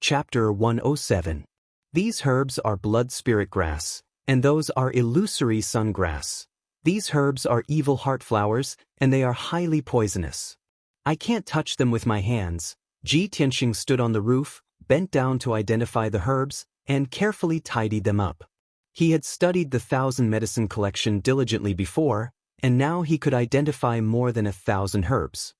Chapter 107. These herbs are blood spirit grass, and those are illusory sun grass. These herbs are evil heart flowers, and they are highly poisonous. I can't touch them with my hands. Ji Tianxing stood on the roof, bent down to identify the herbs, and carefully tidied them up. He had studied the 1,000 medicine collection diligently before, and now he could identify more than 1,000 herbs.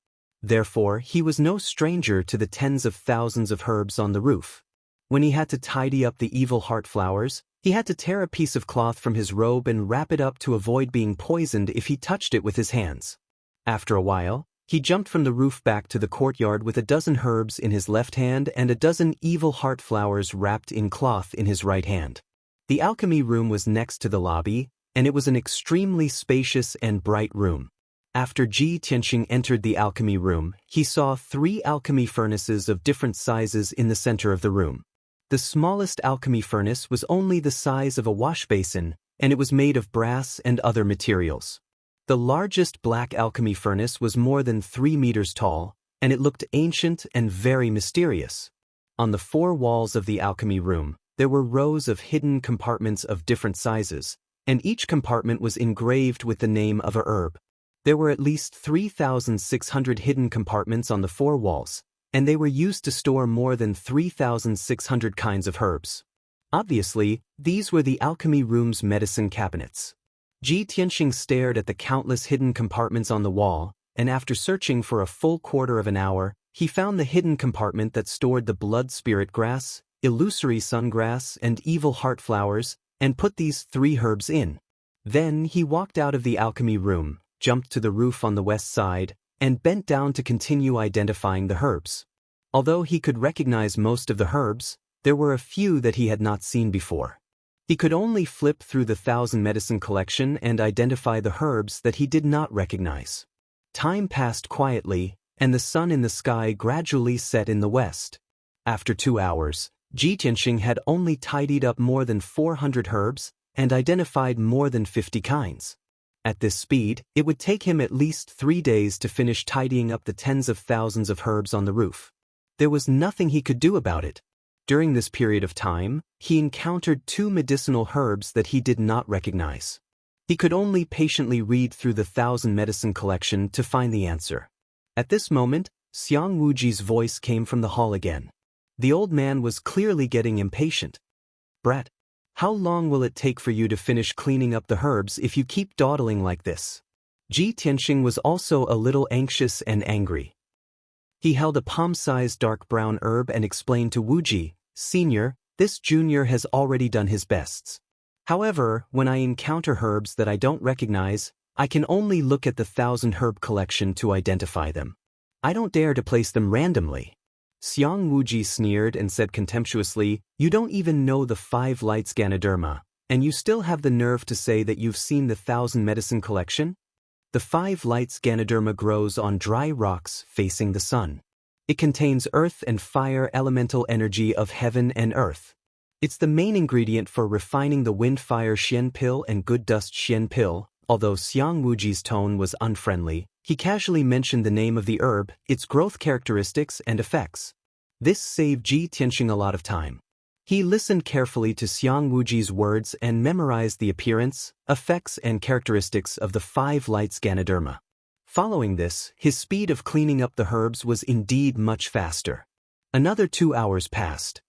Therefore, he was no stranger to the tens of thousands of herbs on the roof. When he had to tidy up the evil heart flowers, he had to tear a piece of cloth from his robe and wrap it up to avoid being poisoned if he touched it with his hands. After a while, he jumped from the roof back to the courtyard with 12 herbs in his left hand and 12 evil heart flowers wrapped in cloth in his right hand. The alchemy room was next to the lobby, and it was an extremely spacious and bright room. After Ji Tianxing entered the alchemy room, he saw 3 alchemy furnaces of different sizes in the center of the room. The smallest alchemy furnace was only the size of a wash basin, and it was made of brass and other materials. The largest black alchemy furnace was more than 3 meters tall, and it looked ancient and very mysterious. On the 4 walls of the alchemy room, there were rows of hidden compartments of different sizes, and each compartment was engraved with the name of a herb. There were at least 3,600 hidden compartments on the 4 walls, and they were used to store more than 3,600 kinds of herbs. Obviously, these were the alchemy room's medicine cabinets. Ji Tianxing stared at the countless hidden compartments on the wall, and after searching for a full quarter of an hour, he found the hidden compartment that stored the blood spirit grass, illusory sun grass, and evil heart flowers, and put these 3 herbs in. Then he walked out of the alchemy room, jumped to the roof on the west side, and bent down to continue identifying the herbs. Although he could recognize most of the herbs, there were a few that he had not seen before. He could only flip through the 1,000 medicine collection and identify the herbs that he did not recognize. Time passed quietly, and the sun in the sky gradually set in the west. After 2 hours, Ji Tianxing had only tidied up more than 400 herbs and identified more than 50 kinds. At this speed, it would take him at least 3 days to finish tidying up the tens of thousands of herbs on the roof. There was nothing he could do about it. During this period of time, he encountered 2 medicinal herbs that he did not recognize. He could only patiently read through the 1,000 medicine collection to find the answer. At this moment, Xiang Wuji's voice came from the hall again. The old man was clearly getting impatient. "Brat, how long will it take for you to finish cleaning up the herbs if you keep dawdling like this?" Ji Tianxing was also a little anxious and angry. He held a palm-sized dark brown herb and explained to Wuji, "Senior, this junior has already done his best. However, when I encounter herbs that I don't recognize, I can only look at the 1,000 herb collection to identify them. I don't dare to place them randomly." Xiang Wuji sneered and said contemptuously, "You don't even know the 5 lights Ganoderma, and you still have the nerve to say that you've seen the 1,000 medicine collection? The 5 lights Ganoderma grows on dry rocks facing the sun. It contains earth and fire elemental energy of heaven and earth. It's the main ingredient for refining the wind-fire Xian pill and good dust Xian pill." Although Xiang Wuji's tone was unfriendly, he casually mentioned the name of the herb, its growth characteristics and effects. This saved Ji Tianxing a lot of time. He listened carefully to Xiang Wuji's words and memorized the appearance, effects and characteristics of the 5 lights Ganoderma. Following this, his speed of cleaning up the herbs was indeed much faster. Another 2 hours passed.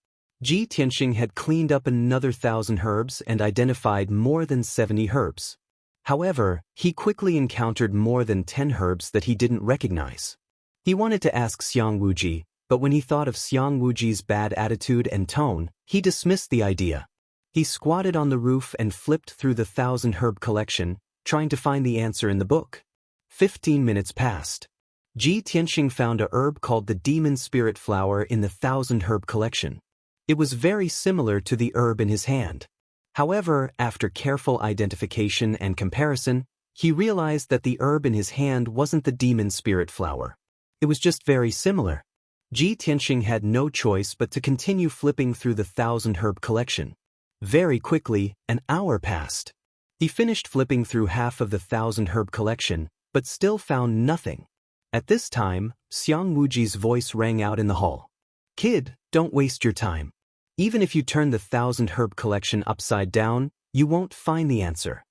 Ji Tianxing had cleaned up another 1,000 herbs and identified more than 70 herbs. However, he quickly encountered more than 10 herbs that he didn't recognize. He wanted to ask Xiang Wuji, but when he thought of Xiang Wuji's bad attitude and tone, he dismissed the idea. He squatted on the roof and flipped through the 1,000 herb collection, trying to find the answer in the book. 15 minutes passed. Ji Tianxing found a herb called the demon spirit flower in the 1,000 herb collection. It was very similar to the herb in his hand. However, after careful identification and comparison, he realized that the herb in his hand wasn't the demon spirit flower. It was just very similar. Ji Tianxing had no choice but to continue flipping through the 1,000 herb collection. Very quickly, an hour passed. He finished flipping through half of the 1,000 herb collection, but still found nothing. At this time, Xiang Wuji's voice rang out in the hall. Kid, don't waste your time. Even if you turn the 1,000 herb collection upside down, you won't find the answer.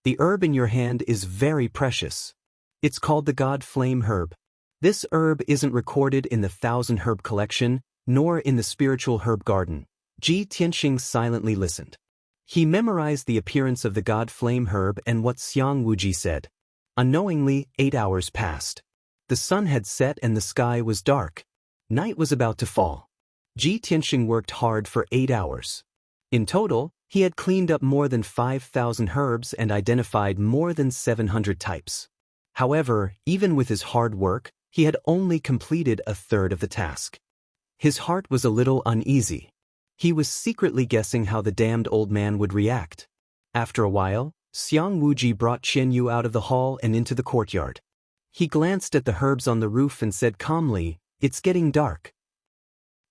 The herb in your hand is very precious. It's called the God Flame herb. This herb isn't recorded in the 1,000 herb collection, nor in the spiritual herb garden. Ji Tianxing silently listened. He memorized the appearance of the God Flame herb and what Xiang Wuji said. Unknowingly, 8 hours passed. The sun had set and the sky was dark. Night was about to fall. Ji Tianxing worked hard for 8 hours. In total, he had cleaned up more than 5,000 herbs and identified more than 700 types. However, even with his hard work, he had only completed a third of the task. His heart was a little uneasy. He was secretly guessing how the damned old man would react. After a while, Xiang Wuji brought Qianyu out of the hall and into the courtyard. He glanced at the herbs on the roof and said calmly, "It's getting dark.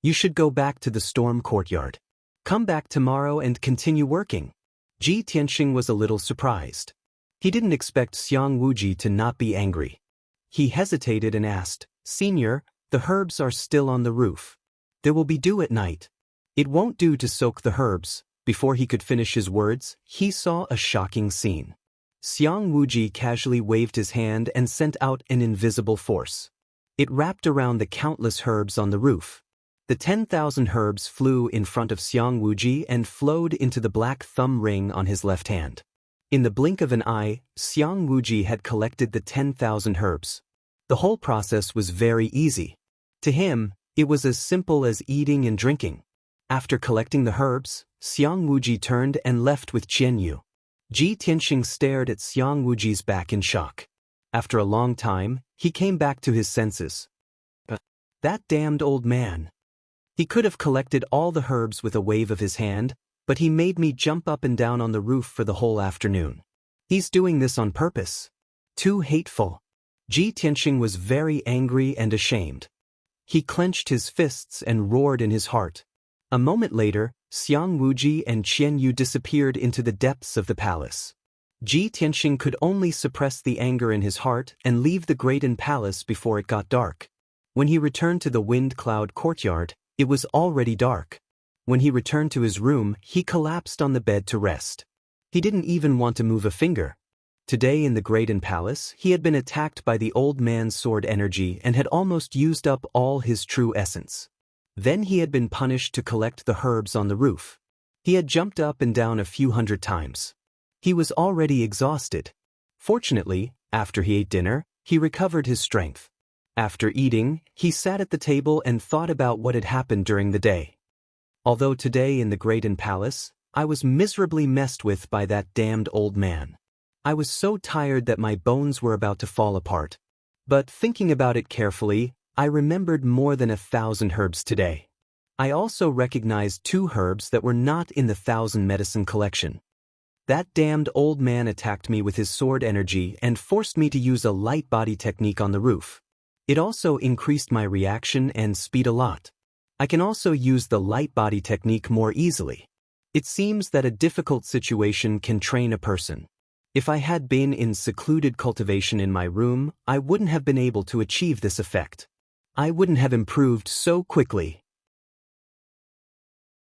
You should go back to the storm courtyard. Come back tomorrow and continue working." Ji Tianxing was a little surprised. He didn't expect Xiang Wuji to not be angry. He hesitated and asked, "Senior, the herbs are still on the roof. There will be dew at night. It won't do to soak the herbs." Before he could finish his words, he saw a shocking scene. Xiang Wuji casually waved his hand and sent out an invisible force. It wrapped around the countless herbs on the roof. The 10,000 herbs flew in front of Xiang Wuji and flowed into the black thumb ring on his left hand. In the blink of an eye, Xiang Wuji had collected the 10,000 herbs. The whole process was very easy. To him, it was as simple as eating and drinking. After collecting the herbs, Xiang Wuji turned and left with Qianyu. Ji Tianxing stared at Xiang Wuji's back in shock. After a long time, he came back to his senses. That damned old man. He could have collected all the herbs with a wave of his hand, but he made me jump up and down on the roof for the whole afternoon. He's doing this on purpose. Too hateful. Ji Tianxing was very angry and ashamed. He clenched his fists and roared in his heart. A moment later, Xiang Wuji and Qianyu disappeared into the depths of the palace. Ji Tianxing could only suppress the anger in his heart and leave the Great Palace before it got dark. When he returned to the Wind Cloud courtyard, it was already dark. When he returned to his room, he collapsed on the bed to rest. He didn't even want to move a finger. Today in the Great Palace, he had been attacked by the old man's sword energy and had almost used up all his true essence. Then he had been punished to collect the herbs on the roof. He had jumped up and down a few hundred times. He was already exhausted. Fortunately, after he ate dinner, he recovered his strength. After eating, he sat at the table and thought about what had happened during the day. Although today in the Great Palace, I was miserably messed with by that damned old man. I was so tired that my bones were about to fall apart. But thinking about it carefully, I remembered more than 1,000 herbs today. I also recognized 2 herbs that were not in the 1,000 medicine collection. That damned old man attacked me with his sword energy and forced me to use a light body technique on the roof. It also increased my reaction and speed a lot. I can also use the light body technique more easily. It seems that a difficult situation can train a person. If I had been in secluded cultivation in my room, I wouldn't have been able to achieve this effect. I wouldn't have improved so quickly.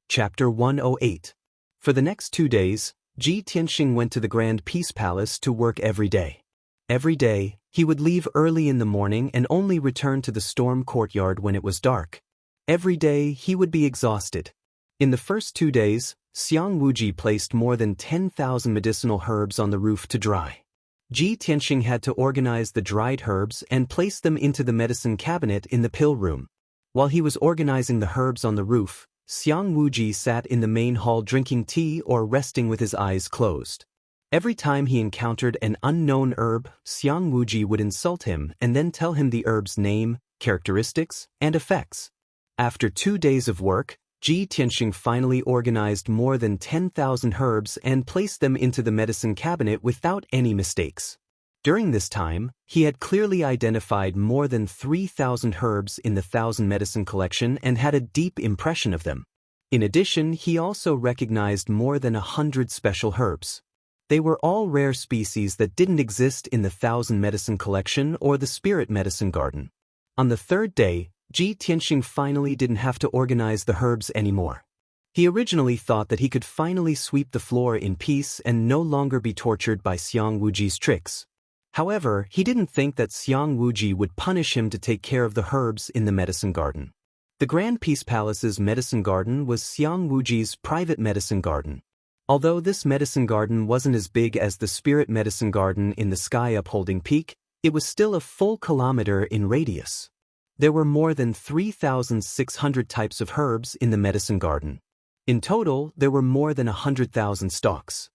Chapter 108. For the next 2 days, Ji Tianxing went to the Grand Peace Palace to work every day. Every day, he would leave early in the morning and only return to the storm courtyard when it was dark. Every day, he would be exhausted. In the first 2 days, Xiang Wuji placed more than 10,000 medicinal herbs on the roof to dry. Ji Tianxing had to organize the dried herbs and place them into the medicine cabinet in the pill room. While he was organizing the herbs on the roof, Xiang Wuji sat in the main hall drinking tea or resting with his eyes closed. Every time he encountered an unknown herb, Xiang Wuji would insult him and then tell him the herb's name, characteristics, and effects. After 2 days of work, Ji Tianxing finally organized more than 10,000 herbs and placed them into the medicine cabinet without any mistakes. During this time, he had clearly identified more than 3,000 herbs in the 1,000 medicine collection and had a deep impression of them. In addition, he also recognized more than 100 special herbs. They were all rare species that didn't exist in the 1,000 medicine collection or the spirit medicine garden. On the 3rd day, Ji Tianxing finally didn't have to organize the herbs anymore. He originally thought that he could finally sweep the floor in peace and no longer be tortured by Xiang Wuji's tricks. However, he didn't think that Xiang Wuji would punish him to take care of the herbs in the medicine garden. The Grand Peace Palace's medicine garden was Xiang Wuji's private medicine garden. Although this medicine garden wasn't as big as the spirit medicine garden in the sky upholding peak, it was still a full kilometer in radius. There were more than 3,600 types of herbs in the medicine garden. In total, there were more than 100,000 stalks.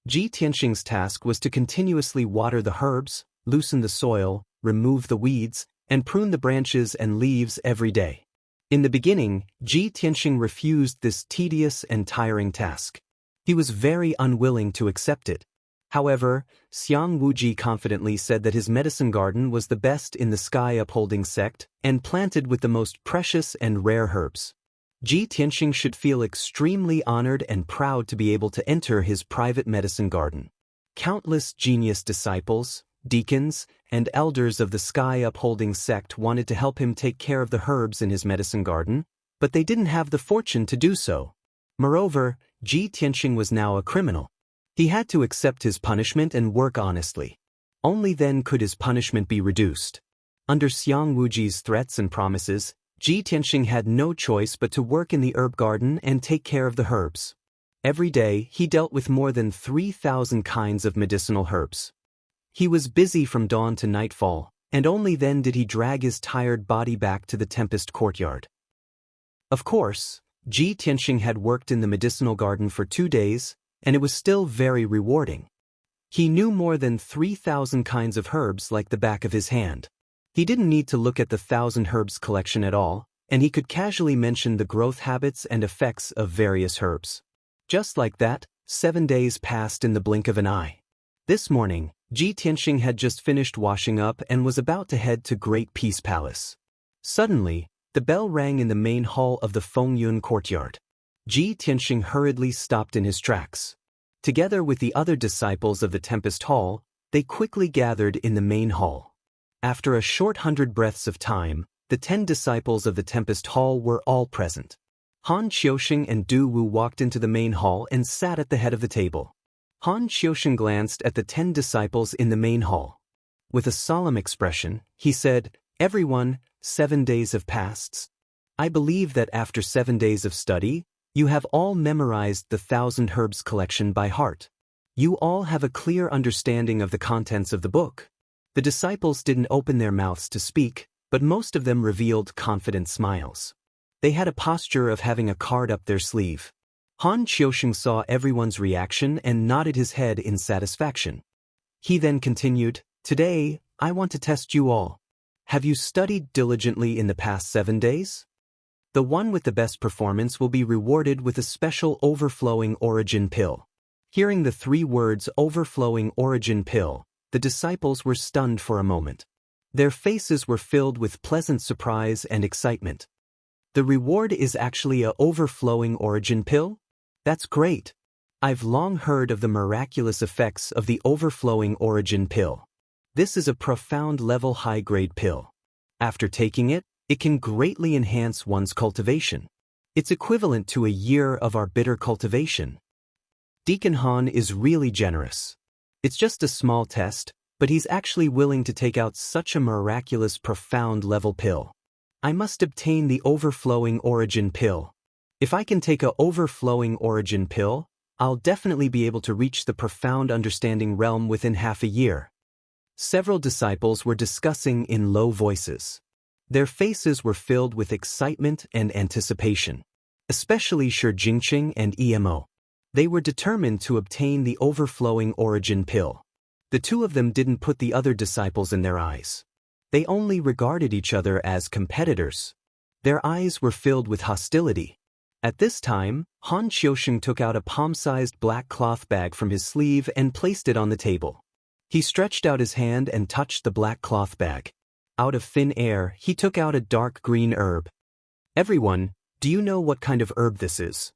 Ji Tianxing's task was to continuously water the herbs, loosen the soil, remove the weeds, and prune the branches and leaves every day. In the beginning, Ji Tianxing refused this tedious and tiring task. He was very unwilling to accept it. However, Xiang Wuji confidently said that his medicine garden was the best in the sky upholding sect and planted with the most precious and rare herbs. Ji Tianxing should feel extremely honored and proud to be able to enter his private medicine garden. Countless genius disciples, deacons, and elders of the sky upholding sect wanted to help him take care of the herbs in his medicine garden, but they didn't have the fortune to do so. Moreover, Ji Tianxing was now a criminal. He had to accept his punishment and work honestly. Only then could his punishment be reduced. Under Xiang Wuji's threats and promises, Ji Tianxing had no choice but to work in the herb garden and take care of the herbs. Every day, he dealt with more than 3,000 kinds of medicinal herbs. He was busy from dawn to nightfall, and only then did he drag his tired body back to the Tempest courtyard. Of course, Ji Tianxing had worked in the medicinal garden for 2 days, and it was still very rewarding. He knew more than 3,000 kinds of herbs like the back of his hand. He didn't need to look at the 1,000 herbs collection at all, and he could casually mention the growth habits and effects of various herbs. Just like that, 7 days passed in the blink of an eye. This morning, Ji Tianxing had just finished washing up and was about to head to Great Peace Palace. Suddenly, the bell rang in the main hall of the Fengyun courtyard. Ji Tianxing hurriedly stopped in his tracks. Together with the other disciples of the Tempest Hall, they quickly gathered in the main hall. After a short 100 breaths of time, the 10 disciples of the Tempest Hall were all present. Han Qiusheng and Du Wu walked into the main hall and sat at the head of the table. Han Qiusheng glanced at the 10 disciples in the main hall. With a solemn expression, he said, "Everyone, 7 days have passed. I believe that after 7 days of study, you have all memorized the 1,000 herbs collection by heart. You all have a clear understanding of the contents of the book." The disciples didn't open their mouths to speak, but most of them revealed confident smiles. They had a posture of having a card up their sleeve. Han Qiusheng saw everyone's reaction and nodded his head in satisfaction. He then continued, "Today, I want to test you all. Have you studied diligently in the past 7 days? The one with the best performance will be rewarded with a special overflowing origin pill." Hearing the 3 words overflowing origin pill, the disciples were stunned for a moment. Their faces were filled with pleasant surprise and excitement. The reward is actually a overflowing origin pill? That's great. I've long heard of the miraculous effects of the overflowing origin pill. This is a profound level high-grade pill. After taking it, it can greatly enhance one's cultivation. It's equivalent to a year of our bitter cultivation. Deacon Han is really generous. It's just a small test, but he's actually willing to take out such a miraculous profound level pill. I must obtain the overflowing origin pill. If I can take a overflowing origin pill, I'll definitely be able to reach the profound understanding realm within half a year. Several disciples were discussing in low voices. Their faces were filled with excitement and anticipation. Especially Shi Jingqing and Emo. They were determined to obtain the overflowing origin pill. The 2 of them didn't put the other disciples in their eyes. They only regarded each other as competitors. Their eyes were filled with hostility. At this time, Han Qiusheng took out a palm-sized black cloth bag from his sleeve and placed it on the table. He stretched out his hand and touched the black cloth bag. Out of thin air, he took out a dark green herb. "Everyone, do you know what kind of herb this is?"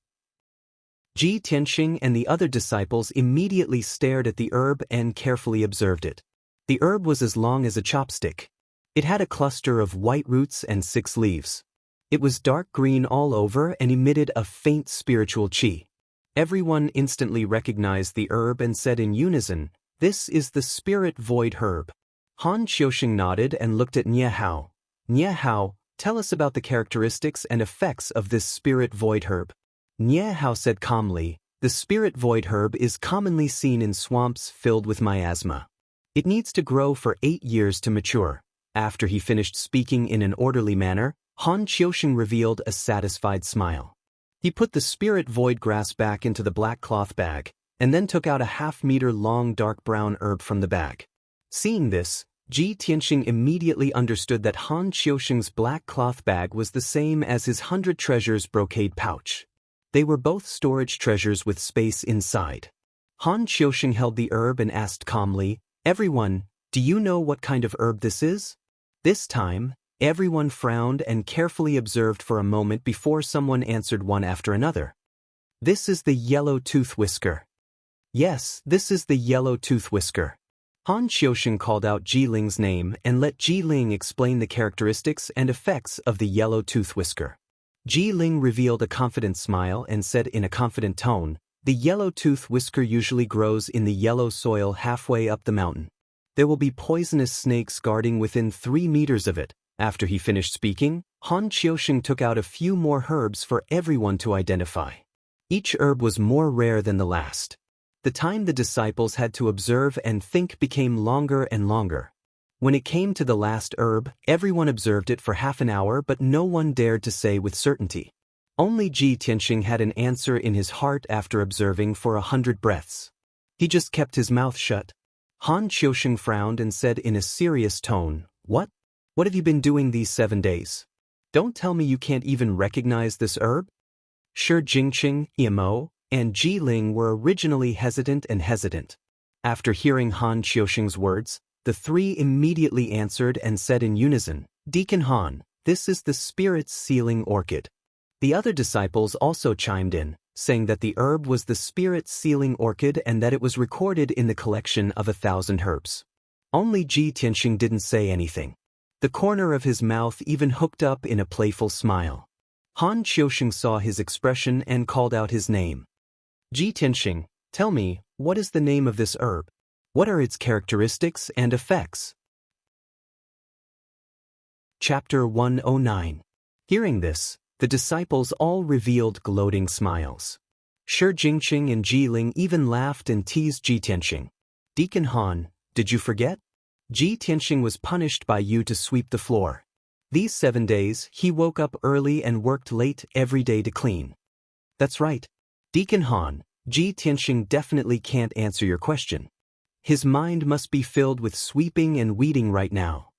Ji Tianxing and the other disciples immediately stared at the herb and carefully observed it. The herb was as long as a chopstick. It had a cluster of white roots and 6 leaves. It was dark green all over and emitted a faint spiritual qi. Everyone instantly recognized the herb and said in unison, "This is the spirit void herb." Han Qiusheng nodded and looked at Nie Hao. Nie Hao, tell us about the characteristics and effects of this spirit void herb. Nie Hao said calmly, "The spirit void herb is commonly seen in swamps filled with miasma. It needs to grow for 8 years to mature." After he finished speaking in an orderly manner, Han Qiusheng revealed a satisfied smile. He put the spirit void grass back into the black cloth bag, and then took out a half-meter-long dark brown herb from the bag. Seeing this, Ji Tianxing immediately understood that Han Qiusheng's black cloth bag was the same as his 100 treasures brocade pouch. They were both storage treasures with space inside. Han Qiusheng held the herb and asked calmly, "Everyone, do you know what kind of herb this is?" This time, everyone frowned and carefully observed for a moment before someone answered one after another. "This is the yellow tooth whisker." "Yes, this is the yellow tooth whisker." Han Qiusheng called out Ji Ling's name and let Ji Ling explain the characteristics and effects of the yellow tooth whisker. Ji Ling revealed a confident smile and said in a confident tone, "The yellow tooth whisker usually grows in the yellow soil halfway up the mountain. There will be poisonous snakes guarding within 3 meters of it." After he finished speaking, Han Qiusheng took out a few more herbs for everyone to identify. Each herb was more rare than the last. The time the disciples had to observe and think became longer and longer. When it came to the last herb, everyone observed it for half an hour, but no one dared to say with certainty. Only Ji Tianxing had an answer in his heart after observing for 100 breaths. He just kept his mouth shut. Han Qiusheng frowned and said in a serious tone, "What? What have you been doing these 7 days? Don't tell me you can't even recognize this herb?" Shi Jingqing, Mo, and Ji Ling were originally hesitant. After hearing Han Qiusheng's words, the 3 immediately answered and said in unison, "Deacon Han, this is the spirit sealing orchid." The other disciples also chimed in, saying that the herb was the spirit sealing orchid and that it was recorded in the collection of 1,000 herbs. Only Ji Tianxing didn't say anything. The corner of his mouth even hooked up in a playful smile. Han Qiusheng saw his expression and called out his name. "Ji Tianxing, tell me, what is the name of this herb? What are its characteristics and effects?" Chapter 109. Hearing this, the disciples all revealed gloating smiles. Shi Jingqing and Ji Ling even laughed and teased Ji Tianxing. "Deacon Han, did you forget? Ji Tianxing was punished by you to sweep the floor. These 7 days, he woke up early and worked late every day to clean." "That's right. Deacon Han, Ji Tianxing definitely can't answer your question. His mind must be filled with sweeping and weeding right now."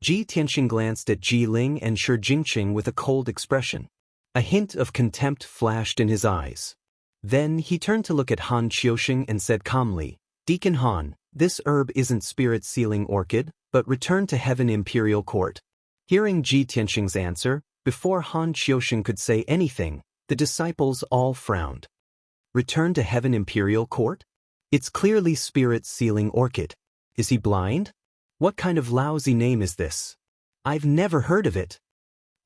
Ji Tianxing glanced at Ji Ling and Shi Jingqing with a cold expression. A hint of contempt flashed in his eyes. Then he turned to look at Han Qiusheng and said calmly, "Deacon Han, this herb isn't spirit sealing orchid, but return to heaven imperial court." Hearing Ji Tianxing's answer, before Han Qiusheng could say anything, the disciples all frowned. Return to heaven imperial court? It's clearly spirit sealing orchid. Is he blind? What kind of lousy name is this? I've never heard of it.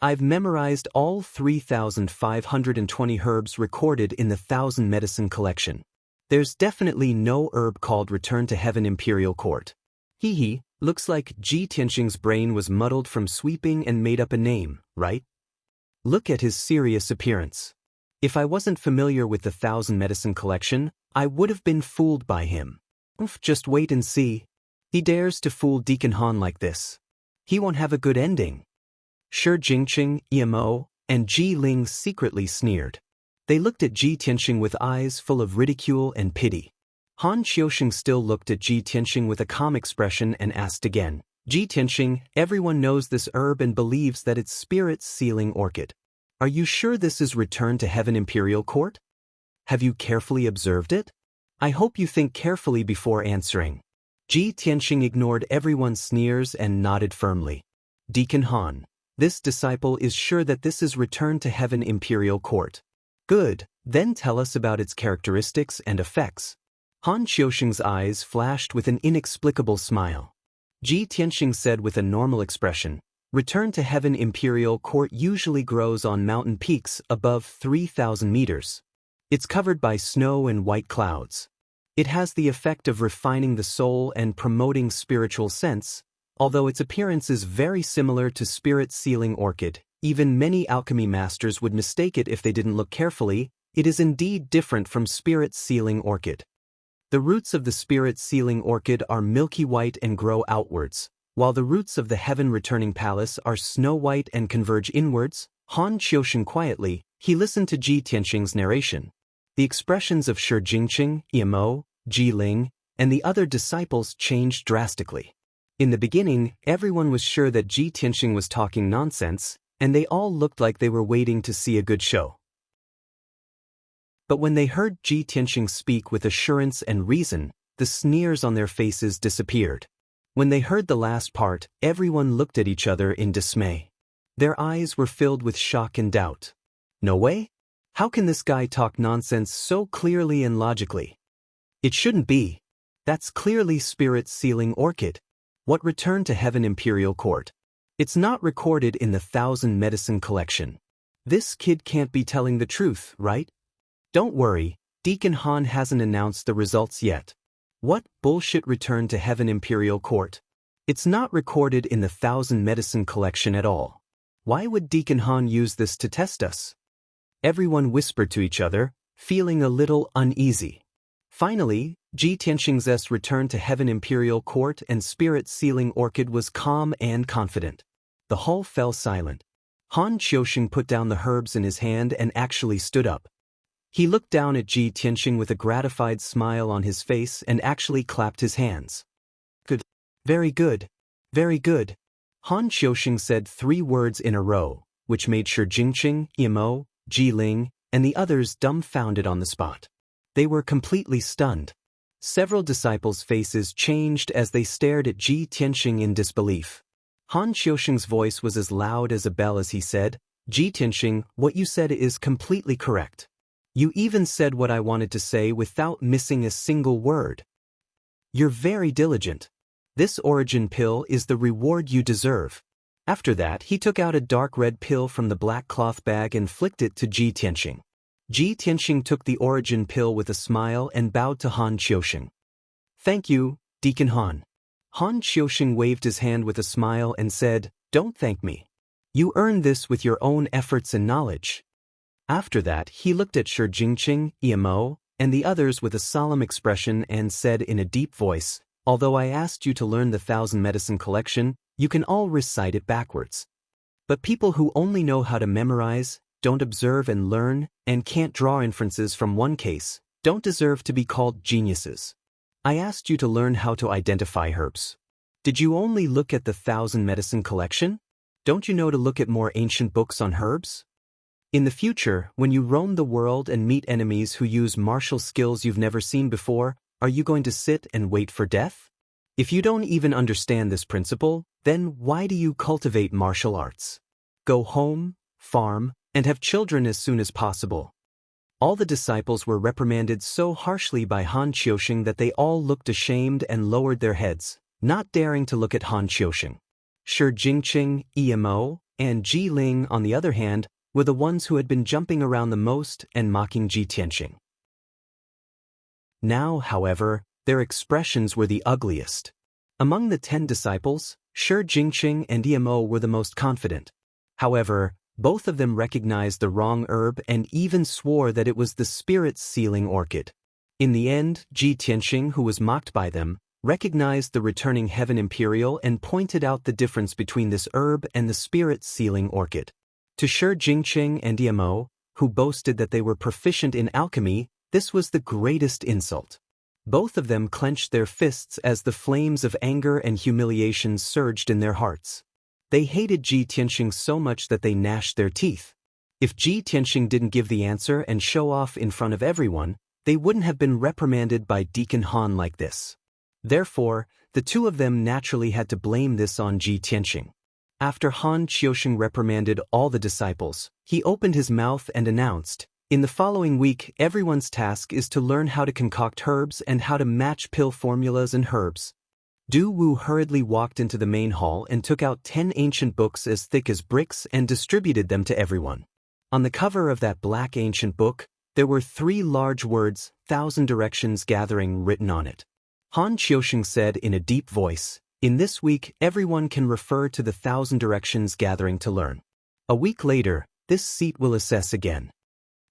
I've memorized all 3,520 herbs recorded in the 1,000 medicine collection. There's definitely no herb called Return to Heaven Imperial Court. Hee, looks like Ji Tianxing's brain was muddled from sweeping and made up a name, right? Look at his serious appearance. If I wasn't familiar with the 1,000 medicine collection, I would have been fooled by him. Just wait and see. He dares to fool Deacon Han like this. He won't have a good ending. Shi Jingqing, Mo, and Ji Ling secretly sneered. They looked at Ji Tianxing with eyes full of ridicule and pity. Han Qiusheng still looked at Ji Tianxing with a calm expression and asked again, "Ji Tianxing, everyone knows this herb and believes that it's spirit sealing orchid. Are you sure this is Return to Heaven Imperial Court? Have you carefully observed it? I hope you think carefully before answering." Ji Tianxing ignored everyone's sneers and nodded firmly. "Deacon Han, this disciple is sure that this is Return to Heaven Imperial Court. Good, then tell us about its characteristics and effects." Han Qiusheng's eyes flashed with an inexplicable smile. Ji Tianxing said with a normal expression. Return to Heaven Imperial Court usually grows on mountain peaks above 3,000 meters. It's covered by snow and white clouds. It has the effect of refining the soul and promoting spiritual sense, although its appearance is very similar to spirit sealing orchid. Even many alchemy masters would mistake it if they didn't look carefully. It is indeed different from spirit sealing orchid. The roots of the spirit sealing orchid are milky white and grow outwards, while the roots of the heaven returning palace are snow white and converge inwards. Han Qiusheng quietly, he listened to Ji Tianxing's narration. The expressions of Shi Jingqing, Yimo, Ji Ling, and the other disciples changed drastically. In the beginning, everyone was sure that Ji Tianxing was talking nonsense, and they all looked like they were waiting to see a good show. But when they heard Ji Tianxing speak with assurance and reason, the sneers on their faces disappeared. When they heard the last part, everyone looked at each other in dismay. Their eyes were filled with shock and doubt. No way? How can this guy talk nonsense so clearly and logically? It shouldn't be. That's clearly spirit sealing orchid. What Return to Heaven Imperial Court? It's not recorded in the 1,000 medicine collection. This kid can't be telling the truth, right? Don't worry, Deacon Han hasn't announced the results yet. What bullshit Return to Heaven Imperial Court? It's not recorded in the 1,000 medicine collection at all. Why would Deacon Han use this to test us? Everyone whispered to each other, feeling a little uneasy. Finally, Ji Tianxing's Return to Heaven Imperial Court and Spirit Sealing Orchid was calm and confident. The hall fell silent. Han Qiusheng put down the herbs in his hand and actually stood up. He looked down at Ji Tianxing with a gratified smile on his face and actually clapped his hands. Good. Very good. Very good. Han Qiusheng said 3 words in a row, which made Shi Jingqing, Yimo, Ji Ling, and the others dumbfounded on the spot. They were completely stunned. Several disciples' faces changed as they stared at Ji Tianxing in disbelief. Han Qiusheng's voice was as loud as a bell as he said, Ji Tianxing, what you said is completely correct. You even said what I wanted to say without missing a single word. You're very diligent. This origin pill is the reward you deserve. After that, he took out a dark red pill from the black cloth bag and flicked it to Ji Tianxing. Ji Tianxing took the origin pill with a smile and bowed to Han Qiusheng. Thank you, Deacon Han. Han Qiusheng waved his hand with a smile and said, Don't thank me. You earned this with your own efforts and knowledge. After that, he looked at Shi Jingqing, Yimo, and the others with a solemn expression and said in a deep voice, Although I asked you to learn the 1,000 medicine collection, you can all recite it backwards. But people who only know how to memorize, don't observe and learn, and can't draw inferences from one case, don't deserve to be called geniuses. I asked you to learn how to identify herbs. Did you only look at the 1,000 medicine collection? Don't you know to look at more ancient books on herbs? In the future, when you roam the world and meet enemies who use martial skills you've never seen before, are you going to sit and wait for death? If you don't even understand this principle, then why do you cultivate martial arts? Go home, farm, and have children as soon as possible. All the disciples were reprimanded so harshly by Han Qiusheng that they all looked ashamed and lowered their heads, not daring to look at Han Qiusheng. Shi Jingqing, Yimo, and Ji Ling, on the other hand, were the ones who had been jumping around the most and mocking Ji Tianxing. Now, however, their expressions were the ugliest. Among the 10 disciples, Shi Jingqing and Yimo were the most confident. However, both of them recognized the wrong herb and even swore that it was the spirit-sealing orchid. In the end, Ji Tianxing, who was mocked by them, recognized the returning Heaven Imperial and pointed out the difference between this herb and the spirit-sealing orchid. To Shi Jingqing and Yimo, who boasted that they were proficient in alchemy, this was the greatest insult. Both of them clenched their fists as the flames of anger and humiliation surged in their hearts. They hated Ji Tianxing so much that they gnashed their teeth. If Ji Tianxing didn't give the answer and show off in front of everyone, they wouldn't have been reprimanded by Deacon Han like this. Therefore, the two of them naturally had to blame this on Ji Tianxing. After Han Qiusheng reprimanded all the disciples, he opened his mouth and announced, In the following week, everyone's task is to learn how to concoct herbs and how to match pill formulas and herbs. Du Wu hurriedly walked into the main hall and took out 10 ancient books as thick as bricks and distributed them to everyone. On the cover of that black ancient book, there were 3 large words, 1,000 Directions Gathering, written on it. Han Qiusheng said in a deep voice, "In this week, everyone can refer to the 1,000 Directions Gathering to learn. A week later, this seat will assess again."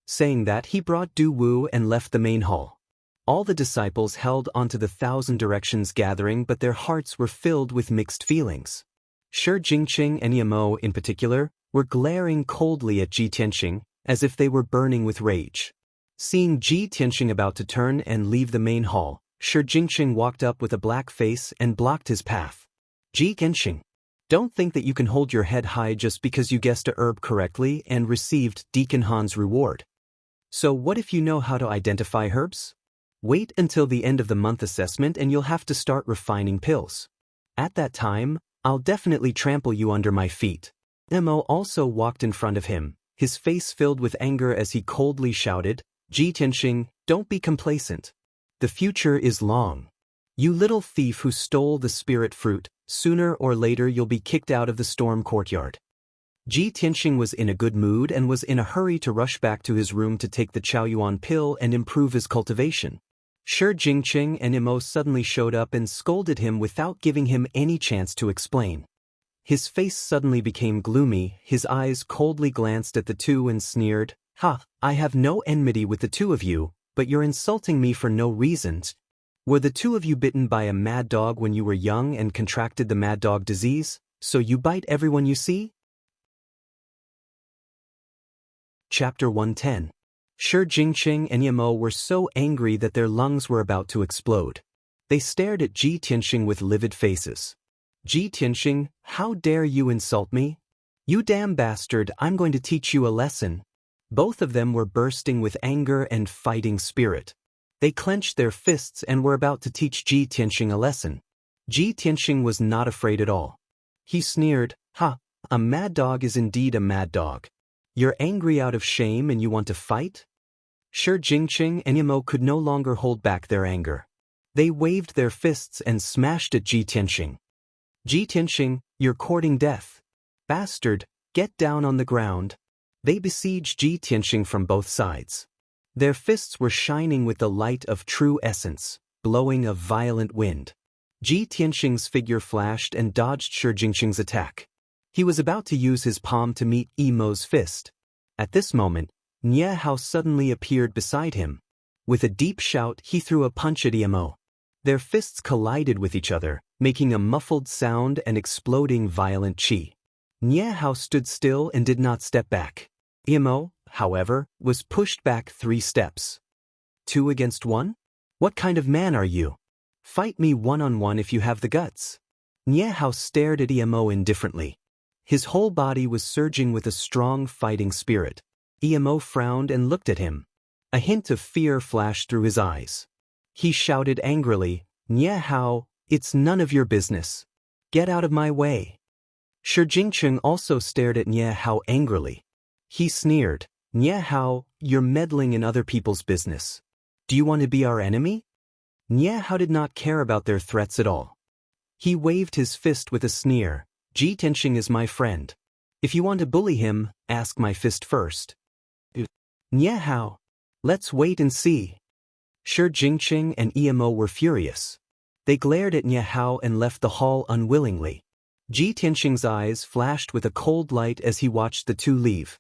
Saying that, he brought Du Wu and left the main hall. All the disciples held onto the 1,000 Directions Gathering, but their hearts were filled with mixed feelings. Shi Jingqing and Yamo, in particular, were glaring coldly at Ji Tianxing, as if they were burning with rage. Seeing Ji Tianxing about to turn and leave the main hall, Shi Jingqing walked up with a black face and blocked his path. "Ji Tianxing, don't think that you can hold your head high just because you guessed a herb correctly and received Deacon Han's reward. So what if you know how to identify herbs? Wait until the end of the month assessment and you'll have to start refining pills. At that time, I'll definitely trample you under my feet." Mo also walked in front of him, his face filled with anger as he coldly shouted, "Ji Tianxing, don't be complacent. The future is long. You little thief who stole the spirit fruit, sooner or later you'll be kicked out of the storm courtyard." Ji Tianxing was in a good mood and was in a hurry to rush back to his room to take the Chaoyuan pill and improve his cultivation. Shi Jingqing and Imo suddenly showed up and scolded him without giving him any chance to explain. His face suddenly became gloomy, his eyes coldly glanced at the two and sneered, "Ha, I have no enmity with the two of you, but you're insulting me for no reasons. Were the two of you bitten by a mad dog when you were young and contracted the mad dog disease, so you bite everyone you see?" Chapter 110. Shi Jingqing and Yamo were so angry that their lungs were about to explode. They stared at Ji Tianxing with livid faces. "Ji Tianxing, how dare you insult me? You damn bastard, I'm going to teach you a lesson." Both of them were bursting with anger and fighting spirit. They clenched their fists and were about to teach Ji Tianxing a lesson. Ji Tianxing was not afraid at all. He sneered, "Ha, a mad dog is indeed a mad dog. You're angry out of shame and you want to fight?" Shi Jingqing and Yamo could no longer hold back their anger. They waved their fists and smashed at Ji Tianxing. "Ji Tianxing, you're courting death. Bastard, get down on the ground." They besieged Ji Tianxing from both sides. Their fists were shining with the light of true essence, blowing a violent wind. Ji Tianxing's figure flashed and dodged Shi Jingqing's attack. He was about to use his palm to meet Emo's fist. At this moment, Nie Hao suddenly appeared beside him. With a deep shout, he threw a punch at Emo. Their fists collided with each other, making a muffled sound and exploding violent qi. Nie Hao stood still and did not step back. Emo, however, was pushed back 3 steps. 2 against 1? What kind of man are you? Fight me one-on-one if you have the guts. Nie Hao stared at Emo indifferently. His whole body was surging with a strong fighting spirit. Emo frowned and looked at him. A hint of fear flashed through his eyes. He shouted angrily, "Nie Hao, it's none of your business. Get out of my way." Shi Jingqing also stared at Nie Hao angrily. He sneered, "Nie Hao, you're meddling in other people's business. Do you want to be our enemy?" Nie Hao did not care about their threats at all. He waved his fist with a sneer, "Ji Tianxing is my friend. If you want to bully him, ask my fist first." "Nie Hao, let's wait and see." Shi Jingqing and Emo were furious. They glared at Nie Hao and left the hall unwillingly. Ji Tianxing's eyes flashed with a cold light as he watched the two leave.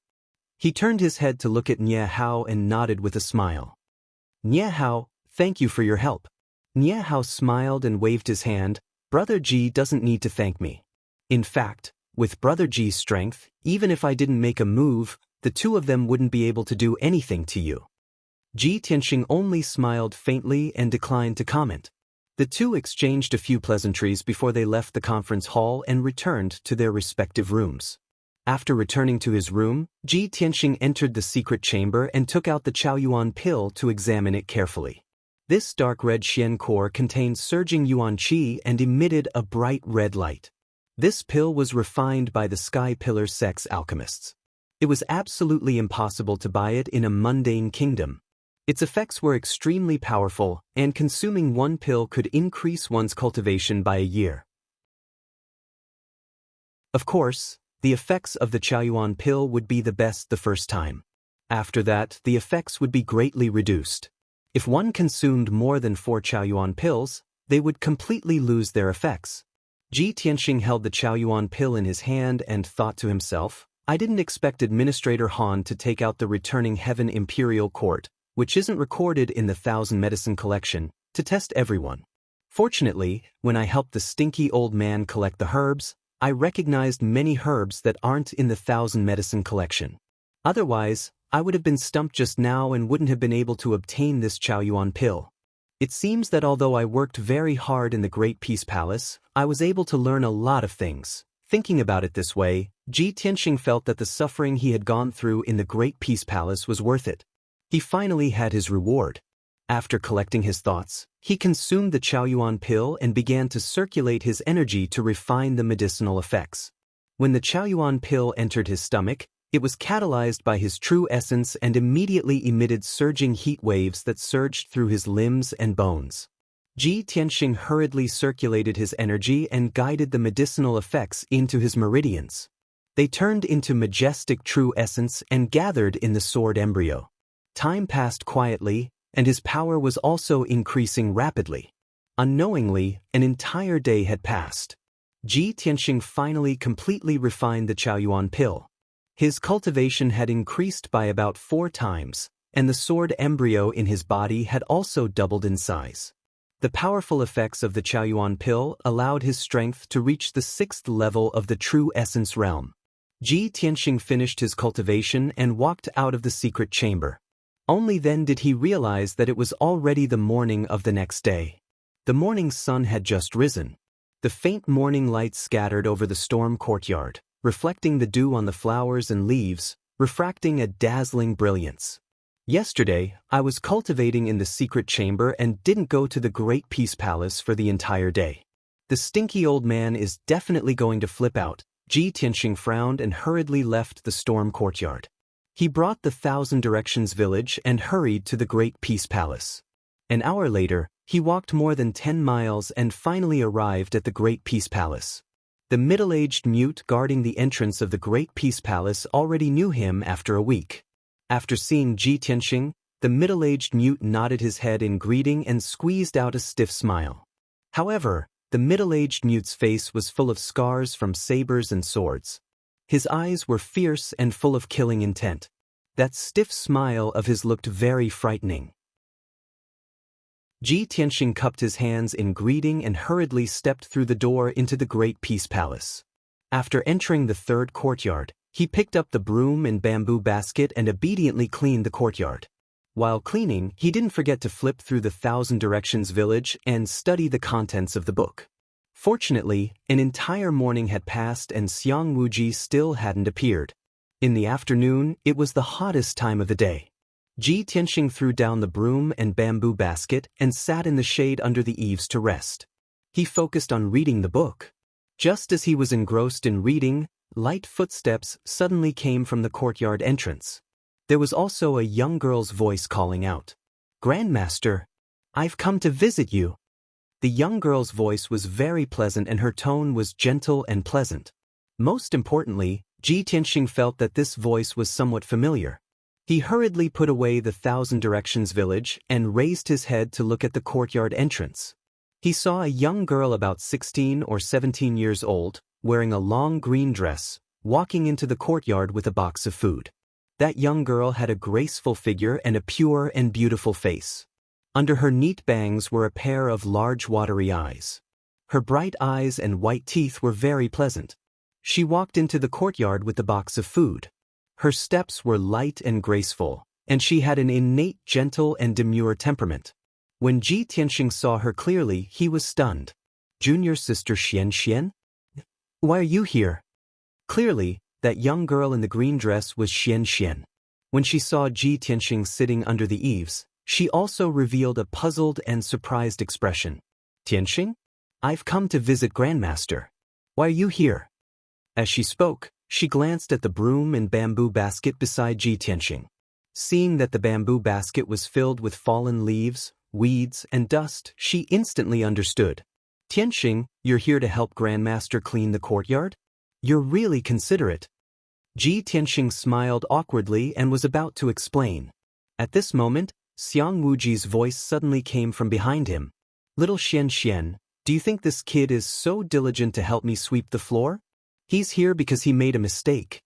He turned his head to look at Nie Hao and nodded with a smile. "Nie Hao, thank you for your help." Nie Hao smiled and waved his hand. "Brother Ji doesn't need to thank me. In fact, with Brother Ji's strength, even if I didn't make a move, the two of them wouldn't be able to do anything to you." Ji Tianxing only smiled faintly and declined to comment. The two exchanged a few pleasantries before they left the conference hall and returned to their respective rooms. After returning to his room, Ji Tianxing entered the secret chamber and took out the Chaoyuan pill to examine it carefully. This dark red Xian core contained surging yuan qi and emitted a bright red light. This pill was refined by the Sky Pillar Sect's alchemists. It was absolutely impossible to buy it in a mundane kingdom. Its effects were extremely powerful, and consuming one pill could increase one's cultivation by a year. Of course, the effects of the Chaoyuan pill would be the best the first time. After that, the effects would be greatly reduced. If one consumed more than 4 Chaoyuan pills, they would completely lose their effects. Ji Tianxing held the Chaoyuan pill in his hand and thought to himself, I didn't expect Administrator Han to take out the returning Heaven Imperial Court, which isn't recorded in the 1,000 Medicine Collection, to test everyone. Fortunately, when I helped the stinky old man collect the herbs, I recognized many herbs that aren't in the 1,000 Medicine Collection. Otherwise, I would have been stumped just now and wouldn't have been able to obtain this Chaoyuan pill. It seems that although I worked very hard in the Great Peace Palace, I was able to learn a lot of things. Thinking about it this way, Ji Tianxing felt that the suffering he had gone through in the Great Peace Palace was worth it. He finally had his reward. After collecting his thoughts, he consumed the Chaoyuan pill and began to circulate his energy to refine the medicinal effects. When the Chaoyuan pill entered his stomach, it was catalyzed by his true essence and immediately emitted surging heat waves that surged through his limbs and bones. Ji Tianxing hurriedly circulated his energy and guided the medicinal effects into his meridians. They turned into majestic true essence and gathered in the sword embryo. Time passed quietly, and his power was also increasing rapidly. Unknowingly, an entire day had passed. Ji Tianxing finally completely refined the Chaoyuan pill. His cultivation had increased by about 4 times, and the sword embryo in his body had also doubled in size. The powerful effects of the Chaoyuan pill allowed his strength to reach the 6th level of the true essence realm. Ji Tianxing finished his cultivation and walked out of the secret chamber. Only then did he realize that it was already the morning of the next day. The morning sun had just risen. The faint morning light scattered over the storm courtyard, reflecting the dew on the flowers and leaves, refracting a dazzling brilliance. Yesterday, I was cultivating in the secret chamber and didn't go to the Great Peace Palace for the entire day. The stinky old man is definitely going to flip out. Ji Tianxing frowned and hurriedly left the storm courtyard. He brought the 1,000 Directions village and hurried to the Great Peace Palace. An hour later, he walked more than 10 miles and finally arrived at the Great Peace Palace. The middle-aged mute guarding the entrance of the Great Peace Palace already knew him after a week. After seeing Ji Tianxing, the middle-aged mute nodded his head in greeting and squeezed out a stiff smile. However, the middle-aged mute's face was full of scars from sabers and swords. His eyes were fierce and full of killing intent. That stiff smile of his looked very frightening. Ji Tianxing cupped his hands in greeting and hurriedly stepped through the door into the Great Peace Palace. After entering the 3rd courtyard, he picked up the broom and bamboo basket and obediently cleaned the courtyard. While cleaning, he didn't forget to flip through the 1,000 Directions village and study the contents of the book. Fortunately, an entire morning had passed and Xiang Wuji still hadn't appeared. In the afternoon, it was the hottest time of the day. Ji Tianxing threw down the broom and bamboo basket and sat in the shade under the eaves to rest. He focused on reading the book. Just as he was engrossed in reading, light footsteps suddenly came from the courtyard entrance. There was also a young girl's voice calling out, "Grandmaster, I've come to visit you." The young girl's voice was very pleasant and her tone was gentle and pleasant. Most importantly, Ji Tianxing felt that this voice was somewhat familiar. He hurriedly put away the 1,000 Directions village and raised his head to look at the courtyard entrance. He saw a young girl about 16 or 17 years old, wearing a long green dress, walking into the courtyard with a box of food. That young girl had a graceful figure and a pure and beautiful face. Under her neat bangs were a pair of large watery eyes. Her bright eyes and white teeth were very pleasant. She walked into the courtyard with the box of food. Her steps were light and graceful, and she had an innate gentle and demure temperament. When Ji Tianxing saw her clearly, he was stunned. "Junior sister Xianxia? Why are you here?" Clearly, that young girl in the green dress was Xianxia. When she saw Ji Tianxing sitting under the eaves, she also revealed a puzzled and surprised expression. "Tianxing? I've come to visit Grandmaster. Why are you here?" As she spoke, she glanced at the broom and bamboo basket beside Ji Tianxing. Seeing that the bamboo basket was filled with fallen leaves, weeds, and dust, she instantly understood. Tianxing, you're here to help Grandmaster clean the courtyard? You're really considerate. Tianxing smiled awkwardly and was about to explain. At this moment, Xiang Wuji's voice suddenly came from behind him. Little Xianxian, do you think this kid is so diligent to help me sweep the floor? He's here because he made a mistake.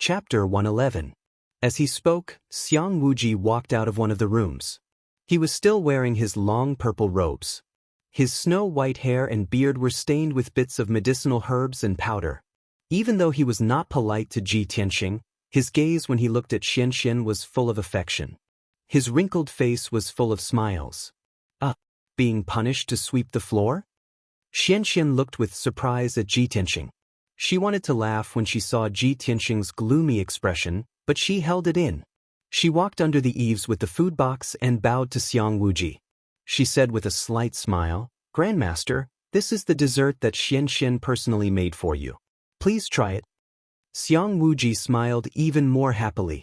Chapter 111. As he spoke, Xiang Wuji walked out of one of the rooms. He was still wearing his long purple robes. His snow-white hair and beard were stained with bits of medicinal herbs and powder. Even though he was not polite to Tianxing, his gaze when he looked at Xianxian was full of affection. His wrinkled face was full of smiles. Being punished to sweep the floor? Xianxian looked with surprise at Tianxing. She wanted to laugh when she saw Tianxing's gloomy expression, but she held it in. She walked under the eaves with the food box and bowed to Xiang Wuji. She said with a slight smile, Grandmaster, this is the dessert that Xianxian personally made for you. Please try it. Xiang Wuji smiled even more happily.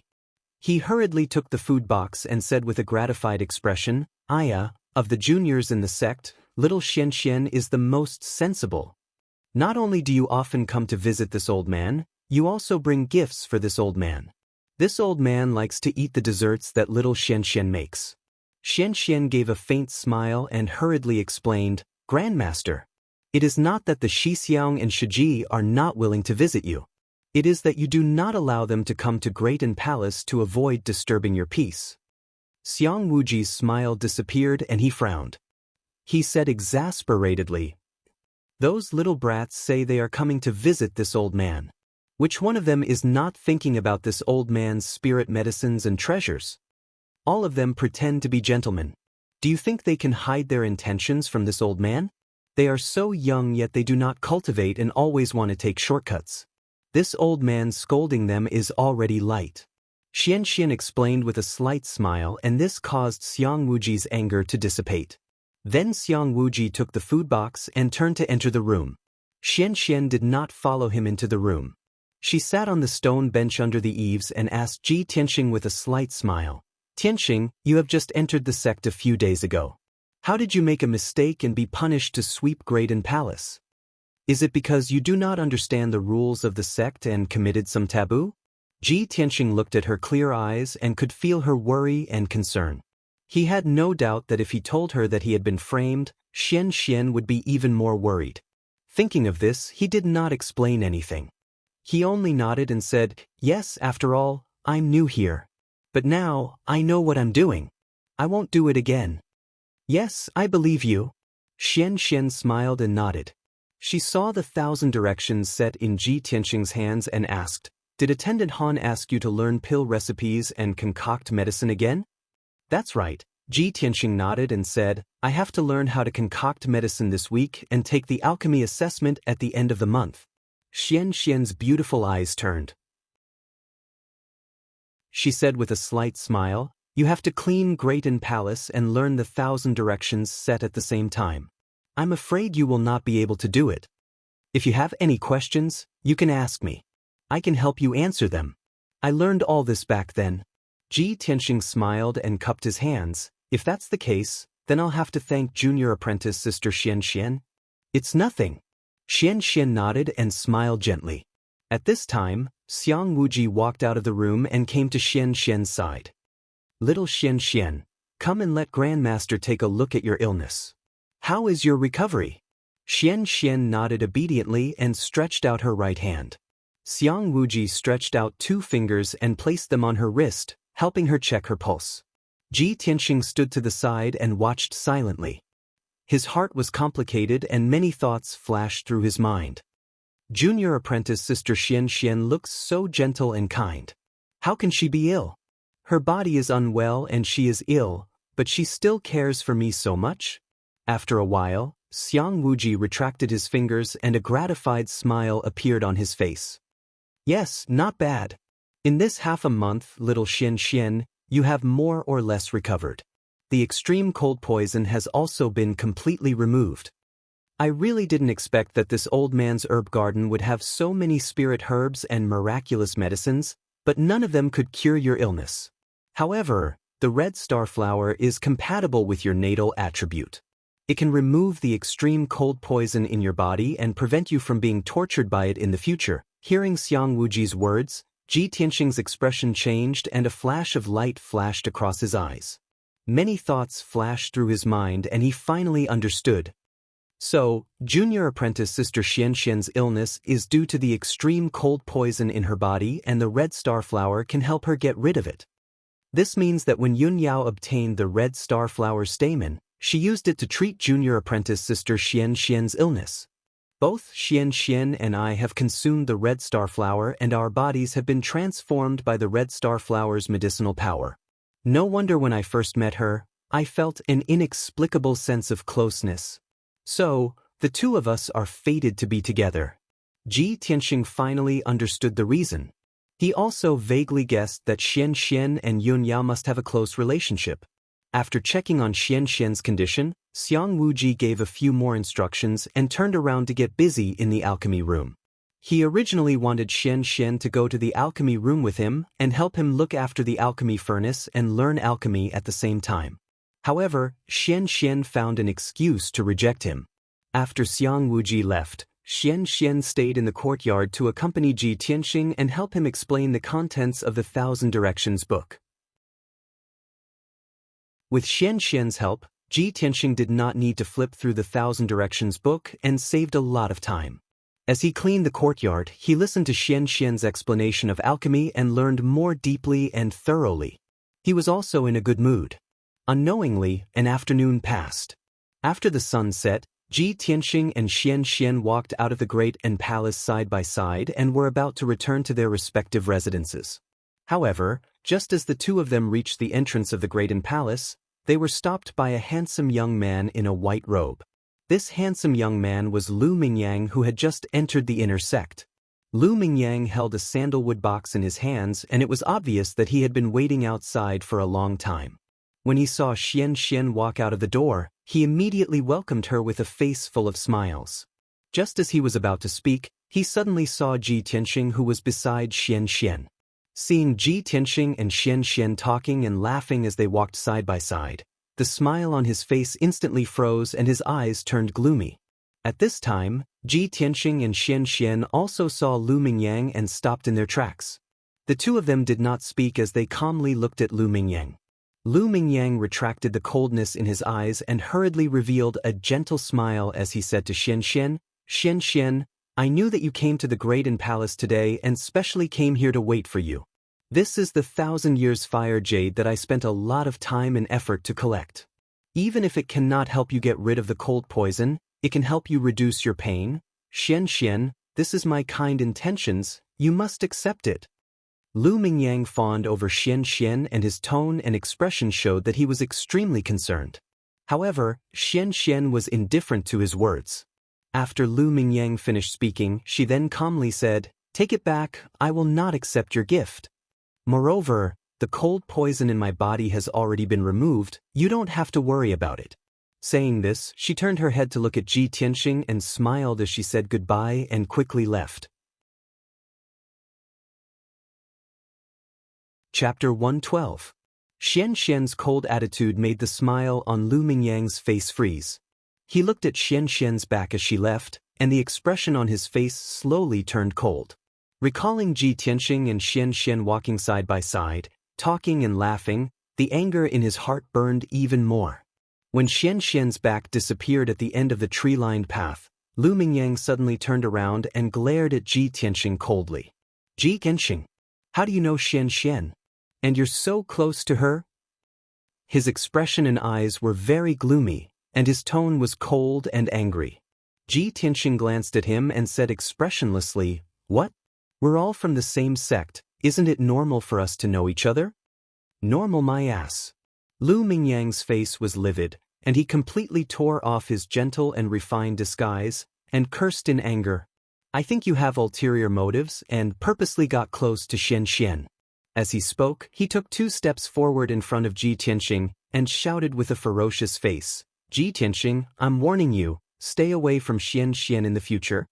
He hurriedly took the food box and said with a gratified expression, of the juniors in the sect, little Xianxian is the most sensible. Not only do you often come to visit this old man, you also bring gifts for this old man. This old man likes to eat the desserts that little Xianxian makes. Xianxian gave a faint smile and hurriedly explained, Grandmaster, it is not that the Shixiang and Shiji are not willing to visit you. It is that you do not allow them to come to Greaton Palace to avoid disturbing your peace. Xiang Wuji's smile disappeared and he frowned. He said exasperatedly, those little brats say they are coming to visit this old man. Which one of them is not thinking about this old man's spirit medicines and treasures? All of them pretend to be gentlemen. Do you think they can hide their intentions from this old man? They are so young yet they do not cultivate and always want to take shortcuts. This old man scolding them is already light. Xianxian explained with a slight smile, and this caused Xiang Wuji's anger to dissipate. Then Xiang Wuji took the food box and turned to enter the room. Xianxian did not follow him into the room. She sat on the stone bench under the eaves and asked Tianxing with a slight smile, Tianxing, you have just entered the sect a few days ago. How did you make a mistake and be punished to sweep Greaton Palace? Is it because you do not understand the rules of the sect and committed some taboo? Tianxing looked at her clear eyes and could feel her worry and concern. He had no doubt that if he told her that he had been framed, Xianxian would be even more worried. Thinking of this, he did not explain anything. He only nodded and said, yes, after all, I'm new here. But now, I know what I'm doing. I won't do it again. Yes, I believe you. Xianxian smiled and nodded. She saw the 1,000 directions set in Tianxing's hands and asked, did Attendant Han ask you to learn pill recipes and concoct medicine again? That's right. Tianxing nodded and said, I have to learn how to concoct medicine this week and take the alchemy assessment at the end of the month. Xianxian's beautiful eyes turned. She said with a slight smile, you have to clean Greaton Palace and learn the 1,000 directions set at the same time. I'm afraid you will not be able to do it. If you have any questions, you can ask me. I can help you answer them. I learned all this back then. Tianxing smiled and cupped his hands. If that's the case, then I'll have to thank junior apprentice Sister Xianxian. It's nothing. Xianxian nodded and smiled gently. At this time, Xiang Wuji walked out of the room and came to Xianxian's side. Little Xianxian, come and let Grandmaster take a look at your illness. How is your recovery? Xianxian nodded obediently and stretched out her right hand. Xiang Wuji stretched out 2 fingers and placed them on her wrist, helping her check her pulse. Tianxing stood to the side and watched silently. His heart was complicated and many thoughts flashed through his mind. Junior apprentice Sister Xianxian looks so gentle and kind. How can she be ill? Her body is unwell and she is ill, but she still cares for me so much? After a while, Xiang Wuji retracted his fingers and a gratified smile appeared on his face. Yes, not bad. In this half a month, little Xianxian, you have more or less recovered. The extreme cold poison has also been completely removed. I really didn't expect that this old man's herb garden would have so many spirit herbs and miraculous medicines, but none of them could cure your illness. However, the red star flower is compatible with your natal attribute. It can remove the extreme cold poison in your body and prevent you from being tortured by it in the future. Hearing Xiang Wuji's words, Ji Tianxing's expression changed and a flash of light flashed across his eyes. Many thoughts flashed through his mind and he finally understood. So, junior apprentice Sister Xianxian's illness is due to the extreme cold poison in her body and the red star flower can help her get rid of it. This means that when Yun Yao obtained the red star flower stamen, she used it to treat junior apprentice Sister Xianxian's illness. Both Xianxian and I have consumed the red star flower and our bodies have been transformed by the red star flower's medicinal power. No wonder when I first met her, I felt an inexplicable sense of closeness. So, the two of us are fated to be together. Ji Tianxing finally understood the reason. He also vaguely guessed that Xianxian and Yun Yao must have a close relationship. After checking on Xianxian's condition, Xiang Wuji gave a few more instructions and turned around to get busy in the alchemy room. He originally wanted Xianxian to go to the alchemy room with him and help him look after the alchemy furnace and learn alchemy at the same time. However, Xianxian found an excuse to reject him. After Xiang Wuji left, Xianxian stayed in the courtyard to accompany Ji Tianxing and help him explain the contents of the Thousand Directions book. With Xianxian's help, Ji Tianxing did not need to flip through the Thousand Directions book and saved a lot of time. As he cleaned the courtyard, he listened to Xianxian's explanation of alchemy and learned more deeply and thoroughly. He was also in a good mood. Unknowingly, an afternoon passed. After the sun set, Ji Tianxing and Xianxian walked out of the great and palace side by side and were about to return to their respective residences. However, just as the two of them reached the entrance of the great palace, they were stopped by a handsome young man in a white robe. This handsome young man was Lu Mingyang, who had just entered the inner sect. Lu Mingyang held a sandalwood box in his hands and it was obvious that he had been waiting outside for a long time. When he saw Xianxian walk out of the door, he immediately welcomed her with a face full of smiles. Just as he was about to speak, he suddenly saw Ji Tianxing, who was beside Xianxian. Seeing Ji Tianxing and Xianxian talking and laughing as they walked side by side, the smile on his face instantly froze and his eyes turned gloomy. At this time, Ji Tianxing and Xianxian also saw Lu Mingyang and stopped in their tracks. The two of them did not speak as they calmly looked at Lu Mingyang. Lu Mingyang retracted the coldness in his eyes and hurriedly revealed a gentle smile as he said to Xianxian, "Xianxian, I knew that you came to the great palace today and specially came here to wait for you. This is the 1,000 years fire jade that I spent a lot of time and effort to collect. Even if it cannot help you get rid of the cold poison, it can help you reduce your pain. Xianxian, this is my kind intentions, you must accept it." Lu Mingyang fawned over Xianxian and his tone and expression showed that he was extremely concerned. However, Xianxian was indifferent to his words. After Lu Mingyang finished speaking, she then calmly said, "Take it back, I will not accept your gift. Moreover, the cold poison in my body has already been removed, you don't have to worry about it." Saying this, she turned her head to look at Ji Tianxing and smiled as she said goodbye and quickly left. Chapter 112. Xianxian's cold attitude made the smile on Lu Mingyang's face freeze. He looked at Xianxian's back as she left, and the expression on his face slowly turned cold. Recalling Ji Tianxing and Xianxian walking side by side, talking and laughing, the anger in his heart burned even more. When Xianxian's back disappeared at the end of the tree-lined path, Lu Mingyang suddenly turned around and glared at Ji Tianxing coldly. "Ji Tianxing, how do you know Xianxian? And you're so close to her?" His expression and eyes were very gloomy, and his tone was cold and angry. Ji Tianxing glanced at him and said expressionlessly, "What? We're all from the same sect, isn't it normal for us to know each other?" "Normal my ass." Lu Mingyang's face was livid, and he completely tore off his gentle and refined disguise, and cursed in anger. "I think you have ulterior motives and purposely got close to Xianxian." As he spoke, he took 2 steps forward in front of Ji Tianxing and shouted with a ferocious face, "Ji Tianxing, I'm warning you, Stay away from Xianxia in the future.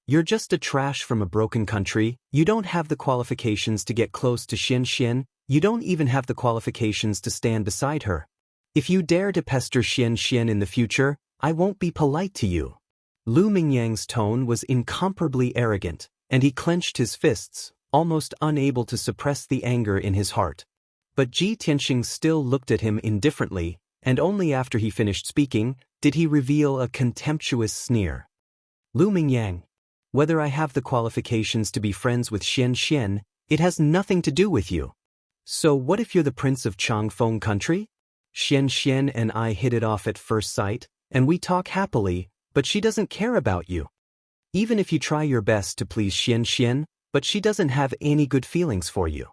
You're just a trash from a broken country, you don't have the qualifications to get close to Xianxia, you don't even have the qualifications to stand beside her. If you dare to pester Xianxia in the future, I won't be polite to you. Lu Mingyang's tone was incomparably arrogant, and he clenched his fists, almost unable to suppress the anger in his heart. But Ji Tianxing still looked at him indifferently, and only after he finished speaking did he reveal a contemptuous sneer. Lu Mingyang, whether I have the qualifications to be friends with Xianxia, it has nothing to do with you. So what if you're the prince of Changfeng country? Xianxia and I hit it off at first sight, and we talk happily, but she doesn't care about you. Even if you try your best to please Xianxia, but she doesn't have any good feelings for you.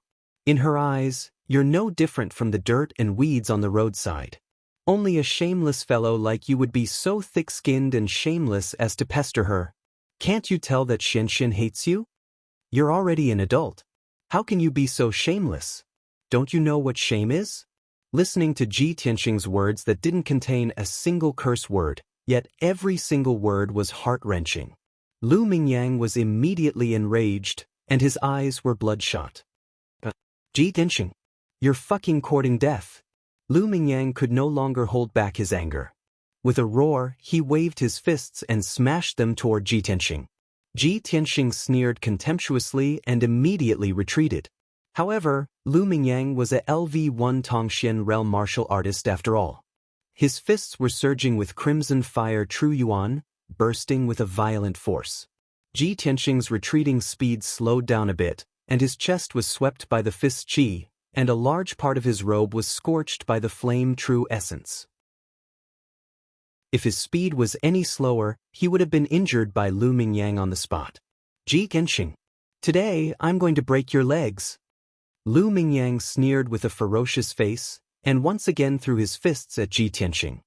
In her eyes, you're no different from the dirt and weeds on the roadside. Only a shameless fellow like you would be so thick-skinned and shameless as to pester her. Can't you tell that Xianxia hates you? You're already an adult. How can you be so shameless? Don't you know what shame is? Listening to Ji Tianxing's words that didn't contain a single curse word, yet every single word was heart-wrenching. Lu Mingyang was immediately enraged, and his eyes were bloodshot. Ji Tianxing, you're fucking courting death. Lu Mingyang could no longer hold back his anger. With a roar, he waved his fists and smashed them toward Ji Tianxing. Ji Tianxing sneered contemptuously and immediately retreated. However, Lu Mingyang was a LV1 Tongxian realm martial artist after all. His fists were surging with crimson fire true yuan, bursting with a violent force. Ji Tianxing's retreating speed slowed down a bit, and his chest was swept by the fist's qi, and a large part of his robe was scorched by the flame true essence. If his speed was any slower, he would have been injured by Lu Mingyang on the spot. Ji Tianxing, today I'm going to break your legs. Lu Mingyang sneered with a ferocious face, and once again threw his fists at Ji Tianxing.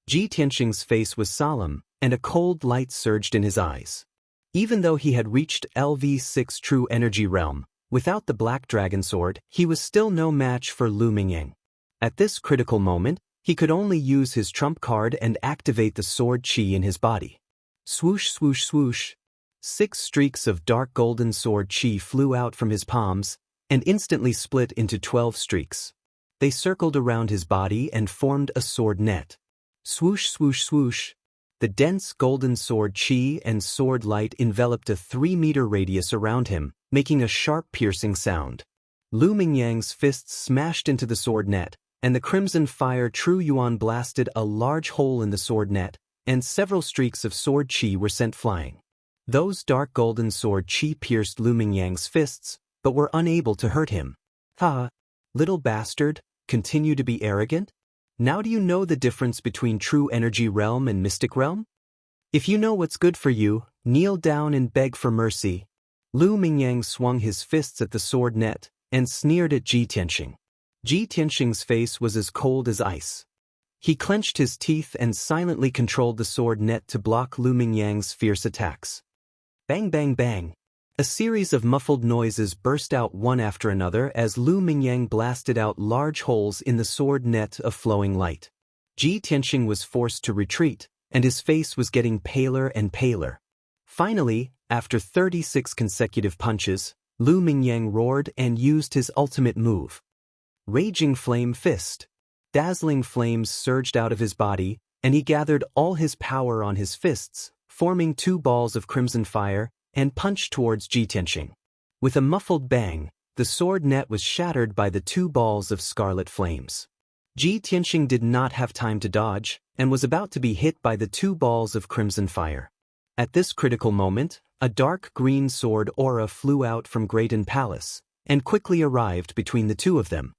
Ji Tianxing's face was solemn, and a cold light surged in his eyes. Even though he had reached LV6 True Energy Realm, without the Black Dragon Sword, he was still no match for Lu Mingyang. At this critical moment, he could only use his trump card and activate the sword qi in his body. Swoosh swoosh swoosh. 6 streaks of dark golden sword qi flew out from his palms, and instantly split into 12 streaks. They circled around his body and formed a sword net. Swoosh swoosh swoosh. The dense golden sword qi and sword light enveloped a 3-meter radius around him, making a sharp piercing sound. Lu Mingyang's fists smashed into the sword net, and the crimson fire true yuan blasted a large hole in the sword net, and several streaks of sword qi were sent flying. Those dark golden sword qi pierced Lu Mingyang's fists, but were unable to hurt him. Ha! Little bastard, continue to be arrogant? Now do you know the difference between true energy realm and mystic realm? If you know what's good for you, kneel down and beg for mercy. Lu Mingyang swung his fists at the sword net, and sneered at Ji Tianxing. Ji Tianxing's face was as cold as ice. He clenched his teeth and silently controlled the sword net to block Lu Mingyang's fierce attacks. Bang bang bang. A series of muffled noises burst out one after another as Lu Mingyang blasted out large holes in the sword net of flowing light. Ji Tianxing was forced to retreat, and his face was getting paler and paler. Finally, after 36 consecutive punches, Lu Mingyang roared and used his ultimate move. Raging Flame Fist. Dazzling flames surged out of his body, and he gathered all his power on his fists, forming 2 balls of crimson fire, and punched towards Ji Tianxing. With a muffled bang, the sword net was shattered by the 2 balls of scarlet flames. Ji Tianxing did not have time to dodge, and was about to be hit by the 2 balls of crimson fire. At this critical moment, a dark green sword aura flew out from Graydon Palace, and quickly arrived between the 2 of them.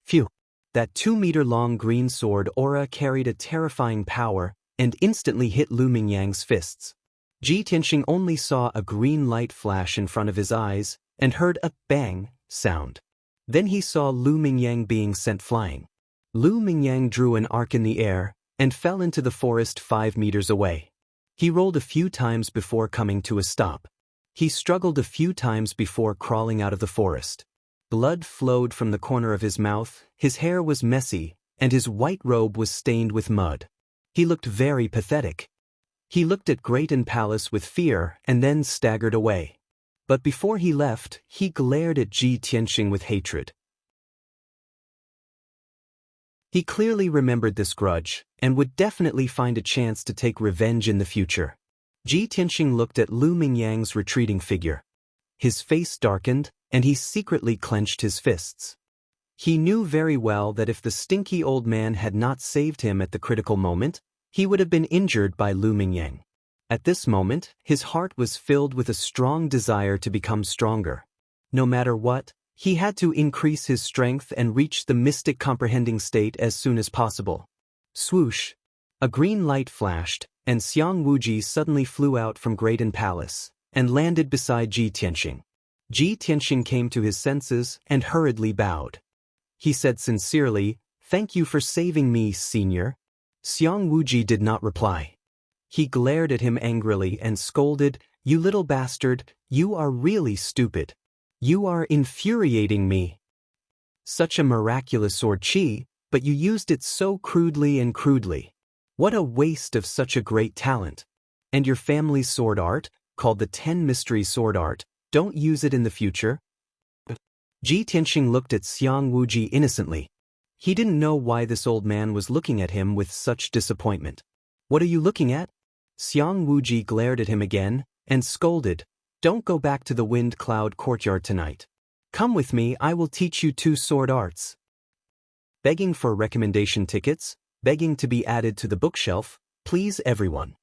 Phew! That 2-meter-long green sword aura carried a terrifying power, and instantly hit Lu Mingyang's fists. Ji Tianxing only saw a green light flash in front of his eyes, and heard a bang sound. Then he saw Lu Mingyang being sent flying. Lu Mingyang drew an arc in the air, and fell into the forest 5 meters away. He rolled a few times before coming to a stop. He struggled a few times before crawling out of the forest. Blood flowed from the corner of his mouth, his hair was messy, and his white robe was stained with mud. He looked very pathetic. He looked at Grayton Palace with fear and then staggered away. But before he left, he glared at Ji Tianxing with hatred. He clearly remembered this grudge, and would definitely find a chance to take revenge in the future. Ji Tianxing looked at Lu Mingyang's retreating figure. His face darkened, and he secretly clenched his fists. He knew very well that if the stinky old man had not saved him at the critical moment, he would have been injured by Lu Mingyang. At this moment, his heart was filled with a strong desire to become stronger. No matter what, he had to increase his strength and reach the mystic comprehending state as soon as possible. Swoosh! A green light flashed, and Xiang Wuji suddenly flew out from Grayton Palace and landed beside Ji Tianxing. Ji Tianxing came to his senses and hurriedly bowed. He said sincerely, "Thank you for saving me, senior." Xiang Wuji did not reply. He glared at him angrily and scolded, "You little bastard, you are really stupid. You are infuriating me. Such a miraculous sword chi, but you used it so crudely. What a waste of such a great talent. And your family's sword art, called the 10 Mystery Sword Art, don't use it in the future?" Ji Tianxing looked at Xiang Wuji innocently. He didn't know why this old man was looking at him with such disappointment. "What are you looking at?" Xiang Wuji glared at him again and scolded, "Don't go back to the Wind Cloud Courtyard tonight. Come with me, I will teach you 2 sword arts." Begging for recommendation tickets, begging to be added to the bookshelf, please everyone.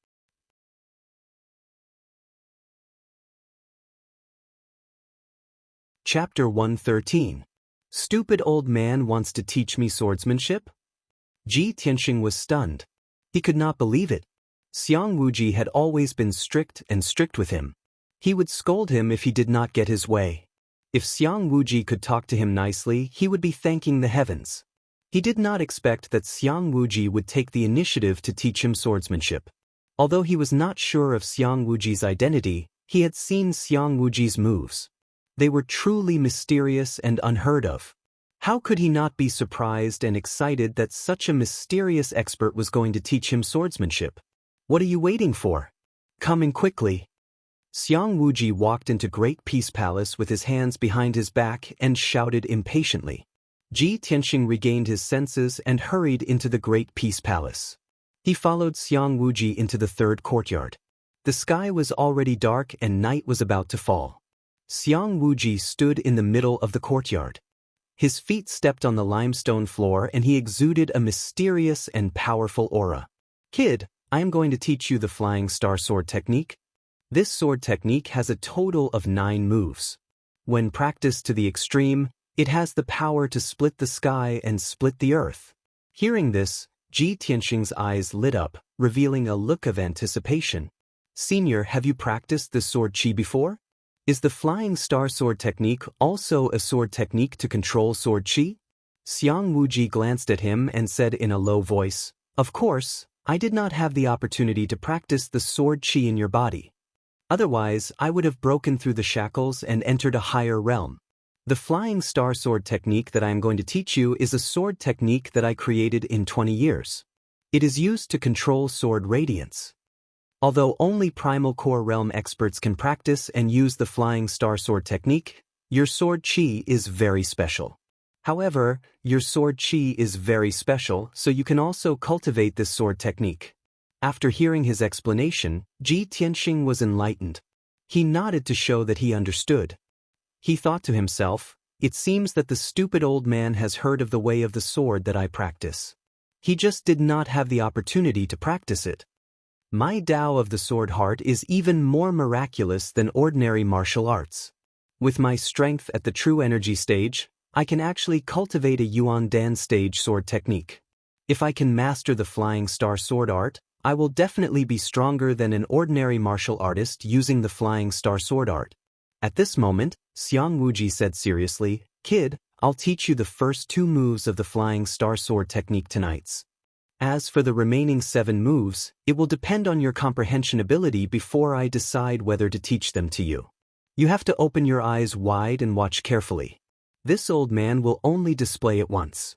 Chapter 113. Stupid old man wants to teach me swordsmanship? Ji Tianxing was stunned. He could not believe it. Xiang Wuji had always been strict with him. He would scold him if he did not get his way. If Xiang Wuji could talk to him nicely, he would be thanking the heavens. He did not expect that Xiang Wuji would take the initiative to teach him swordsmanship. Although he was not sure of Xiang Wuji's identity, he had seen Xiang Wuji's moves. They were truly mysterious and unheard of. How could he not be surprised and excited that such a mysterious expert was going to teach him swordsmanship? What are you waiting for? Come in quickly. Xiang Wuji walked into Great Peace Palace with his hands behind his back and shouted impatiently. Ji Tianxing regained his senses and hurried into the Great Peace Palace. He followed Xiang Wuji into the 3rd courtyard. The sky was already dark and night was about to fall. Xiang Wuji stood in the middle of the courtyard. His feet stepped on the limestone floor and he exuded a mysterious and powerful aura. "Kid, I am going to teach you the Flying Star Sword technique." This sword technique has a total of 9 moves. When practiced to the extreme, it has the power to split the sky and split the earth. Hearing this, Ji Tianxing's eyes lit up, revealing a look of anticipation. "Senior, have you practiced the sword chi before? Is the Flying Star Sword technique also a sword technique to control sword chi?" Xiang Wuji glanced at him and said in a low voice, "Of course, I did not have the opportunity to practice the sword chi in your body. Otherwise, I would have broken through the shackles and entered a higher realm. The Flying Star Sword technique that I am going to teach you is a sword technique that I created in 20 years. It is used to control sword radiance. Although only Primal Core Realm experts can practice and use the Flying Star Sword technique, your sword chi is very special. However, your sword chi is very special, so you can also cultivate this sword technique." After hearing his explanation, Ji Tianxing was enlightened. He nodded to show that he understood. He thought to himself, "It seems that the stupid old man has heard of the way of the sword that I practice. He just did not have the opportunity to practice it. My Tao of the Sword Heart is even more miraculous than ordinary martial arts. With my strength at the true energy stage, I can actually cultivate a Yuan Dan stage sword technique. If I can master the Flying Star Sword Art, I will definitely be stronger than an ordinary martial artist using the Flying Star Sword Art." At this moment, Xiang Wuji said seriously, "Kid, I'll teach you the first 2 moves of the Flying Star Sword technique tonight. As for the remaining 7 moves, it will depend on your comprehension ability before I decide whether to teach them to you. You have to open your eyes wide and watch carefully. This old man will only display it once."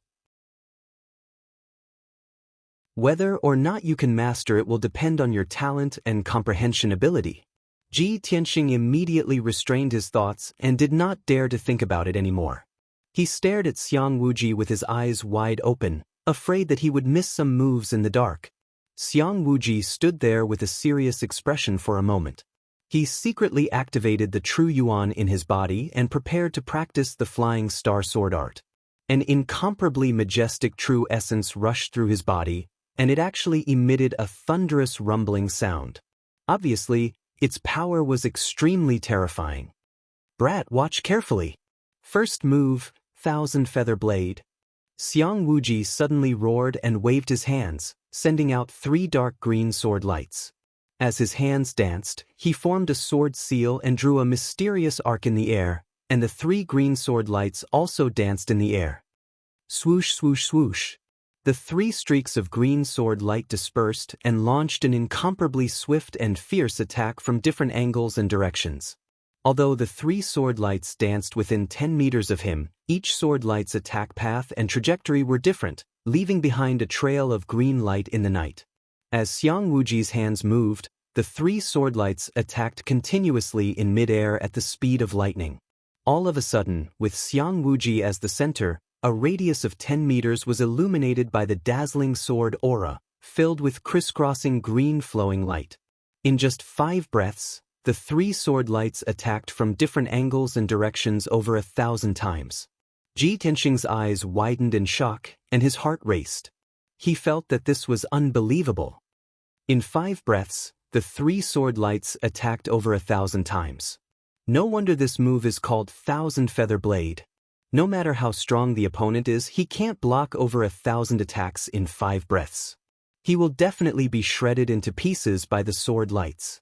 Whether or not you can master it will depend on your talent and comprehension ability. Ji Tianxing immediately restrained his thoughts and did not dare to think about it anymore. He stared at Xiang Wuji with his eyes wide open, afraid that he would miss some moves in the dark. Xiang Wuji stood there with a serious expression for a moment. He secretly activated the true yuan in his body and prepared to practice the flying star sword art. An incomparably majestic true essence rushed through his body, and it actually emitted a thunderous rumbling sound. Obviously, its power was extremely terrifying. Brat, watch carefully. First move, Thousand Feather Blade. Xiang Wuji suddenly roared and waved his hands, sending out 3 dark green sword lights. As his hands danced, he formed a sword seal and drew a mysterious arc in the air, and the 3 green sword lights also danced in the air. Swoosh, swoosh, swoosh. The 3 streaks of green sword light dispersed and launched an incomparably swift and fierce attack from different angles and directions. Although the 3 sword lights danced within 10 meters of him, each sword light's attack path and trajectory were different, leaving behind a trail of green light in the night. As Xiang Wuji's hands moved, the 3 sword lights attacked continuously in mid-air at the speed of lightning. All of a sudden, with Xiang Wuji as the center, a radius of 10 meters was illuminated by the dazzling sword aura, filled with crisscrossing green flowing light. In just 5 breaths, the 3 sword lights attacked from different angles and directions over 1,000 times. Ji Tianxing's eyes widened in shock, and his heart raced. He felt that this was unbelievable. In 5 breaths, the 3 sword lights attacked over 1,000 times. No wonder this move is called Thousand Feather Blade. No matter how strong the opponent is, he can't block over 1,000 attacks in 5 breaths. He will definitely be shredded into pieces by the sword lights.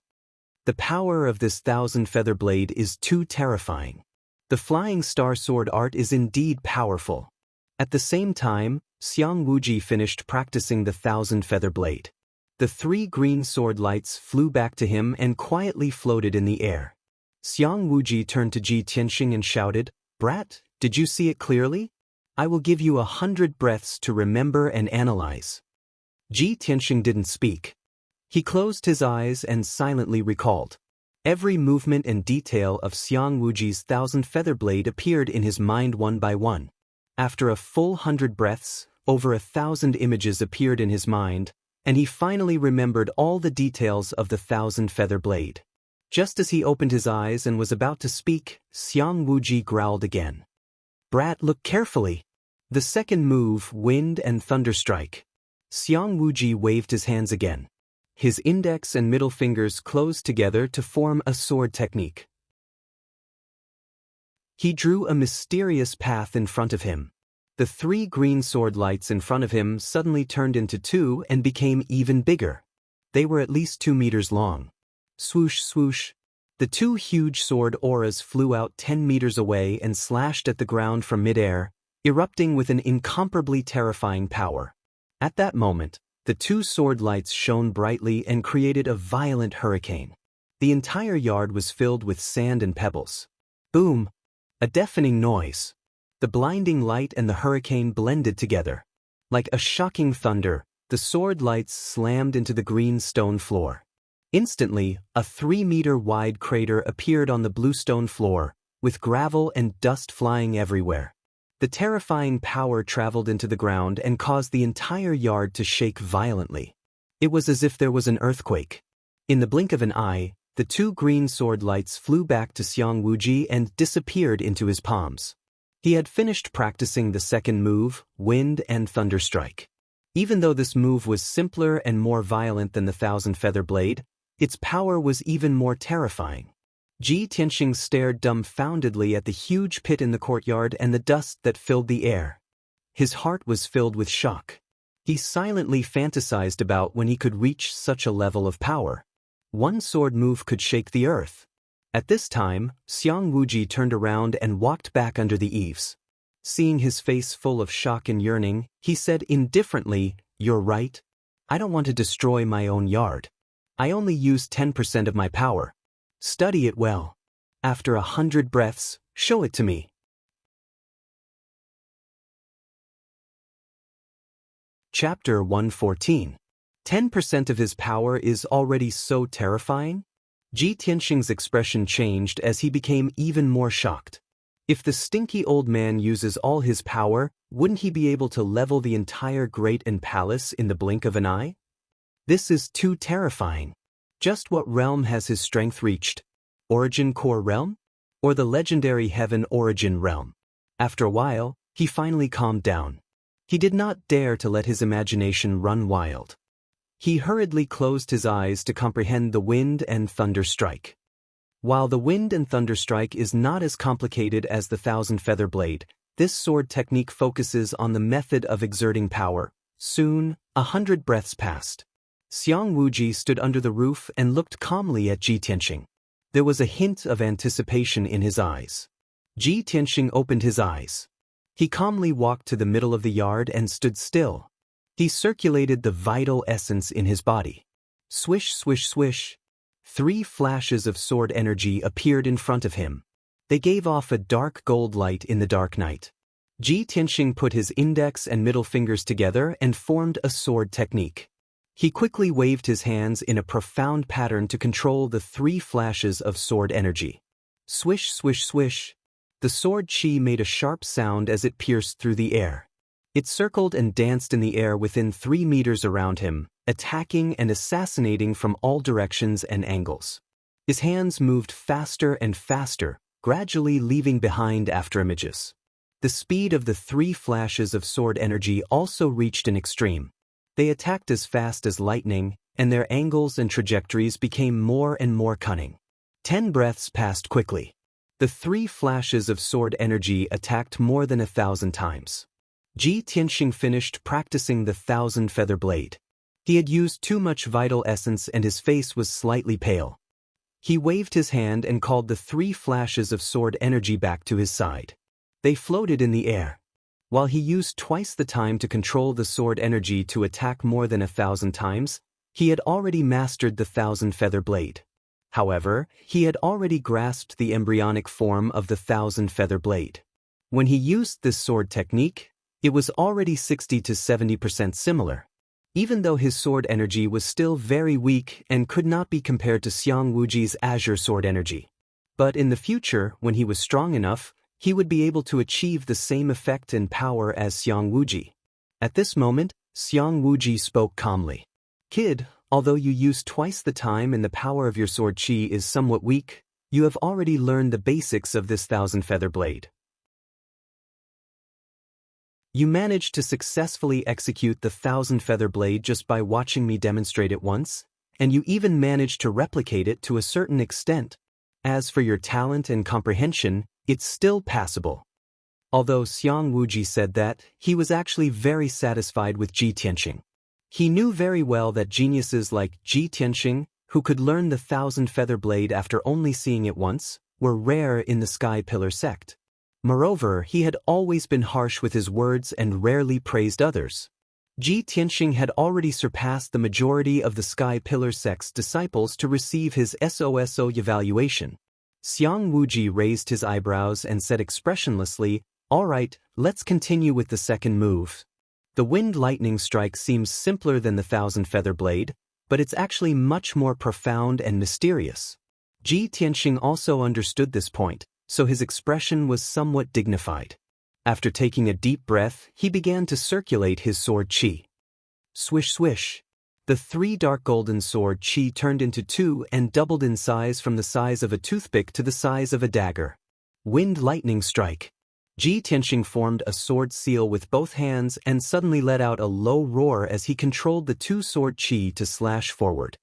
The power of this Thousand Feather Blade is too terrifying. The flying star sword art is indeed powerful. At the same time, Xiang Wuji finished practicing the Thousand Feather Blade. The 3 green sword lights flew back to him and quietly floated in the air. Xiang Wuji turned to Ji Tianxing and shouted, "Brat, did you see it clearly? I will give you 100 breaths to remember and analyze." Ji Tianxing didn't speak. He closed his eyes and silently recalled. Every movement and detail of Xiang Wuji's Thousand Feather Blade appeared in his mind one by one. After a full 100 breaths, over 1,000 images appeared in his mind, and he finally remembered all the details of the Thousand Feather Blade. Just as he opened his eyes and was about to speak, Xiang Wuji growled again. "Brat, look carefully." The second move, Wind and Thunderstrike. Xiang Wuji waved his hands again. His index and middle fingers closed together to form a sword technique. He drew a mysterious path in front of him. The 3 green sword lights in front of him suddenly turned into 2 and became even bigger. They were at least 2 meters long. Swoosh, swoosh. The 2 huge sword auras flew out 10 meters away and slashed at the ground from midair, erupting with an incomparably terrifying power. At that moment, the 2 sword lights shone brightly and created a violent hurricane. The entire yard was filled with sand and pebbles. Boom! A deafening noise. The blinding light and the hurricane blended together. Like a shocking thunder, the sword lights slammed into the green stone floor. Instantly, a 3-meter-wide crater appeared on the bluestone floor, with gravel and dust flying everywhere. The terrifying power traveled into the ground and caused the entire yard to shake violently. It was as if there was an earthquake. In the blink of an eye, the 2 green sword lights flew back to Xiang Wuji and disappeared into his palms. He had finished practicing the second move, Wind and Thunderstrike. Even though this move was simpler and more violent than the Thousand Feather Blade, its power was even more terrifying. Ji Tianxing stared dumbfoundedly at the huge pit in the courtyard and the dust that filled the air. His heart was filled with shock. He silently fantasized about when he could reach such a level of power. One sword move could shake the earth. At this time, Xiang Wuji turned around and walked back under the eaves. Seeing his face full of shock and yearning, he said indifferently, "You're right. I don't want to destroy my own yard. I only use 10% of my power. Study it well. After 100 breaths, show it to me." Chapter 114. 10% of his power is already so terrifying? Ji Tianxing's expression changed as he became even more shocked. If the stinky old man uses all his power, wouldn't he be able to level the entire Great An Palace in the blink of an eye? This is too terrifying. Just what realm has his strength reached? Origin Core Realm? Or the legendary Heaven Origin Realm? After a while, he finally calmed down. He did not dare to let his imagination run wild. He hurriedly closed his eyes to comprehend the wind and thunder strike. While the wind and thunder strike is not as complicated as the thousand feather blade, this sword technique focuses on the method of exerting power. Soon, 100 breaths passed. Xiang Wuji stood under the roof and looked calmly at Ji Tianxing. There was a hint of anticipation in his eyes. Ji Tianxing opened his eyes. He calmly walked to the middle of the yard and stood still. He circulated the vital essence in his body. Swish, swish, swish. 3 flashes of sword energy appeared in front of him. They gave off a dark gold light in the dark night. Ji Tianxing put his index and middle fingers together and formed a sword technique. He quickly waved his hands in a profound pattern to control the 3 flashes of sword energy. Swish, swish, swish. The sword chi made a sharp sound as it pierced through the air. It circled and danced in the air within 3 meters around him, attacking and assassinating from all directions and angles. His hands moved faster and faster, gradually leaving behind afterimages. The speed of the 3 flashes of sword energy also reached an extreme. They attacked as fast as lightning, and their angles and trajectories became more and more cunning. 10 breaths passed quickly. The 3 flashes of sword energy attacked more than 1,000 times. Ji Tianxing finished practicing the 1,000 feather blade. He had used too much vital essence and his face was slightly pale. He waved his hand and called the 3 flashes of sword energy back to his side. They floated in the air. While he used twice the time to control the sword energy to attack more than 1,000 times, he had already mastered the 1,000 feather blade. However, he had already grasped the embryonic form of the 1,000 feather blade. When he used this sword technique, it was already 60 to 70% similar. Even though his sword energy was still very weak and could not be compared to Xiang Wuji's azure sword energy. But in the future, when he was strong enough, he would be able to achieve the same effect and power as Xiang Wuji. At this moment, Xiang Wuji spoke calmly. "Kid, although you use twice the time and the power of your sword chi is somewhat weak, you have already learned the basics of this 1,000 feather blade. You managed to successfully execute the 1,000 feather blade just by watching me demonstrate it once, and you even managed to replicate it to a certain extent. As for your talent and comprehension, it's still passable." Although Xiang Wuji said that, he was actually very satisfied with Ji Tianxing. He knew very well that geniuses like Ji Tianxing, who could learn the 1,000 feather blade after only seeing it once, were rare in the Sky Pillar sect. Moreover, he had always been harsh with his words and rarely praised others. Ji Tianxing had already surpassed the majority of the Sky Pillar sect's disciples to receive his SOSO evaluation. Xiang Wuji raised his eyebrows and said expressionlessly, "All right, let's continue with the second move." The wind lightning strike seems simpler than the 1,000 feather blade, but it's actually much more profound and mysterious. Ji Tianxing also understood this point, so his expression was somewhat dignified. After taking a deep breath, he began to circulate his sword chi. Swish swish. The 3 dark golden sword chi turned into 2 and doubled in size from the size of a toothpick to the size of a dagger. Wind lightning strike. Ji Tianxing formed a sword seal with both hands and suddenly let out a low roar as he controlled the 2 sword chi to slash forward.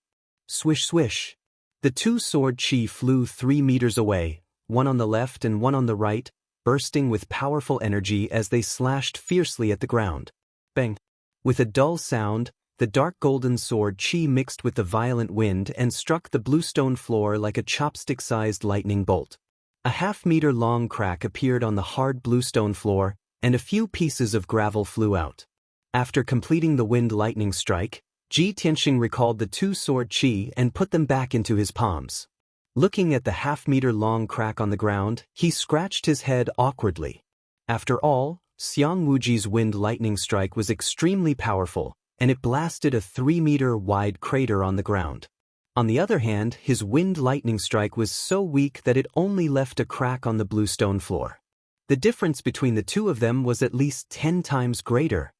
Swish swish. The 2 sword chi flew 3 meters away, one on the left and one on the right, bursting with powerful energy as they slashed fiercely at the ground. Bang! With a dull sound, the dark golden sword chi mixed with the violent wind and struck the bluestone floor like a chopstick-sized lightning bolt. A half-meter-long crack appeared on the hard bluestone floor, and a few pieces of gravel flew out. After completing the wind lightning strike, Ji Tianxing recalled the 2 sword chi and put them back into his palms. Looking at the half-meter-long crack on the ground, he scratched his head awkwardly. After all, Xiang Wuji's wind lightning strike was extremely powerful, and it blasted a 3-meter-wide crater on the ground. On the other hand, his wind lightning strike was so weak that it only left a crack on the bluestone floor. The difference between the two of them was at least 10 times greater.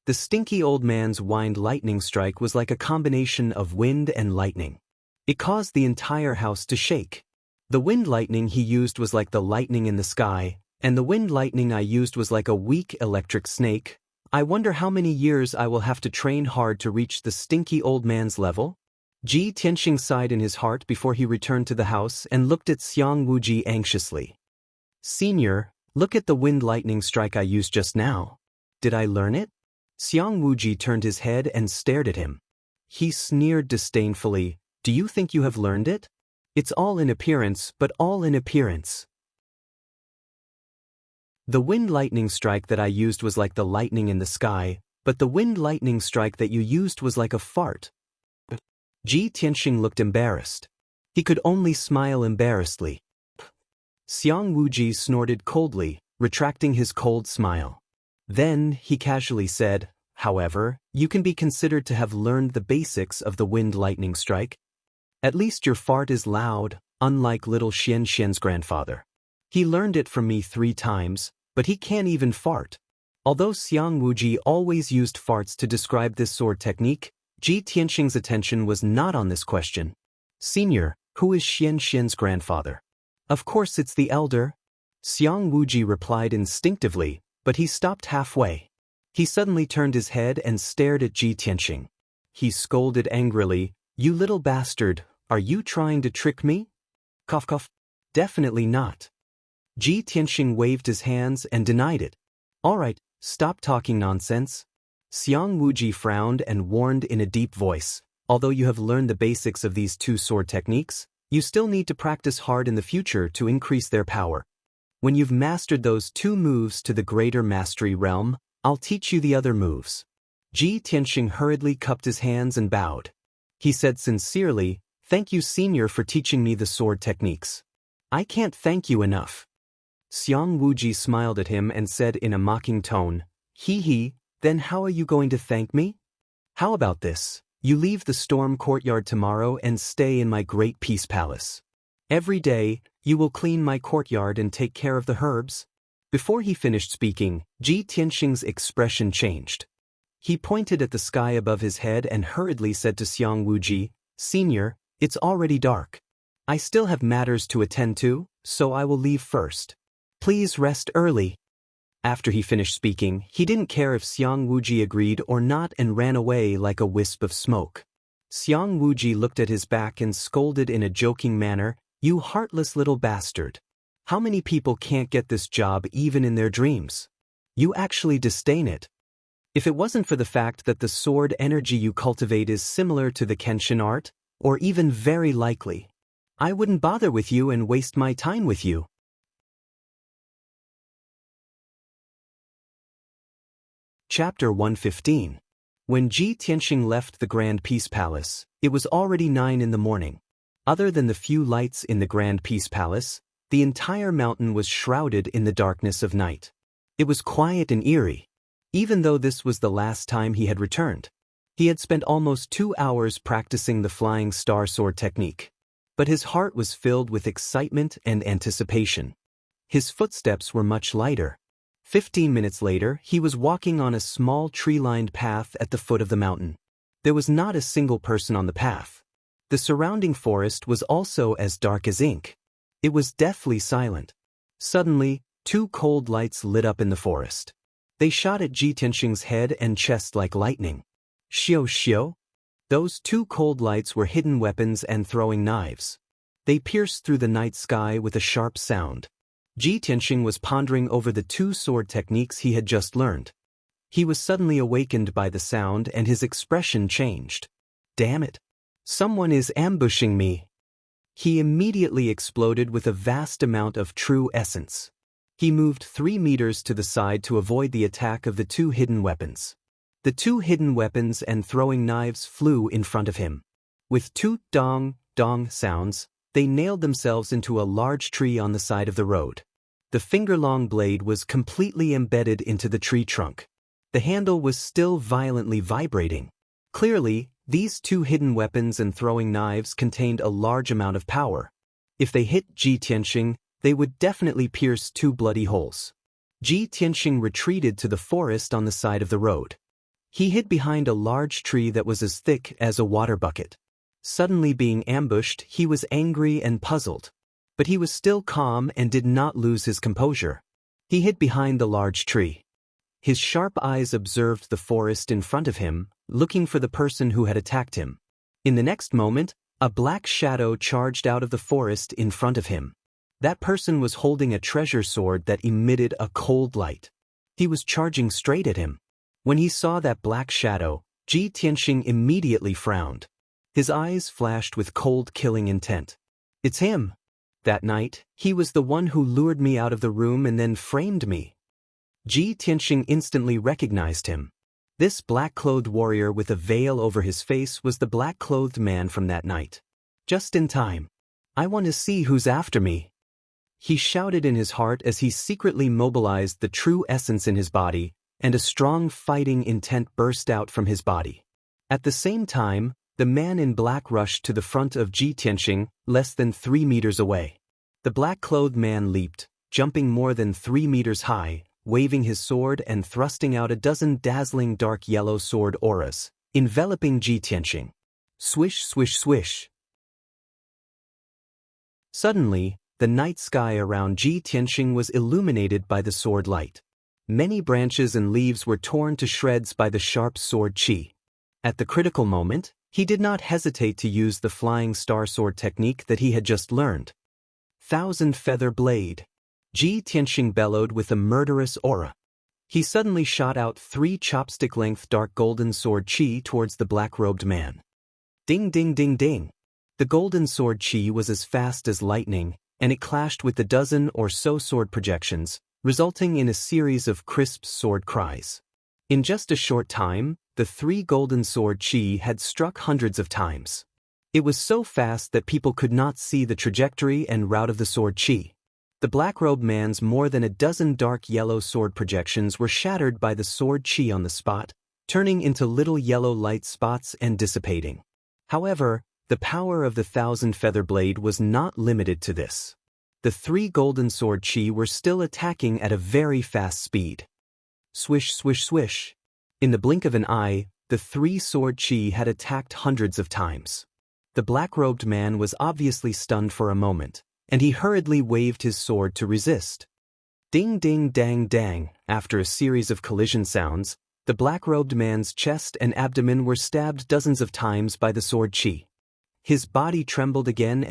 The stinky old man's wind lightning strike was like a combination of wind and lightning. It caused the entire house to shake. The wind lightning he used was like the lightning in the sky, and the wind lightning I used was like a weak electric snake. I wonder how many years I will have to train hard to reach the stinky old man's level? Ji Tianxing sighed in his heart before he returned to the house and looked at Xiang Wuji anxiously. Senior, look at the wind lightning strike I used just now. Did I learn it? Xiang Wuji turned his head and stared at him. He sneered disdainfully. Do you think you have learned it? It's all in appearance, but all in appearance. The wind lightning strike that I used was like the lightning in the sky, but the wind lightning strike that you used was like a fart. Ji Tianxing looked embarrassed. He could only smile embarrassedly. Xiang Wuji snorted coldly, retracting his cold smile. Then, he casually said, however, you can be considered to have learned the basics of the wind lightning strike. At least your fart is loud, unlike little Xianxian's grandfather. He learned it from me 3 times, but he can't even fart. Although Xiang Wuji always used farts to describe this sword technique, Ji Tianxing's attention was not on this question. Senior, who is Xianxian's grandfather? Of course it's the elder. Xiang Wuji replied instinctively, but he stopped halfway. He suddenly turned his head and stared at Ji Tianxing. He scolded angrily, "You little bastard, are you trying to trick me?" Cough cough. Definitely not. Ji Tianxing waved his hands and denied it. All right, stop talking nonsense. Xiang Wuji frowned and warned in a deep voice, although you have learned the basics of these 2 sword techniques, you still need to practice hard in the future to increase their power. When you've mastered those 2 moves to the greater mastery realm, I'll teach you the other moves. Ji Tianxing hurriedly cupped his hands and bowed. He said sincerely, "Thank you, Senior, for teaching me the sword techniques. I can't thank you enough." Xiang Wuji smiled at him and said in a mocking tone, "Hee, then how are you going to thank me? How about this? You leave the storm courtyard tomorrow and stay in my great peace palace. Every day, you will clean my courtyard and take care of the herbs." Before he finished speaking, Ji Tianxing's expression changed. He pointed at the sky above his head and hurriedly said to Xiang Wuji, "Senior, it's already dark. I still have matters to attend to, so I will leave first. Please rest early." After he finished speaking, he didn't care if Xiang Wuji agreed or not and ran away like a wisp of smoke. Xiang Wuji looked at his back and scolded in a joking manner, "You heartless little bastard. How many people can't get this job even in their dreams? You actually disdain it. If it wasn't for the fact that the sword energy you cultivate is similar to the Kenshin art, or even very likely, I wouldn't bother with you and waste my time with you." Chapter 115. When Ji Tianxing left the Grand Peace Palace, it was already 9 in the morning. Other than the few lights in the Grand Peace Palace, the entire mountain was shrouded in the darkness of night. It was quiet and eerie. Even though this was the last time he had returned, he had spent almost 2 hours practicing the flying star sword technique. But his heart was filled with excitement and anticipation. His footsteps were much lighter. 15 minutes later, he was walking on a small tree-lined path at the foot of the mountain. There was not a single person on the path. The surrounding forest was also as dark as ink. It was deathly silent. Suddenly, 2 cold lights lit up in the forest. They shot at Ji Tianxing's head and chest like lightning. Xiao xiao. Those 2 cold lights were hidden weapons and throwing knives. They pierced through the night sky with a sharp sound. Ji Tianxing was pondering over the 2 sword techniques he had just learned. He was suddenly awakened by the sound and his expression changed. Damn it! Someone is ambushing me. He immediately exploded with a vast amount of true essence. He moved 3 meters to the side to avoid the attack of the 2 hidden weapons. The 2 hidden weapons and throwing knives flew in front of him. With 2 dong, dong sounds, they nailed themselves into a large tree on the side of the road. The finger-long blade was completely embedded into the tree trunk. The handle was still violently vibrating. Clearly, these two hidden weapons and throwing knives contained a large amount of power. If they hit Ji Tianxing, they would definitely pierce two bloody holes. Ji Tianxing retreated to the forest on the side of the road. He hid behind a large tree that was as thick as a water bucket. Suddenly being ambushed, he was angry and puzzled. But he was still calm and did not lose his composure. He hid behind the large tree. His sharp eyes observed the forest in front of him, looking for the person who had attacked him. In the next moment, a black shadow charged out of the forest in front of him. That person was holding a treasure sword that emitted a cold light. He was charging straight at him. When he saw that black shadow, Ji Tianxing immediately frowned. His eyes flashed with cold, killing intent. It's him. That night, he was the one who lured me out of the room and then framed me. Ji Tianxing instantly recognized him. This black-clothed warrior with a veil over his face was the black-clothed man from that night. Just in time. I want to see who's after me. He shouted in his heart as he secretly mobilized the true essence in his body, and a strong fighting intent burst out from his body. At the same time, the man in black rushed to the front of Ji Tianxing, less than 3 meters away. The black-clothed man leaped, jumping more than 3 meters high, waving his sword and thrusting out a dozen dazzling dark yellow sword auras, enveloping Ji Tianxing. Swish, swish, swish. Suddenly, the night sky around Ji Tianxing was illuminated by the sword light. Many branches and leaves were torn to shreds by the sharp sword qi. At the critical moment, he did not hesitate to use the flying star sword technique that he had just learned. Thousand Feather Blade. Ji Tianxing bellowed with a murderous aura. He suddenly shot out 3 chopstick-length dark golden sword qi towards the black-robed man. Ding ding ding ding. The golden sword qi was as fast as lightning, and it clashed with the dozen or so sword projections, resulting in a series of crisp sword cries. In just a short time, the 3 golden sword qi had struck hundreds of times. It was so fast that people could not see the trajectory and route of the sword qi. The black-robed man's more than a dozen dark yellow sword projections were shattered by the sword qi on the spot, turning into little yellow light spots and dissipating. However, the power of the 1,000 Feather Blade was not limited to this. The 3 golden sword qi were still attacking at a very fast speed. Swish, swish, swish. In the blink of an eye, the 3 sword qi had attacked hundreds of times. The black-robed man was obviously stunned for a moment, and he hurriedly waved his sword to resist. Ding ding dang dang. After a series of collision sounds, the black-robed man's chest and abdomen were stabbed dozens of times by the sword qi. His body trembled again,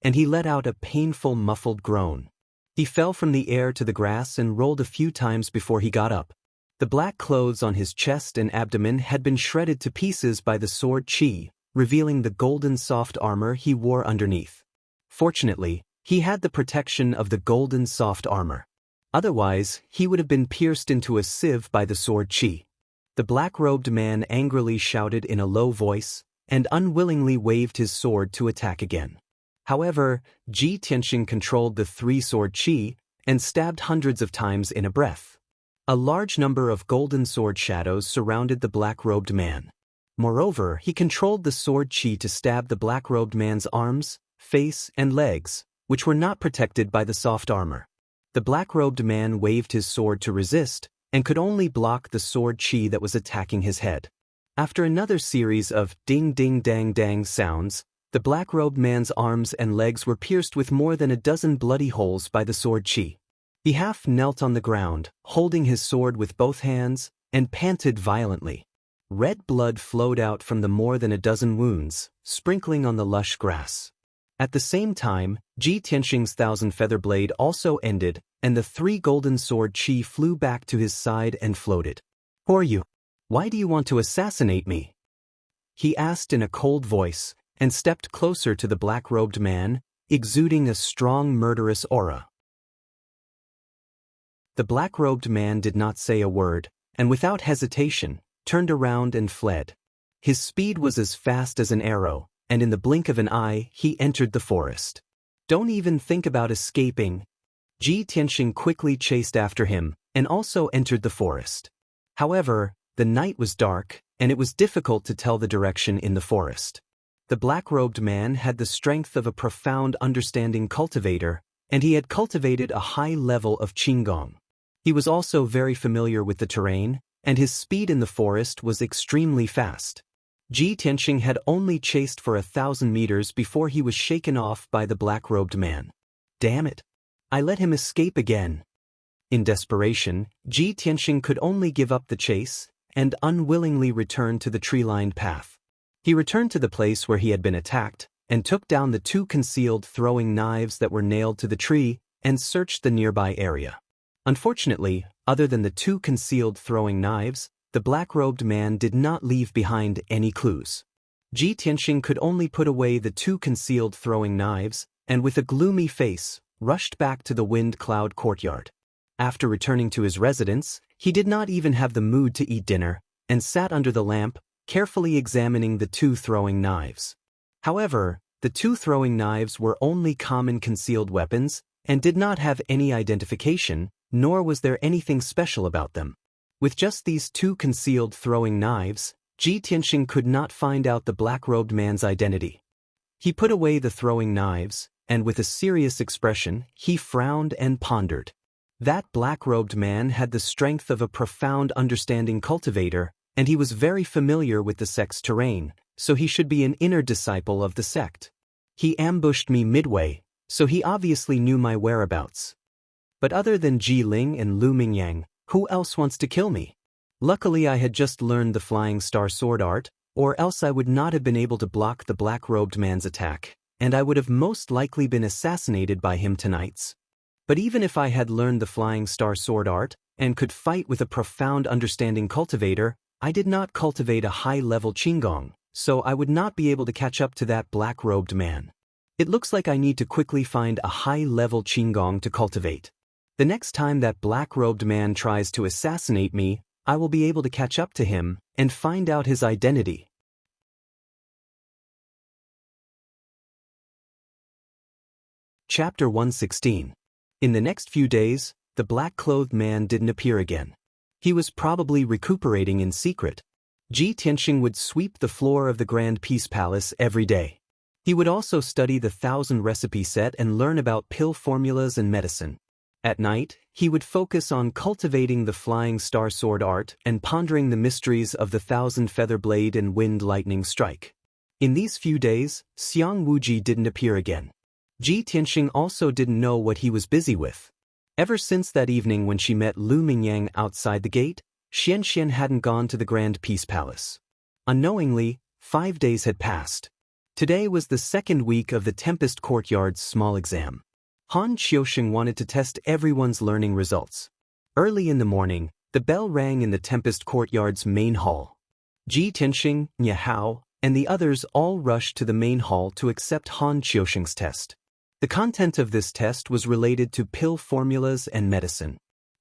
and he let out a painful muffled groan. He fell from the air to the grass and rolled a few times before he got up. The black clothes on his chest and abdomen had been shredded to pieces by the sword qi, revealing the golden soft armor he wore underneath. Fortunately, he had the protection of the golden soft armor. Otherwise, he would have been pierced into a sieve by the sword qi. The black-robed man angrily shouted in a low voice, and unwillingly waved his sword to attack again. However, Ji Tianxing controlled the 3 sword qi, and stabbed hundreds of times in a breath. A large number of golden sword shadows surrounded the black-robed man. Moreover, he controlled the sword qi to stab the black-robed man's arms, face, and legs, which were not protected by the soft armor. The black-robed man waved his sword to resist, and could only block the sword qi that was attacking his head. After another series of ding ding dang dang sounds, the black-robed man's arms and legs were pierced with more than a dozen bloody holes by the sword qi. He half knelt on the ground, holding his sword with both hands, and panted violently. Red blood flowed out from the more than a dozen wounds, sprinkling on the lush grass. At the same time, Ji Tianxing's 1,000 Feather Blade also ended, and the 3 golden sword qi flew back to his side and floated. "Who are you? Why do you want to assassinate me?" he asked in a cold voice, and stepped closer to the black-robed man, exuding a strong murderous aura. The black-robed man did not say a word, and without hesitation, turned around and fled. His speed was as fast as an arrow, and in the blink of an eye, he entered the forest. "Don't even think about escaping," Ji Tianxing quickly chased after him and also entered the forest. However, the night was dark, and it was difficult to tell the direction in the forest. The black-robed man had the strength of a profound understanding cultivator, and he had cultivated a high level of qigong. He was also very familiar with the terrain, and his speed in the forest was extremely fast. Ji Tianxing had only chased for 1,000 meters before he was shaken off by the black-robed man. Damn it! I let him escape again. In desperation, Ji Tianxing could only give up the chase and unwillingly return to the tree-lined path. He returned to the place where he had been attacked and took down the 2 concealed throwing knives that were nailed to the tree and searched the nearby area. Unfortunately, other than the 2 concealed throwing knives, the black-robed man did not leave behind any clues. Ji Tianxing could only put away the 2 concealed throwing knives and with a gloomy face rushed back to the wind cloud courtyard. After returning to his residence, he did not even have the mood to eat dinner and sat under the lamp, carefully examining the 2 throwing knives. However, the 2 throwing knives were only common concealed weapons and did not have any identification, nor was there anything special about them. With just these 2 concealed throwing knives, Ji Tianxing could not find out the black-robed man's identity. He put away the throwing knives, and with a serious expression, he frowned and pondered. That black-robed man had the strength of a profound understanding cultivator, and he was very familiar with the sect's terrain, so he should be an inner disciple of the sect. He ambushed me midway, so he obviously knew my whereabouts. But other than Ji Ling and Lu Mingyang, who else wants to kill me? Luckily I had just learned the Flying Star Sword art, or else I would not have been able to block the black-robed man's attack, and I would have most likely been assassinated by him tonight. But even if I had learned the Flying Star Sword art, and could fight with a profound understanding cultivator, I did not cultivate a high-level qigong, so I would not be able to catch up to that black-robed man. It looks like I need to quickly find a high-level qigong to cultivate. The next time that black-robed man tries to assassinate me, I will be able to catch up to him and find out his identity. Chapter 116. In the next few days, the black-clothed man didn't appear again. He was probably recuperating in secret. Ji Tianxing would sweep the floor of the Grand Peace Palace every day. He would also study the 1,000 recipe set and learn about pill formulas and medicine. At night, he would focus on cultivating the Flying Star Sword art and pondering the mysteries of the 1,000 Feather Blade and Wind Lightning Strike. In these few days, Xiang Wuji didn't appear again. Ji Tianxing also didn't know what he was busy with. Ever since that evening when she met Lu Mingyang outside the gate, Xianxia hadn't gone to the Grand Peace Palace. Unknowingly, 5 days had passed. Today was the 2nd week of the Tempest Courtyard's small exam. Han Qiusheng wanted to test everyone's learning results. Early in the morning, the bell rang in the Tempest Courtyard's main hall. Ji Tianxing, Nye Hao, and the others all rushed to the main hall to accept Han Qiusheng's test. The content of this test was related to pill formulas and medicine.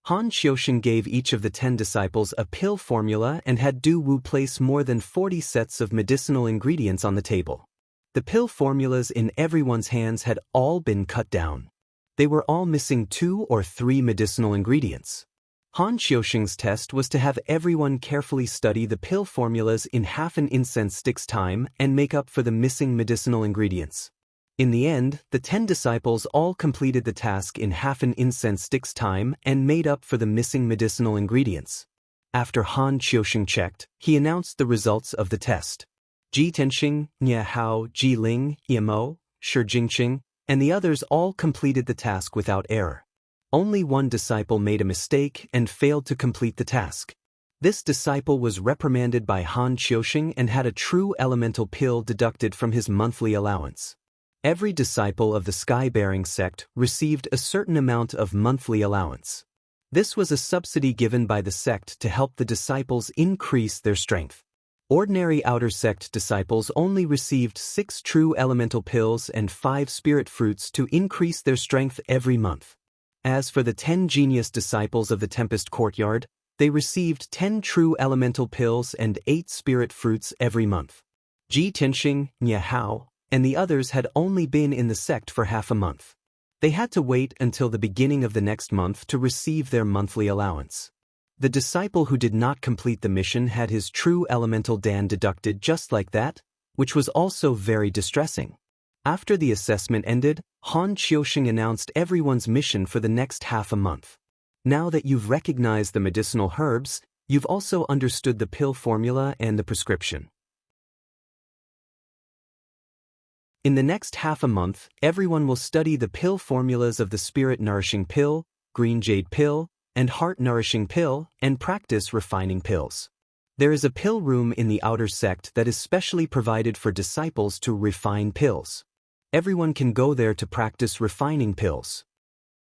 Han Qiusheng gave each of the 10 disciples a pill formula and had Du Wu place more than 40 sets of medicinal ingredients on the table. The pill formulas in everyone's hands had all been cut down. They were all missing 2 or 3 medicinal ingredients. Han Qiusheng's test was to have everyone carefully study the pill formulas in half an incense stick's time and make up for the missing medicinal ingredients. In the end, the 10 disciples all completed the task in half an incense stick's time and made up for the missing medicinal ingredients. After Han Qiusheng checked, he announced the results of the test. Ji Tianxing, Nye Hao, Ji Ling, Yemo, Shi Jingqing, and the others all completed the task without error. Only one disciple made a mistake and failed to complete the task. This disciple was reprimanded by Han Qiusheng and had a true elemental pill deducted from his monthly allowance. Every disciple of the Sky-bearing sect received a certain amount of monthly allowance. This was a subsidy given by the sect to help the disciples increase their strength. Ordinary outer sect disciples only received 6 true elemental pills and 5 spirit fruits to increase their strength every month. As for the 10 genius disciples of the Tempest Courtyard, they received 10 true elemental pills and 8 spirit fruits every month. Ji Tianxing, Nye Hao, and the others had only been in the sect for half a month. They had to wait until the beginning of the next month to receive their monthly allowance. The disciple who did not complete the mission had his true elemental Dan deducted just like that, which was also very distressing. After the assessment ended, Han Qiuxing announced everyone's mission for the next half a month. Now that you've recognized the medicinal herbs, you've also understood the pill formula and the prescription. In the next half a month, everyone will study the pill formulas of the spirit-nourishing pill, green jade pill, and heart-nourishing pill, and practice refining pills. There is a pill room in the outer sect that is specially provided for disciples to refine pills. Everyone can go there to practice refining pills.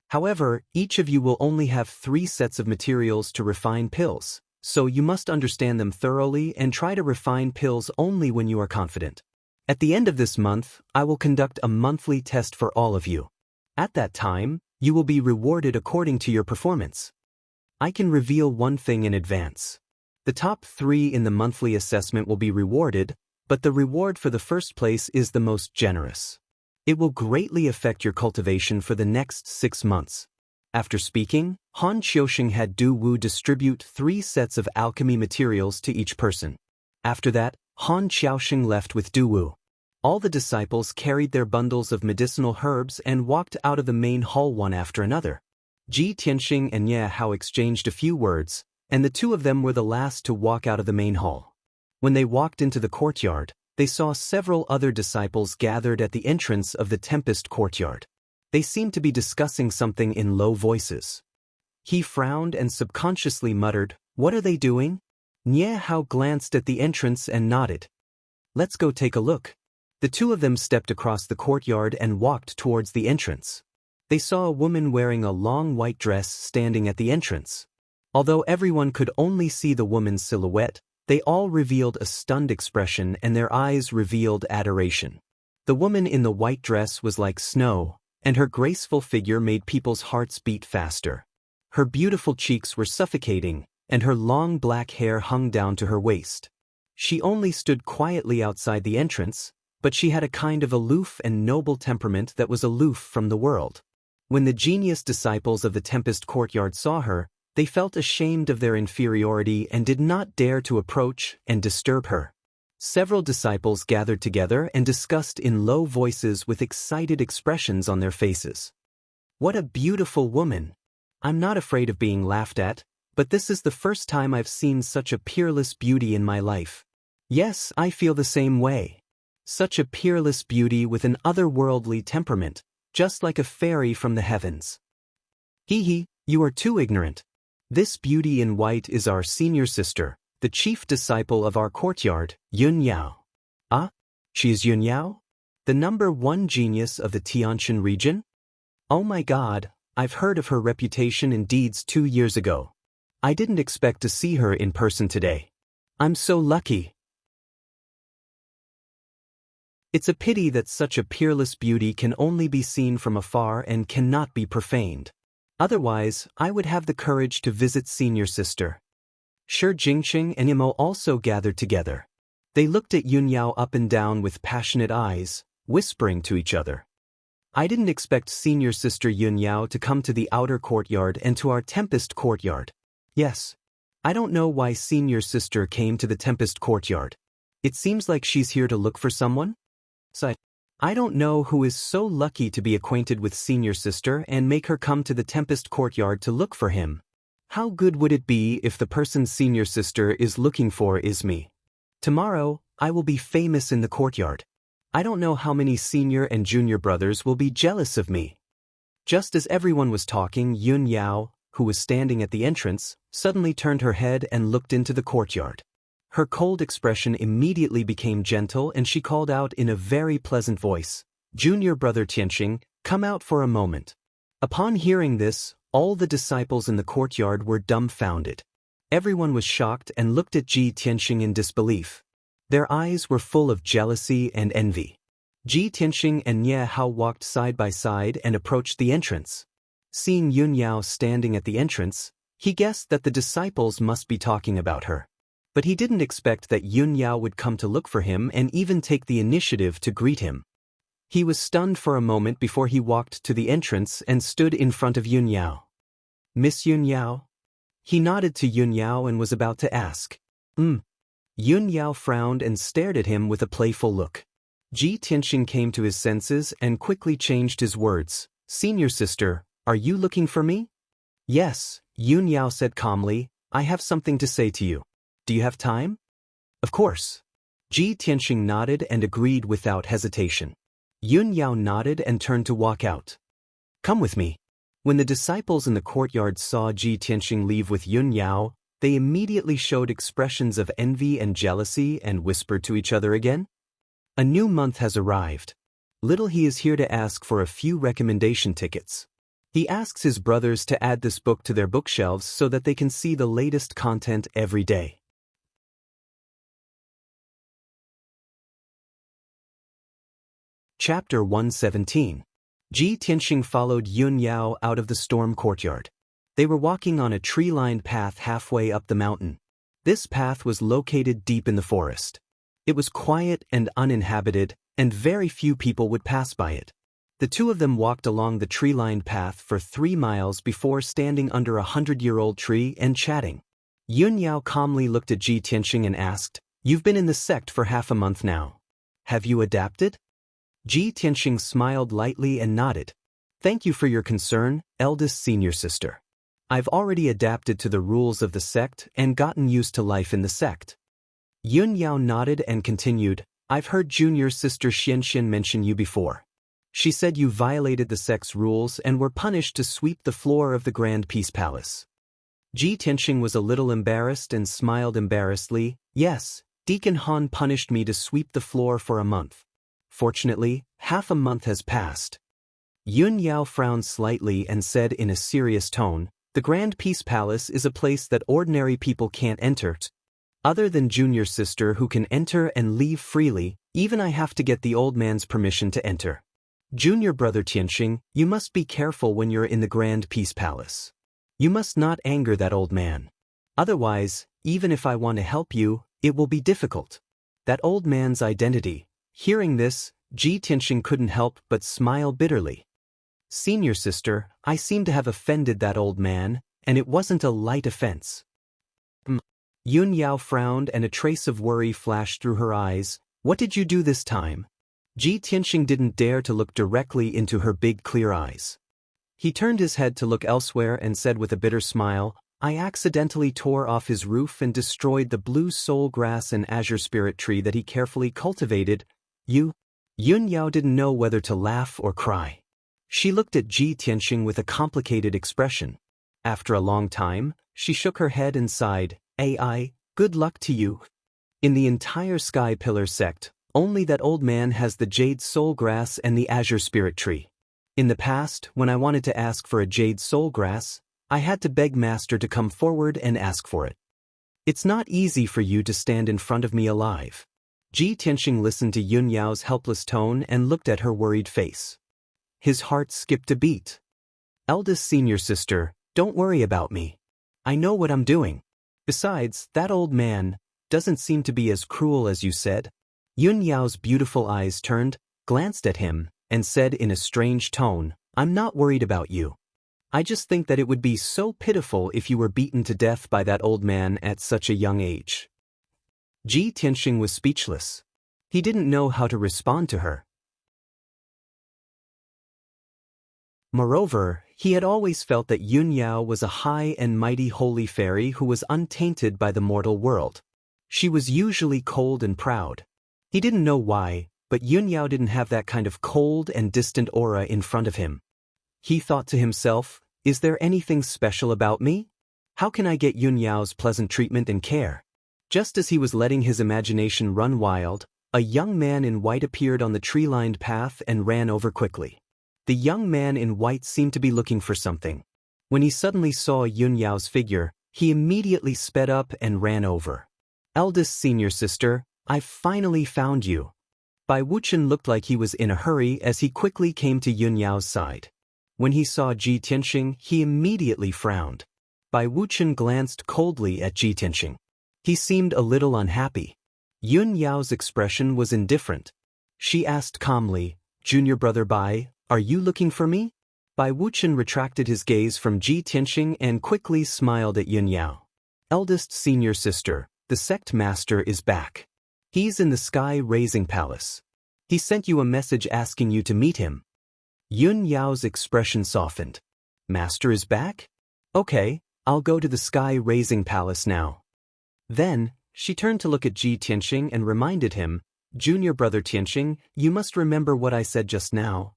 However, each of you will only have 3 sets of materials to refine pills, so you must understand them thoroughly and try to refine pills only when you are confident. At the end of this month, I will conduct a monthly test for all of you. At that time, you will be rewarded according to your performance. I can reveal one thing in advance. The top 3 in the monthly assessment will be rewarded, but the reward for the first place is the most generous. It will greatly affect your cultivation for the next 6 months. After speaking, Han Qiuxing had Du Wu distribute 3 sets of alchemy materials to each person. After that, Han Qiuxing left with Du Wu. All the disciples carried their bundles of medicinal herbs and walked out of the main hall one after another. Ji Tianxing and Ye Hao exchanged a few words, and the 2 of them were the last to walk out of the main hall. When they walked into the courtyard, they saw several other disciples gathered at the entrance of the Tempest courtyard. They seemed to be discussing something in low voices. He frowned and subconsciously muttered, "What are they doing?" Nie Hao glanced at the entrance and nodded. "Let's go take a look." The 2 of them stepped across the courtyard and walked towards the entrance. They saw a woman wearing a long white dress standing at the entrance. Although everyone could only see the woman's silhouette, they all revealed a stunned expression and their eyes revealed adoration. The woman in the white dress was like snow, and her graceful figure made people's hearts beat faster. Her beautiful cheeks were suffocating, and her long black hair hung down to her waist. She only stood quietly outside the entrance, but she had a kind of aloof and noble temperament that was aloof from the world. When the genius disciples of the Tempest courtyard saw her, they felt ashamed of their inferiority and did not dare to approach and disturb her. Several disciples gathered together and discussed in low voices with excited expressions on their faces. "What a beautiful woman! I'm not afraid of being laughed at, but this is the first time I've seen such a peerless beauty in my life. Yes, I feel the same way. Such a peerless beauty with an otherworldly temperament, just like a fairy from the heavens. Hee, you are too ignorant. This beauty in white is our senior sister, the chief disciple of our courtyard, Yun Yao." "Ah? She is Yun Yao? The number 1 genius of the Tianshan region? Oh my God, I've heard of her reputation and deeds 2 years ago. I didn't expect to see her in person today. I'm so lucky." It's a pity that such a peerless beauty can only be seen from afar and cannot be profaned. Otherwise, I would have the courage to visit senior sister. Shi Jingqing and Imo also gathered together. They looked at Yun Yao up and down with passionate eyes, whispering to each other. "I didn't expect senior sister Yun Yao to come to the outer courtyard and to our Tempest courtyard. Yes. I don't know why senior sister came to the Tempest courtyard. It seems like she's here to look for someone? I don't know who is so lucky to be acquainted with senior sister and make her come to the Tempest courtyard to look for him. How good would it be if the person senior sister is looking for is me? Tomorrow, I will be famous in the courtyard. I don't know how many senior and junior brothers will be jealous of me." Just as everyone was talking, Yun Yao, who was standing at the entrance, suddenly turned her head and looked into the courtyard. Her cold expression immediately became gentle and she called out in a very pleasant voice, "Junior brother Tianxing, come out for a moment." Upon hearing this, all the disciples in the courtyard were dumbfounded. Everyone was shocked and looked at Ji Tianxing in disbelief. Their eyes were full of jealousy and envy. Ji Tianxing and Nie Hao walked side by side and approached the entrance. Seeing Yun Yao standing at the entrance, he guessed that the disciples must be talking about her. But he didn't expect that Yun Yao would come to look for him and even take the initiative to greet him. He was stunned for a moment before he walked to the entrance and stood in front of Yun Yao. Miss Yun Yao? He nodded to Yun Yao and was about to ask. Yun Yao frowned and stared at him with a playful look. Ji Tianxing came to his senses and quickly changed his words. Senior sister, are you looking for me? Yes, Yun Yao said calmly, I have something to say to you. Do you have time? Of course. Ji Tianxing nodded and agreed without hesitation. Yun Yao nodded and turned to walk out. Come with me. When the disciples in the courtyard saw Ji Tianxing leave with Yun Yao, they immediately showed expressions of envy and jealousy and whispered to each other again. A new month has arrived. Little he is here to ask for a few recommendation tickets. He asks his brothers to add this book to their bookshelves so that they can see the latest content every day. Chapter 117. Ji Tianxing followed Yun Yao out of the storm courtyard. They were walking on a tree-lined path halfway up the mountain. This path was located deep in the forest. It was quiet and uninhabited, and very few people would pass by it. The two of them walked along the tree-lined path for 3 miles before standing under a 100-year-old tree and chatting. Yun Yao calmly looked at Ji Tianxing and asked, You've been in the sect for half a month now. Have you adapted? Ji Tianxing smiled lightly and nodded. Thank you for your concern, eldest senior sister. I've already adapted to the rules of the sect and gotten used to life in the sect. Yun Yao nodded and continued, I've heard junior sister Xianxia mention you before. She said you violated the sect's rules and were punished to sweep the floor of the Grand Peace Palace. Ji Tianxing was a little embarrassed and smiled embarrassedly. Yes, Deacon Han punished me to sweep the floor for a month. Fortunately, half a month has passed. Yun Yao frowned slightly and said in a serious tone, The Grand Peace Palace is a place that ordinary people can't enter. Other than junior sister who can enter and leave freely, even I have to get the old man's permission to enter. Junior brother Tianxing, you must be careful when you're in the Grand Peace Palace. You must not anger that old man. Otherwise, even if I want to help you, it will be difficult. That old man's identity. Hearing this, Ji Tianxing couldn't help but smile bitterly. Senior sister, I seem to have offended that old man, and it wasn't a light offense. Yun Yao frowned and a trace of worry flashed through her eyes. What did you do this time? Ji Tianxing didn't dare to look directly into her big clear eyes. He turned his head to look elsewhere and said with a bitter smile, I accidentally tore off his roof and destroyed the blue soul grass and azure spirit tree that he carefully cultivated. Yun Yao didn't know whether to laugh or cry. She looked at Ji Tianxing with a complicated expression. After a long time, she shook her head and sighed, AI, good luck to you. In the entire Sky Pillar sect, only that old man has the jade soul grass and the azure spirit tree. In the past, when I wanted to ask for a jade soul grass, I had to beg Master to come forward and ask for it. It's not easy for you to stand in front of me alive. Ji Tianxing listened to Yun Yao's helpless tone and looked at her worried face. His heart skipped a beat. Eldest senior sister, don't worry about me. I know what I'm doing. Besides, that old man doesn't seem to be as cruel as you said. Yun Yao's beautiful eyes turned, glanced at him, and said in a strange tone, I'm not worried about you. I just think that it would be so pitiful if you were beaten to death by that old man at such a young age. Ji Tianxing was speechless. He didn't know how to respond to her. Moreover, he had always felt that Yun Yao was a high and mighty holy fairy who was untainted by the mortal world. She was usually cold and proud. He didn't know why, but Yun Yao didn't have that kind of cold and distant aura in front of him. He thought to himself, is there anything special about me? How can I get Yun Yao's pleasant treatment and care? Just as he was letting his imagination run wild, a young man in white appeared on the tree-lined path and ran over quickly. The young man in white seemed to be looking for something. When he suddenly saw Yun Yao's figure, he immediately sped up and ran over. Eldest senior sister, I've finally found you. Bai Wuchen looked like he was in a hurry as he quickly came to Yun Yao's side. When he saw Ji Tianxing, he immediately frowned. Bai Wuchen glanced coldly at Ji Tianxing. He seemed a little unhappy. Yun Yao's expression was indifferent. She asked calmly, Junior brother Bai, are you looking for me? Bai Wuchen retracted his gaze from Ji Tianxing and quickly smiled at Yun Yao. Eldest senior sister, the sect master is back. He's in the Sky Raising Palace. He sent you a message asking you to meet him. Yun Yao's expression softened. Master is back? Okay, I'll go to the Sky Raising Palace now. Then, she turned to look at Ji Tianxing and reminded him, Junior brother Tianxing, you must remember what I said just now.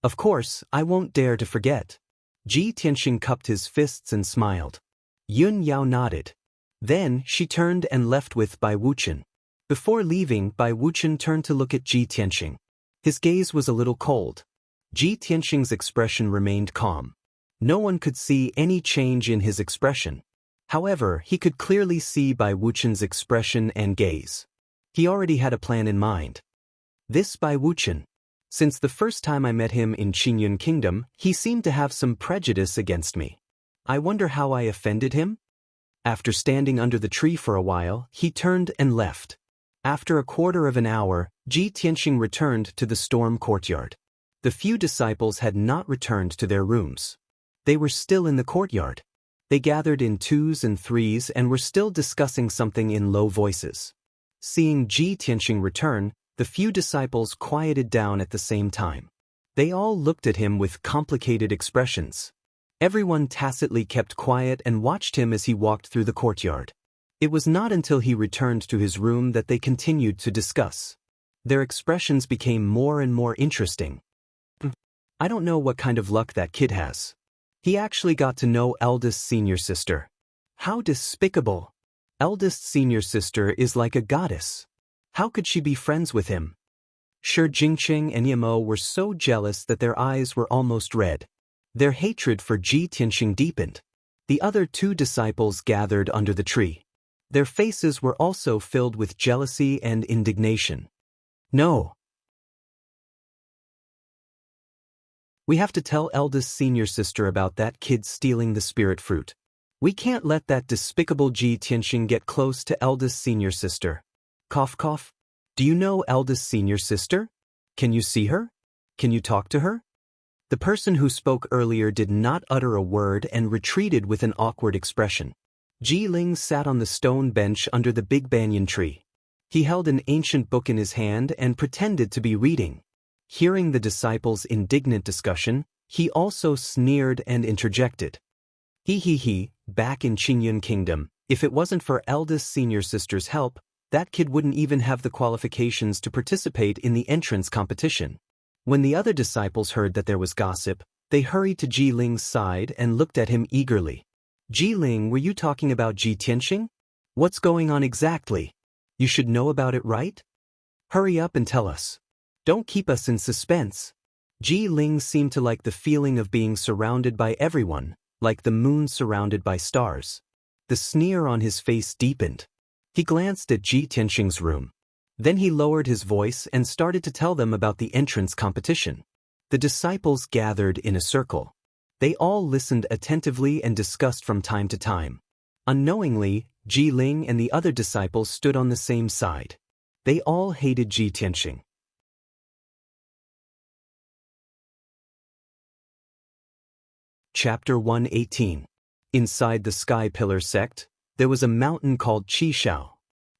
Of course, I won't dare to forget. Ji Tianxing cupped his fists and smiled. Yun Yao nodded. Then, she turned and left with Bai Wuchen. Before leaving, Bai Wuchen turned to look at Ji Tianxing. His gaze was a little cold. Ji Tianxing's expression remained calm. No one could see any change in his expression. However, he could clearly see Bai Wuchen's expression and gaze. He already had a plan in mind. This Bai Wuchen. Since the first time I met him in Qingyun Kingdom, he seemed to have some prejudice against me. I wonder how I offended him? After standing under the tree for a while, he turned and left. After a quarter of an hour, Ji Tianxing returned to the storm courtyard. The few disciples had not returned to their rooms. They were still in the courtyard. They gathered in twos and threes and were still discussing something in low voices. Seeing Ji Tianxing return, the few disciples quieted down at the same time. They all looked at him with complicated expressions. Everyone tacitly kept quiet and watched him as he walked through the courtyard. It was not until he returned to his room that they continued to discuss. Their expressions became more and more interesting. I don't know what kind of luck that kid has. He actually got to know eldest senior sister. How despicable. Eldest senior sister is like a goddess. How could she be friends with him? Shi Jingqing and Yamo were so jealous that their eyes were almost red. Their hatred for Ji Tianxing deepened. The other two disciples gathered under the tree. Their faces were also filled with jealousy and indignation. No. We have to tell eldest senior sister about that kid stealing the spirit fruit. We can't let that despicable Ji Tianxing get close to eldest senior sister. Cough cough. Do you know eldest senior sister? Can you see her? Can you talk to her? The person who spoke earlier did not utter a word and retreated with an awkward expression. Ji Ling sat on the stone bench under the big banyan tree. He held an ancient book in his hand and pretended to be reading. Hearing the disciples' indignant discussion, he also sneered and interjected. He, back in Qingyun Kingdom, if it wasn't for eldest senior sister's help, that kid wouldn't even have the qualifications to participate in the entrance competition. When the other disciples heard that there was gossip, they hurried to Ji Ling's side and looked at him eagerly. Ji Ling, were you talking about Ji Tianxing? What's going on exactly? You should know about it, right? Hurry up and tell us. Don't keep us in suspense. Ji Ling seemed to like the feeling of being surrounded by everyone, like the moon surrounded by stars. The sneer on his face deepened. He glanced at Ji Tianxing's room. Then he lowered his voice and started to tell them about the entrance competition. The disciples gathered in a circle. They all listened attentively and discussed from time to time. Unknowingly, Ji Ling and the other disciples stood on the same side. They all hated Ji Tianxing. Chapter 118. Inside the Sky Pillar sect, there was a mountain called Qishao.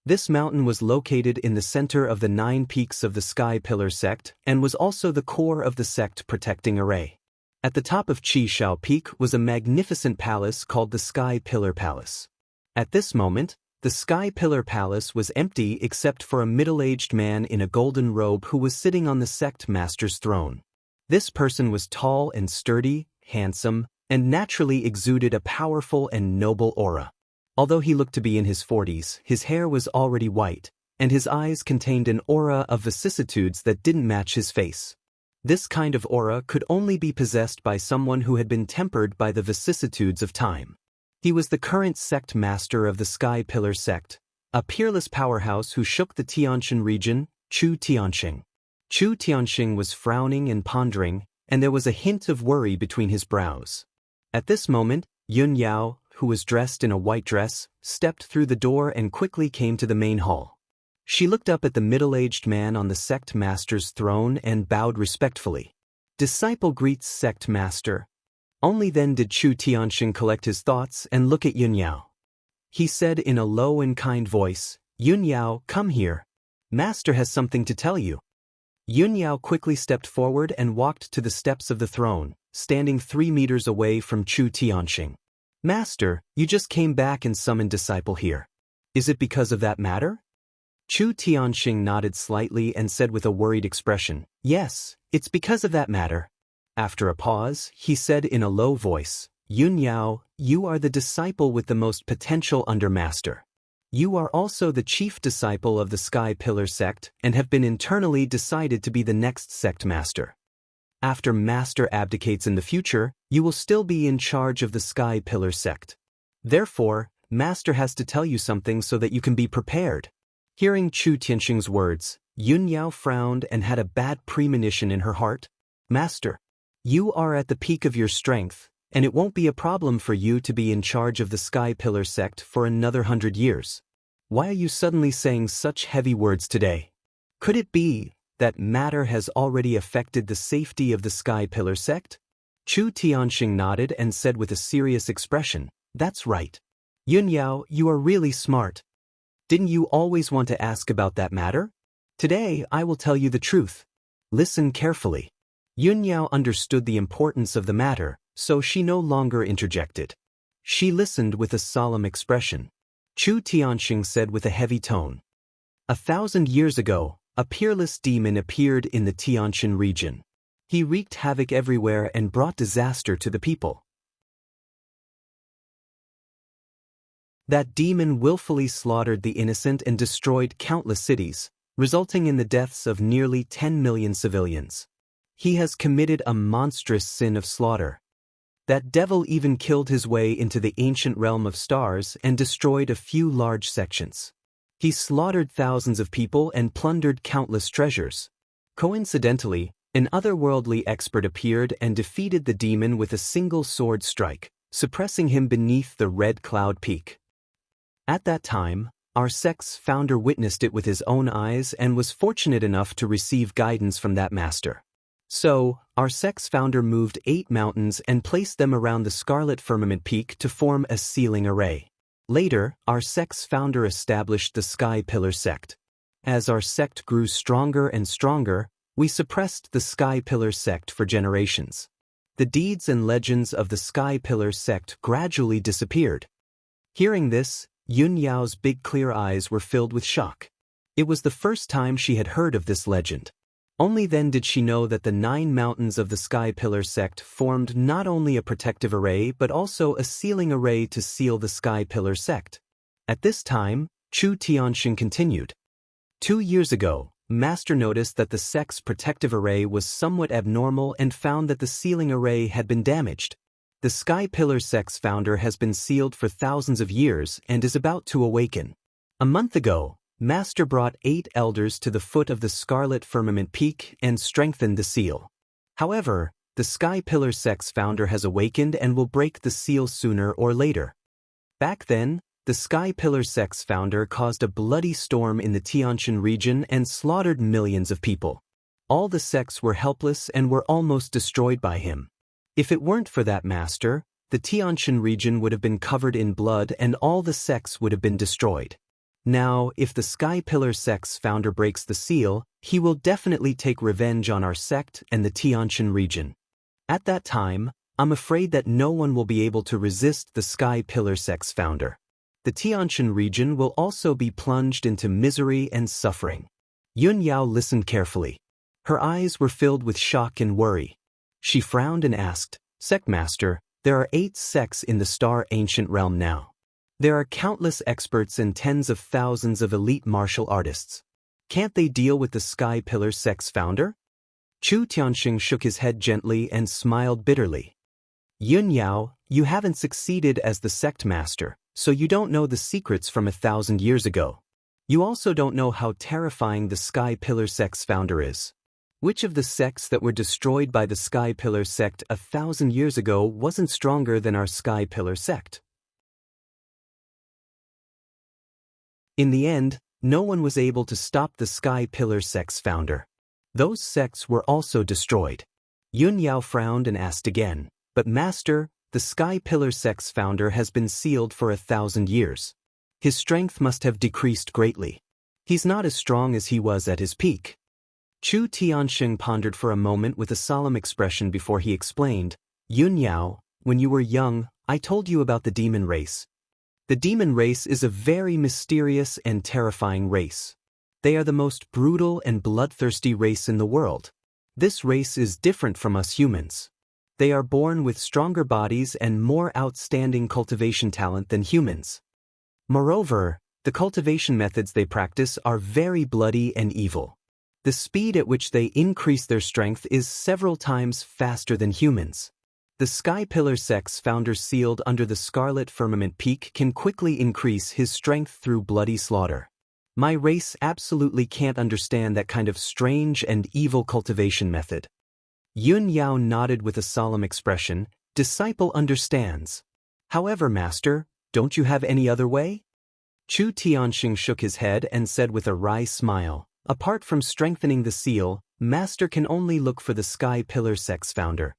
This mountain was located in the center of the 9 peaks of the Sky Pillar sect and was also the core of the sect protecting array. At the top of Qishao Peak was a magnificent palace called the Sky Pillar Palace. At this moment, the Sky Pillar Palace was empty except for a middle-aged man in a golden robe who was sitting on the sect master's throne. This person was tall and sturdy, handsome, and naturally exuded a powerful and noble aura. Although he looked to be in his 40s, his hair was already white, and his eyes contained an aura of vicissitudes that didn't match his face. This kind of aura could only be possessed by someone who had been tempered by the vicissitudes of time. He was the current sect master of the Sky Pillar sect, a peerless powerhouse who shook the Tianxin region, Chu Tianxing. Chu Tianxing was frowning and pondering, and there was a hint of worry between his brows. At this moment, Yun Yao, who was dressed in a white dress, stepped through the door and quickly came to the main hall. She looked up at the middle-aged man on the sect master's throne and bowed respectfully. Disciple greets sect master. Only then did Chu Tianxing collect his thoughts and look at Yunyao. He said in a low and kind voice, "Yunyao, come here. Master has something to tell you." Yunyao quickly stepped forward and walked to the steps of the throne, standing 3 meters away from Chu Tianxing. "Master, you just came back and summoned disciple here. Is it because of that matter?" Chu Tianxing nodded slightly and said with a worried expression, "Yes, it's because of that matter." After a pause, he said in a low voice, "Yunyao, you are the disciple with the most potential under Master. You are also the chief disciple of the Sky Pillar sect and have been internally decided to be the next sect master. After Master abdicates in the future, you will still be in charge of the Sky Pillar sect. Therefore, Master has to tell you something so that you can be prepared." Hearing Chu Tianxing's words, Yunyao frowned and had a bad premonition in her heart. "Master, you are at the peak of your strength, and it won't be a problem for you to be in charge of the Sky Pillar sect for another 100 years. Why are you suddenly saying such heavy words today? Could it be that matter has already affected the safety of the Sky Pillar sect?" Chu Tianxing nodded and said with a serious expression, "That's right. Yunyao, you are really smart. Didn't you always want to ask about that matter? Today I will tell you the truth. Listen carefully." Yunyao understood the importance of the matter, so she no longer interjected. She listened with a solemn expression. Chu Tianxing said with a heavy tone, "1,000 years ago, a peerless demon appeared in the Tianxin region. He wreaked havoc everywhere and brought disaster to the people. That demon willfully slaughtered the innocent and destroyed countless cities, resulting in the deaths of nearly 10 million civilians. He has committed a monstrous sin of slaughter. That devil even killed his way into the ancient realm of stars and destroyed a few large sections. He slaughtered thousands of people and plundered countless treasures. Coincidentally, an otherworldly expert appeared and defeated the demon with a single sword strike, suppressing him beneath the Red Cloud Peak. At that time, our sect's founder witnessed it with his own eyes and was fortunate enough to receive guidance from that master. So, our sect's founder moved 8 mountains and placed them around the Scarlet Firmament Peak to form a sealing array. Later, our sect's founder established the Sky Pillar sect. As our sect grew stronger and stronger, we suppressed the Sky Pillar sect for generations. The deeds and legends of the Sky Pillar sect gradually disappeared. Hearing this, Yunyao's big clear eyes were filled with shock. It was the first time she had heard of this legend. Only then did she know that the 9 mountains of the Sky Pillar sect formed not only a protective array but also a sealing array to seal the Sky Pillar sect. At this time, Chu Tianxing continued. 2 years ago, Master noticed that the sect's protective array was somewhat abnormal and found that the sealing array had been damaged. The Sky Pillar sect's founder has been sealed for thousands of years and is about to awaken. A month ago, Master brought 8 elders to the foot of the Scarlet Firmament Peak and strengthened the seal. However, the Sky Pillar sect's founder has awakened and will break the seal sooner or later. Back then, the Sky Pillar sect's founder caused a bloody storm in the Tianxin region and slaughtered millions of people. All the sects were helpless and were almost destroyed by him. If it weren't for that master, the Tianxin region would have been covered in blood and all the sects would have been destroyed. Now, if the Sky Pillar sect's founder breaks the seal, he will definitely take revenge on our sect and the Tianxin region. At that time, I'm afraid that no one will be able to resist the Sky Pillar sect's founder. The Tianxin region will also be plunged into misery and suffering. Yunyao listened carefully. Her eyes were filled with shock and worry. She frowned and asked, "Sectmaster, there are 8 sects in the Star Ancient Realm now. There are countless experts and tens of thousands of elite martial artists. Can't they deal with the Sky Pillar sect's founder?" Chu Tianxing shook his head gently and smiled bitterly. "Yunyao, you haven't succeeded as the sect master, so you don't know the secrets from 1,000 years ago. You also don't know how terrifying the Sky Pillar sect's founder is. Which of the sects that were destroyed by the Sky Pillar sect 1,000 years ago wasn't stronger than our Sky Pillar sect?" In the end, no one was able to stop the Sky Pillar sect's founder. Those sects were also destroyed. Yun Yao frowned and asked again, "But Master, the Sky Pillar sect's founder has been sealed for 1,000 years. His strength must have decreased greatly. He's not as strong as he was at his peak." Chu Tianxing pondered for a moment with a solemn expression before he explained, "Yun Yao, when you were young, I told you about the demon race. The demon race is a very mysterious and terrifying race. They are the most brutal and bloodthirsty race in the world. This race is different from us humans. They are born with stronger bodies and more outstanding cultivation talent than humans. Moreover, the cultivation methods they practice are very bloody and evil. The speed at which they increase their strength is several times faster than humans. The Sky Pillar sect's founder sealed under the Scarlet Firmament Peak can quickly increase his strength through bloody slaughter. My race absolutely can't understand that kind of strange and evil cultivation method." Yun Yao nodded with a solemn expression. "Disciple understands. However, Master, don't you have any other way?" Chu Tianxing shook his head and said with a wry smile, "Apart from strengthening the seal, Master can only look for the Sky Pillar sect's founder.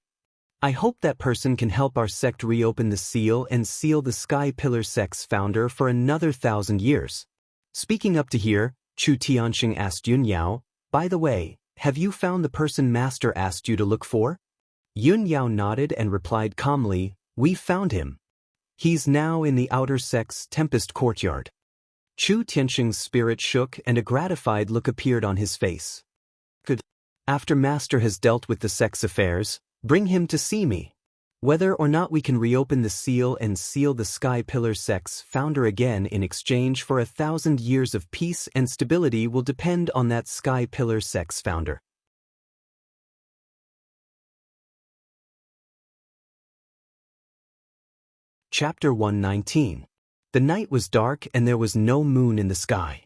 I hope that person can help our sect reopen the seal and seal the Sky Pillar sect's founder for another 1,000 years. Speaking up to here, Chu Tianxing asked Yun Yao, "By the way, have you found the person Master asked you to look for?" Yun Yao nodded and replied calmly, "We found him. He's now in the outer sect's Tempest courtyard." Chu Tianxing's spirit shook and a gratified look appeared on his face. "Good. After Master has dealt with the sect's affairs, bring him to see me. Whether or not we can reopen the seal and seal the Sky Pillar sect's founder again in exchange for 1,000 years of peace and stability will depend on that Sky Pillar sect's founder." Chapter 119. The night was dark and there was no moon in the sky.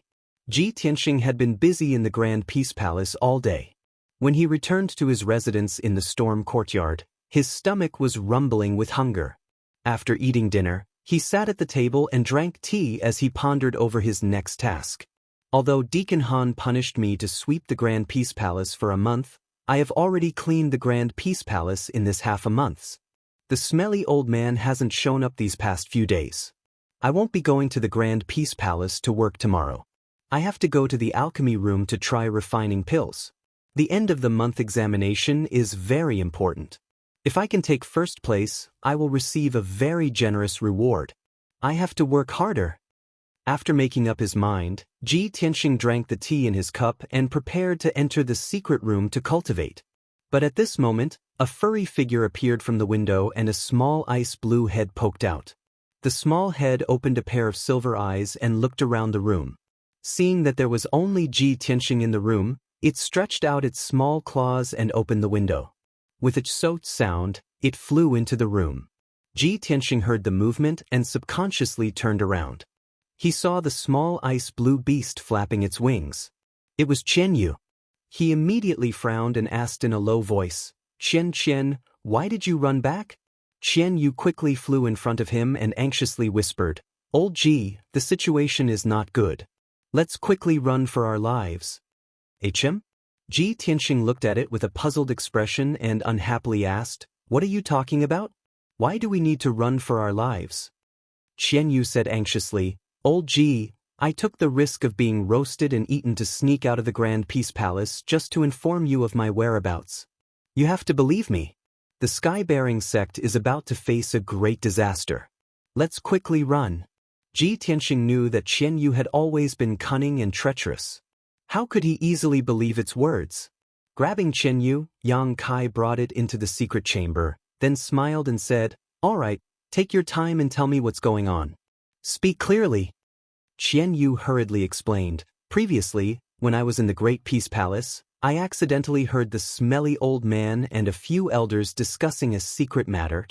Ji Tianxing had been busy in the Grand Peace Palace all day. When he returned to his residence in the Storm Courtyard, his stomach was rumbling with hunger. After eating dinner, he sat at the table and drank tea as he pondered over his next task. "Although Deacon Han punished me to sweep the Grand Peace Palace for a month, I have already cleaned the Grand Peace Palace in this half a month. The smelly old man hasn't shown up these past few days. I won't be going to the Grand Peace Palace to work tomorrow. I have to go to the alchemy room to try refining pills. The end of the month examination is very important. If I can take first place, I will receive a very generous reward. I have to work harder." After making up his mind, Ji Tianxing drank the tea in his cup and prepared to enter the secret room to cultivate. But at this moment, a furry figure appeared from the window and a small ice blue head poked out. The small head opened a pair of silver eyes and looked around the room. Seeing that there was only Ji Tianxing in the room, it stretched out its small claws and opened the window. With a soot sound, it flew into the room. Ji Tianxing heard the movement and subconsciously turned around. He saw the small ice-blue beast flapping its wings. It was Qianyu. He immediately frowned and asked in a low voice, Qian, why did you run back?" Qianyu quickly flew in front of him and anxiously whispered, "Old Ji, the situation is not good. Let's quickly run for our lives." "Hm?" Ji Tianxing looked at it with a puzzled expression and unhappily asked, "What are you talking about? Why do we need to run for our lives?" Qianyu said anxiously, "Old Ji, I took the risk of being roasted and eaten to sneak out of the Grand Peace Palace just to inform you of my whereabouts. You have to believe me. The Sky-bearing sect is about to face a great disaster. Let's quickly run." Ji Tianxing knew that Qianyu had always been cunning and treacherous. How could he easily believe its words? Grabbing Qianyu, Yang Kai brought it into the secret chamber, then smiled and said, "All right, take your time and tell me what's going on. Speak clearly." Qianyu hurriedly explained, "Previously, when I was in the Great Peace Palace, I accidentally heard the smelly old man and a few elders discussing a secret matter.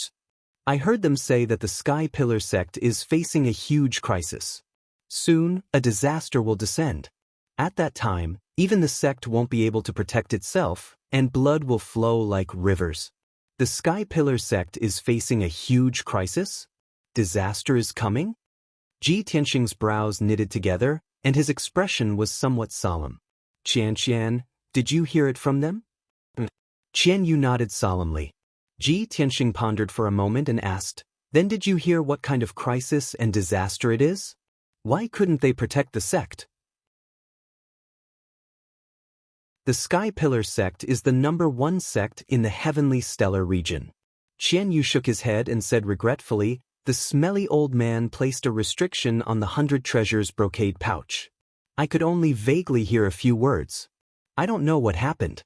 I heard them say that the Sky Pillar sect is facing a huge crisis. Soon, a disaster will descend. At that time, even the sect won't be able to protect itself, and blood will flow like rivers. The Sky Pillar sect is facing a huge crisis? Disaster is coming?" Ji Tianxing's brows knitted together, and his expression was somewhat solemn. Xianxian, did you hear it from them? Qian Yu nodded solemnly. Ji Tianxing pondered for a moment and asked, then did you hear what kind of crisis and disaster it is? Why couldn't they protect the sect? The Sky Pillar sect is the #1 sect in the heavenly stellar region. Qian Yu shook his head and said regretfully, the smelly old man placed a restriction on the 100 treasures brocade pouch. I could only vaguely hear a few words. I don't know what happened.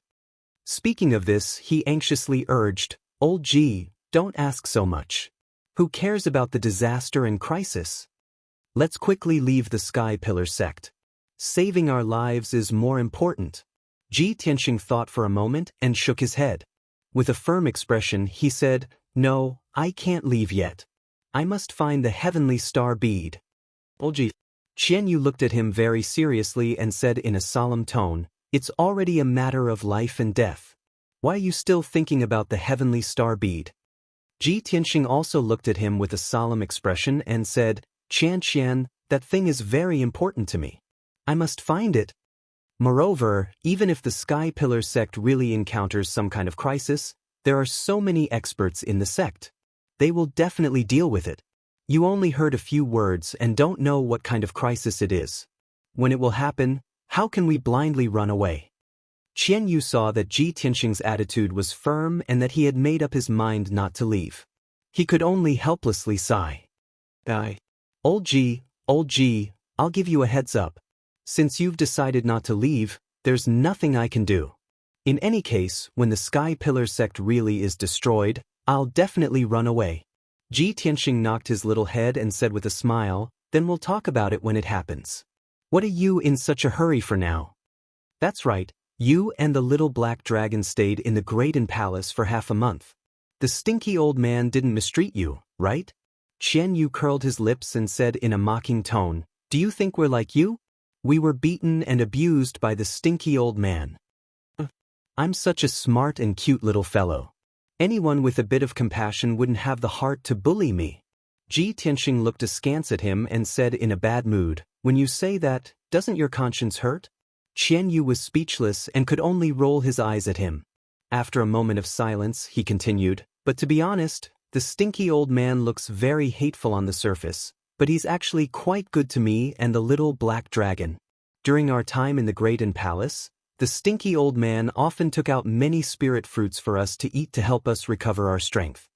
Speaking of this, he anxiously urged, Old Ji, don't ask so much. Who cares about the disaster and crisis? Let's quickly leave the Sky Pillar sect. Saving our lives is more important. Ji Tianxing thought for a moment and shook his head. With a firm expression, he said, no, I can't leave yet. I must find the heavenly star bead. Old Ji. Qian Yu looked at him very seriously and said in a solemn tone, it's already a matter of life and death. Why are you still thinking about the heavenly star bead? Ji Tianxing also looked at him with a solemn expression and said, Qian, that thing is very important to me. I must find it. Moreover, even if the Sky Pillar sect really encounters some kind of crisis, there are so many experts in the sect. They will definitely deal with it. You only heard a few words and don't know what kind of crisis it is. When it will happen, how can we blindly run away? Qian Yu saw that Ji Tianxing's attitude was firm and that he had made up his mind not to leave. He could only helplessly sigh. Old Ji, I'll give you a heads up. Since you've decided not to leave, there's nothing I can do. In any case, when the Sky Pillar sect really is destroyed, I'll definitely run away. Ji Tianxing knocked his little head and said with a smile, then we'll talk about it when it happens. What are you in such a hurry for now? That's right, you and the little black dragon stayed in the Great Palace for half a month. The stinky old man didn't mistreat you, right? Qian Yu curled his lips and said in a mocking tone, do you think we're like you? We were beaten and abused by the stinky old man. I'm such a smart and cute little fellow. Anyone with a bit of compassion wouldn't have the heart to bully me. Ji Tianxing looked askance at him and said in a bad mood, when you say that, doesn't your conscience hurt? Qian Yu was speechless and could only roll his eyes at him. After a moment of silence, he continued, but to be honest, the stinky old man looks very hateful on the surface, but he's actually quite good to me and the little black dragon. During our time in the Great Palace, the stinky old man often took out many spirit fruits for us to eat to help us recover our strength.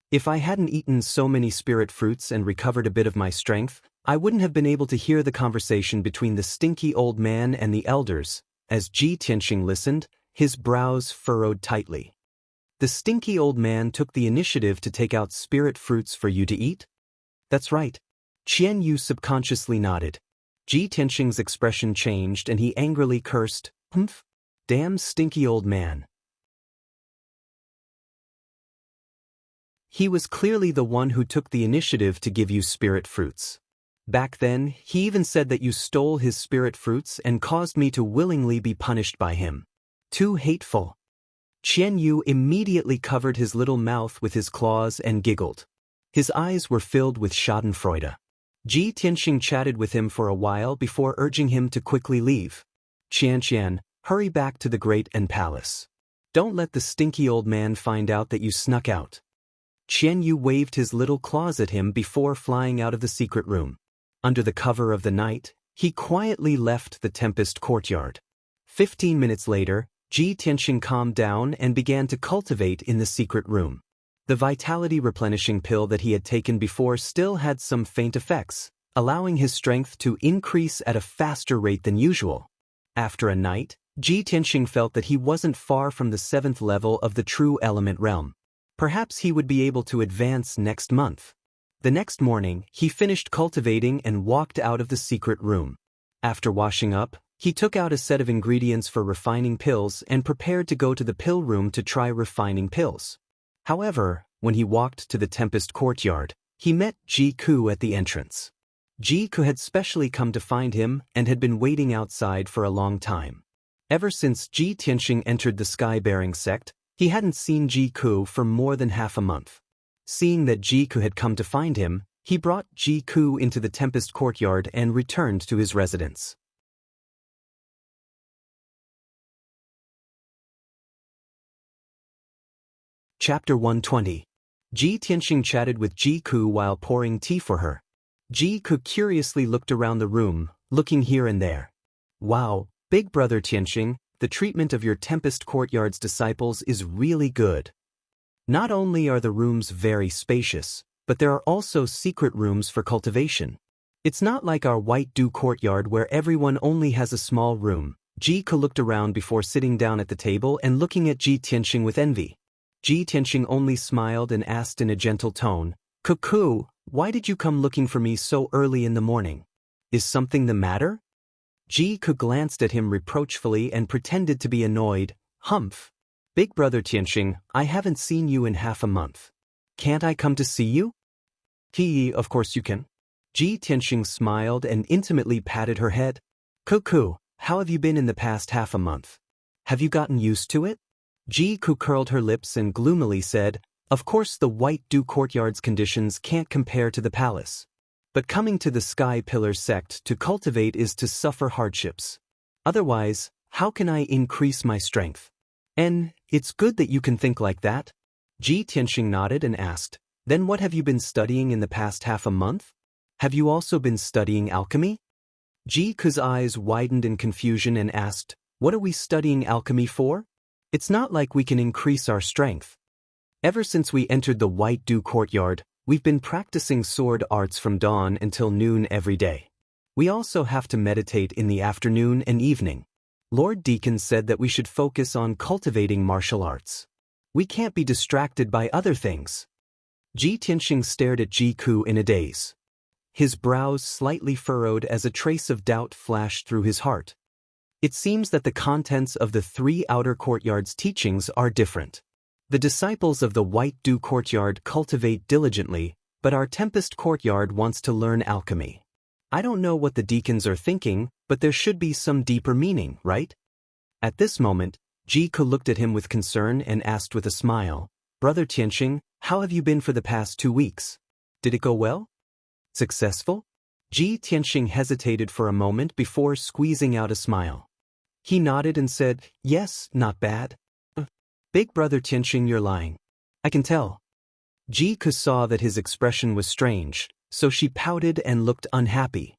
If I hadn't eaten so many spirit fruits and recovered a bit of my strength, I wouldn't have been able to hear the conversation between the stinky old man and the elders. As Ji Tianxing listened, his brows furrowed tightly. The stinky old man took the initiative to take out spirit fruits for you to eat? That's right. Qian Yu subconsciously nodded. Ji Tianxing's expression changed and he angrily cursed, Humph! Damn stinky old man. He was clearly the one who took the initiative to give you spirit fruits. Back then, he even said that you stole his spirit fruits and caused me to willingly be punished by him. Too hateful. Qian Yu immediately covered his little mouth with his claws and giggled. His eyes were filled with schadenfreude. Ji Tianxing chatted with him for a while before urging him to quickly leave. Xianxian, hurry back to the Great Palace. Don't let the stinky old man find out that you snuck out. Qian Yu waved his little claws at him before flying out of the secret room. Under the cover of the night, he quietly left the Tempest courtyard. 15 minutes later, Ji Tianxing calmed down and began to cultivate in the secret room. The vitality replenishing pill that he had taken before still had some faint effects, allowing his strength to increase at a faster rate than usual. After a night, Ji Tianxing felt that he wasn't far from the 7th level of the true element realm. Perhaps he would be able to advance next month. The next morning, he finished cultivating and walked out of the secret room. After washing up, he took out a set of ingredients for refining pills and prepared to go to the pill room to try refining pills. However, when he walked to the Tempest courtyard, he met Ji Ku at the entrance. Ji Ku had specially come to find him and had been waiting outside for a long time. Ever since Ji Tianxing entered the Sky-bearing sect, he hadn't seen Ji Ku for more than half a month. Seeing that Ji Ku had come to find him, He brought Ji Ku into the Tempest courtyard and returned to his residence. Chapter 120. Ji Tianxing chatted with Ji Ku while pouring tea for her. Ji Ku curiously looked around the room, looking here and there. Wow, big brother Tianxing, the treatment of your Tempest courtyard's disciples is really good. Not only are the rooms very spacious, but there are also secret rooms for cultivation. It's not like our White Dew courtyard where everyone only has a small room. Ji Ku looked around before sitting down at the table and looking at Ji Tianxing with envy. Ji Tianxing only smiled and asked in a gentle tone, "Cuckoo, why did you come looking for me so early in the morning? Is something the matter?" Ji Ku glanced at him reproachfully and pretended to be annoyed. "Humph. Big brother Tianxing, I haven't seen you in half a month. Can't I come to see you?" Of course you can." Ji Tianxing smiled and intimately patted her head. "Cuckoo, how have you been in the past half a month? Have you gotten used to it?" Ji Ku curled her lips and gloomily said, "Of course the White Dew courtyard's conditions can't compare to the palace. But coming to the Sky Pillar sect to cultivate is to suffer hardships. Otherwise, how can I increase my strength?" "And it's good that you can think like that." Ji Tianxing nodded and asked, "Then what have you been studying in the past half a month? Have you also been studying alchemy?" Ji Ku's eyes widened in confusion and asked, "What are we studying alchemy for? It's not like we can increase our strength. Ever since we entered the White Dew courtyard, we've been practicing sword arts from dawn until noon every day. We also have to meditate in the afternoon and evening. Lord Deacon said that we should focus on cultivating martial arts. We can't be distracted by other things." Ji Tianxing stared at Ji Ku in a daze. His brows slightly furrowed as a trace of doubt flashed through his heart. It seems that the contents of the three outer courtyards' teachings are different. The disciples of the White Dew courtyard cultivate diligently, but our Tempest courtyard wants to learn alchemy. I don't know what the deacons are thinking, but there should be some deeper meaning, right? At this moment, Ji Ku looked at him with concern and asked with a smile, "Brother Tianxing, how have you been for the past 2 weeks? Did it go well? Successful?" Ji Tianxing hesitated for a moment before squeezing out a smile. He nodded and said, "Yes, not bad." "Big brother Tianxing, you're lying. I can tell." Ji Ku saw that his expression was strange, so she pouted and looked unhappy.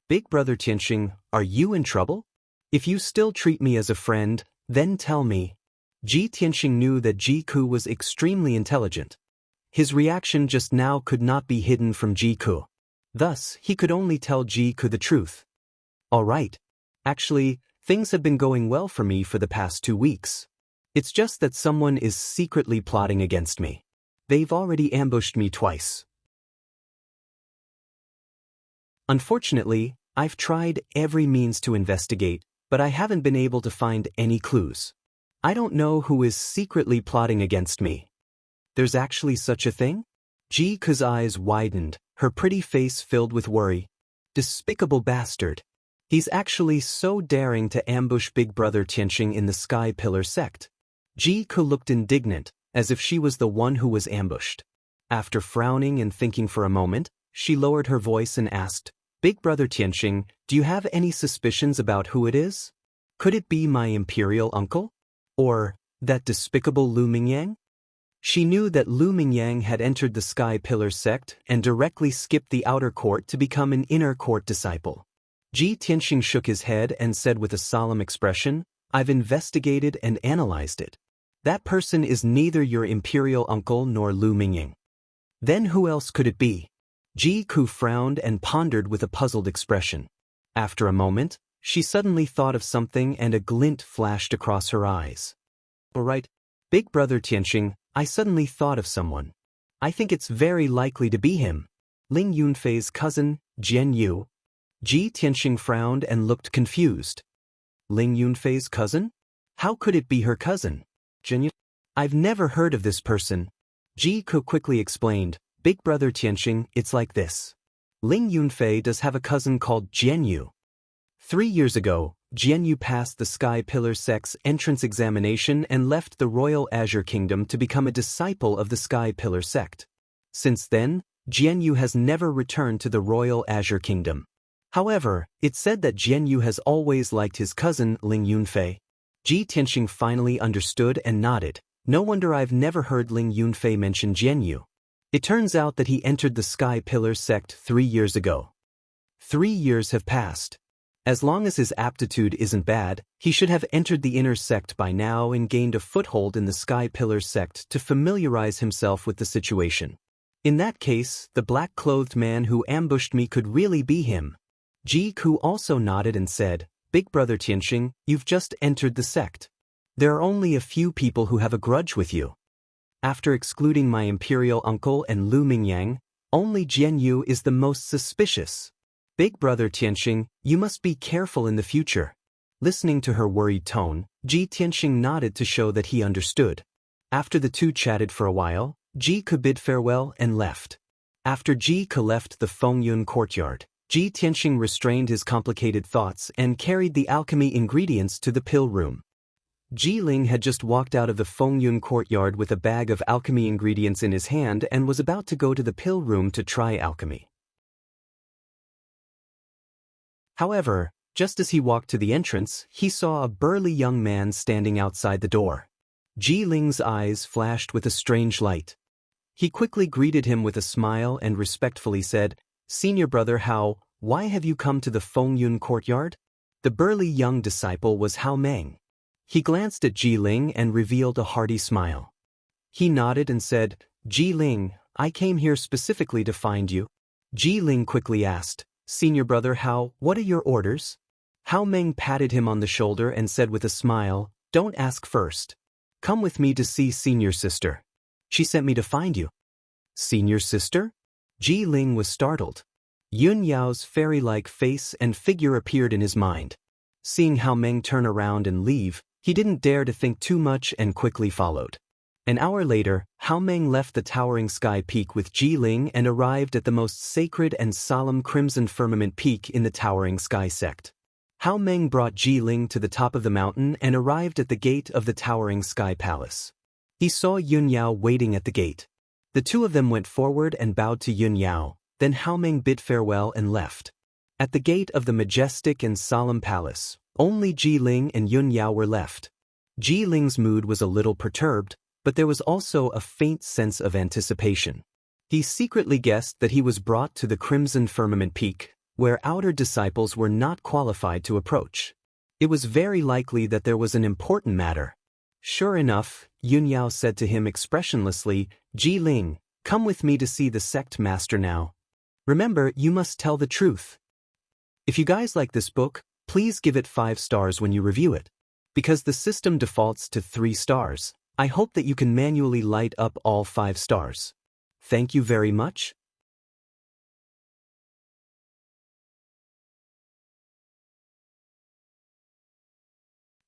"Big brother Tianxing, are you in trouble? If you still treat me as a friend, then tell me." Ji Tianxing knew that Ji Ku was extremely intelligent. His reaction just now could not be hidden from Ji Ku. Thus, he could only tell Ji Ku the truth. "All right. Actually, things have been going well for me for the past 2 weeks. It's just that someone is secretly plotting against me. They've already ambushed me twice. Unfortunately, I've tried every means to investigate, but I haven't been able to find any clues. I don't know who is secretly plotting against me." "There's actually such a thing?" Ji Ku's eyes widened, her pretty face filled with worry. "Despicable bastard. He's actually so daring to ambush Big Brother Tianxing in the Sky Pillar sect." Ji Ku looked indignant, as if she was the one who was ambushed. After frowning and thinking for a moment, she lowered her voice and asked, "Big Brother Tianxing, do you have any suspicions about who it is? Could it be my imperial uncle? Or that despicable Lu Mingyang?" She knew that Lu Mingyang had entered the Sky Pillar sect and directly skipped the outer court to become an inner court disciple. Ji Tianxing shook his head and said with a solemn expression, "I've investigated and analyzed it. That person is neither your imperial uncle nor Lu Mingyang." "Then who else could it be?" Ji Ku frowned and pondered with a puzzled expression. After a moment, she suddenly thought of something and a glint flashed across her eyes. "All right, Big Brother Tianxing, I suddenly thought of someone. I think it's very likely to be him. Ling Yunfei's cousin, Jian Yu." Ji Tianxing frowned and looked confused. "Ling Yunfei's cousin? How could it be her cousin? Jian Yu? I've never heard of this person." Ji Ku quickly explained, "Big Brother Tianxing, it's like this. Ling Yunfei does have a cousin called Jian Yu. 3 years ago, Jian Yu passed the Sky Pillar sect's entrance examination and left the Royal Azure Kingdom to become a disciple of the Sky Pillar sect. Since then, Jianyu has never returned to the royal Azure Kingdom. However, it's said that Jianyu has always liked his cousin Ling Yunfei. Ji Tianxing finally understood and nodded. No wonder I've never heard Ling Yunfei mention Jianyu. It turns out that he entered the Sky Pillar sect 3 years ago. 3 years have passed. As long as his aptitude isn't bad, he should have entered the inner sect by now and gained a foothold in the Sky Pillar sect to familiarize himself with the situation. In that case, the black-clothed man who ambushed me could really be him. Ji Ku also nodded and said, "Big brother Tianxing, you've just entered the sect. There are only a few people who have a grudge with you. After excluding my imperial uncle and Lu Mingyang, only Jianyu is the most suspicious. Big brother Tianxing, you must be careful in the future." Listening to her worried tone, Ji Tianxing nodded to show that he understood. After the two chatted for a while, Ji Ke bid farewell and left. After Ji Ke left the Fengyun courtyard, Ji Tianxing restrained his complicated thoughts and carried the alchemy ingredients to the pill room. Ji Ling had just walked out of the Fengyun courtyard with a bag of alchemy ingredients in his hand and was about to go to the pill room to try alchemy. However, just as he walked to the entrance, he saw a burly young man standing outside the door. Ji Ling's eyes flashed with a strange light. He quickly greeted him with a smile and respectfully said, "Senior brother Hao, why have you come to the Fengyun courtyard?" The burly young disciple was Hao Meng. He glanced at Ji Ling and revealed a hearty smile. He nodded and said, "Ji Ling, I came here specifically to find you." Ji Ling quickly asked, "Senior brother Hao, what are your orders?" Hao Meng patted him on the shoulder and said with a smile, "Don't ask first. Come with me to see senior sister. She sent me to find you." Senior sister? Ji Ling was startled. Yun Yao's fairy-like face and figure appeared in his mind. Seeing Hao Meng turn around and leave, he didn't dare to think too much and quickly followed. An hour later, Hao Meng left the towering sky peak with Ji Ling and arrived at the most sacred and solemn Crimson Firmament Peak in the towering sky sect. Hao Meng brought Ji Ling to the top of the mountain and arrived at the gate of the towering sky palace. He saw Yun Yao waiting at the gate. The two of them went forward and bowed to Yun Yao, then Hao Meng bid farewell and left. At the gate of the majestic and solemn palace, only Ji Ling and Yun Yao were left. Ji Ling's mood was a little perturbed, but there was also a faint sense of anticipation. He secretly guessed that he was brought to the Crimson Firmament Peak, where outer disciples were not qualified to approach. It was very likely that there was an important matter. Sure enough, Yun Yao said to him expressionlessly, "Ji Ling, come with me to see the sect master now. Remember, you must tell the truth." If you guys like this book, please give it 5 stars when you review it. Because the system defaults to 3 stars, I hope that you can manually light up all 5 stars. Thank you very much.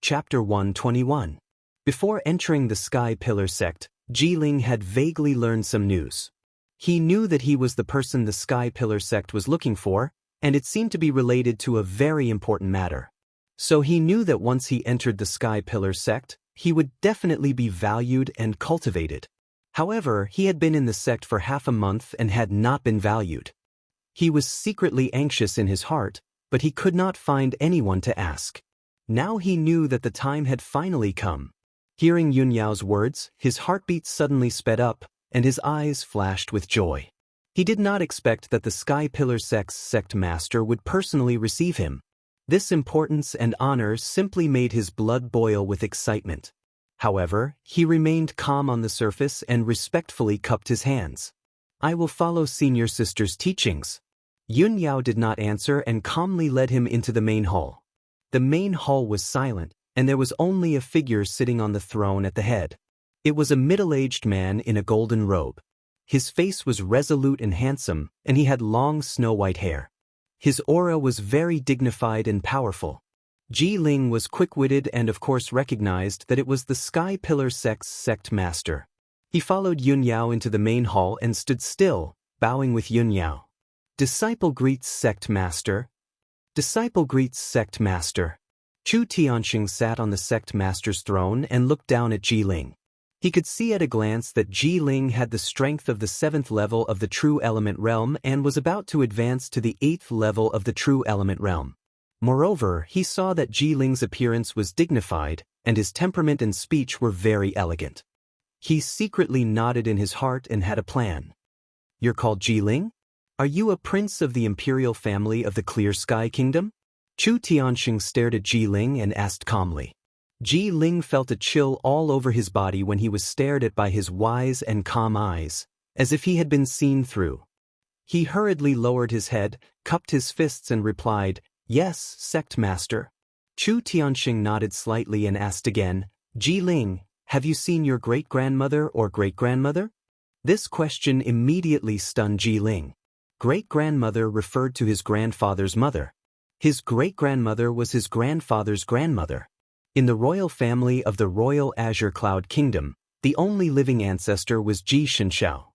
Chapter 121. Before entering the Sky Pillar sect, Ji Ling had vaguely learned some news. He knew that he was the person the Sky Pillar sect was looking for, and it seemed to be related to a very important matter. So he knew that once he entered the Sky Pillar sect, he would definitely be valued and cultivated. However, he had been in the sect for half a month and had not been valued. He was secretly anxious in his heart, but he could not find anyone to ask. Now he knew that the time had finally come. Hearing Yun Yao's words, his heartbeat suddenly sped up, and his eyes flashed with joy. He did not expect that the Sky Pillar sect's sect master would personally receive him. This importance and honor simply made his blood boil with excitement. However, he remained calm on the surface and respectfully cupped his hands. "I will follow senior sister's teachings." Yun Yao did not answer and calmly led him into the main hall. The main hall was silent, and there was only a figure sitting on the throne at the head. It was a middle-aged man in a golden robe. His face was resolute and handsome, and he had long snow-white hair. His aura was very dignified and powerful. Ji Ling was quick-witted and of course recognized that it was the Sky Pillar sect's sect master. He followed Yun Yao into the main hall and stood still, bowing with Yun Yao. "Disciple greets sect master." "Disciple greets sect master." Chu Tianxing sat on the sect master's throne and looked down at Ji Ling. He could see at a glance that Ji Ling had the strength of the 7th level of the True Element realm and was about to advance to the 8th level of the True Element realm. Moreover, he saw that Ji Ling's appearance was dignified, and his temperament and speech were very elegant. He secretly nodded in his heart and had a plan. "You're called Ji Ling? Are you a prince of the imperial family of the Clear Sky Kingdom?" Chu Tianxing stared at Ji Ling and asked calmly. Ji Ling felt a chill all over his body when he was stared at by his wise and calm eyes, as if he had been seen through. He hurriedly lowered his head, cupped his fists and replied, "Yes, sect master." Chu Tianxing nodded slightly and asked again, "Ji Ling, have you seen your great-grandmother or great-grandmother?" This question immediately stunned Ji Ling. Great-grandmother referred to his grandfather's mother. His great-grandmother was his grandfather's grandmother. In the royal family of the Royal Azure Cloud Kingdom, the only living ancestor was Ji Xianxia.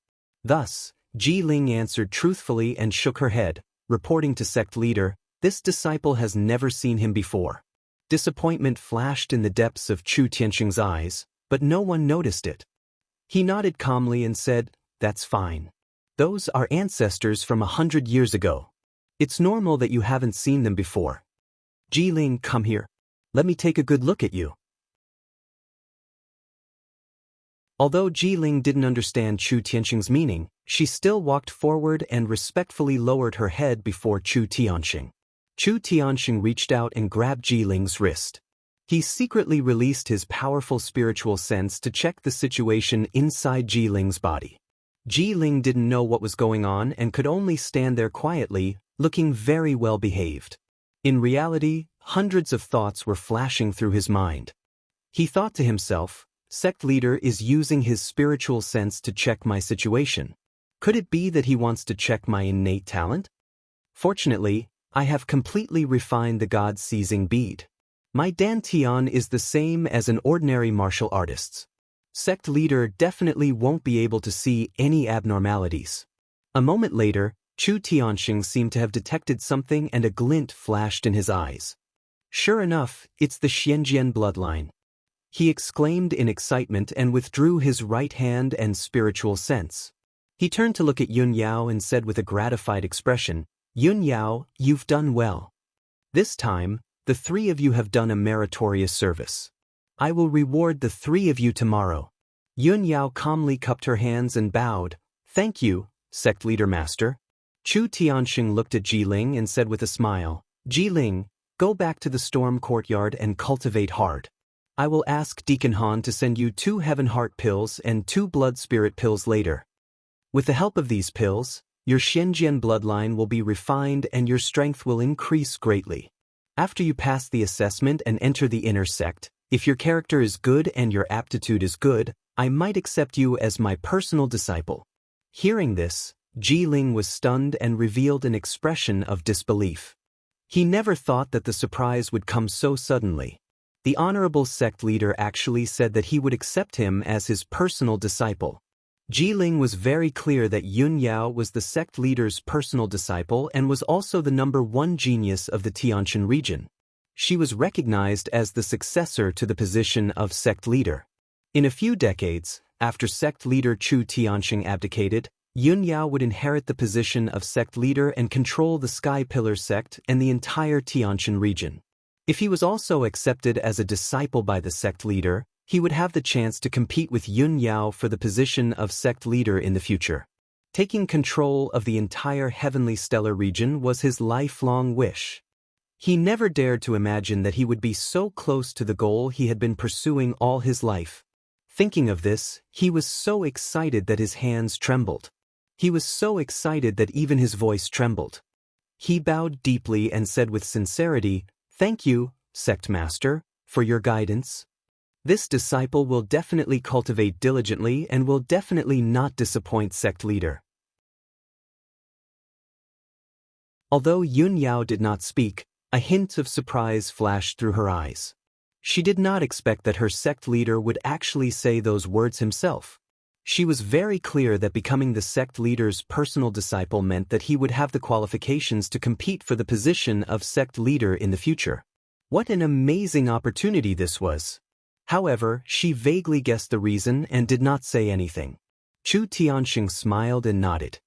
Thus, Ji Ling answered truthfully and shook her head, reporting to sect leader, "This disciple has never seen him before." Disappointment flashed in the depths of Chu Tianxing's eyes, but no one noticed it. He nodded calmly and said, "That's fine. Those are ancestors from 100 years ago. It's normal that you haven't seen them before. Ji Ling, come here. Let me take a good look at you." Although Ji Ling didn't understand Chu Tianxing's meaning, she still walked forward and respectfully lowered her head before Chu Tianxing. Chu Tianxing reached out and grabbed Ji Ling's wrist. He secretly released his powerful spiritual sense to check the situation inside Ji Ling's body. Ji Ling didn't know what was going on and could only stand there quietly, looking very well behaved. In reality, hundreds of thoughts were flashing through his mind. He thought to himself, "Sect leader is using his spiritual sense to check my situation. Could it be that he wants to check my innate talent? Fortunately, I have completely refined the God-seizing bead. My dantian is the same as an ordinary martial artist's. Sect leader definitely won't be able to see any abnormalities." A moment later, Chu Tianxing seemed to have detected something and a glint flashed in his eyes. "Sure enough, it's the Xianjian bloodline," he exclaimed in excitement and withdrew his right hand and spiritual sense. He turned to look at Yun Yao and said with a gratified expression, "Yun Yao, you've done well. This time, the 3 of you have done a meritorious service. I will reward the 3 of you tomorrow." Yun Yao calmly cupped her hands and bowed, "Thank you, sect leader master." Chu Tianxing looked at Ji Ling and said with a smile, "Ji Ling, go back to the storm courtyard and cultivate hard. I will ask Deacon Han to send you 2 heaven heart pills and 2 blood spirit pills later. With the help of these pills, your Xianjian bloodline will be refined and your strength will increase greatly. After you pass the assessment and enter the inner sect, if your character is good and your aptitude is good, I might accept you as my personal disciple." Hearing this, Ji Ling was stunned and revealed an expression of disbelief. He never thought that the surprise would come so suddenly. The honorable sect leader actually said that he would accept him as his personal disciple. Ji Ling was very clear that Yun Yao was the sect leader's personal disciple and was also the #1 genius of the Tianqian region. She was recognized as the successor to the position of sect leader. In a few decades, after sect leader Chu Tianxing abdicated, Yun Yao would inherit the position of sect leader and control the Sky Pillar sect and the entire Tianqian region. If he was also accepted as a disciple by the sect leader, he would have the chance to compete with Yun Yao for the position of sect leader in the future. Taking control of the entire heavenly stellar region was his lifelong wish. He never dared to imagine that he would be so close to the goal he had been pursuing all his life. Thinking of this, he was so excited that his hands trembled. He was so excited that even his voice trembled. He bowed deeply and said with sincerity, "Thank you, sect master, for your guidance. This disciple will definitely cultivate diligently and will definitely not disappoint sect leader." Although Yun Yao did not speak, a hint of surprise flashed through her eyes. She did not expect that her sect leader would actually say those words himself. She was very clear that becoming the sect leader's personal disciple meant that he would have the qualifications to compete for the position of sect leader in the future. What an amazing opportunity this was! However, she vaguely guessed the reason and did not say anything. Chu Tianxing smiled and nodded.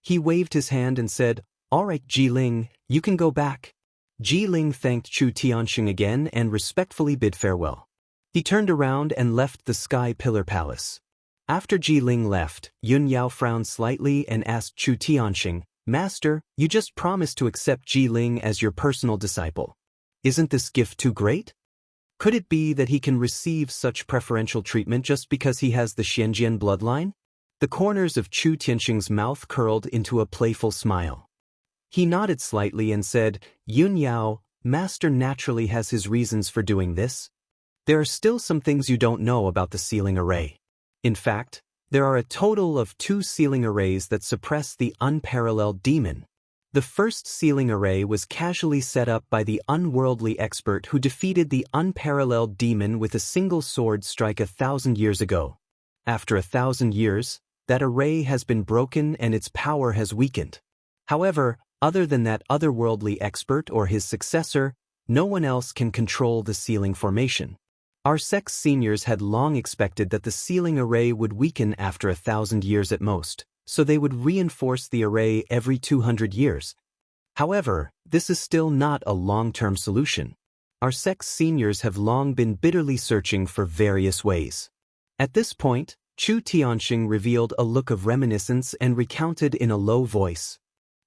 He waved his hand and said, "All right, Jiling, you can go back." Jiling thanked Chu Tianxing again and respectfully bid farewell. He turned around and left the Sky Pillar Palace. After Jiling left, Yun Yao frowned slightly and asked Chu Tianxing, "Master, you just promised to accept Jiling as your personal disciple. Isn't this gift too great? Could it be that he can receive such preferential treatment just because he has the Xianjian bloodline?" The corners of Chu Tianxing's mouth curled into a playful smile. He nodded slightly and said, "Yun Yao, Master naturally has his reasons for doing this. There are still some things you don't know about the sealing array. In fact, there are a total of 2 sealing arrays that suppress the unparalleled demon. The first sealing array was casually set up by the unworldly expert who defeated the unparalleled demon with a single sword strike 1,000 years ago. After 1,000 years, that array has been broken and its power has weakened. However, other than that otherworldly expert or his successor, no one else can control the sealing formation. Our sect's seniors had long expected that the sealing array would weaken after 1,000 years at most, so they would reinforce the array every 200 years. However, this is still not a long-term solution. Our sect's seniors have long been bitterly searching for various ways. At this point, Chu Tianxing revealed a look of reminiscence and recounted in a low voice.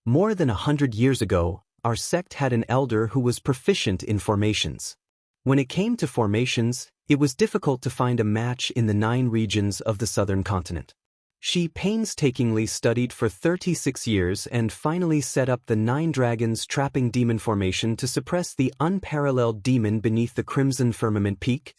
More than 100 years ago, our sect had an elder who was proficient in formations. When it came to formations, it was difficult to find a match in the 9 regions of the southern continent. She painstakingly studied for 36 years and finally set up the 9 dragons trapping demon formation to suppress the unparalleled demon beneath the crimson firmament peak.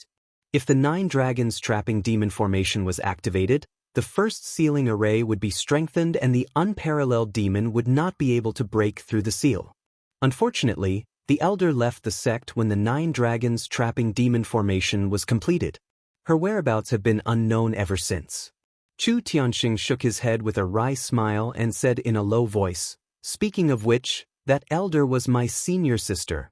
If the 9 dragons trapping demon formation was activated, the first sealing array would be strengthened and the unparalleled demon would not be able to break through the seal. Unfortunately, the elder left the sect when the 9 dragons trapping demon formation was completed. Her whereabouts have been unknown ever since. Chu Tianxing shook his head with a wry smile and said in a low voice, "Speaking of which, that elder was my senior sister."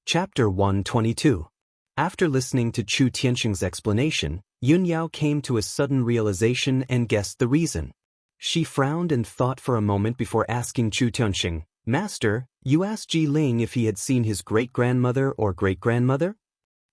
Chapter 122. After listening to Chu Tianxing's explanation, Yun Yao came to a sudden realization and guessed the reason. She frowned and thought for a moment before asking Chu Tianxing, "Master, you asked Jiling if he had seen his great-grandmother or great-grandmother?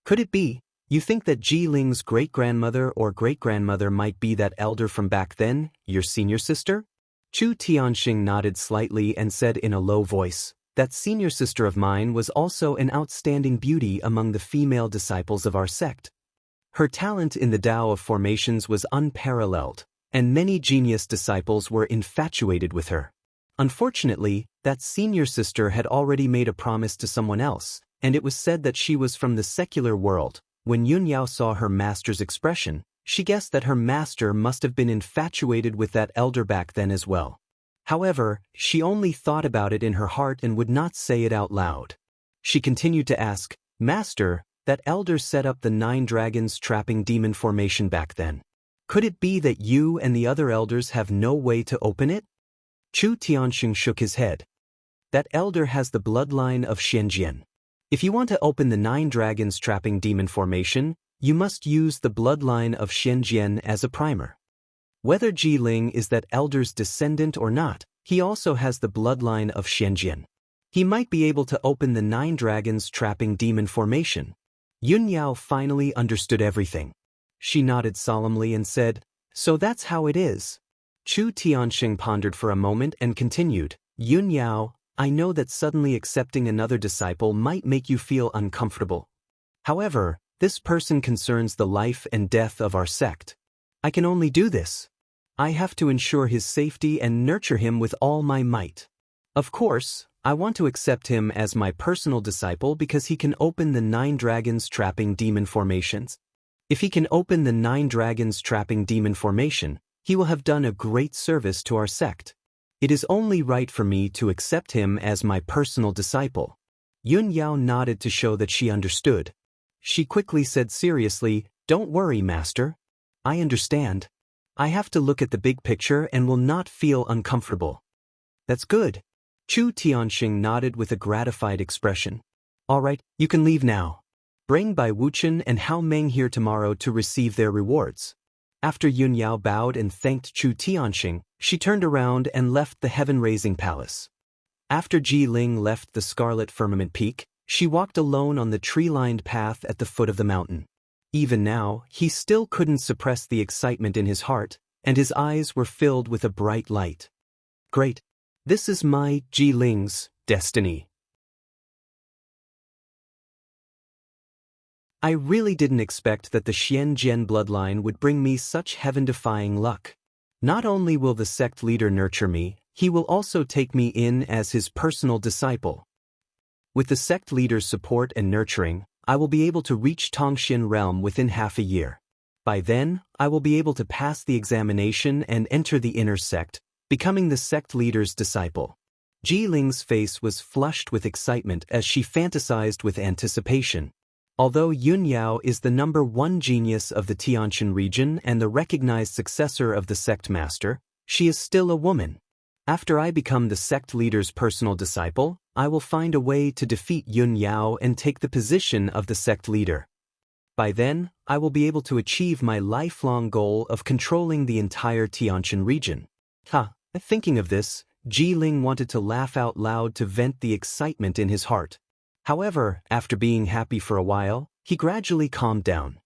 Could it be, you think that Jiling's great-grandmother or great-grandmother might be that elder from back then, your senior sister?" Chu Tianxing nodded slightly and said in a low voice, "That senior sister of mine was also an outstanding beauty among the female disciples of our sect. Her talent in the Tao of formations was unparalleled, and many genius disciples were infatuated with her. Unfortunately, that senior sister had already made a promise to someone else, and it was said that she was from the secular world. When Yun Yao saw her master's expression, she guessed that her master must have been infatuated with that elder back then as well. However, she only thought about it in her heart and would not say it out loud. She continued to ask, "Master, that elder set up the 9 dragons trapping demon formation back then. Could it be that you and the other elders have no way to open it?" Chu Tianxing shook his head. "That elder has the bloodline of Xianjian. If you want to open the 9 dragons trapping demon formation, you must use the bloodline of Xianjian as a primer. Whether Jiling is that elder's descendant or not, he also has the bloodline of Xianjian. He might be able to open the 9 dragons trapping demon formation." Yun Yao finally understood everything. She nodded solemnly and said, "So that's how it is." Chu Tianxing pondered for a moment and continued, "Yun Yao, I know that suddenly accepting another disciple might make you feel uncomfortable. However, this person concerns the life and death of our sect. I can only do this. I have to ensure his safety and nurture him with all my might. Of course, I want to accept him as my personal disciple because he can open the 9 dragons trapping demon formations. If he can open the 9 dragons trapping demon formation, he will have done a great service to our sect. It is only right for me to accept him as my personal disciple." Yun Yao nodded to show that she understood. She quickly said seriously, "Don't worry, Master. I understand. I have to look at the big picture and will not feel uncomfortable." "That's good. Chu Tianxing nodded with a gratified expression. All right, you can leave now. Bring by Wuxian and Hao Meng here tomorrow to receive their rewards. After Yun Yao bowed and thanked Chu Tianxing, she turned around and left the heaven-raising palace. After Ji Ling left the Scarlet Firmament Peak, she walked alone on the tree-lined path at the foot of the mountain. Even now, he still couldn't suppress the excitement in his heart, and his eyes were filled with a bright light. Great. This is my Ji Ling's destiny. I really didn't expect that the Xianjian bloodline would bring me such heaven-defying luck. Not only will the sect leader nurture me, he will also take me in as his personal disciple. With the sect leader's support and nurturing, I will be able to reach Tongxin realm within half a year. By then, I will be able to pass the examination and enter the inner sect, becoming the sect leader's disciple. Ji Ling's face was flushed with excitement as she fantasized with anticipation. Although Yun Yao is the #1 genius of the Tianqian region and the recognized successor of the sect master, she is still a woman. After I become the sect leader's personal disciple, I will find a way to defeat Yun Yao and take the position of the sect leader. By then, I will be able to achieve my lifelong goal of controlling the entire Tianqian region. Thinking of this, Ji Ling wanted to laugh out loud to vent the excitement in his heart. However, after being happy for a while, he gradually calmed down.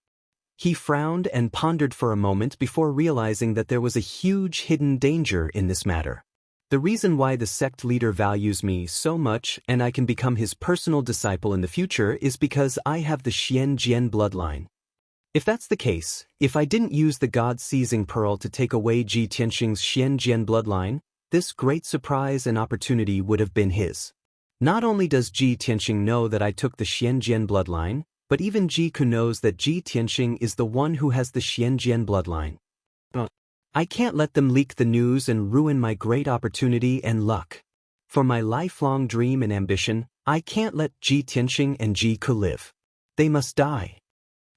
He frowned and pondered for a moment before realizing that there was a huge hidden danger in this matter. The reason why the sect leader values me so much and I can become his personal disciple in the future is because I have the Xianjian bloodline. If that's the case, if I didn't use the God-seizing pearl to take away Ji Tianxing's Xianjian bloodline, this great surprise and opportunity would have been his. Not only does Ji Tianxing know that I took the Xianjian bloodline, but even Ji Ku knows that Ji Tianxing is the one who has the Xianjian bloodline. I can't let them leak the news and ruin my great opportunity and luck. For my lifelong dream and ambition, I can't let Ji Tianxing and Ji Ku live. They must die.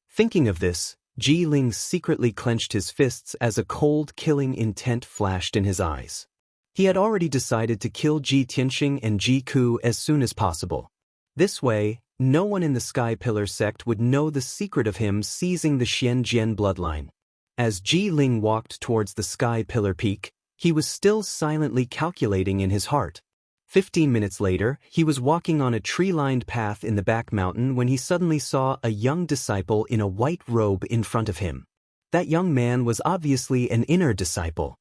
Thinking of this, Ji Ling secretly clenched his fists as a cold, killing intent flashed in his eyes. He had already decided to kill Ji Tianxing and Ji Ku as soon as possible. This way, no one in the Sky Pillar sect would know the secret of him seizing the Xianjian bloodline. As Ji Ling walked towards the Sky Pillar Peak, he was still silently calculating in his heart. 15 minutes later, he was walking on a tree-lined path in the back mountain when he suddenly saw a young disciple in a white robe in front of him. That young man was obviously an inner disciple.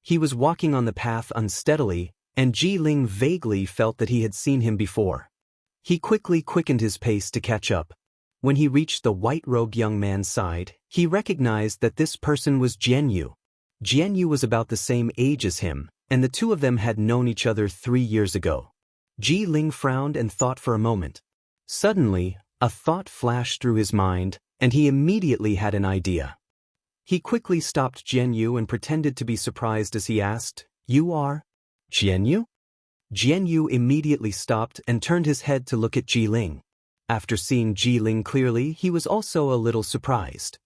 He was walking on the path unsteadily, and Ji Ling vaguely felt that he had seen him before. He quickly quickened his pace to catch up. When he reached the white-robed young man's side, he recognized that this person was Jianyu. Jianyu was about the same age as him, and the two of them had known each other 3 years ago. Ji Ling frowned and thought for a moment. Suddenly, a thought flashed through his mind, and he immediately had an idea. He quickly stopped Jianyu and pretended to be surprised as he asked, "You are Jianyu?" Jianyu immediately stopped and turned his head to look at Ji Ling. After seeing Ji Ling clearly, he was also a little surprised.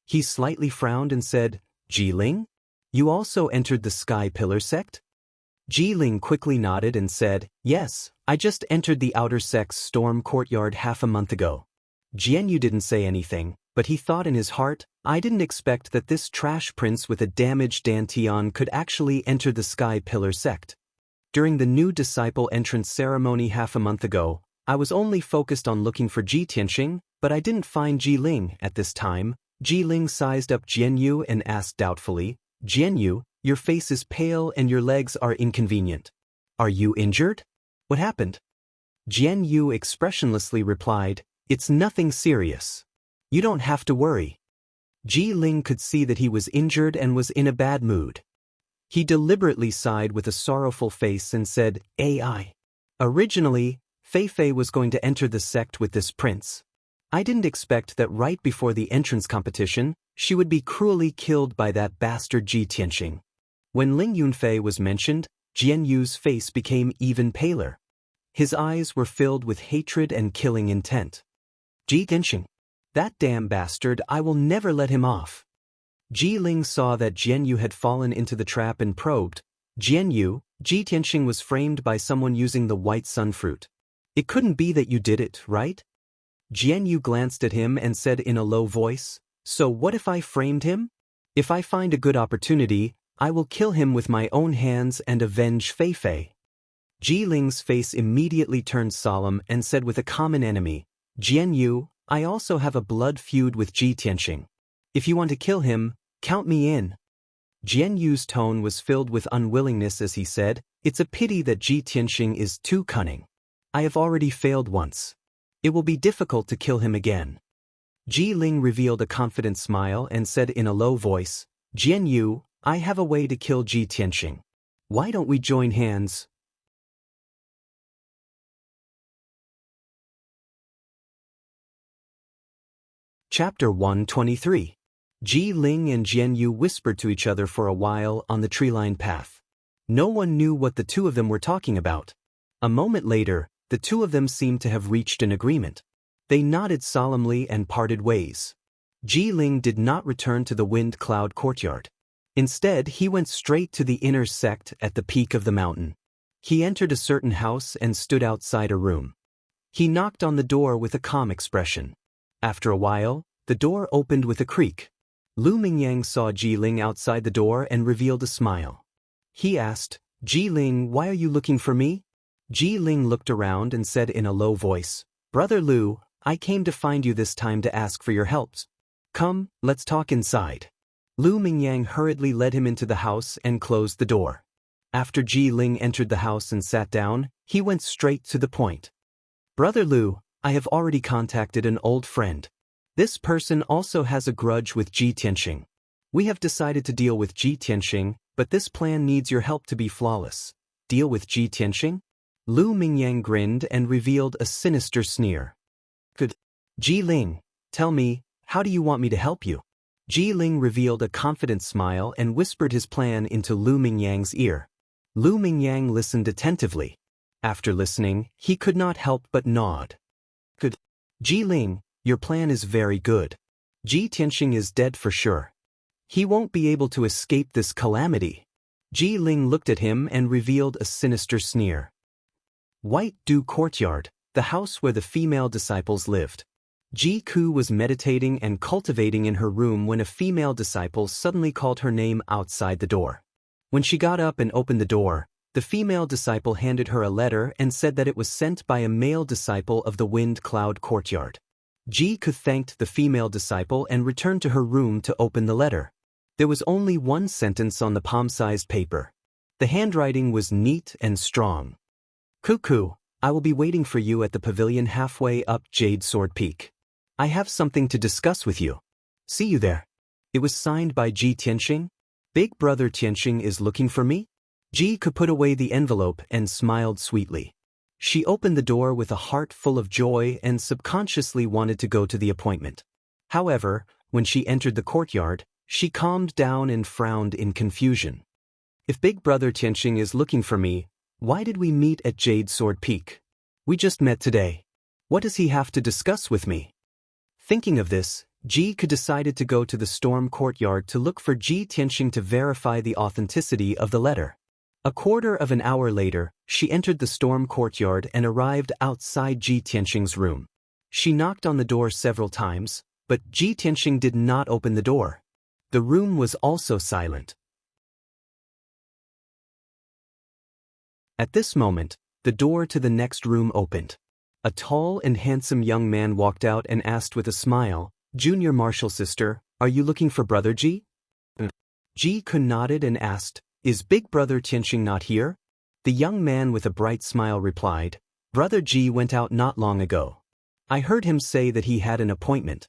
He slightly frowned and said, "Ji Ling? You also entered the Sky Pillar sect?" Ji Ling quickly nodded and said, "Yes, I just entered the Outer Sect's storm courtyard half a month ago." Jianyu didn't say anything, but he thought in his heart, I didn't expect that this trash prince with a damaged dantian could actually enter the Sky Pillar sect. During the new disciple entrance ceremony half a month ago, I was only focused on looking for Ji Tianxing, but I didn't find Ji Ling at this time. Ji Ling sized up Jianyu and asked doubtfully, "Jianyu, your face is pale and your legs are inconvenient. Are you injured? What happened?" Jianyu expressionlessly replied, "It's nothing serious. You don't have to worry." Ji Ling could see that he was injured and was in a bad mood. He deliberately sighed with a sorrowful face and said, "AI. Originally, Fei Fei was going to enter the sect with this prince. I didn't expect that right before the entrance competition, she would be cruelly killed by that bastard Ji Tianxing." When Ling Yunfei was mentioned, Jianyu's face became even paler. His eyes were filled with hatred and killing intent. "Ji Tianxing. That damn bastard, I will never let him off." Ji Ling saw that Jianyu had fallen into the trap and probed, Jianyu, Ji Tianxing was framed by someone using the white sun fruit. It couldn't be that you did it, right? Jianyu glanced at him and said in a low voice, so what if I framed him? If I find a good opportunity, I will kill him with my own hands and avenge Fei Fei. Ji Ling's face immediately turned solemn and said with a common enemy, Jianyu, I also have a blood feud with Ji Tianxing. If you want to kill him, count me in. Jianyu's tone was filled with unwillingness as he said, it's a pity that Ji Tianxing is too cunning. I have already failed once. It will be difficult to kill him again. Ji Ling revealed a confident smile and said in a low voice, Jianyu, I have a way to kill Ji Tianxing. Why don't we join hands? Chapter 123. Ji Ling and Jianyu whispered to each other for a while on the tree-lined path. No one knew what the two of them were talking about. A moment later, the two of them seemed to have reached an agreement. They nodded solemnly and parted ways. Ji Ling did not return to the wind cloud courtyard. Instead, he went straight to the inner sect at the peak of the mountain. He entered a certain house and stood outside a room. He knocked on the door with a calm expression. After a while, the door opened with a creak. Lu Mingyang saw Ji Ling outside the door and revealed a smile. He asked, Ji Ling, why are you looking for me? Ji Ling looked around and said in a low voice, Brother Lu, I came to find you this time to ask for your help. Come, let's talk inside. Lu Mingyang hurriedly led him into the house and closed the door. After Ji Ling entered the house and sat down, he went straight to the point. Brother Lu, I have already contacted an old friend. This person also has a grudge with Ji Tianxing. We have decided to deal with Ji Tianxing, but this plan needs your help to be flawless. Deal with Ji Tianxing? Lu Mingyang grinned and revealed a sinister sneer. Good. Ji Ling, tell me, how do you want me to help you? Ji Ling revealed a confident smile and whispered his plan into Lu Mingyang's ear. Lu Mingyang listened attentively. After listening, he could not help but nod. Good. Ji Ling, your plan is very good. Ji Tianxing is dead for sure. He won't be able to escape this calamity. Ji Ling looked at him and revealed a sinister sneer. White Dew Courtyard, the house where the female disciples lived. Ji Ku was meditating and cultivating in her room when a female disciple suddenly called her name outside the door. When she got up and opened the door, the female disciple handed her a letter and said that it was sent by a male disciple of the Wind Cloud Courtyard. Ji Ku thanked the female disciple and returned to her room to open the letter. There was only one sentence on the palm-sized paper. The handwriting was neat and strong. Cuckoo, I will be waiting for you at the pavilion halfway up Jade Sword Peak. I have something to discuss with you. See you there. It was signed by Ji Tianxing. Big brother Tianxing is looking for me? Ji Ku put away the envelope and smiled sweetly. She opened the door with a heart full of joy and subconsciously wanted to go to the appointment. However, when she entered the courtyard, she calmed down and frowned in confusion. If Big Brother Tianxing is looking for me, why did we meet at Jade Sword Peak? We just met today. What does he have to discuss with me? Thinking of this, Ji Ku decided to go to the storm courtyard to look for Ji Tianxing to verify the authenticity of the letter. A quarter of an hour later, she entered the storm courtyard and arrived outside Ji Tianxing's room. She knocked on the door several times, but Ji Tianxing did not open the door. The room was also silent. At this moment, the door to the next room opened. A tall and handsome young man walked out and asked with a smile, Junior Marshal Sister, are you looking for Brother Ji? Ji Ku nodded and asked, Is Big Brother Tianxing not here? The young man with a bright smile replied, Brother Ji went out not long ago. I heard him say that he had an appointment.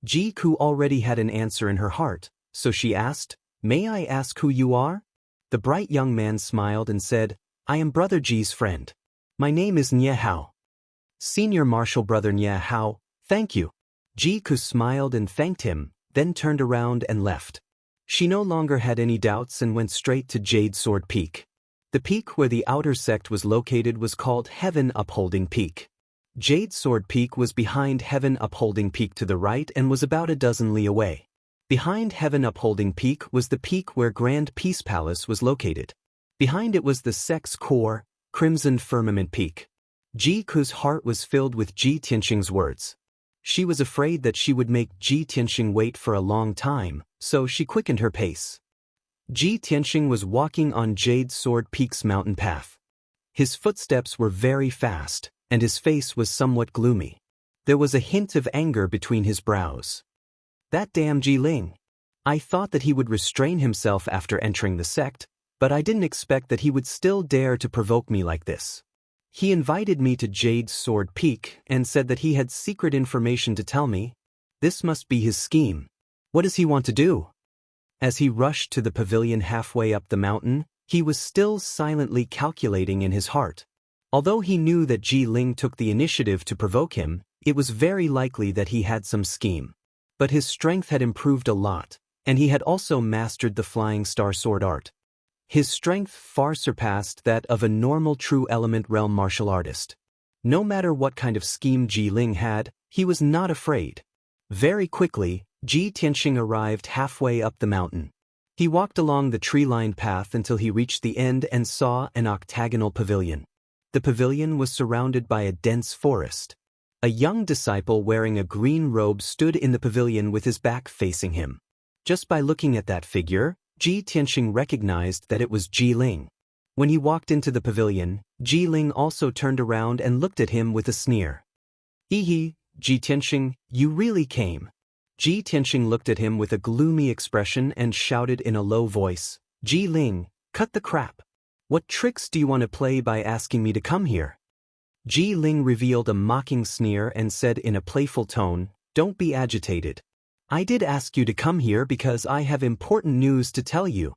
Ji Ku already had an answer in her heart, so she asked, May I ask who you are? The bright young man smiled and said, I am Brother Ji's friend. My name is Nye Hao. Senior Marshal Brother Nye Hao, thank you. Ji Ku smiled and thanked him, then turned around and left. She no longer had any doubts and went straight to Jade Sword Peak. The peak where the outer sect was located was called Heaven Upholding Peak. Jade Sword Peak was behind Heaven Upholding Peak to the right and was about a dozen li away. Behind Heaven Upholding Peak was the peak where Grand Peace Palace was located. Behind it was the sect's core, crimson firmament peak. Ji Ku's heart was filled with Ji Tianxing's words. She was afraid that she would make Ji Tianxing wait for a long time, so she quickened her pace. Ji Tianxing was walking on Jade Sword Peak's mountain path. His footsteps were very fast, and his face was somewhat gloomy. There was a hint of anger between his brows. That damn Ji Ling. I thought that he would restrain himself after entering the sect, but I didn't expect that he would still dare to provoke me like this. He invited me to Jade Sword Peak and said that he had secret information to tell me. This must be his scheme. What does he want to do? As he rushed to the pavilion halfway up the mountain, he was still silently calculating in his heart. Although he knew that Ji Ling took the initiative to provoke him, it was very likely that he had some scheme. But his strength had improved a lot, and he had also mastered the Flying Star Sword art. His strength far surpassed that of a normal true element realm martial artist. No matter what kind of scheme Ji Ling had, he was not afraid. Very quickly, Ji Tianxing arrived halfway up the mountain. He walked along the tree-lined path until he reached the end and saw an octagonal pavilion. The pavilion was surrounded by a dense forest. A young disciple wearing a green robe stood in the pavilion with his back facing him. Just by looking at that figure, Ji Tianxing recognized that it was Ji Ling. When he walked into the pavilion, Ji Ling also turned around and looked at him with a sneer. Ji Tianxing, you really came. Ji Tianxing looked at him with a gloomy expression and shouted in a low voice, Ji Ling, cut the crap. What tricks do you want to play by asking me to come here? Ji Ling revealed a mocking sneer and said in a playful tone, don't be agitated. I did ask you to come here because I have important news to tell you.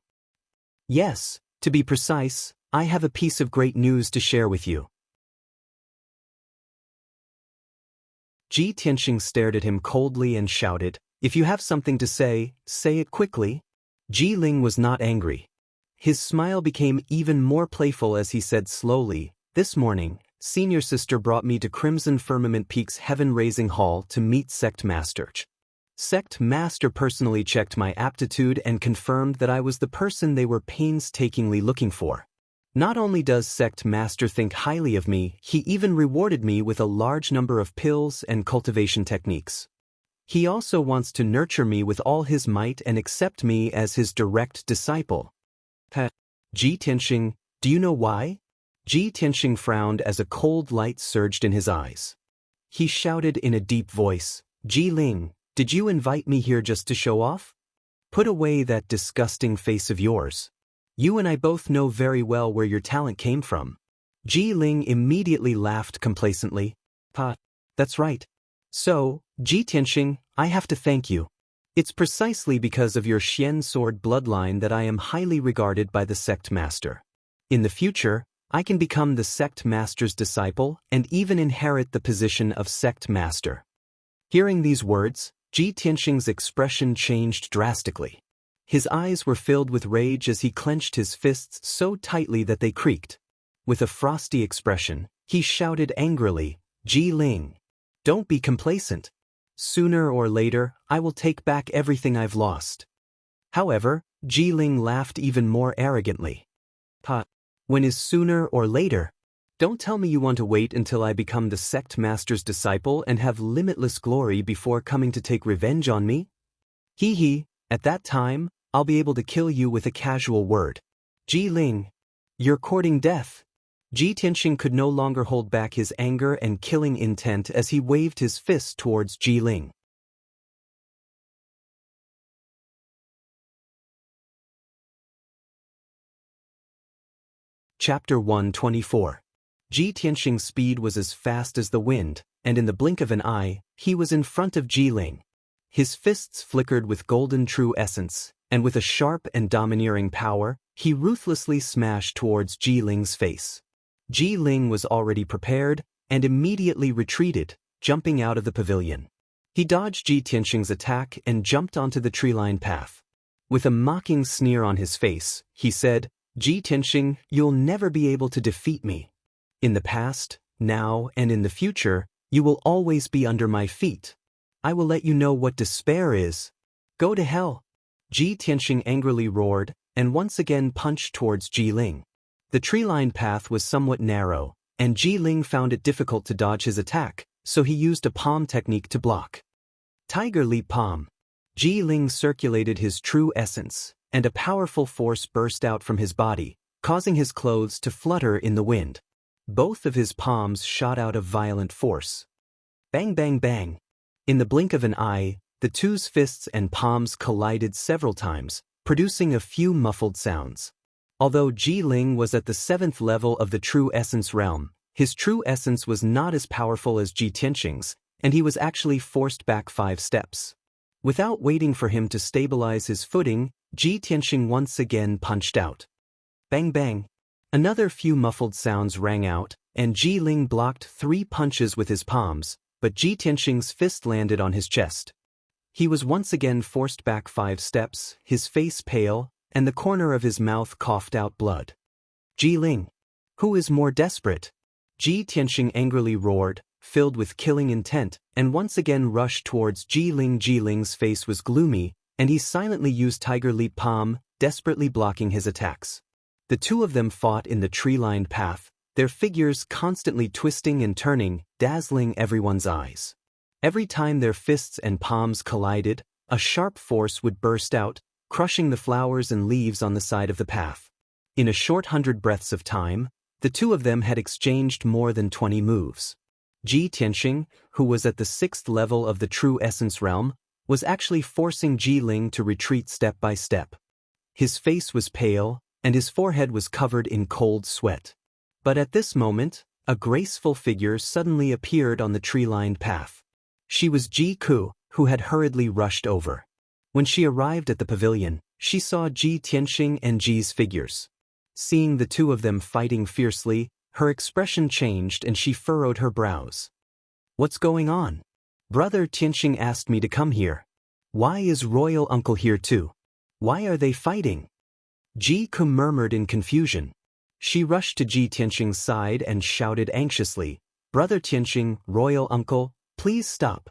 Yes, to be precise, I have a piece of great news to share with you. Ji Tianxing stared at him coldly and shouted, if you have something to say it quickly. Ji Ling was not angry. His smile became even more playful as he said slowly, this morning, Senior Sister brought me to Crimson Firmament Peak's Heaven-Raising Hall to meet Sect Master. Sect Master personally checked my aptitude and confirmed that I was the person they were painstakingly looking for. Not only does Sect Master think highly of me, he even rewarded me with a large number of pills and cultivation techniques. He also wants to nurture me with all his might and accept me as his direct disciple. Ji Tianxing, do you know why? Ji Tianxing frowned as a cold light surged in his eyes. He shouted in a deep voice, Ji Ling, did you invite me here just to show off? Put away that disgusting face of yours. You and I both know very well where your talent came from. Ji Ling immediately laughed complacently. That's right. So, Ji Tianxing, I have to thank you. It's precisely because of your Xian sword bloodline that I am highly regarded by the Sect Master. In the future, I can become the Sect Master's disciple and even inherit the position of Sect Master. Hearing these words, Ji Tianxing's expression changed drastically. His eyes were filled with rage as he clenched his fists so tightly that they creaked. With a frosty expression, he shouted angrily, Ji Ling, don't be complacent. Sooner or later, I will take back everything I've lost. However, Ji Ling laughed even more arrogantly. When is sooner or later? Don't tell me you want to wait until I become the Sect Master's disciple and have limitless glory before coming to take revenge on me? At that time, I'll be able to kill you with a casual word. Ji Ling, you're courting death. Ji Tianxing could no longer hold back his anger and killing intent as he waved his fist towards Ji Ling. Chapter 124. Ji Tianxing's speed was as fast as the wind, and in the blink of an eye, he was in front of Ji Ling. His fists flickered with golden true essence, and with a sharp and domineering power, he ruthlessly smashed towards Ji Ling's face. Ji Ling was already prepared, and immediately retreated, jumping out of the pavilion. He dodged Ji Tianxing's attack and jumped onto the tree-lined path. With a mocking sneer on his face, he said, Ji Tianxing, you'll never be able to defeat me. In the past, now, and in the future, you will always be under my feet. I will let you know what despair is. Go to hell. Ji Tianxing angrily roared, and once again punched towards Ji Ling. The tree-lined path was somewhat narrow, and Ji Ling found it difficult to dodge his attack, so he used a palm technique to block. Tiger Leap Palm. Ji Ling circulated his true essence, and a powerful force burst out from his body, causing his clothes to flutter in the wind. Both of his palms shot out a violent force. Bang bang bang. In the blink of an eye, the two's fists and palms collided several times, producing a few muffled sounds. Although Ji Ling was at the 7th level of the true essence realm, his true essence was not as powerful as Ji Tianxing's, and he was actually forced back 5 steps. Without waiting for him to stabilize his footing, Ji Tianxing once again punched out. Bang bang. Another few muffled sounds rang out, and Ji Ling blocked 3 punches with his palms, but Ji Tianxing's fist landed on his chest. He was once again forced back 5 steps, his face pale, and the corner of his mouth coughed out blood. Ji Ling. Who is more desperate? Ji Tianxing angrily roared, filled with killing intent, and once again rushed towards Ji Ling. Ji Ling's face was gloomy, and he silently used Tiger Leap Palm, desperately blocking his attacks. The two of them fought in the tree-lined path, their figures constantly twisting and turning, dazzling everyone's eyes. Every time their fists and palms collided, a sharp force would burst out, crushing the flowers and leaves on the side of the path. In a short 100 breaths of time, the two of them had exchanged more than 20 moves. Ji Tianxing, who was at the 6th level of the true essence realm, was actually forcing Ji Ling to retreat step by step. His face was pale, and his forehead was covered in cold sweat. But at this moment, a graceful figure suddenly appeared on the tree-lined path. She was Ji Ku, who had hurriedly rushed over. When she arrived at the pavilion, she saw Ji Tianxing and Ji's figures. Seeing the two of them fighting fiercely, her expression changed and she furrowed her brows. What's going on? Brother Tianxing asked me to come here. Why is royal uncle here too? Why are they fighting? Ji Ku murmured in confusion. She rushed to Ji Tianxing's side and shouted anxiously, Brother Tianxing, royal uncle, please stop.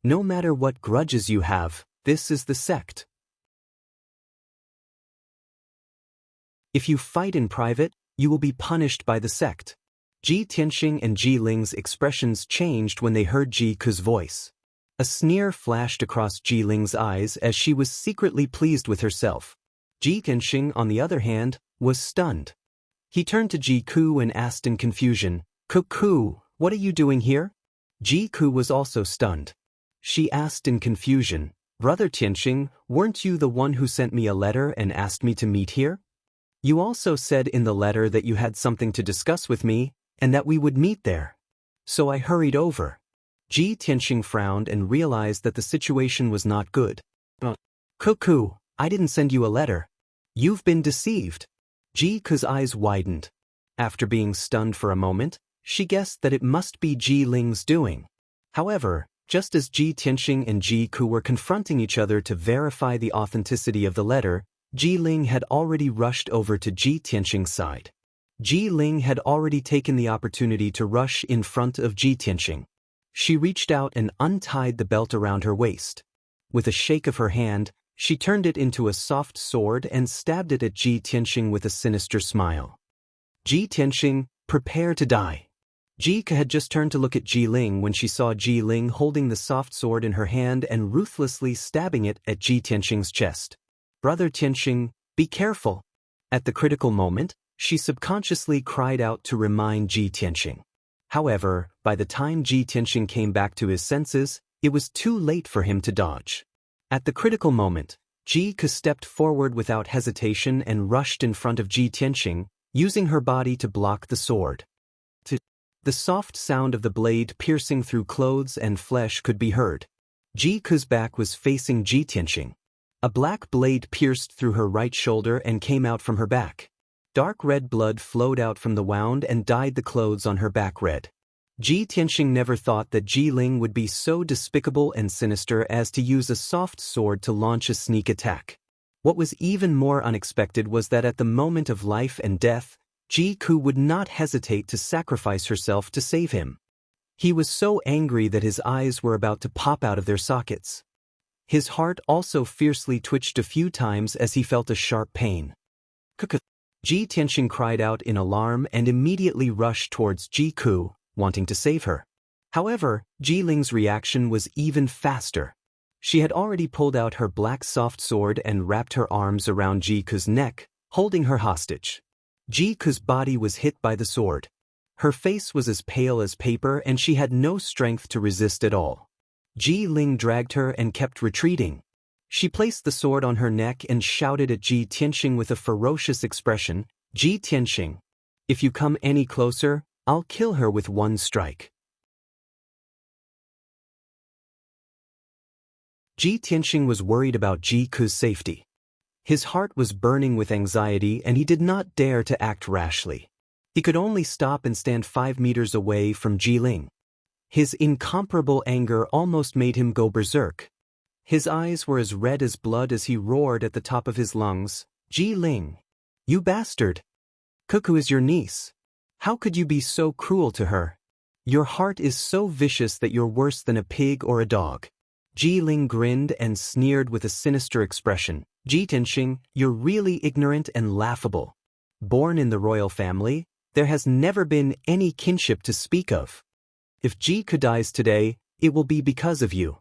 No matter what grudges you have, this is the sect. If you fight in private, you will be punished by the sect. Ji Tianxing and Ji Ling's expressions changed when they heard Ji Ku's voice. A sneer flashed across Ji Ling's eyes as she was secretly pleased with herself. Ji Tianxing, on the other hand, was stunned. He turned to Ji Ku and asked in confusion, Ku, what are you doing here? Ji Ku was also stunned. She asked in confusion, Brother Tianxing, weren't you the one who sent me a letter and asked me to meet here? You also said in the letter that you had something to discuss with me, and that we would meet there. So I hurried over. Ji Tianxing frowned and realized that the situation was not good. Ku, I didn't send you a letter. You've been deceived. Ji Ku's eyes widened. After being stunned for a moment, she guessed that it must be Ji Ling's doing. However, just as Ji Tianxing and Ji Ku were confronting each other to verify the authenticity of the letter, Ji Ling had already rushed over to Ji Tianxing's side. Ji Ling had already taken the opportunity to rush in front of Ji Tianxing. She reached out and untied the belt around her waist. With a shake of her hand, she turned it into a soft sword and stabbed it at Ji Tianxing with a sinister smile. Ji Tianxing, prepare to die. Ji Ke had just turned to look at Ji Ling when she saw Ji Ling holding the soft sword in her hand and ruthlessly stabbing it at Ji Tianxing's chest. Brother Tianxing, be careful. At the critical moment, she subconsciously cried out to remind Ji Tianxing. However, by the time Ji Tianxing came back to his senses, it was too late for him to dodge. At the critical moment, Ji Ke stepped forward without hesitation and rushed in front of Ji Tianxing, using her body to block the sword. The soft sound of the blade piercing through clothes and flesh could be heard. Ji Ke's back was facing Ji Tianxing. A black blade pierced through her right shoulder and came out from her back. Dark red blood flowed out from the wound and dyed the clothes on her back red. Ji Tianxing never thought that Ji Ling would be so despicable and sinister as to use a soft sword to launch a sneak attack. What was even more unexpected was that at the moment of life and death, Ji Ku would not hesitate to sacrifice herself to save him. He was so angry that his eyes were about to pop out of their sockets. His heart also fiercely twitched a few times as he felt a sharp pain. Ji Tianxing cried out in alarm and immediately rushed towards Ji Ku, wanting to save her. However, Ji Ling's reaction was even faster. She had already pulled out her black soft sword and wrapped her arms around Ji Ku's neck, holding her hostage. Ji Ku's body was hit by the sword. Her face was as pale as paper and she had no strength to resist at all. Ji Ling dragged her and kept retreating. She placed the sword on her neck and shouted at Ji Tianxing with a ferocious expression, "Ji Tianxing, if you come any closer, I'll kill her with one strike." Ji Tianxing was worried about Ji Ku's safety. His heart was burning with anxiety and he did not dare to act rashly. He could only stop and stand 5 meters away from Ji Ling. His incomparable anger almost made him go berserk. His eyes were as red as blood as he roared at the top of his lungs, "Ji Ling, you bastard! Cuckoo is your niece. How could you be so cruel to her? Your heart is so vicious that you're worse than a pig or a dog." Ji Ling grinned and sneered with a sinister expression, "Ji Tianxing, you're really ignorant and laughable. Born in the royal family, there has never been any kinship to speak of. If Ji Ku dies today, it will be because of you.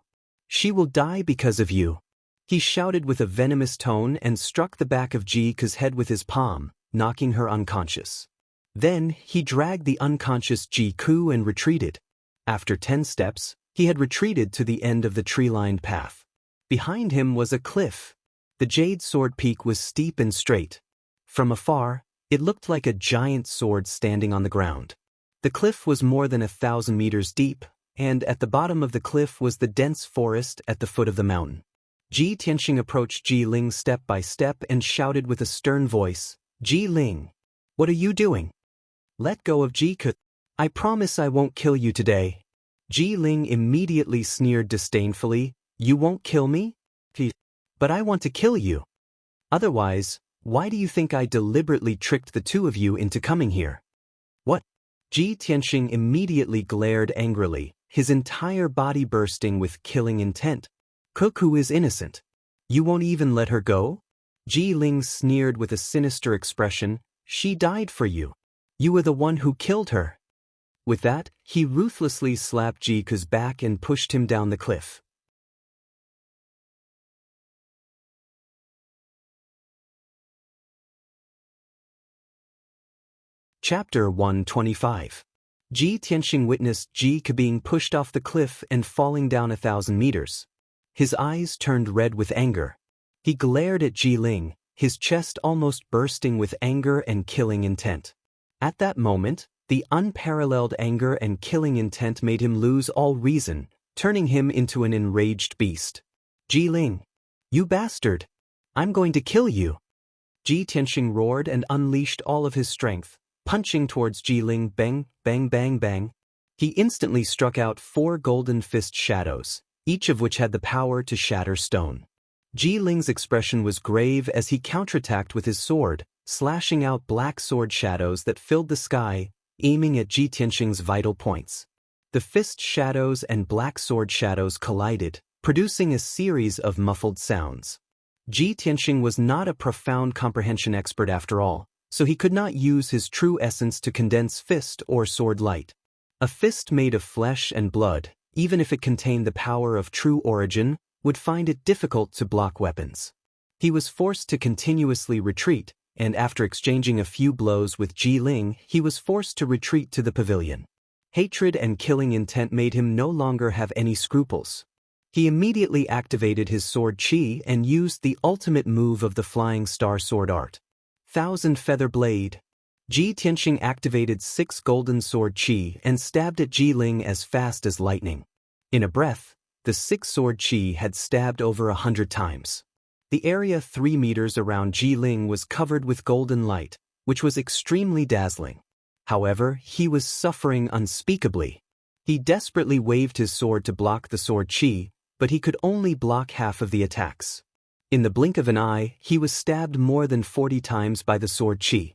She will die because of you." He shouted with a venomous tone and struck the back of Ji Ku's head with his palm, knocking her unconscious. Then, he dragged the unconscious Ji Ku and retreated. After 10 steps, he had retreated to the end of the tree-lined path. Behind him was a cliff. The jade sword peak was steep and straight. From afar, it looked like a giant sword standing on the ground. The cliff was more than 1,000 meters deep, and at the bottom of the cliff was the dense forest at the foot of the mountain. Ji Tianxing approached Ji Ling step by step and shouted with a stern voice, "Ji Ling, what are you doing? Let go of Ji Ku. I promise I won't kill you today." Ji Ling immediately sneered disdainfully, "You won't kill me? But I want to kill you. Otherwise, why do you think I deliberately tricked the two of you into coming here?" "What?" Ji Tianxing immediately glared angrily, his entire body bursting with killing intent. "Cuckoo is innocent. You won't even let her go?" Ji Ling sneered with a sinister expression, "She died for you. You were the one who killed her." With that, he ruthlessly slapped Ji Ku's back and pushed him down the cliff. Chapter 125. Ji Tianxing witnessed Ji Ku being pushed off the cliff and falling down 1,000 meters. His eyes turned red with anger. He glared at Ji Ling, his chest almost bursting with anger and killing intent. At that moment, the unparalleled anger and killing intent made him lose all reason, turning him into an enraged beast. "Ji Ling, you bastard! I'm going to kill you!" Ji Tianxing roared and unleashed all of his strength, punching towards Ji Ling. Bang, bang, bang, bang. He instantly struck out 4 golden fist shadows, each of which had the power to shatter stone. Ji Ling's expression was grave as he counterattacked with his sword, slashing out black sword shadows that filled the sky, aiming at Ji Tianxing's vital points. The fist shadows and black sword shadows collided, producing a series of muffled sounds. Ji Tianxing was not a profound comprehension expert after all, so he could not use his true essence to condense fist or sword light. A fist made of flesh and blood, even if it contained the power of true origin, would find it difficult to block weapons. He was forced to continuously retreat, and after exchanging a few blows with Ji Ling, he was forced to retreat to the pavilion. Hatred and killing intent made him no longer have any scruples. He immediately activated his sword chi and used the ultimate move of the Flying Star Sword art. 1,000 Feather Blade. Ji Tianxing activated 6 golden sword chi and stabbed at Ji Ling as fast as lightning. In a breath, the 6 sword chi had stabbed over 100 times. The area 3 meters around Ji Ling was covered with golden light, which was extremely dazzling. However, he was suffering unspeakably. He desperately waved his sword to block the sword chi, but he could only block half of the attacks. In the blink of an eye, he was stabbed more than 40 times by the sword chi.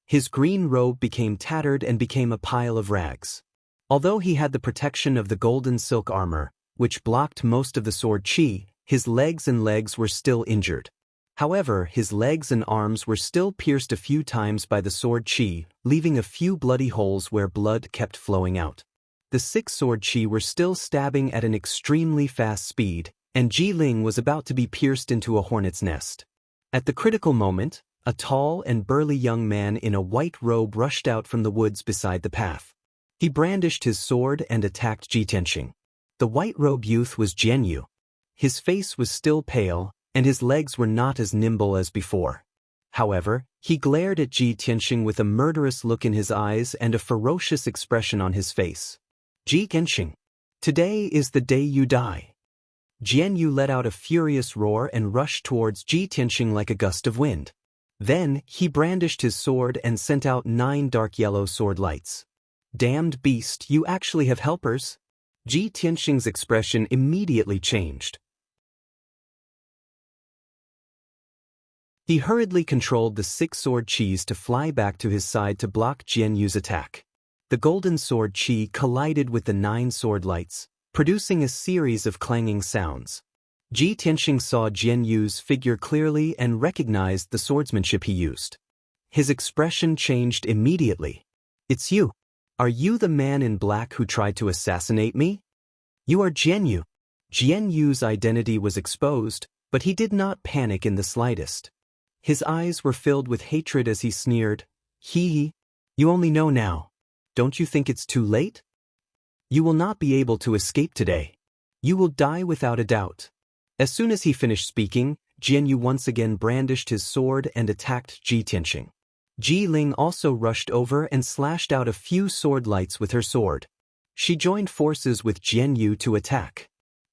His green robe became tattered and became a pile of rags. Although he had the protection of the golden silk armor, which blocked most of the sword chi, his legs were still injured. However, his legs and arms were still pierced a few times by the sword qi, leaving a few bloody holes where blood kept flowing out. The 6 sword qi were still stabbing at an extremely fast speed, and Ji Ling was about to be pierced into a hornet's nest. At the critical moment, a tall and burly young man in a white robe rushed out from the woods beside the path. He brandished his sword and attacked Ji Tianxing. The white-robed youth was Jian Yu. His face was still pale, and his legs were not as nimble as before. However, he glared at Ji Tianxing with a murderous look in his eyes and a ferocious expression on his face. Ji Tianxing, today is the day you die. Jian Yu let out a furious roar and rushed towards Ji Tianxing like a gust of wind. Then, he brandished his sword and sent out 9 dark yellow sword lights. Damned beast, you actually have helpers? Ji Tianxing's expression immediately changed. He hurriedly controlled the 6 sword qis to fly back to his side to block Jian Yu's attack. The golden sword qi collided with the 9 sword lights, producing a series of clanging sounds. Ji Tianxing saw Jian Yu's figure clearly and recognized the swordsmanship he used. His expression changed immediately. It's you. Are you the man in black who tried to assassinate me? You are Jian Yu. Jian Yu's identity was exposed, but he did not panic in the slightest. His eyes were filled with hatred as he sneered, "Hee, you only know now. Don't you think it's too late? You will not be able to escape today. You will die without a doubt." As soon as he finished speaking, Jian Yu once again brandished his sword and attacked Ji Tianxing. Ji Ling also rushed over and slashed out a few sword lights with her sword. She joined forces with Jian Yu to attack.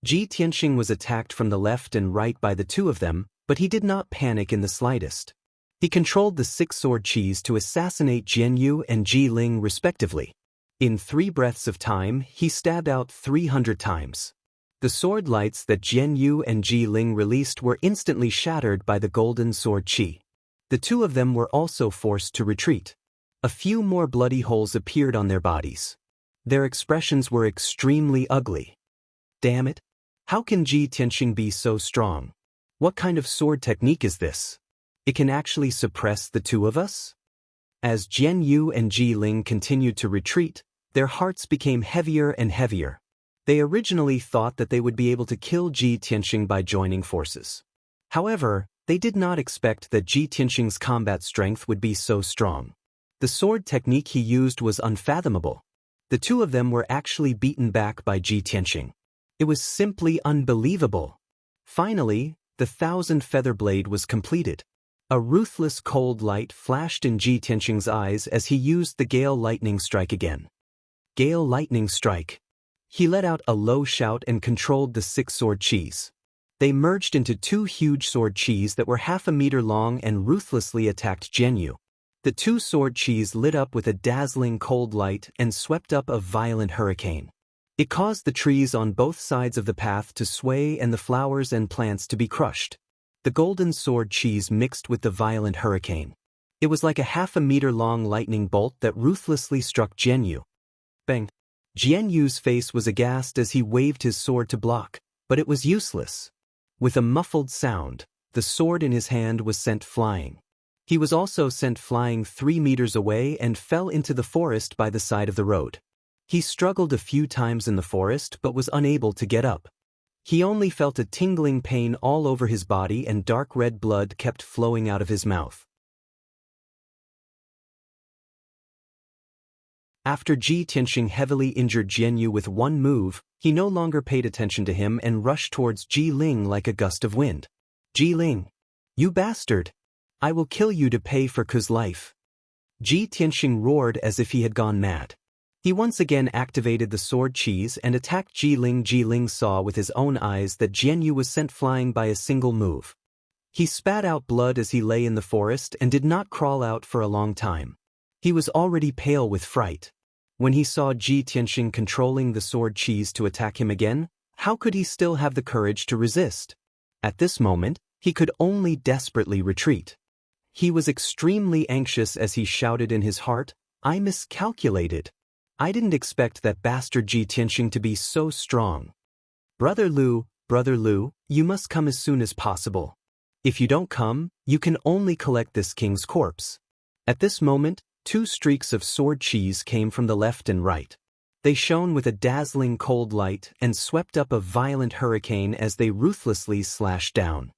Ji Tianxing was attacked from the left and right by the 2 of them, but he did not panic in the slightest. He controlled the 6 sword qis to assassinate Jian Yu and Ji Ling respectively. In 3 breaths of time, he stabbed out 300 times. The sword lights that Jian Yu and Ji Ling released were instantly shattered by the golden sword qi. The 2 of them were also forced to retreat. A few more bloody holes appeared on their bodies. Their expressions were extremely ugly. Damn it! How can Ji Tianxing be so strong? What kind of sword technique is this? It can actually suppress the 2 of us? As Jian Yu and Ji Ling continued to retreat, their hearts became heavier and heavier. They originally thought that they would be able to kill Ji Tianxing by joining forces. However, they did not expect that Ji Tianxing's combat strength would be so strong. The sword technique he used was unfathomable. The 2 of them were actually beaten back by Ji Tianxing. It was simply unbelievable. Finally, the 1,000-feather blade was completed. A ruthless cold light flashed in Ji Tianxing's eyes as he used the Gale Lightning Strike again. Gale Lightning Strike. He let out a low shout and controlled the 6 sword qis. They merged into 2 huge sword qis that were half a meter long and ruthlessly attacked Jian Yu. The 2 sword qis lit up with a dazzling cold light and swept up a violent hurricane. It caused the trees on both sides of the path to sway and the flowers and plants to be crushed. The golden sword qis mixed with the violent hurricane. It was like a half a meter long lightning bolt that ruthlessly struck Jian Yu. Bang! Jian Yu's face was aghast as he waved his sword to block, but it was useless. With a muffled sound, the sword in his hand was sent flying. He was also sent flying 3 meters away and fell into the forest by the side of the road. He struggled a few times in the forest but was unable to get up. He only felt a tingling pain all over his body and dark red blood kept flowing out of his mouth. After Ji Tianxing heavily injured Jian Yu with 1 move, he no longer paid attention to him and rushed towards Ji Ling like a gust of wind. "Ji Ling! You bastard! I will kill you to pay for Ku's life." Ji Tianxing roared as if he had gone mad. He once again activated the sword qis and attacked Ji Ling. Ji Ling saw with his own eyes that Jian Yu was sent flying by a single move. He spat out blood as he lay in the forest and did not crawl out for a long time. He was already pale with fright. When he saw Ji Tianxing controlling the sword qis to attack him again, how could he still have the courage to resist? At this moment, he could only desperately retreat. He was extremely anxious as he shouted in his heart, "I miscalculated. I didn't expect that bastard Ji Tianxing to be so strong. Brother Lu, you must come as soon as possible. If you don't come, you can only collect this king's corpse. At this moment, 2 streaks of sword cheese came from the left and right. They shone with a dazzling cold light and swept up a violent hurricane as they ruthlessly slashed down.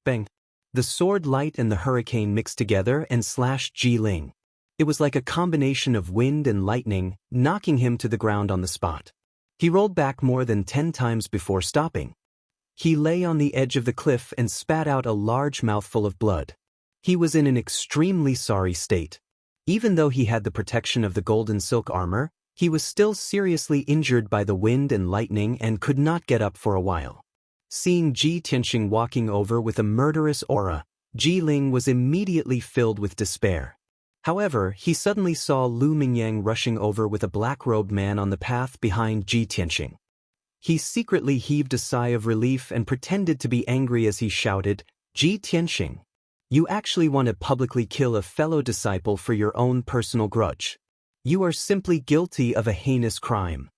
Bang! The sword light and the hurricane mixed together and slashed Ji Ling. It was like a combination of wind and lightning, knocking him to the ground on the spot. He rolled back more than 10 times before stopping. He lay on the edge of the cliff and spat out a large mouthful of blood. He was in an extremely sorry state. Even though he had the protection of the golden silk armor, he was still seriously injured by the wind and lightning and could not get up for a while. Seeing Ji Tianxing walking over with a murderous aura, Ji Ling was immediately filled with despair. However, he suddenly saw Lu Mingyang rushing over with a black-robed man on the path behind Ji Tianxing. He secretly heaved a sigh of relief and pretended to be angry as he shouted, "Ji Tianxing, you actually want to publicly kill a fellow disciple for your own personal grudge. You are simply guilty of a heinous crime."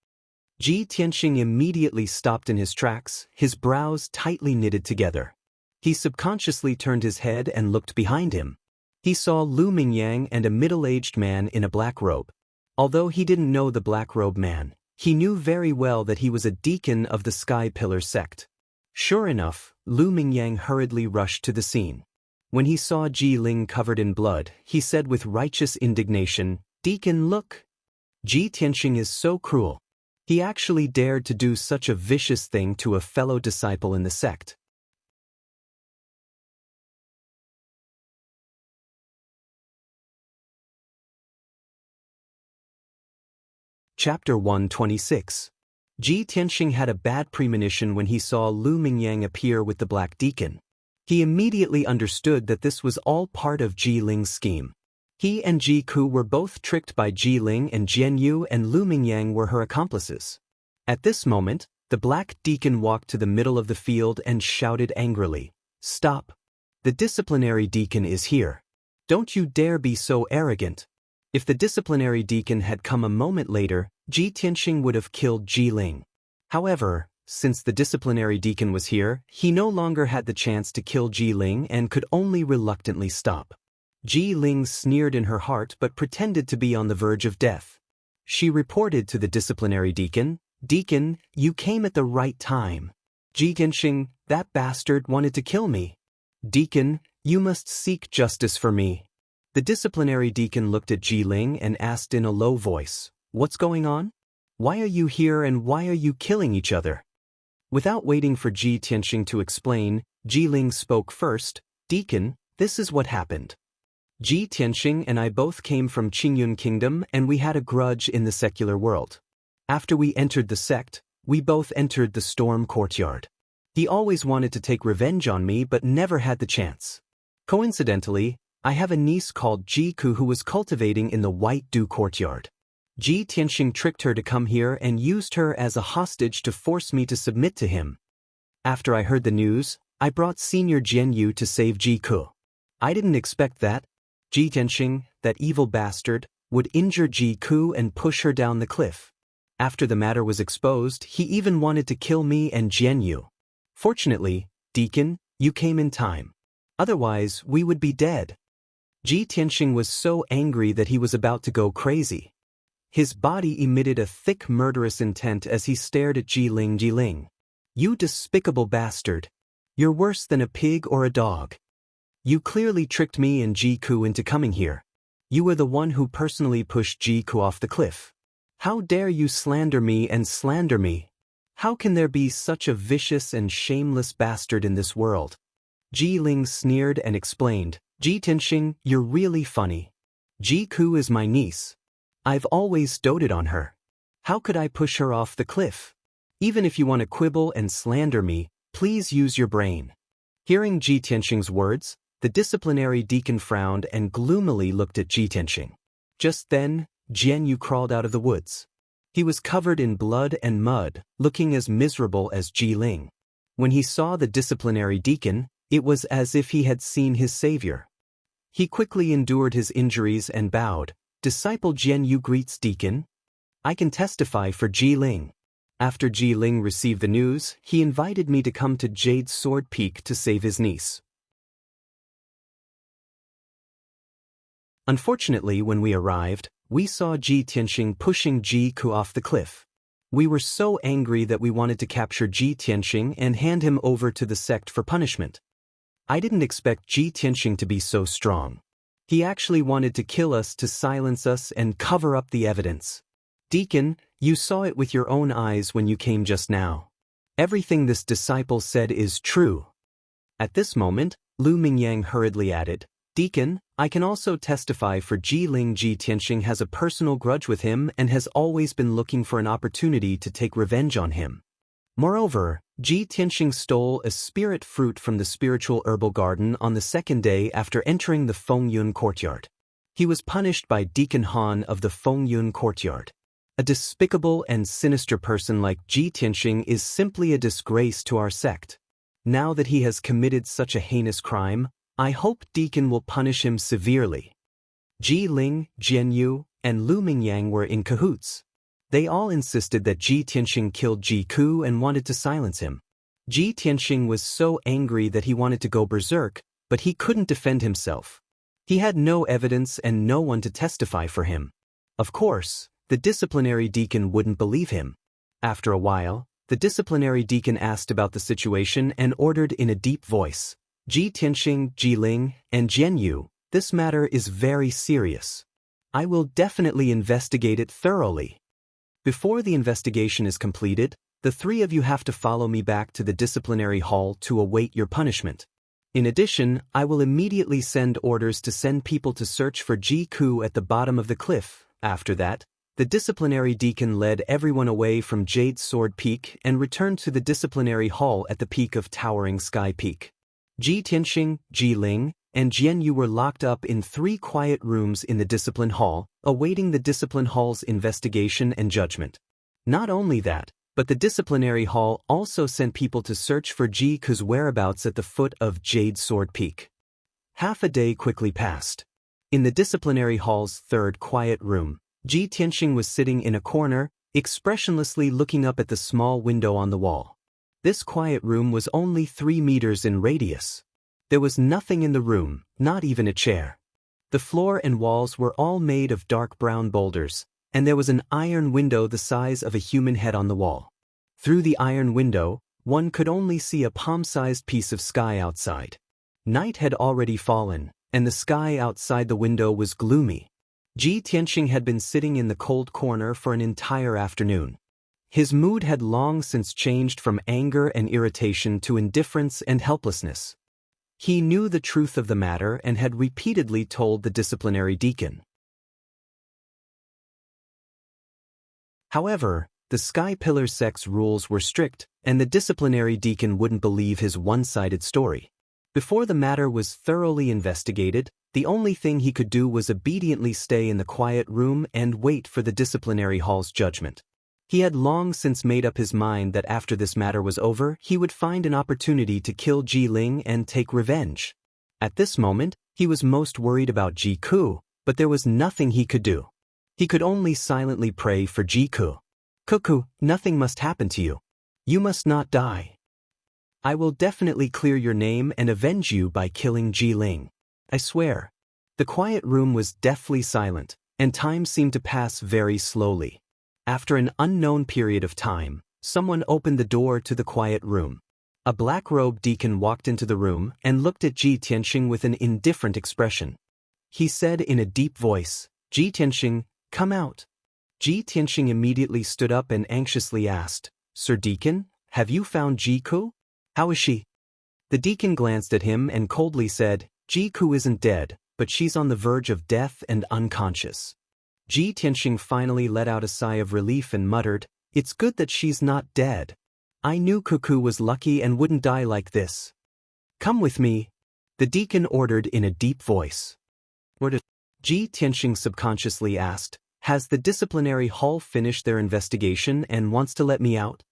Ji Tianxing immediately stopped in his tracks, his brows tightly knitted together. He subconsciously turned his head and looked behind him. He saw Lu Mingyang and a middle-aged man in a black robe. Although he didn't know the black-robed man, he knew very well that he was a deacon of the Sky Pillar sect. Sure enough, Lu Mingyang hurriedly rushed to the scene. When he saw Ji Ling covered in blood, he said with righteous indignation, "Deacon, look! Ji Tianxing is so cruel. He actually dared to do such a vicious thing to a fellow disciple in the sect." Chapter 126. Ji Tianxing had a bad premonition when he saw Lu Mingyang appear with the Black Deacon. He immediately understood that this was all part of Ji Ling's scheme. He and Ji Ku were both tricked by Ji Ling, and Jian Yu and Lu Mingyang were her accomplices. At this moment, the Black Deacon walked to the middle of the field and shouted angrily, "Stop! The disciplinary deacon is here. Don't you dare be so arrogant." If the disciplinary deacon had come a moment later, Ji Tianxing would have killed Ji Ling. However, since the disciplinary deacon was here, he no longer had the chance to kill Ji Ling and could only reluctantly stop. Ji Ling sneered in her heart but pretended to be on the verge of death. She reported to the disciplinary deacon, "Deacon, you came at the right time. Ji Tianxing, that bastard, wanted to kill me. Deacon, you must seek justice for me." The disciplinary deacon looked at Ji Ling and asked in a low voice, "What's going on? Why are you here and why are you killing each other?" Without waiting for Ji Tianxing to explain, Ji Ling spoke first, "Deacon, this is what happened. Ji Tianxing and I both came from Qingyun Kingdom and we had a grudge in the secular world. After we entered the sect, we both entered the Storm Courtyard. He always wanted to take revenge on me but never had the chance. Coincidentally, I have a niece called Ji Ku who was cultivating in the White Dew Courtyard. Ji Tianxing tricked her to come here and used her as a hostage to force me to submit to him. After I heard the news, I brought Senior Jian Yu to save Ji Ku. I didn't expect that Ji Tianxing, that evil bastard, would injure Ji Ku and push her down the cliff. After the matter was exposed, he even wanted to kill me and Jian Yu. Fortunately, Deacon, you came in time. Otherwise, we would be dead." Ji Tianxing was so angry that he was about to go crazy. His body emitted a thick murderous intent as he stared at Ji Ling. "Ji Ling, you despicable bastard. You're worse than a pig or a dog. You clearly tricked me and Ji Ku into coming here. You were the one who personally pushed Ji Ku off the cliff. How dare you slander me and slander me? How can there be such a vicious and shameless bastard in this world?" Ji Ling sneered and explained, "Ji Tianxing, you're really funny. Ji Ku is my niece. I've always doted on her. How could I push her off the cliff? Even if you want to quibble and slander me, please use your brain." Hearing Ji Tianxing's words, the disciplinary deacon frowned and gloomily looked at Ji Tianxing. Just then, Jian Yu crawled out of the woods. He was covered in blood and mud, looking as miserable as Ji Ling. When he saw the disciplinary deacon, it was as if he had seen his savior. He quickly endured his injuries and bowed, "Disciple Jian Yu greets Deacon. I can testify for Ji Ling." After Ji Ling received the news, he invited me to come to Jade Sword Peak to save his niece. Unfortunately, when we arrived, we saw Ji Tianxing pushing Ji Ku off the cliff. We were so angry that we wanted to capture Ji Tianxing and hand him over to the sect for punishment. I didn't expect Ji Tianxing to be so strong. He actually wanted to kill us to silence us and cover up the evidence. Deacon, you saw it with your own eyes when you came just now. Everything this disciple said is true. At this moment, Lu Mingyang hurriedly added, Deacon, I can also testify for Ji Ling. Ji Tianxing has a personal grudge with him and has always been looking for an opportunity to take revenge on him. Moreover, Ji Tianxing stole a spirit fruit from the spiritual herbal garden on the second day after entering the Fengyun courtyard. He was punished by Deacon Han of the Fengyun courtyard. A despicable and sinister person like Ji Tianxing is simply a disgrace to our sect. Now that he has committed such a heinous crime, I hope Deacon will punish him severely. Ji Ling, Jian Yu, and Lu Mingyang were in cahoots. They all insisted that Ji Tianxing killed Ji Ku and wanted to silence him. Ji Tianxing was so angry that he wanted to go berserk, but he couldn't defend himself. He had no evidence and no one to testify for him. Of course, the disciplinary deacon wouldn't believe him. After a while, the disciplinary deacon asked about the situation and ordered in a deep voice, Ji Tianxing, Ji Ling, and Jian Yu, this matter is very serious. I will definitely investigate it thoroughly. Before the investigation is completed, the three of you have to follow me back to the disciplinary hall to await your punishment. In addition, I will immediately send orders to send people to search for Ji Ku at the bottom of the cliff. After that, the disciplinary deacon led everyone away from Jade Sword Peak and returned to the disciplinary hall at the peak of Towering Sky Peak. Ji Tianxing, Ji Ling, and Jian Yu were locked up in 3 quiet rooms in the discipline hall, awaiting the discipline hall's investigation and judgment. Not only that, but the disciplinary hall also sent people to search for Ji Ku's whereabouts at the foot of Jade Sword Peak. Half a day quickly passed. In the disciplinary hall's 3rd quiet room, Ji Tianxing was sitting in a corner, expressionlessly looking up at the small window on the wall. This quiet room was only 3 meters in radius. There was nothing in the room, not even a chair. The floor and walls were all made of dark brown boulders, and there was an iron window the size of a human head on the wall. Through the iron window, one could only see a palm-sized piece of sky outside. Night had already fallen, and the sky outside the window was gloomy. Ji Tianxing had been sitting in the cold corner for an entire afternoon. His mood had long since changed from anger and irritation to indifference and helplessness. He knew the truth of the matter and had repeatedly told the disciplinary deacon. However, the Sky Pillar sect's rules were strict, and the disciplinary deacon wouldn't believe his one-sided story. Before the matter was thoroughly investigated, the only thing he could do was obediently stay in the quiet room and wait for the disciplinary hall's judgment. He had long since made up his mind that after this matter was over, he would find an opportunity to kill Ji Ling and take revenge. At this moment, he was most worried about Ji Ku, but there was nothing he could do. He could only silently pray for Ji Ku. Kuku, nothing must happen to you. You must not die. I will definitely clear your name and avenge you by killing Ji Ling. I swear. The quiet room was deathly silent, and time seemed to pass very slowly. After an unknown period of time, someone opened the door to the quiet room. A black-robed deacon walked into the room and looked at Ji Tianxing with an indifferent expression. He said in a deep voice, Ji Tianxing, come out. Ji Tianxing immediately stood up and anxiously asked, Sir Deacon, have you found Ji Ku? How is she? The deacon glanced at him and coldly said, Ji Ku isn't dead, but she's on the verge of death and unconscious. Ji Tianxing finally let out a sigh of relief and muttered, It's good that she's not dead. I knew Kuku was lucky and wouldn't die like this. Come with me, the deacon ordered in a deep voice. Ji Tianxing subconsciously asked, Has the disciplinary hall finished their investigation and wants to let me out?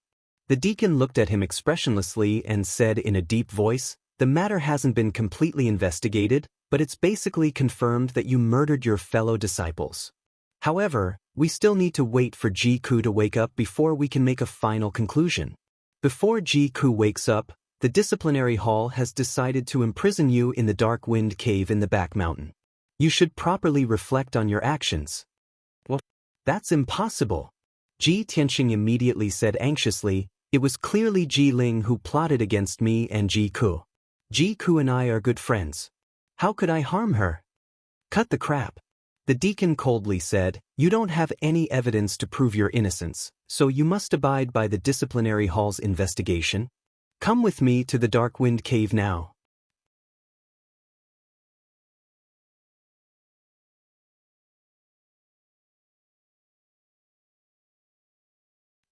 The deacon looked at him expressionlessly and said in a deep voice, The matter hasn't been completely investigated, but it's basically confirmed that you murdered your fellow disciples. However, we still need to wait for Ji Ku to wake up before we can make a final conclusion. Before Ji Ku wakes up, the disciplinary hall has decided to imprison you in the Dark Wind Cave in the back mountain. You should properly reflect on your actions. Well, that's impossible. Ji Tianxing immediately said anxiously, it was clearly Ji Ling who plotted against me and Ji Ku. Ji Ku and I are good friends. How could I harm her? Cut the crap. The deacon coldly said, you don't have any evidence to prove your innocence, so you must abide by the disciplinary hall's investigation. Come with me to the Dark Wind Cave now.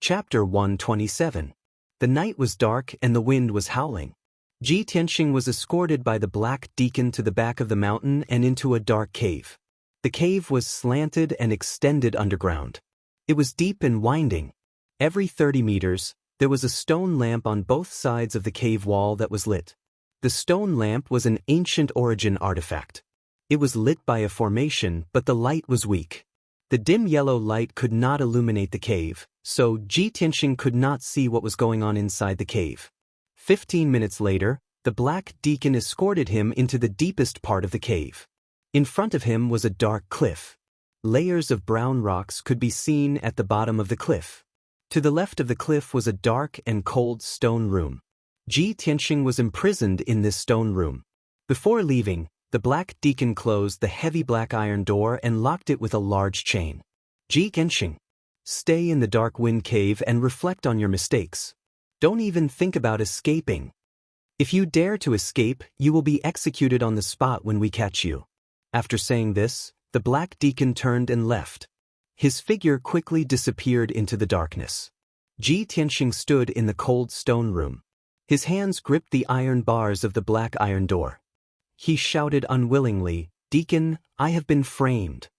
Chapter 127. The night was dark and the wind was howling. Ji Tianxing was escorted by the black deacon to the back of the mountain and into a dark cave. The cave was slanted and extended underground. It was deep and winding. Every 30 meters, there was a stone lamp on both sides of the cave wall that was lit. The stone lamp was an ancient origin artifact. It was lit by a formation, but the light was weak. The dim yellow light could not illuminate the cave, so Ji Tianxing could not see what was going on inside the cave. 15 minutes later, the black deacon escorted him into the deepest part of the cave. In front of him was a dark cliff. Layers of brown rocks could be seen at the bottom of the cliff. To the left of the cliff was a dark and cold stone room. Ji Tianxing was imprisoned in this stone room. Before leaving, the black deacon closed the heavy black iron door and locked it with a large chain. Ji Tianxing, stay in the Dark Wind Cave and reflect on your mistakes. Don't even think about escaping. If you dare to escape, you will be executed on the spot when we catch you. After saying this, the black deacon turned and left. His figure quickly disappeared into the darkness. Ji Tianxing stood in the cold stone room. His hands gripped the iron bars of the black iron door. He shouted unwillingly, Deacon, I have been framed.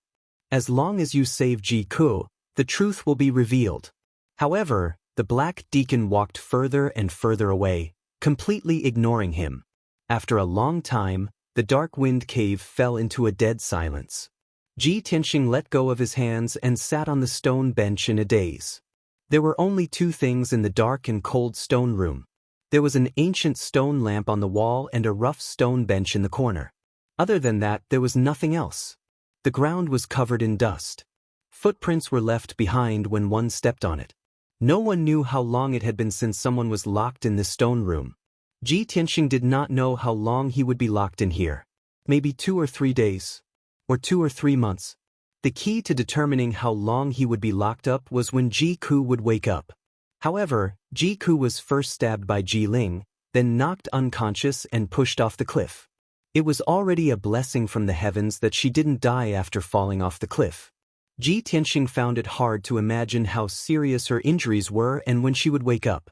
As long as you save Ji Ku, the truth will be revealed. However, the black deacon walked further and further away, completely ignoring him. After a long time, the Dark Wind Cave fell into a dead silence. Ji Tianxing let go of his hands and sat on the stone bench in a daze. There were only two things in the dark and cold stone room. There was an ancient stone lamp on the wall and a rough stone bench in the corner. Other than that, there was nothing else. The ground was covered in dust. Footprints were left behind when one stepped on it. No one knew how long it had been since someone was locked in this stone room. Ji Tianxing did not know how long he would be locked in here. Maybe 2 or 3 days. Or 2 or 3 months. The key to determining how long he would be locked up was when Ji Ku would wake up. However, Ji Ku was first stabbed by Ji Ling, then knocked unconscious and pushed off the cliff. It was already a blessing from the heavens that she didn't die after falling off the cliff. Ji Tianxing found it hard to imagine how serious her injuries were and when she would wake up.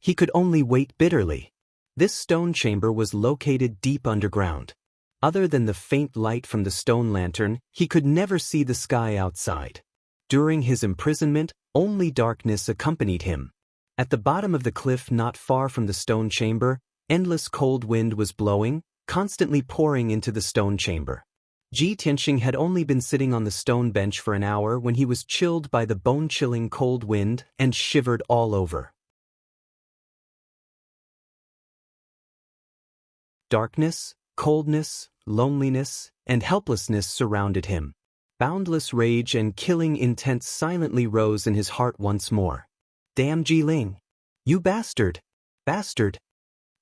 He could only wait bitterly. This stone chamber was located deep underground. Other than the faint light from the stone lantern, he could never see the sky outside. During his imprisonment, only darkness accompanied him. At the bottom of the cliff not far from the stone chamber, endless cold wind was blowing, constantly pouring into the stone chamber. Ji Tianxing had only been sitting on the stone bench for an hour when he was chilled by the bone-chilling cold wind and shivered all over. Darkness, coldness, loneliness, and helplessness surrounded him. Boundless rage and killing intent silently rose in his heart once more. Damn Ji Ling! You bastard! Bastard!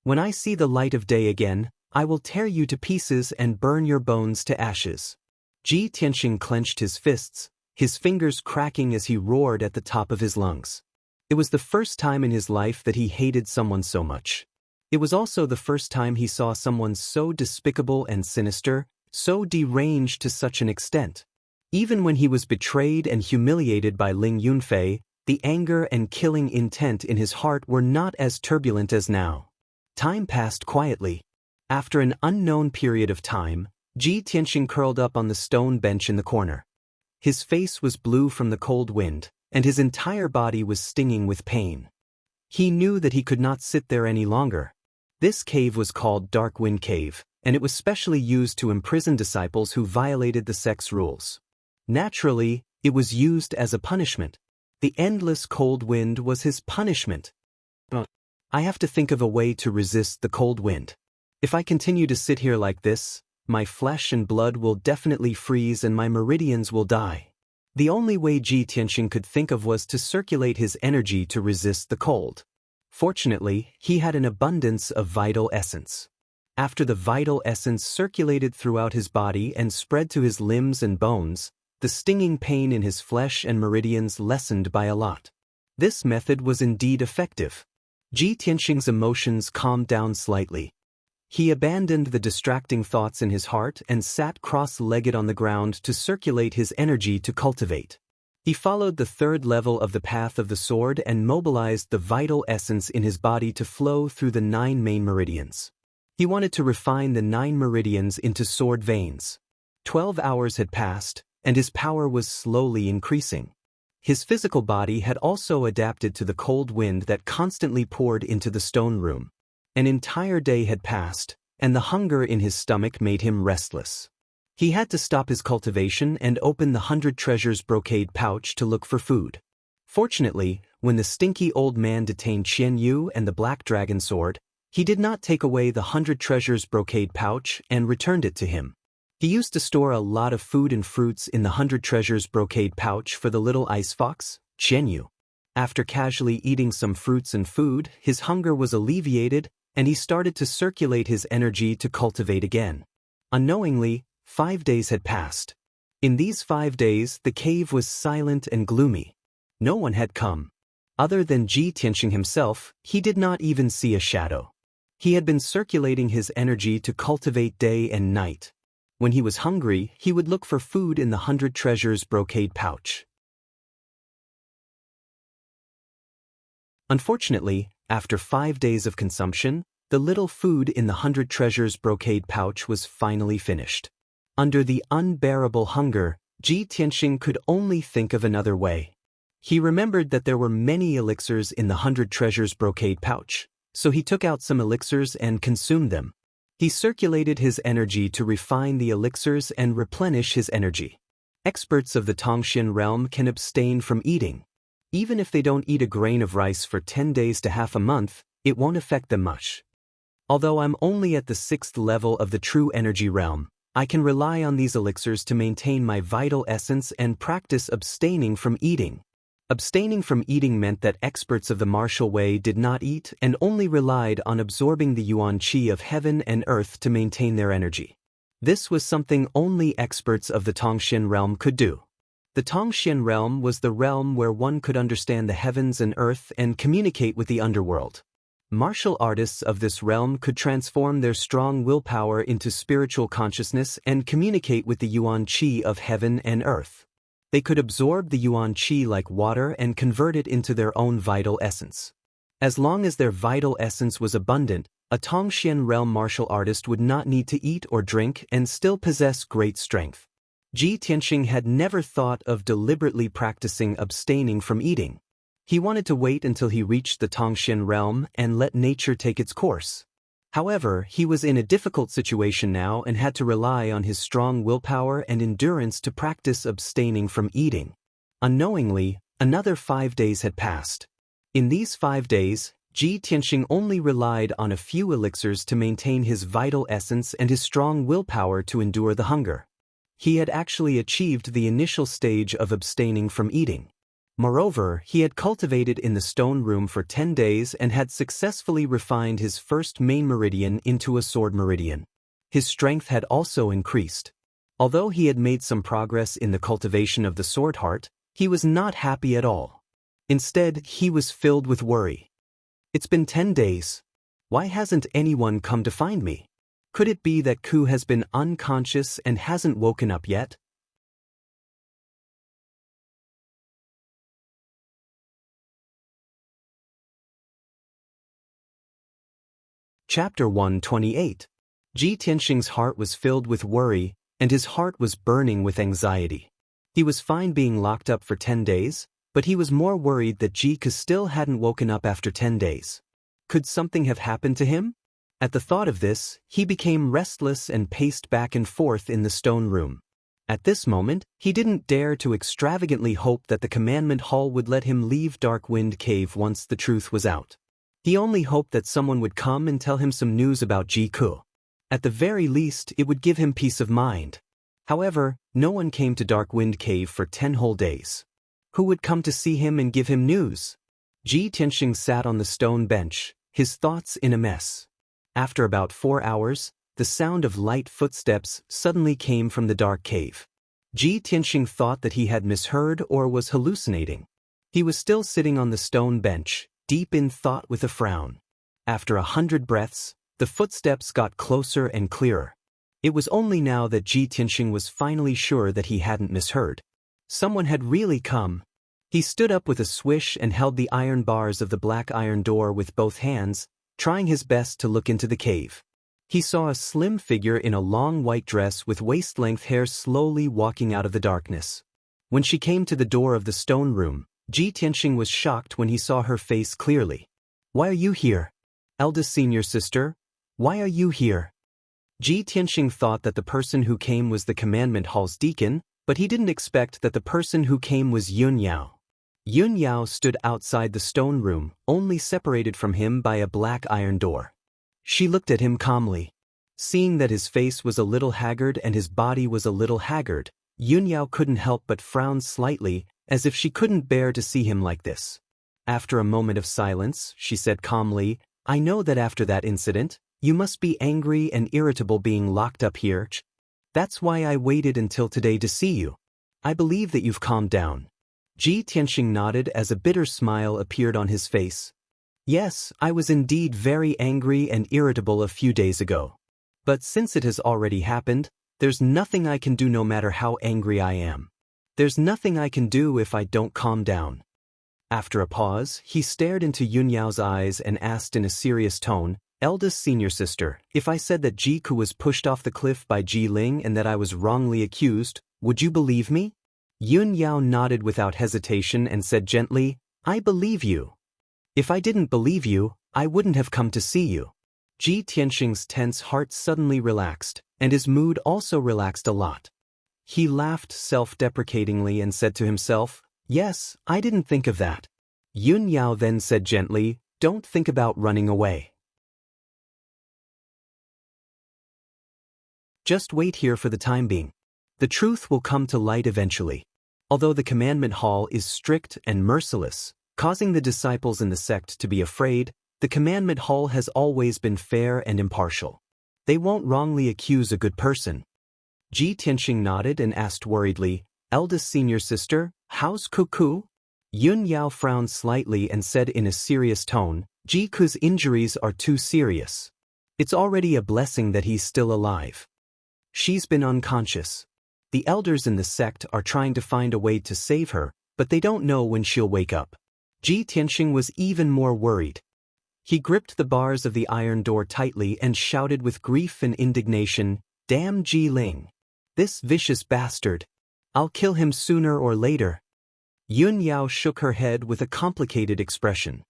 When I see the light of day again, I will tear you to pieces and burn your bones to ashes. Ji Tianxing clenched his fists, his fingers cracking as he roared at the top of his lungs. It was the first time in his life that he hated someone so much. It was also the first time he saw someone so despicable and sinister, so deranged to such an extent. Even when he was betrayed and humiliated by Ling Yunfei, the anger and killing intent in his heart were not as turbulent as now. Time passed quietly. After an unknown period of time, Ji Tianxing curled up on the stone bench in the corner. His face was blue from the cold wind, and his entire body was stinging with pain. He knew that he could not sit there any longer. This cave was called Dark Wind Cave, and it was specially used to imprison disciples who violated the sect's rules. Naturally, it was used as a punishment. The endless cold wind was his punishment. I have to think of a way to resist the cold wind. If I continue to sit here like this, My flesh and blood will definitely freeze and my meridians will die. The only way Ji Tianxing could think of was to circulate his energy to resist the cold. Fortunately, he had an abundance of vital essence. After the vital essence circulated throughout his body and spread to his limbs and bones, the stinging pain in his flesh and meridians lessened by a lot. This method was indeed effective. Ji Tianxing's emotions calmed down slightly. He abandoned the distracting thoughts in his heart and sat cross-legged on the ground to circulate his energy to cultivate. He followed the third level of the path of the sword and mobilized the vital essence in his body to flow through the 9 main meridians. He wanted to refine the 9 meridians into sword veins. 12 hours had passed, and his power was slowly increasing. His physical body had also adapted to the cold wind that constantly poured into the stone room. An entire day had passed, and the hunger in his stomach made him restless. He had to stop his cultivation and open the 100 treasures brocade pouch to look for food. Fortunately, when the stinky old man detained Qian Yu and the black dragon sword, he did not take away the 100 treasures brocade pouch and returned it to him. He used to store a lot of food and fruits in the 100 treasures brocade pouch for the little ice fox, Qian Yu. After casually eating some fruits and food, his hunger was alleviated, and he started to circulate his energy to cultivate again. Unknowingly, 5 days had passed. In these 5 days, the cave was silent and gloomy. No one had come. Other than Ji Tianxing himself, he did not even see a shadow. He had been circulating his energy to cultivate day and night. When he was hungry, he would look for food in the 100 treasures brocade pouch. Unfortunately, after 5 days of consumption, the little food in the 100 treasures brocade pouch was finally finished. Under the unbearable hunger, Ji Tianxing could only think of another way. He remembered that there were many elixirs in the 100 treasures brocade pouch, so he took out some elixirs and consumed them. He circulated his energy to refine the elixirs and replenish his energy. Experts of the Tongxian realm can abstain from eating. Even if they don't eat a grain of rice for 10 days to half a month, it won't affect them much. Although I'm only at the 6th level of the true energy realm, I can rely on these elixirs to maintain my vital essence and practice abstaining from eating. Abstaining from eating meant that experts of the martial way did not eat and only relied on absorbing the yuan qi of heaven and earth to maintain their energy. This was something only experts of the Tongxian realm could do. The Tongxian realm was the realm where one could understand the heavens and earth and communicate with the underworld. Martial artists of this realm could transform their strong willpower into spiritual consciousness and communicate with the yuan qi of heaven and earth. They could absorb the yuan qi like water and convert it into their own vital essence. As long as their vital essence was abundant, a Tongxian realm martial artist would not need to eat or drink and still possess great strength. Ji Tianxing had never thought of deliberately practicing abstaining from eating. He wanted to wait until he reached the Tongxian realm and let nature take its course. However, he was in a difficult situation now and had to rely on his strong willpower and endurance to practice abstaining from eating. Unknowingly, another 5 days had passed. In these 5 days, Ji Tianxing only relied on a few elixirs to maintain his vital essence and his strong willpower to endure the hunger. He had actually achieved the initial stage of abstaining from eating. Moreover, he had cultivated in the stone room for 10 days and had successfully refined his first main meridian into a sword meridian. His strength had also increased. Although he had made some progress in the cultivation of the sword heart, he was not happy at all. Instead, he was filled with worry. It's been 10 days. Why hasn't anyone come to find me? Could it be that Ku has been unconscious and hasn't woken up yet? Chapter 128. Ji Tianxing's heart was filled with worry, and his heart was burning with anxiety. He was fine being locked up for 10 days, but he was more worried that Ji Ke still hadn't woken up after 10 days. Could something have happened to him? At the thought of this, he became restless and paced back and forth in the stone room. At this moment, he didn't dare to extravagantly hope that the commandment hall would let him leave Dark Wind Cave once the truth was out. He only hoped that someone would come and tell him some news about Ji Ke. At the very least, it would give him peace of mind. However, no one came to Dark Wind Cave for 10 whole days. Who would come to see him and give him news? Ji Tianxing sat on the stone bench, his thoughts in a mess. After about 4 hours, the sound of light footsteps suddenly came from the dark cave. Ji Tianxing thought that he had misheard or was hallucinating. He was still sitting on the stone bench, deep in thought with a frown. After 100 breaths, the footsteps got closer and clearer. It was only now that Ji Tianxing was finally sure that he hadn't misheard. Someone had really come. He stood up with a swish and held the iron bars of the black iron door with both hands, trying his best to look into the cave. He saw a slim figure in a long white dress with waist-length hair slowly walking out of the darkness. When she came to the door of the stone room, Ji Tianxing was shocked when he saw her face clearly. "Why are you here? Eldest senior sister, why are you here?" Ji Tianxing thought that the person who came was the commandment hall's deacon, but he didn't expect that the person who came was Yun Yao. Yun Yao stood outside the stone room, only separated from him by a black iron door. She looked at him calmly. Seeing that his face was a little haggard and his body was a little haggard, Yun Yao couldn't help but frown slightly, as if she couldn't bear to see him like this. After a moment of silence, she said calmly, "I know that after that incident, you must be angry and irritable being locked up here. That's why I waited until today to see you. I believe that you've calmed down." Ji Tianxing nodded as a bitter smile appeared on his face. "Yes, I was indeed very angry and irritable a few days ago. But since it has already happened, there's nothing I can do no matter how angry I am. There's nothing I can do if I don't calm down." After a pause, he stared into Yun Yao's eyes and asked in a serious tone, "Eldest senior sister, if I said that Ji Ku was pushed off the cliff by Ji Ling and that I was wrongly accused, would you believe me?" Yun Yao nodded without hesitation and said gently, "I believe you. If I didn't believe you, I wouldn't have come to see you." Ji Tianxing's tense heart suddenly relaxed, and his mood also relaxed a lot. He laughed self-deprecatingly and said to himself, "Yes, I didn't think of that." Yun Yao then said gently, "Don't think about running away. Just wait here for the time being. The truth will come to light eventually." Although the commandment hall is strict and merciless, causing the disciples in the sect to be afraid, the commandment hall has always been fair and impartial. They won't wrongly accuse a good person. Ji Tianxing nodded and asked worriedly, "Eldest senior sister, how's Kuku?" Yun Yao frowned slightly and said in a serious tone, "Ji Ku's injuries are too serious. It's already a blessing that he's still alive. She's been unconscious. The elders in the sect are trying to find a way to save her, but they don't know when she'll wake up." Ji Tianxing was even more worried. He gripped the bars of the iron door tightly and shouted with grief and indignation, "Damn Ji Ling! This vicious bastard! I'll kill him sooner or later." Yun Yao shook her head with a complicated expression.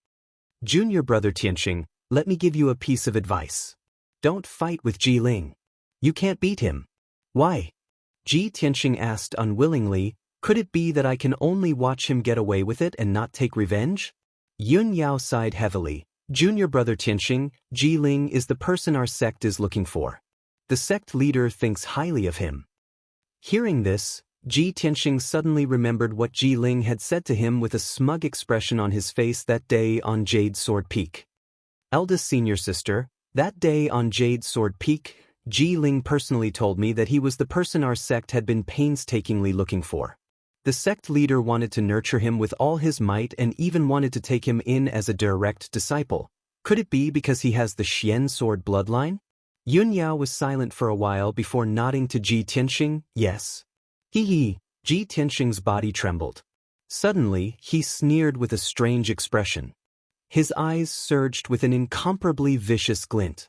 "Junior brother Tianxing, let me give you a piece of advice. Don't fight with Ji Ling. You can't beat him." "Why?" Ji Tianxing asked unwillingly, "Could it be that I can only watch him get away with it and not take revenge?" Yun Yao sighed heavily. "Junior brother Tianxing, Ji Ling is the person our sect is looking for. The sect leader thinks highly of him." Hearing this, Ji Tianxing suddenly remembered what Ji Ling had said to him with a smug expression on his face that day on Jade Sword Peak. "Eldest senior sister, that day on Jade Sword Peak, Ji Ling personally told me that he was the person our sect had been painstakingly looking for. The sect leader wanted to nurture him with all his might and even wanted to take him in as a direct disciple. Could it be because he has the Xian sword bloodline?" Yun Yao was silent for a while before nodding to Ji Tianxing, "Yes." He. Ji Tianxing's body trembled. Suddenly, he sneered with a strange expression. His eyes surged with an incomparably vicious glint.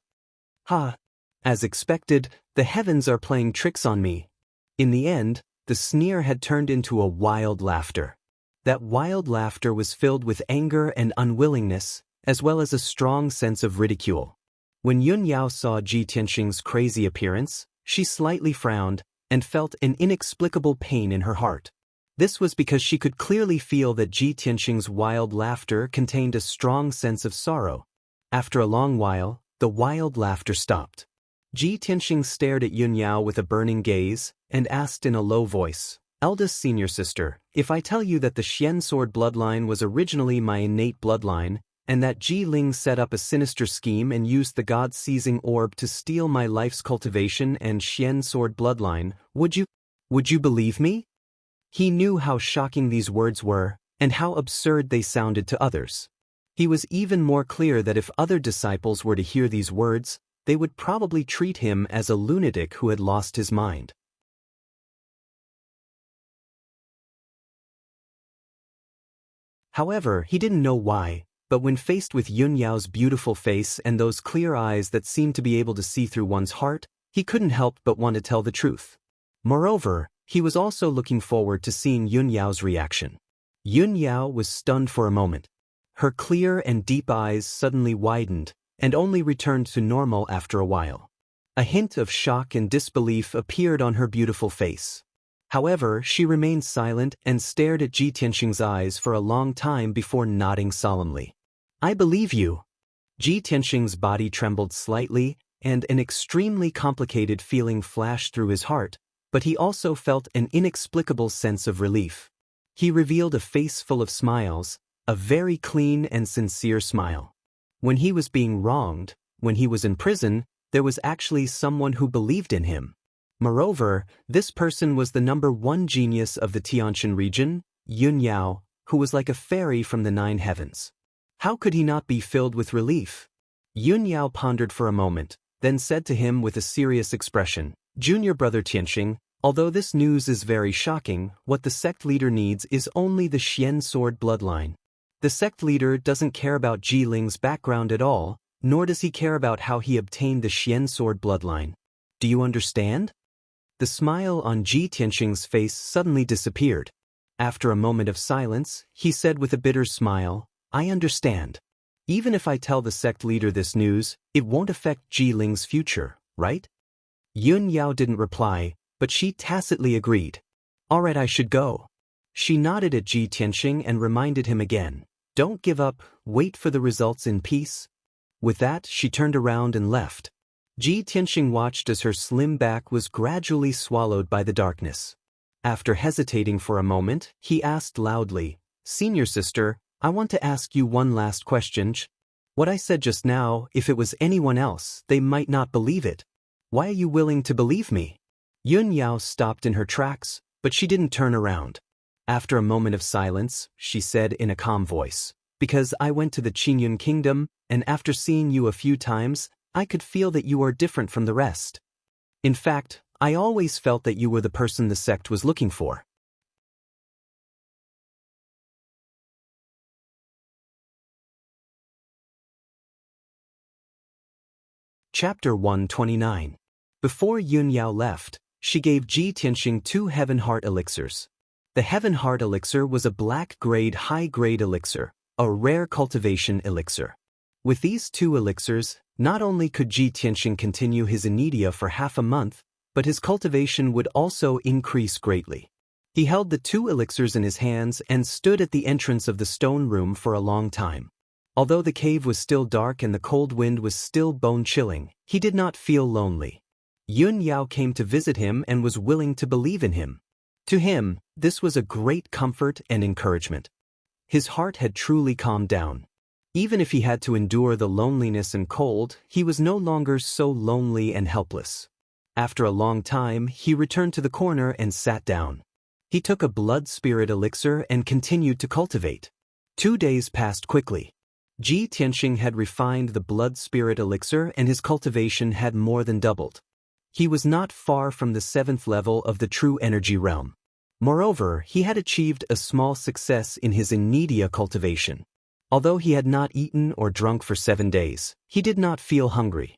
"Ha! As expected, the heavens are playing tricks on me." In the end, the sneer had turned into a wild laughter. That wild laughter was filled with anger and unwillingness, as well as a strong sense of ridicule. When Yun Yao saw Ji Tianxing's crazy appearance, she slightly frowned and felt an inexplicable pain in her heart. This was because she could clearly feel that Ji Tianxing's wild laughter contained a strong sense of sorrow. After a long while, the wild laughter stopped. Ji Tianxing stared at Yun Yao with a burning gaze and asked in a low voice, "Eldest senior sister, if I tell you that the Xian sword bloodline was originally my innate bloodline, and that Ji Ling set up a sinister scheme and used the god-seizing orb to steal my life's cultivation and Xian sword bloodline, would you believe me?" He knew how shocking these words were, and how absurd they sounded to others. He was even more clear that if other disciples were to hear these words, they would probably treat him as a lunatic who had lost his mind. However, he didn't know why, but when faced with Yun Yao's beautiful face and those clear eyes that seemed to be able to see through one's heart, he couldn't help but want to tell the truth. Moreover, he was also looking forward to seeing Yun Yao's reaction. Yun Yao was stunned for a moment. Her clear and deep eyes suddenly widened, and only returned to normal after a while. A hint of shock and disbelief appeared on her beautiful face. However, she remained silent and stared at Ji Tianxing's eyes for a long time before nodding solemnly. "I believe you." Ji Tianxing's body trembled slightly, and an extremely complicated feeling flashed through his heart, but he also felt an inexplicable sense of relief. He revealed a face full of smiles, a very clean and sincere smile. When he was being wronged, when he was in prison, there was actually someone who believed in him. Moreover, this person was the #1 genius of the Tianjin region, Yun Yao, who was like a fairy from the 9 heavens. How could he not be filled with relief? Yun Yao pondered for a moment, then said to him with a serious expression, "Junior brother Tianxing, although this news is very shocking, what the sect leader needs is only the Xian sword bloodline. The sect leader doesn't care about Ji Ling's background at all, nor does he care about how he obtained the Xian sword bloodline. Do you understand?" The smile on Ji Tianxing's face suddenly disappeared. After a moment of silence, he said with a bitter smile, "I understand. Even if I tell the sect leader this news, it won't affect Ji Ling's future, right?" Yun Yao didn't reply, but she tacitly agreed. "All right, I should go." She nodded at Ji Tianxing and reminded him again, "Don't give up, wait for the results in peace." With that, she turned around and left. Ji Tianxing watched as her slim back was gradually swallowed by the darkness. After hesitating for a moment, he asked loudly, "Senior sister, I want to ask you one last question. What I said just now, if it was anyone else, they might not believe it. Why are you willing to believe me?" Yun Yao stopped in her tracks, but she didn't turn around. After a moment of silence, she said in a calm voice, "Because I went to the Qingyun kingdom, and after seeing you a few times, I could feel that you are different from the rest. In fact, I always felt that you were the person the sect was looking for." Chapter 129. Before Yun Yao left, she gave Ji Tianxing 2 Heaven Heart elixirs. The Heaven Heart elixir was a black-grade high-grade elixir, a rare cultivation elixir. With these 2 elixirs, not only could Ji Tianxing continue his inedia for half a month, but his cultivation would also increase greatly. He held the 2 elixirs in his hands and stood at the entrance of the stone room for a long time. Although the cave was still dark and the cold wind was still bone-chilling, he did not feel lonely. Yun Yao came to visit him and was willing to believe in him. To him, this was a great comfort and encouragement. His heart had truly calmed down. Even if he had to endure the loneliness and cold, he was no longer so lonely and helpless. After a long time, he returned to the corner and sat down. He took a blood spirit elixir and continued to cultivate. 2 days passed quickly. Ji Tianxing had refined the blood spirit elixir and his cultivation had more than doubled. He was not far from the 7th level of the true energy realm. Moreover, he had achieved a small success in his inedia cultivation. Although he had not eaten or drunk for 7 days, he did not feel hungry.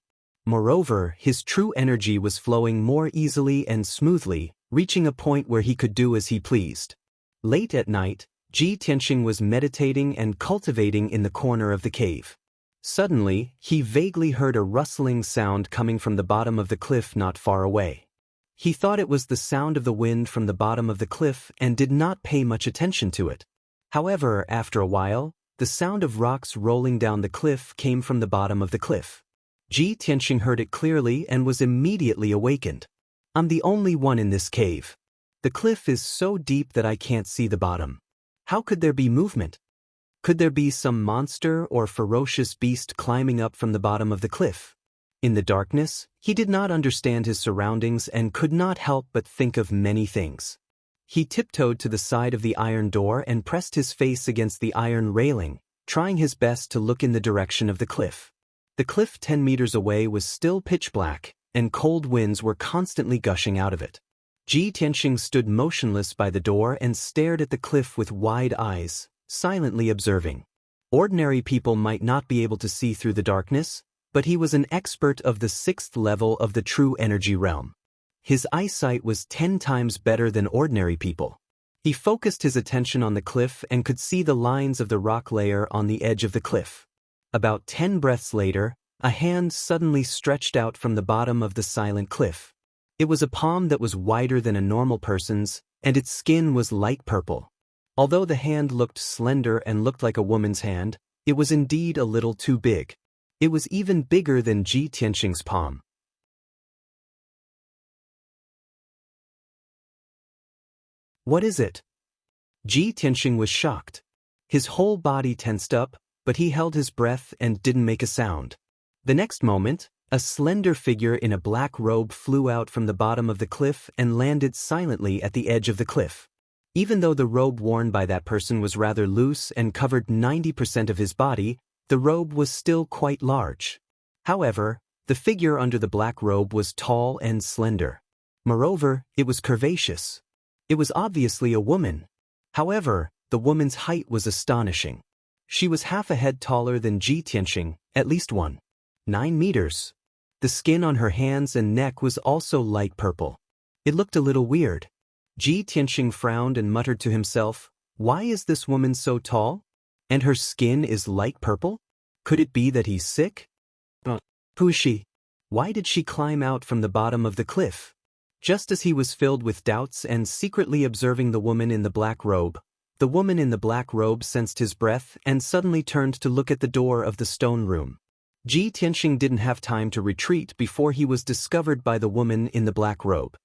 Moreover, his true energy was flowing more easily and smoothly, reaching a point where he could do as he pleased. Late at night, Ji Tianxing was meditating and cultivating in the corner of the cave. Suddenly, he vaguely heard a rustling sound coming from the bottom of the cliff not far away. He thought it was the sound of the wind from the bottom of the cliff and did not pay much attention to it. However, after a while, the sound of rocks rolling down the cliff came from the bottom of the cliff. Ji Tianxing heard it clearly and was immediately awakened. I'm the only one in this cave. The cliff is so deep that I can't see the bottom. How could there be movement? Could there be some monster or ferocious beast climbing up from the bottom of the cliff? In the darkness, he did not understand his surroundings and could not help but think of many things. He tiptoed to the side of the iron door and pressed his face against the iron railing, trying his best to look in the direction of the cliff. The cliff 10 meters away was still pitch black, and cold winds were constantly gushing out of it. Ji Tianxing stood motionless by the door and stared at the cliff with wide eyes, silently observing. Ordinary people might not be able to see through the darkness, but he was an expert of the 6th level of the true energy realm. His eyesight was 10 times better than ordinary people. He focused his attention on the cliff and could see the lines of the rock layer on the edge of the cliff. About 10 breaths later, a hand suddenly stretched out from the bottom of the silent cliff. It was a palm that was wider than a normal person's, and its skin was light purple. Although the hand looked slender and looked like a woman's hand, it was indeed a little too big. It was even bigger than Ji Tianxing's palm. What is it? Ji Tianxing was shocked. His whole body tensed up, but he held his breath and didn't make a sound. The next moment, a slender figure in a black robe flew out from the bottom of the cliff and landed silently at the edge of the cliff. Even though the robe worn by that person was rather loose and covered 90% of his body, the robe was still quite large. However, the figure under the black robe was tall and slender. Moreover, it was curvaceous. It was obviously a woman. However, the woman's height was astonishing. She was half a head taller than Ji Tianxing, at least 1.9 meters. The skin on her hands and neck was also light purple. It looked a little weird. Ji Tianxing frowned and muttered to himself, "Why is this woman so tall? And her skin is light purple? Could it be that he's sick? Who is she? Why did she climb out from the bottom of the cliff?" Just as he was filled with doubts and secretly observing the woman in the black robe, the woman in the black robe sensed his breath and suddenly turned to look at the door of the stone room. Ji Tianxing didn't have time to retreat before he was discovered by the woman in the black robe.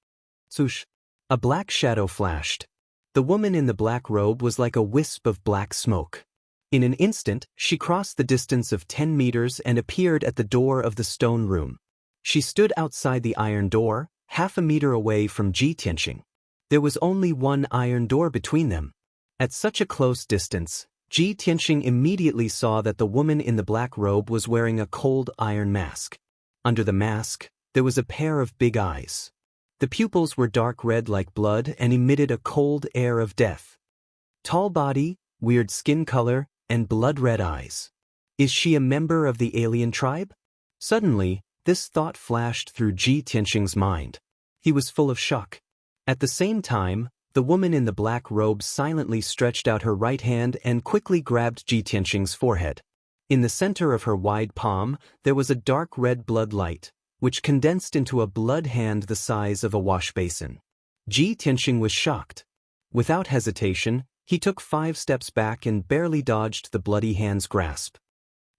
Swoosh! A black shadow flashed. The woman in the black robe was like a wisp of black smoke. In an instant, she crossed the distance of 10 meters and appeared at the door of the stone room. She stood outside the iron door, half a meter away from Ji Tianxing. There was only one iron door between them. At such a close distance, Ji Tianxing immediately saw that the woman in the black robe was wearing a cold iron mask. Under the mask, there was a pair of big eyes. The pupils were dark red like blood and emitted a cold air of death. Tall body, weird skin color, and blood-red eyes. Is she a member of the alien tribe? Suddenly, this thought flashed through Ji Tianxing's mind. He was full of shock. At the same time, the woman in the black robe silently stretched out her right hand and quickly grabbed Ji Tianxing's forehead. In the center of her wide palm, there was a dark red blood light, which condensed into a blood hand the size of a wash basin. Ji Tianxing was shocked. Without hesitation, he took 5 steps back and barely dodged the bloody hand's grasp.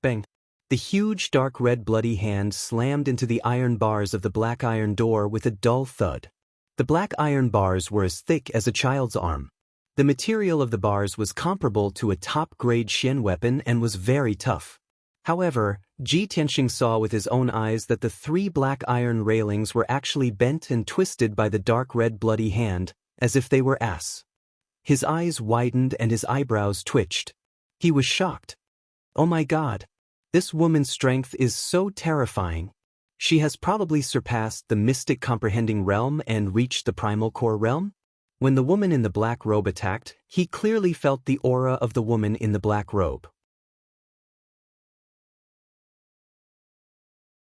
Bang! The huge dark red bloody hand slammed into the iron bars of the black iron door with a dull thud. The black iron bars were as thick as a child's arm. The material of the bars was comparable to a top-grade Xian weapon and was very tough. However, Ji Tianxing saw with his own eyes that the 3 black iron railings were actually bent and twisted by the dark red bloody hand, as if they were as. His eyes widened and his eyebrows twitched. He was shocked. Oh my God! This woman's strength is so terrifying. She has probably surpassed the mystic comprehending realm and reached the primal core realm? When the woman in the black robe attacked, he clearly felt the aura of the woman in the black robe.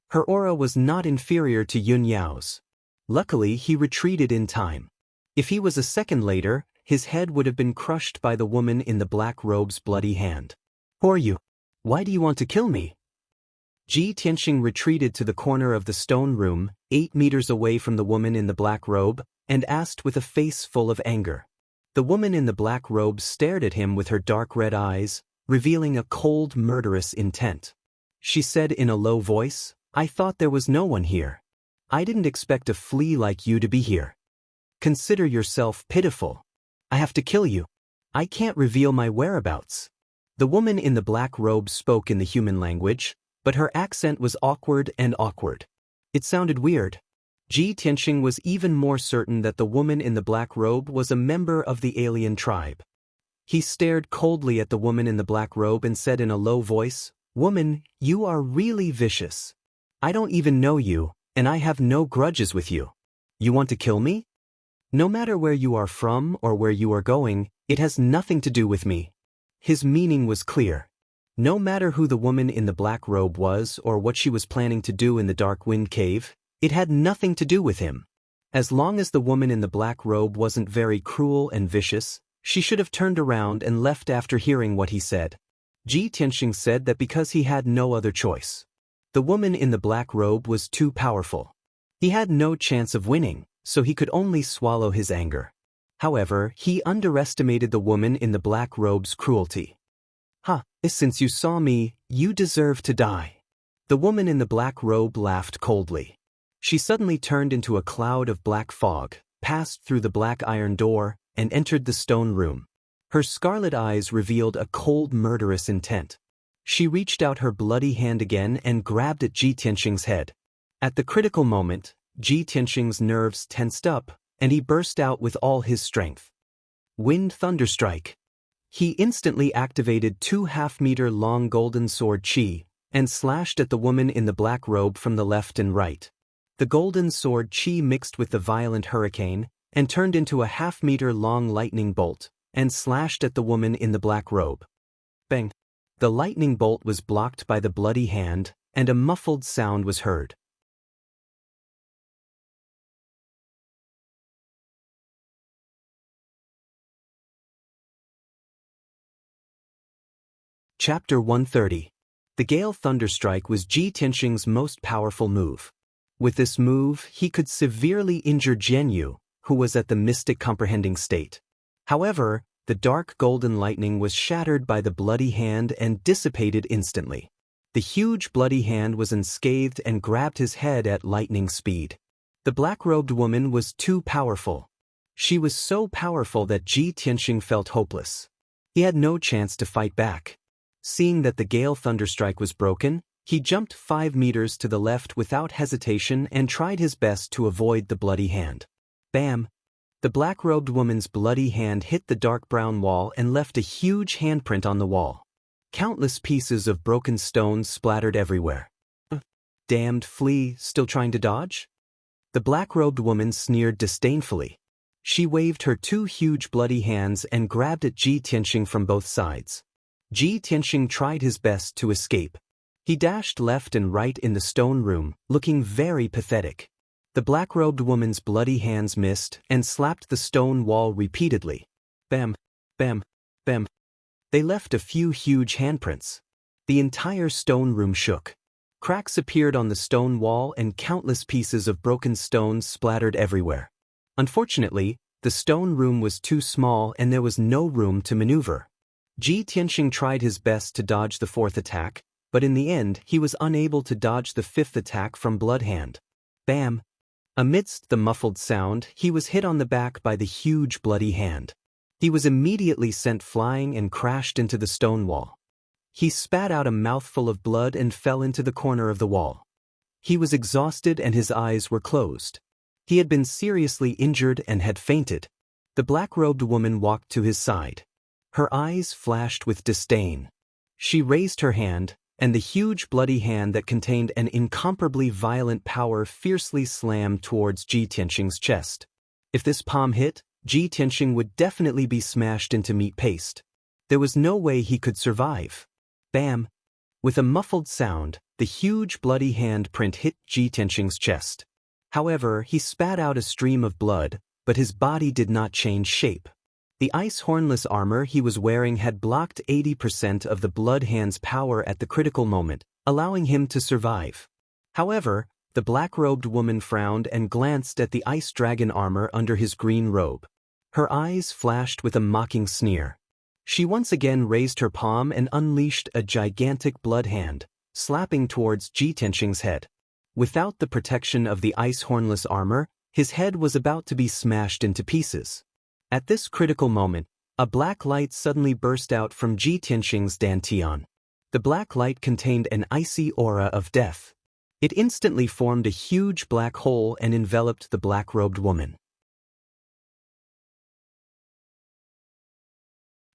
Her aura was not inferior to Yun Yao's. Luckily, he retreated in time. If he was a second later, his head would have been crushed by the woman in the black robe's bloody hand. Who are you? Why do you want to kill me? Ji Tianxing retreated to the corner of the stone room, 8 meters away from the woman in the black robe, and asked with a face full of anger. The woman in the black robe stared at him with her dark red eyes, revealing a cold, murderous intent. She said in a low voice, I thought there was no one here. I didn't expect a flea like you to be here. Consider yourself pitiful. I have to kill you. I can't reveal my whereabouts. The woman in the black robe spoke in the human language, but her accent was awkward and awkward. It sounded weird. Ji Tianxing was even more certain that the woman in the black robe was a member of the alien tribe. He stared coldly at the woman in the black robe and said in a low voice, "Woman, you are really vicious. I don't even know you, and I have no grudges with you. You want to kill me? No matter where you are from or where you are going, it has nothing to do with me." His meaning was clear. No matter who the woman in the black robe was or what she was planning to do in the dark wind cave, it had nothing to do with him. As long as the woman in the black robe wasn't very cruel and vicious, she should have turned around and left after hearing what he said. Ji Tianxing said that because he had no other choice. The woman in the black robe was too powerful. He had no chance of winning, so he could only swallow his anger. However, he underestimated the woman in the black robe's cruelty. Since you saw me, you deserve to die." The woman in the black robe laughed coldly. She suddenly turned into a cloud of black fog, passed through the black iron door, and entered the stone room. Her scarlet eyes revealed a cold, murderous intent. She reached out her bloody hand again and grabbed at Ji Tianxing's head. At the critical moment, Ji Tianxing's nerves tensed up, and he burst out with all his strength. Wind Thunderstrike. He instantly activated 2 half-meter-long golden sword chi, and slashed at the woman in the black robe from the left and right. The golden sword chi mixed with the violent hurricane, and turned into a half-meter-long lightning bolt, and slashed at the woman in the black robe. Bang! The lightning bolt was blocked by the bloody hand, and a muffled sound was heard. Chapter 130. The Gale Thunderstrike was Ji Tianxing's most powerful move. With this move, he could severely injure Jianyu, who was at the mystic comprehending state. However, the dark golden lightning was shattered by the bloody hand and dissipated instantly. The huge bloody hand was unscathed and grabbed his head at lightning speed. The black-robed woman was too powerful. She was so powerful that Ji Tianxing felt hopeless. He had no chance to fight back. Seeing that the Gale Thunderstrike was broken, he jumped 5 meters to the left without hesitation and tried his best to avoid the bloody hand. Bam! The black-robed woman's bloody hand hit the dark brown wall and left a huge handprint on the wall. Countless pieces of broken stone splattered everywhere. Damned flea, still trying to dodge? The black-robed woman sneered disdainfully. She waved her 2 huge bloody hands and grabbed at Ji Tianxing from both sides. Ji Tianxing tried his best to escape. He dashed left and right in the stone room, looking very pathetic. The black-robed woman's bloody hands missed and slapped the stone wall repeatedly. Bam, bam, bam. They left a few huge handprints. The entire stone room shook. Cracks appeared on the stone wall and countless pieces of broken stone splattered everywhere. Unfortunately, the stone room was too small and there was no room to maneuver. Ji Tianxing tried his best to dodge the 4th attack, but in the end he was unable to dodge the 5th attack from Bloodhand. Bam! Amidst the muffled sound, he was hit on the back by the huge bloody hand. He was immediately sent flying and crashed into the stone wall. He spat out a mouthful of blood and fell into the corner of the wall. He was exhausted and his eyes were closed. He had been seriously injured and had fainted. The black-robed woman walked to his side. Her eyes flashed with disdain. She raised her hand, and the huge bloody hand that contained an incomparably violent power fiercely slammed towards Ji Tianxing's chest. If this palm hit, Ji Tianxing would definitely be smashed into meat paste. There was no way he could survive. Bam! With a muffled sound, the huge bloody hand print hit Ji Tianxing's chest. However, he spat out a stream of blood, but his body did not change shape. The ice hornless armor he was wearing had blocked 80% of the blood hand's power at the critical moment, allowing him to survive. However, the black-robed woman frowned and glanced at the ice dragon armor under his green robe. Her eyes flashed with a mocking sneer. She once again raised her palm and unleashed a gigantic blood hand, slapping towards Ji Tianxing's head. Without the protection of the ice-hornless armor, his head was about to be smashed into pieces. At this critical moment, a black light suddenly burst out from Ji Tianxing's dantian. The black light contained an icy aura of death. It instantly formed a huge black hole and enveloped the black-robed woman.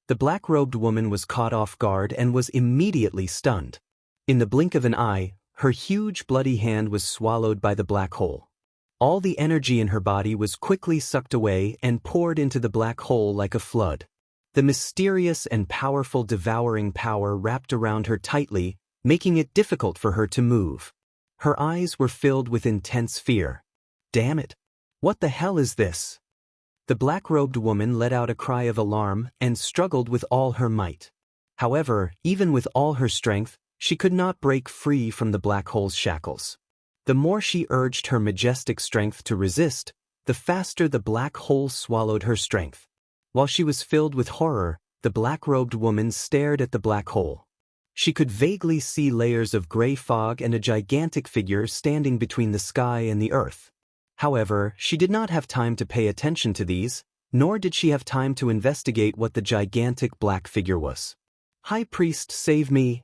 The black-robed woman was caught off guard and was immediately stunned. In the blink of an eye, her huge bloody hand was swallowed by the black hole. All the energy in her body was quickly sucked away and poured into the black hole like a flood. The mysterious and powerful devouring power wrapped around her tightly, making it difficult for her to move. Her eyes were filled with intense fear. Damn it! What the hell is this? The black-robed woman let out a cry of alarm and struggled with all her might. However, even with all her strength, she could not break free from the black hole's shackles. The more she urged her majestic strength to resist, the faster the black hole swallowed her strength. While she was filled with horror, the black-robed woman stared at the black hole. She could vaguely see layers of gray fog and a gigantic figure standing between the sky and the earth. However, she did not have time to pay attention to these, nor did she have time to investigate what the gigantic black figure was. "High Priest, save me!"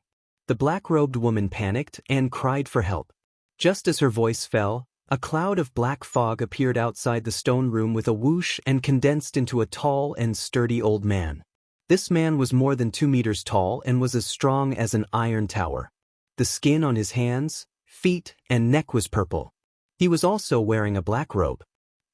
The black-robed woman panicked and cried for help. Just as her voice fell, a cloud of black fog appeared outside the stone room with a whoosh and condensed into a tall and sturdy old man. This man was more than 2 meters tall and was as strong as an iron tower. The skin on his hands, feet, and neck was purple. He was also wearing a black robe.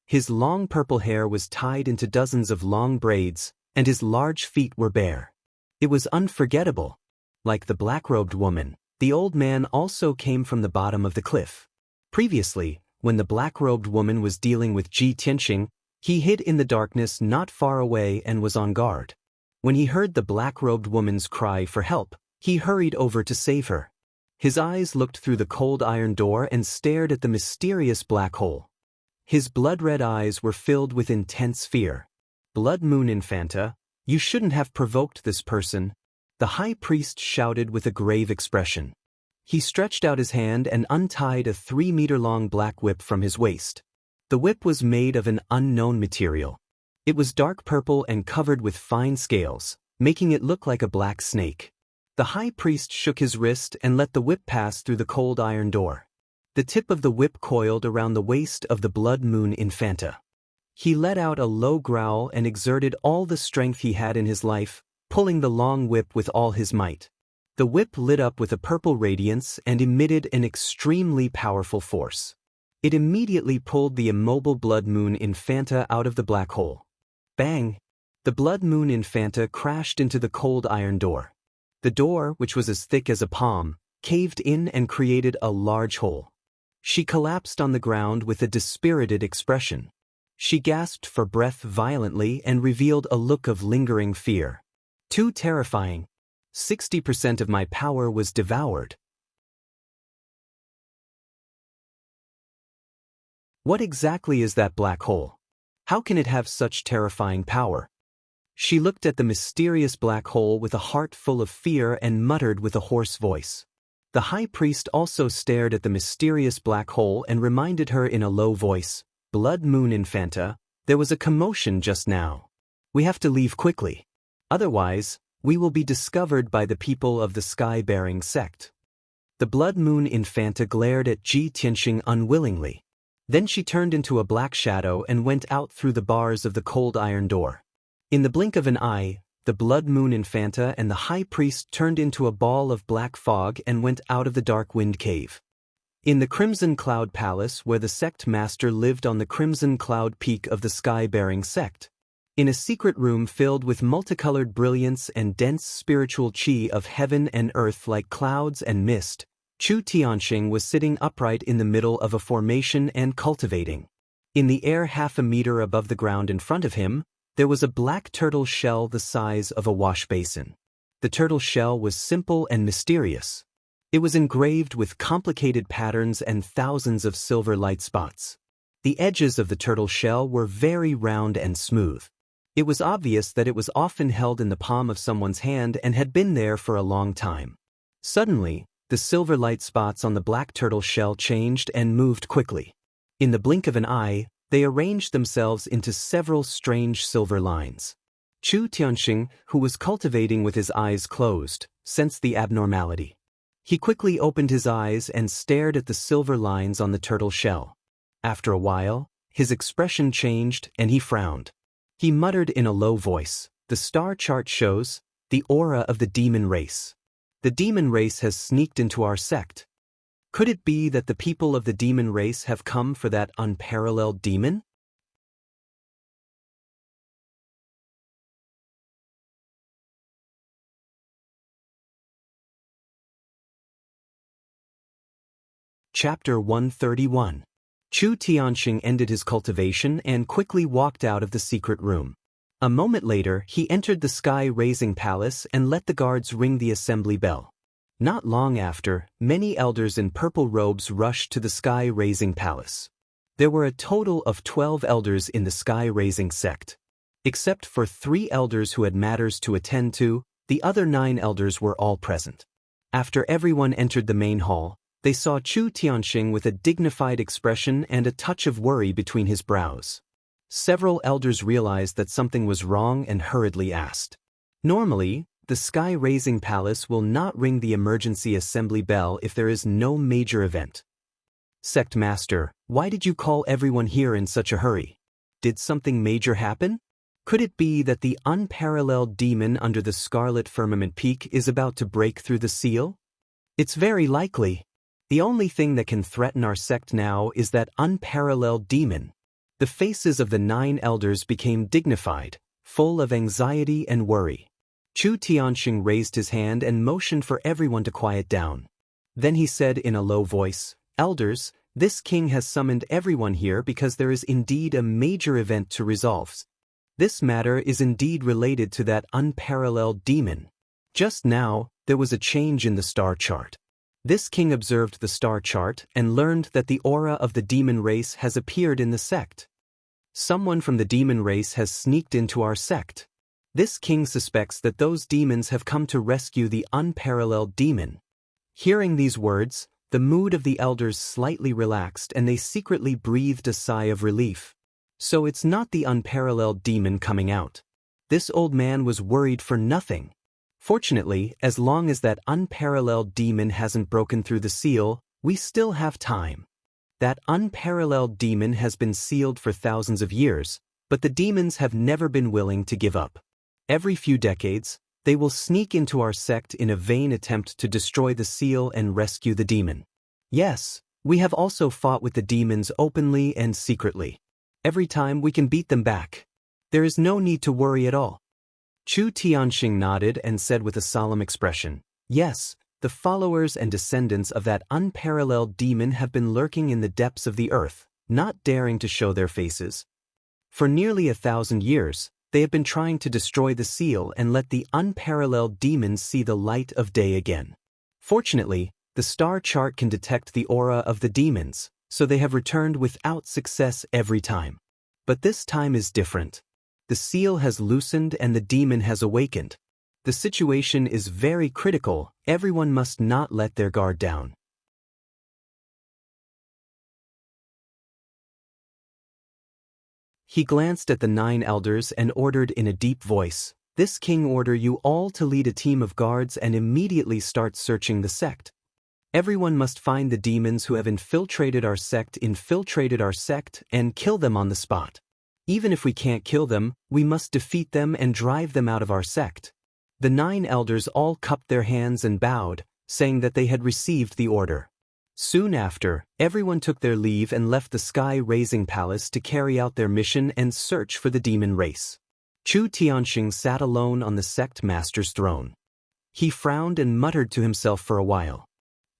His long purple hair was tied into dozens of long braids, and his large feet were bare. It was unforgettable. Like the black-robed woman, the old man also came from the bottom of the cliff. Previously, when the black-robed woman was dealing with Ji Tianxing, he hid in the darkness not far away and was on guard. When he heard the black-robed woman's cry for help, he hurried over to save her. His eyes looked through the cold iron door and stared at the mysterious black hole. His blood-red eyes were filled with intense fear. "Blood Moon Infanta, you shouldn't have provoked this person," the high priest shouted with a grave expression. He stretched out his hand and untied a 3-meter-long black whip from his waist. The whip was made of an unknown material. It was dark purple and covered with fine scales, making it look like a black snake. The high priest shook his wrist and let the whip pass through the cold iron door. The tip of the whip coiled around the waist of the Blood Moon Infanta. He let out a low growl and exerted all the strength he had in his life, pulling the long whip with all his might. The whip lit up with a purple radiance and emitted an extremely powerful force. It immediately pulled the immobile Blood Moon Infanta out of the black hole. Bang! The Blood Moon Infanta crashed into the cold iron door. The door, which was as thick as a palm, caved in and created a large hole. She collapsed on the ground with a dispirited expression. She gasped for breath violently and revealed a look of lingering fear. Too terrifying. 60% of my power was devoured. What exactly is that black hole? How can it have such terrifying power? She looked at the mysterious black hole with a heart full of fear and muttered with a hoarse voice. The high priest also stared at the mysterious black hole and reminded her in a low voice, "Blood Moon Infanta, there was a commotion just now. We have to leave quickly. Otherwise, we will be discovered by the people of the sky-bearing sect." The Blood Moon Infanta glared at Ji Tianxing unwillingly. Then she turned into a black shadow and went out through the bars of the cold iron door. In the blink of an eye, the Blood Moon Infanta and the high priest turned into a ball of black fog and went out of the dark wind cave. In the Crimson Cloud Palace, where the sect master lived on the Crimson Cloud Peak of the sky-bearing sect. In a secret room filled with multicolored brilliance and dense spiritual chi of heaven and earth like clouds and mist, Chu Tianxing was sitting upright in the middle of a formation and cultivating. In the air 1/2 meter above the ground in front of him, there was a black turtle shell the size of a wash basin. The turtle shell was simple and mysterious. It was engraved with complicated patterns and thousands of silver light spots. The edges of the turtle shell were very round and smooth. It was obvious that it was often held in the palm of someone's hand and had been there for a long time. Suddenly, The silver light spots on the black turtle shell changed and moved quickly. In the blink of an eye, they arranged themselves into several strange silver lines. Chu Tianxing, who was cultivating with his eyes closed, sensed the abnormality. He quickly opened his eyes and stared at the silver lines on the turtle shell. After a while, his expression changed and he frowned. He muttered in a low voice, "The star chart shows the aura of the demon race. The demon race has sneaked into our sect. Could it be that the people of the demon race have come for that unparalleled demon?" Chapter 131. Chu Tianxing ended his cultivation and quickly walked out of the secret room. A moment later, he entered the sky-raising palace and let the guards ring the assembly bell. Not long after, many elders in purple robes rushed to the sky-raising palace. There were a total of 12 elders in the sky-raising sect. Except for 3 elders who had matters to attend to, the other 9 elders were all present. After everyone entered the main hall, they saw Chu Tianxing with a dignified expression and a touch of worry between his brows. Several elders realized that something was wrong and hurriedly asked. Normally, the sky-raising palace will not ring the emergency assembly bell if there is no major event. Sect Master, why did you call everyone here in such a hurry? Did something major happen? Could it be that the unparalleled demon under the scarlet firmament peak is about to break through the seal? It's very likely. The only thing that can threaten our sect now is that unparalleled demon. The faces of the 9 elders became dignified, full of anxiety and worry. Chu Tianxing raised his hand and motioned for everyone to quiet down. Then he said in a low voice, "Elders, this king has summoned everyone here because there is indeed a major event to resolve. This matter is indeed related to that unparalleled demon." Just now, there was a change in the star chart. This king observed the star chart and learned that the aura of the demon race has appeared in the sect. Someone from the demon race has sneaked into our sect. This king suspects that those demons have come to rescue the unparalleled demon. Hearing these words, the mood of the elders slightly relaxed and they secretly breathed a sigh of relief. So it's not the unparalleled demon coming out. This old man was worried for nothing. Fortunately, as long as that unparalleled demon hasn't broken through the seal, we still have time. That unparalleled demon has been sealed for thousands of years, but the demons have never been willing to give up. Every few decades, they will sneak into our sect in a vain attempt to destroy the seal and rescue the demon. Yes, we have also fought with the demons openly and secretly. Every time we can beat them back. There is no need to worry at all. Chu Tianxing nodded and said with a solemn expression, "Yes, the followers and descendants of that unparalleled demon have been lurking in the depths of the earth, not daring to show their faces. For nearly 1,000 years, they have been trying to destroy the seal and let the unparalleled demons see the light of day again. Fortunately, the star chart can detect the aura of the demons, so they have returned without success every time. But this time is different. The seal has loosened and the demon has awakened. The situation is very critical. Everyone must not let their guard down." He glanced at the 9 elders and ordered in a deep voice, "This king order you all to lead a team of guards and immediately start searching the sect. Everyone must find the demons who have infiltrated our sect, and kill them on the spot. Even if we can't kill them, we must defeat them and drive them out of our sect." The 9 elders all cupped their hands and bowed, saying that they had received the order. Soon after, everyone took their leave and left the sky-raising palace to carry out their mission and search for the demon race. Chu Tianxing sat alone on the sect master's throne. He frowned and muttered to himself for a while.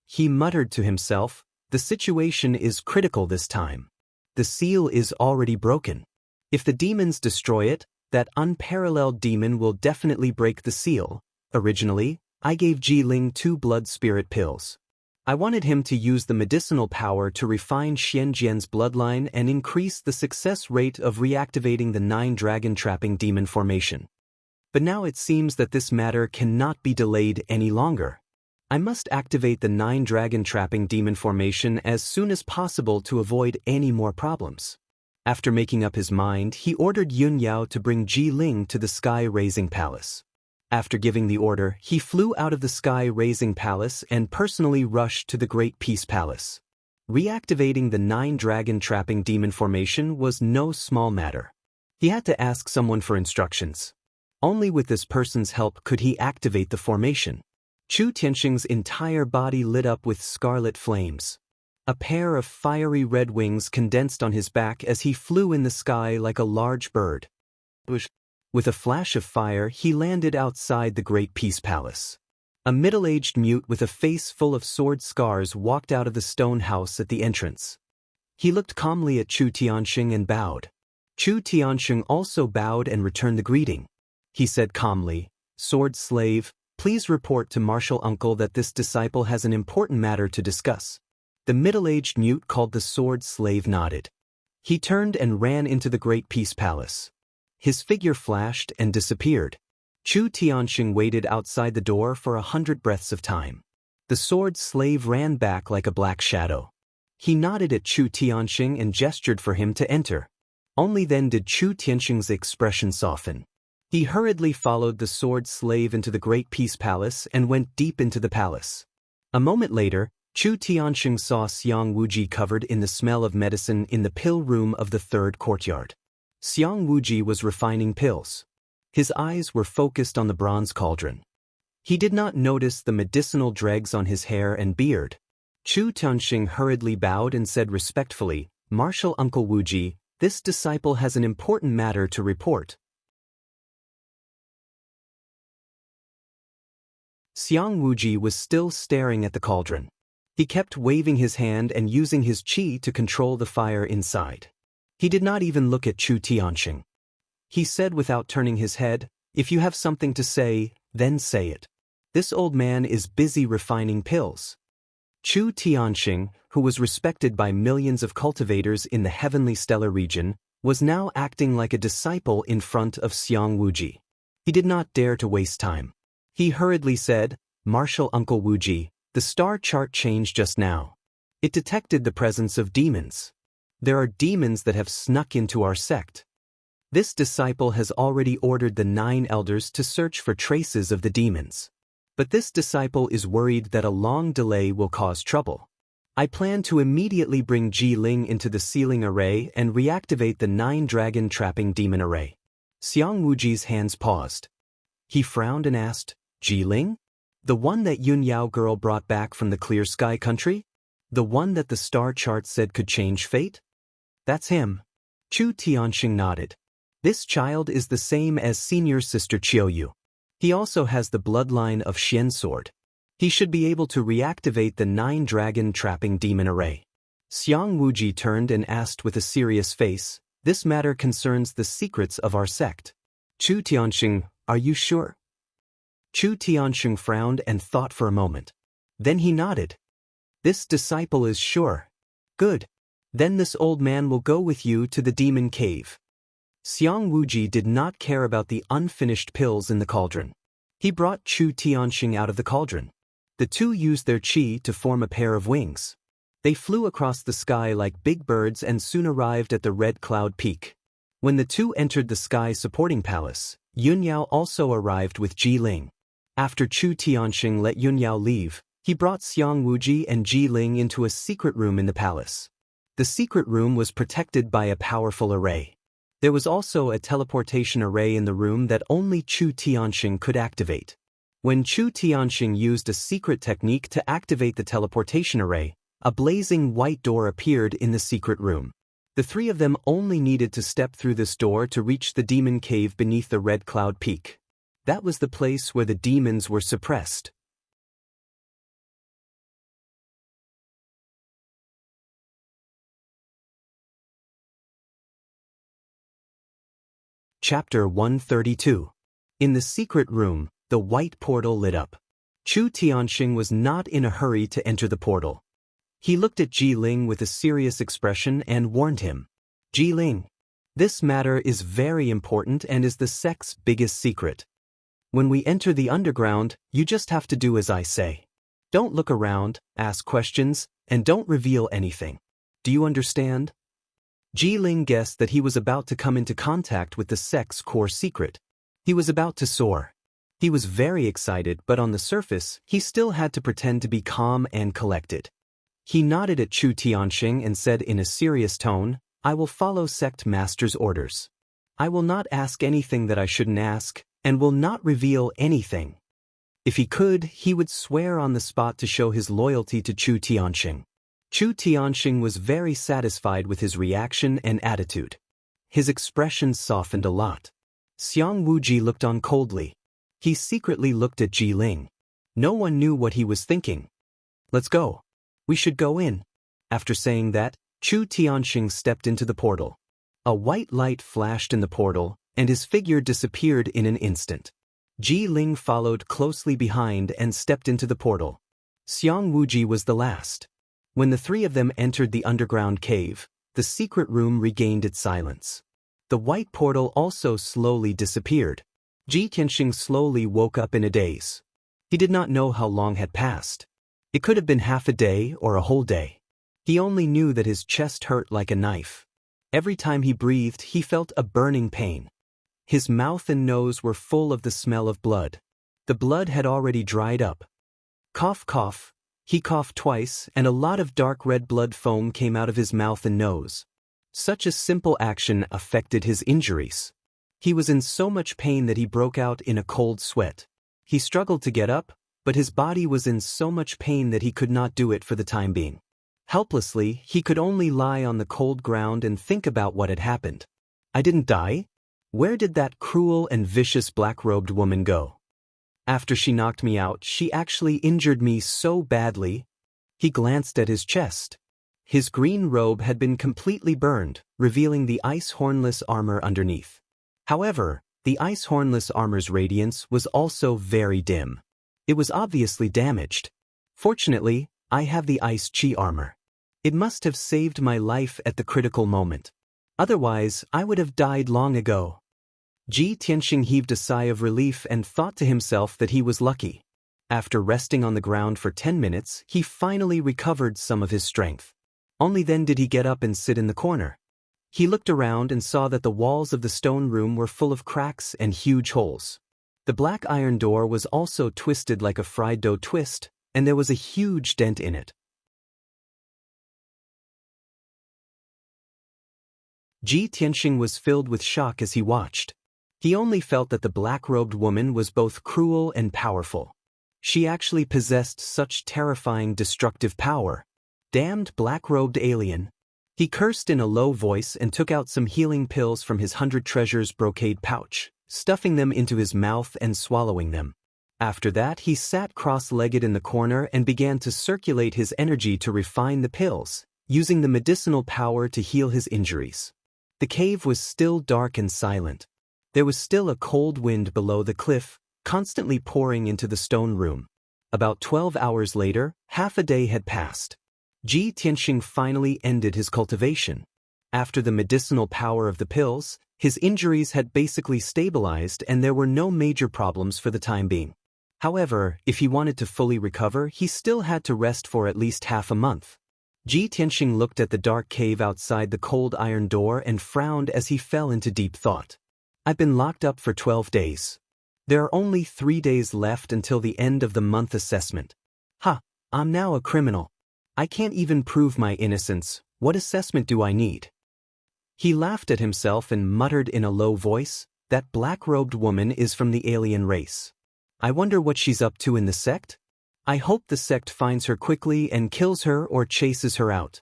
He muttered to himself, "The situation is critical this time. The seal is already broken. If the demons destroy it, that unparalleled demon will definitely break the seal. Originally, I gave Ji Ling 2 blood spirit pills. I wanted him to use the medicinal power to refine Xianjian's bloodline and increase the success rate of reactivating the 9 dragon-trapping demon formation. But now it seems that this matter cannot be delayed any longer. I must activate the 9-dragon trapping demon formation as soon as possible to avoid any more problems. After making up his mind, he ordered Yun Yao to bring Ji Ling to the sky-raising palace. After giving the order, he flew out of the sky-raising palace and personally rushed to the Great Peace Palace. Reactivating the 9-dragon trapping demon formation was no small matter. He had to ask someone for instructions. Only with this person's help could he activate the formation. Chu Tianxing's entire body lit up with scarlet flames. A pair of fiery red wings condensed on his back as he flew in the sky like a large bird. With a flash of fire, he landed outside the Great Peace Palace. A middle-aged mute with a face full of sword scars walked out of the stone house at the entrance. He looked calmly at Chu Tianxing and bowed. Chu Tianxing also bowed and returned the greeting. He said calmly, "Sword slave, please report to Martial Uncle that this disciple has an important matter to discuss." The middle-aged mute called the sword slave nodded. He turned and ran into the Great Peace Palace. His figure flashed and disappeared. Chu Tianxing waited outside the door for 100 breaths of time. The sword slave ran back like a black shadow. He nodded at Chu Tianxing and gestured for him to enter. Only then did Chu Tianxing's expression soften. He hurriedly followed the sword slave into the Great Peace Palace and went deep into the palace. A moment later, Chu Tianxing saw Xiang Wuji covered in the smell of medicine in the pill room of the third courtyard. Xiang Wuji was refining pills. His eyes were focused on the bronze cauldron. He did not notice the medicinal dregs on his hair and beard. Chu Tianxing hurriedly bowed and said respectfully, "Martial Uncle Wuji, this disciple has an important matter to report." Xiang Wuji was still staring at the cauldron. He kept waving his hand and using his qi to control the fire inside. He did not even look at Chu Tianxing. He said without turning his head, "If you have something to say, then say it. This old man is busy refining pills." Chu Tianxing, who was respected by millions of cultivators in the heavenly stellar region, was now acting like a disciple in front of Xiang Wuji. He did not dare to waste time. He hurriedly said, "Martial Uncle Wuji, the star chart changed just now. It detected the presence of demons. There are demons that have snuck into our sect. This disciple has already ordered the 9 elders to search for traces of the demons. But this disciple is worried that a long delay will cause trouble. I plan to immediately bring Ji Ling into the sealing array and reactivate the 9-dragon trapping demon array." Xiang Wuji's hands paused. He frowned and asked, "Ji Ling? The one that Yun Yao girl brought back from the clear sky country? The one that the star chart said could change fate?" "That's him." Chu Tianxing nodded. "This child is the same as senior sister Qiuyu. He also has the bloodline of Xian sword. He should be able to reactivate the 9-dragon trapping demon array." Xiang Wuji turned and asked with a serious face, "This matter concerns the secrets of our sect." Chu Tianxing, "Are you sure?" Chu Tianxing frowned and thought for a moment. Then he nodded. "This disciple is sure. Good. Then this old man will go with you to the demon cave." Xiang Wuji did not care about the unfinished pills in the cauldron. He brought Chu Tianxing out of the cauldron. The two used their qi to form a pair of wings. They flew across the sky like big birds and soon arrived at the Red Cloud Peak. When the two entered the sky supporting palace, Yun Yao also arrived with Ji Ling. After Chu Tianxing let Yun Yao leave, he brought Xiang Wuji and Ji Ling into a secret room in the palace. The secret room was protected by a powerful array. There was also a teleportation array in the room that only Chu Tianxing could activate. When Chu Tianxing used a secret technique to activate the teleportation array, a blazing white door appeared in the secret room. The three of them only needed to step through this door to reach the demon cave beneath the Red Cloud Peak. That was the place where the demons were suppressed. Chapter 132. In the secret room, the white portal lit up. Chu Tianxing was not in a hurry to enter the portal. He looked at Ji Ling with a serious expression and warned him. "Ji Ling, this matter is very important and is the sect's biggest secret. When we enter the underground, you just have to do as I say." Don't look around, ask questions, and don't reveal anything. Do you understand? Ling guessed that he was about to come into contact with the sect's core secret. He was about to soar. He was very excited, but on the surface, he still had to pretend to be calm and collected. He nodded at Chu Tianxing and said in a serious tone, "I will follow sect master's orders. I will not ask anything that I shouldn't ask, and will not reveal anything." If he could, he would swear on the spot to show his loyalty to Chu Tianxing. Chu Tianxing was very satisfied with his reaction and attitude. His expression softened a lot. Xiang Wuji looked on coldly. He secretly looked at Ling. No one knew what he was thinking. "Let's go. We should go in." After saying that, Chu Tianxing stepped into the portal. A white light flashed in the portal, and his figure disappeared in an instant. Ling followed closely behind and stepped into the portal. Xiang Wuji was the last. When the three of them entered the underground cave, the secret room regained its silence. The white portal also slowly disappeared. Tianxing slowly woke up in a daze. He did not know how long had passed. It could have been half a day or a whole day. He only knew that his chest hurt like a knife. Every time he breathed, he felt a burning pain. His mouth and nose were full of the smell of blood. The blood had already dried up. Cough, cough. He coughed twice, and a lot of dark red blood foam came out of his mouth and nose. Such a simple action affected his injuries. He was in so much pain that he broke out in a cold sweat. He struggled to get up, but his body was in so much pain that he could not do it for the time being. Helplessly, he could only lie on the cold ground and think about what had happened. I didn't die? Where did that cruel and vicious black-robed woman go? After she knocked me out, she actually injured me so badly. He glanced at his chest. His green robe had been completely burned, revealing the ice hornless armor underneath. However, the ice hornless armor's radiance was also very dim. It was obviously damaged. Fortunately, I have the ice chi armor. It must have saved my life at the critical moment. Otherwise, I would have died long ago. Tianxing heaved a sigh of relief and thought to himself that he was lucky. After resting on the ground for 10 minutes, he finally recovered some of his strength. Only then did he get up and sit in the corner. He looked around and saw that the walls of the stone room were full of cracks and huge holes. The black iron door was also twisted like a fried dough twist, and there was a huge dent in it. Tianxing was filled with shock as he watched. He only felt that the black-robed woman was both cruel and powerful. She actually possessed such terrifying destructive power. Damned black-robed alien. He cursed in a low voice and took out some healing pills from his 100 treasures brocade pouch, stuffing them into his mouth and swallowing them. After that, he sat cross-legged in the corner and began to circulate his energy to refine the pills, using the medicinal power to heal his injuries. The cave was still dark and silent. There was still a cold wind below the cliff, constantly pouring into the stone room. About 12 hours later, half a day had passed. Tianxing finally ended his cultivation. After the medicinal power of the pills, his injuries had basically stabilized and there were no major problems for the time being. However, if he wanted to fully recover, he still had to rest for at least half a month. Tianxing looked at the dark cave outside the cold iron door and frowned as he fell into deep thought. I've been locked up for 12 days. There are only 3 days left until the end of the month assessment. I'm now a criminal. I can't even prove my innocence. What assessment do I need? He laughed at himself and muttered in a low voice, "That black-robed woman is from the alien race. I wonder what she's up to in the sect? I hope the sect finds her quickly and kills her or chases her out.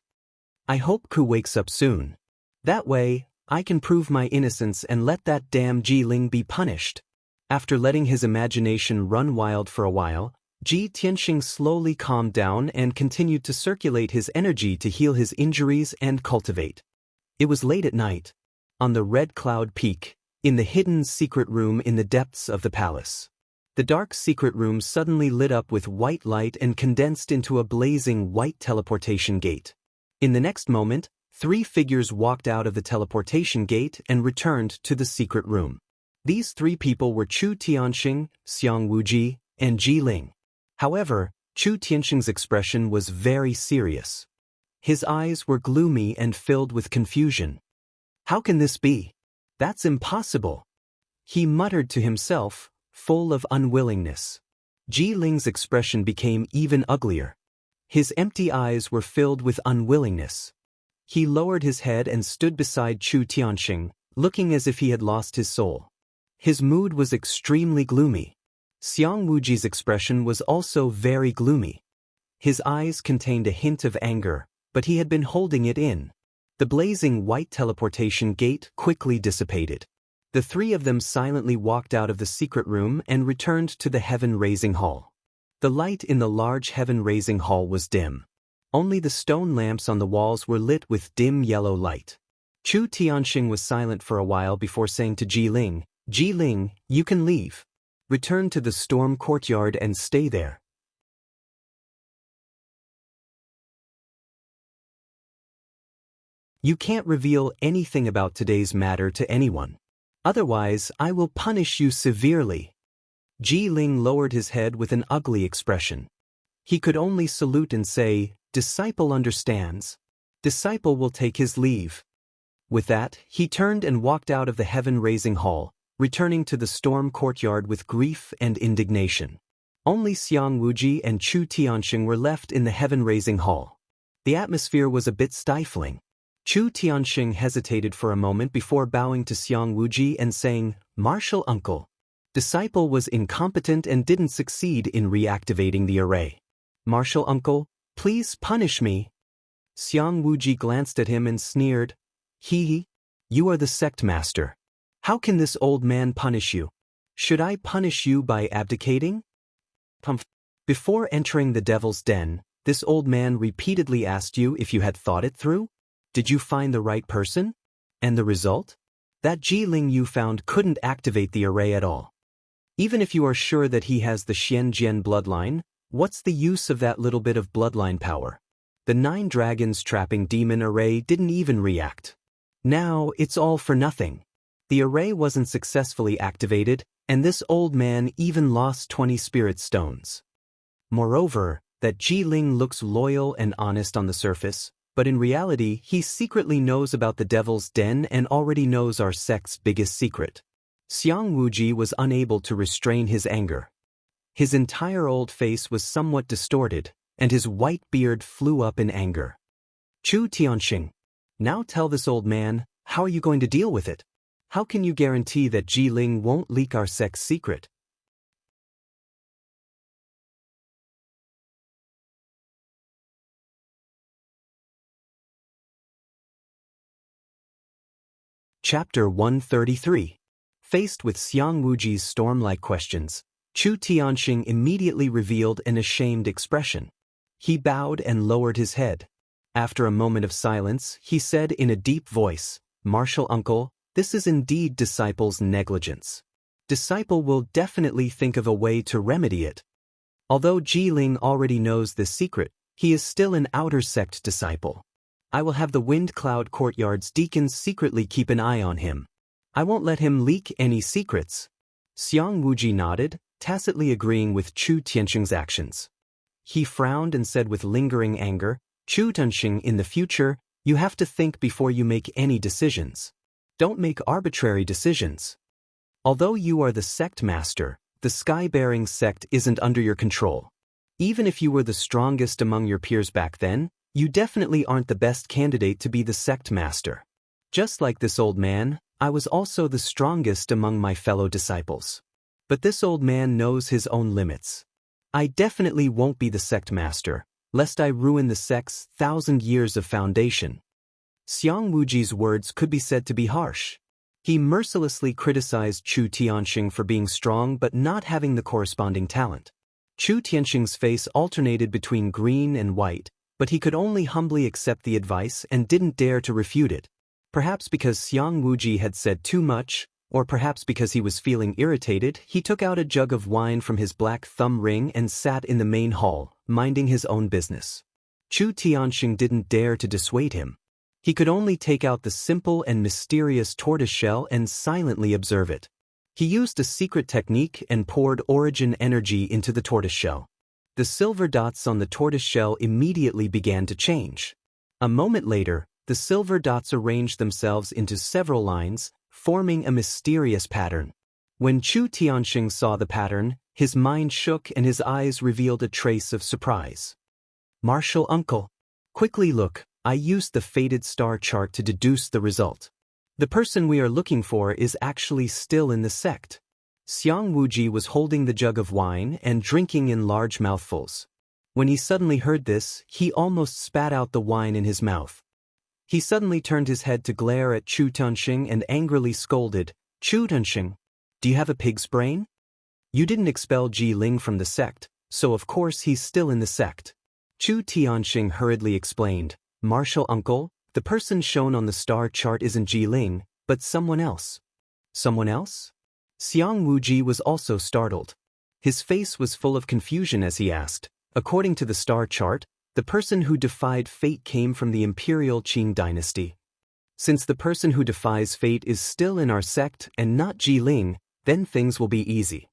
I hope Ku wakes up soon. That way, I can prove my innocence and let that damn Ling be punished." After letting his imagination run wild for a while, Tianxing slowly calmed down and continued to circulate his energy to heal his injuries and cultivate. It was late at night. On the Red Cloud Peak, in the hidden secret room in the depths of the palace. The dark secret room suddenly lit up with white light and condensed into a blazing white teleportation gate. In the next moment, 3 figures walked out of the teleportation gate and returned to the secret room. These 3 people were Chu Tianxing, Xiang Wuji, and Ling. However, Chu Tianxing's expression was very serious. His eyes were gloomy and filled with confusion. How can this be? That's impossible. He muttered to himself, full of unwillingness. Ji Ling's expression became even uglier. His empty eyes were filled with unwillingness. He lowered his head and stood beside Chu Tianxing, looking as if he had lost his soul. His mood was extremely gloomy. Xiang Wuji's expression was also very gloomy. His eyes contained a hint of anger, but he had been holding it in. The blazing white teleportation gate quickly dissipated. The three of them silently walked out of the secret room and returned to the heaven-raising hall. The light in the large heaven-raising hall was dim. Only the stone lamps on the walls were lit with dim yellow light. Chu Tianxing was silent for a while before saying to Ji Ling, "Ji Ling, you can leave. Return to the storm courtyard and stay there." You can't reveal anything about today's matter to anyone. Otherwise, I will punish you severely. Ji Ling lowered his head with an ugly expression. He could only salute and say, "Disciple understands. Disciple will take his leave." With that, he turned and walked out of the heaven-raising hall, returning to the storm courtyard with grief and indignation. Only Xiang Wuji and Chu Tianxing were left in the heaven-raising hall. The atmosphere was a bit stifling. Chu Tianxing hesitated for a moment before bowing to Xiang Wuji and saying, "Martial uncle." Disciple was incompetent and didn't succeed in reactivating the array. "Martial uncle, please punish me." Xiang Wuji glanced at him and sneered, "He, you are the sect master. How can this old man punish you? Should I punish you by abdicating?" Before entering the devil's den, this old man repeatedly asked you if you had thought it through. Did you find the right person? And the result? That Ji Ling you found couldn't activate the array at all. Even if you are sure that he has the Xianjian bloodline, what's the use of that little bit of bloodline power? The 9 dragons trapping demon array didn't even react. Now it's all for nothing. The array wasn't successfully activated, and this old man even lost 20 spirit stones. Moreover, that Ji Ling looks loyal and honest on the surface, but in reality he secretly knows about the devil's den and already knows our sect's biggest secret. Xiang Wuji was unable to restrain his anger. His entire old face was somewhat distorted, and his white beard flew up in anger. "Chu Tianxing, now tell this old man, how are you going to deal with it? How can you guarantee that Ji Ling won't leak our sect's secret?" Chapter 133. Faced with Xiang Wuji's storm-like questions, Chu Tianxing immediately revealed an ashamed expression. He bowed and lowered his head. After a moment of silence, he said in a deep voice, "Martial uncle, this is indeed Disciple's negligence. Disciple will definitely think of a way to remedy it. Although Ji Ling already knows this secret, he is still an outer sect disciple. I will have the Wind Cloud Courtyard's deacons secretly keep an eye on him. I won't let him leak any secrets." Xiang Wuji nodded, tacitly agreeing with Chu Tianxing's actions. He frowned and said with lingering anger, "Chu Tianxing, in the future, you have to think before you make any decisions. Don't make arbitrary decisions. Although you are the sect master, the sky-bearing sect isn't under your control. Even if you were the strongest among your peers back then, you definitely aren't the best candidate to be the sect master. Just like this old man, I was also the strongest among my fellow disciples. But this old man knows his own limits. I definitely won't be the sect master, lest I ruin the sect's 1,000 years of foundation." Xiang Wuji's words could be said to be harsh. He mercilessly criticized Chu Tianxing for being strong but not having the corresponding talent. Chu Tianxing's face alternated between green and white, but he could only humbly accept the advice and didn't dare to refute it. Perhaps because Xiang Wuji had said too much, or perhaps because he was feeling irritated, he took out a jug of wine from his black thumb ring and sat in the main hall, minding his own business. Chu Tianxing didn't dare to dissuade him. He could only take out the simple and mysterious tortoise shell and silently observe it. He used a secret technique and poured origin energy into the tortoise shell. The silver dots on the tortoise shell immediately began to change. A moment later, the silver dots arranged themselves into several lines, forming a mysterious pattern. When Chu Tianxing saw the pattern, his mind shook and his eyes revealed a trace of surprise. "Martial uncle. Quickly look, I used the fated star chart to deduce the result. The person we are looking for is actually still in the sect." Xiang Wuji was holding the jug of wine and drinking in large mouthfuls. When he suddenly heard this, he almost spat out the wine in his mouth. He suddenly turned his head to glare at Chu Tianxing and angrily scolded, "Chu Tianxing, do you have a pig's brain? You didn't expel Ji Ling from the sect, so of course he's still in the sect." Chu Tianxing hurriedly explained, "Martial uncle, the person shown on the star chart isn't Ji Ling, but someone else." "Someone else?" Xiang Wuji was also startled. His face was full of confusion as he asked, "According to the star chart, the person who defied fate came from the imperial Qing dynasty. Since the person who defies fate is still in our sect and not Ji Ling, then things will be easy.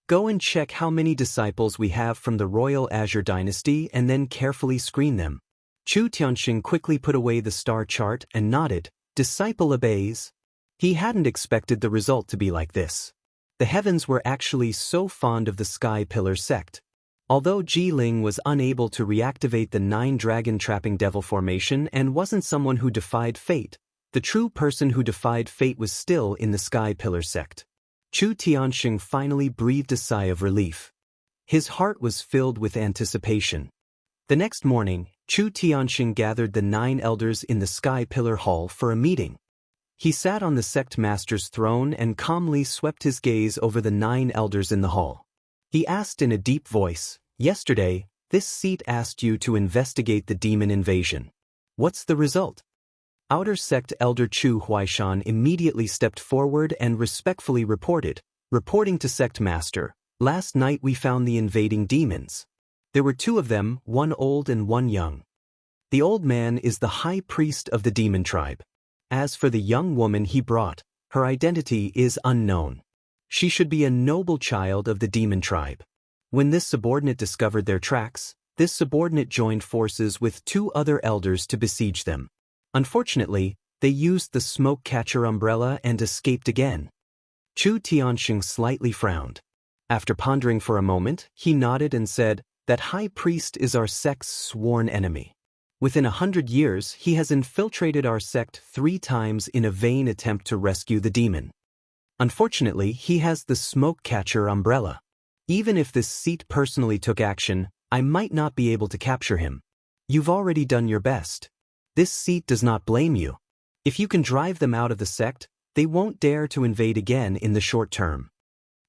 Go and check how many disciples we have from the royal Azure dynasty and then carefully screen them." Chu Tianxing quickly put away the star chart and nodded, "Disciple obeys." He hadn't expected the result to be like this. The heavens were actually so fond of the Sky Pillar sect. Although Ji Ling was unable to reactivate the 9 dragon trapping devil formation and wasn't someone who defied fate, the true person who defied fate was still in the Sky Pillar sect. Chu Tianxing finally breathed a sigh of relief. His heart was filled with anticipation. The next morning, Chu Tianxing gathered the 9 elders in the Sky Pillar Hall for a meeting. He sat on the sect master's throne and calmly swept his gaze over the 9 elders in the hall. He asked in a deep voice, "Yesterday, this seat asked you to investigate the demon invasion. What's the result?" Outer sect elder Chu Huaishan immediately stepped forward and respectfully reporting to sect master, "Last night we found the invading demons. There were 2 of them, one old and one young. The old man is the high priest of the demon tribe. As for the young woman he brought, her identity is unknown. She should be a noble child of the demon tribe." When this subordinate discovered their tracks, this subordinate joined forces with 2 other elders to besiege them. Unfortunately, they used the smoke catcher umbrella and escaped again. Chu Tianxing slightly frowned. After pondering for a moment, he nodded and said, "That high priest is our sect's sworn enemy. Within 100 years, he has infiltrated our sect 3 times in a vain attempt to rescue the demon. Unfortunately, he has the smoke catcher umbrella. Even if this seat personally took action, I might not be able to capture him. You've already done your best. This seat does not blame you. If you can drive them out of the sect, they won't dare to invade again in the short term."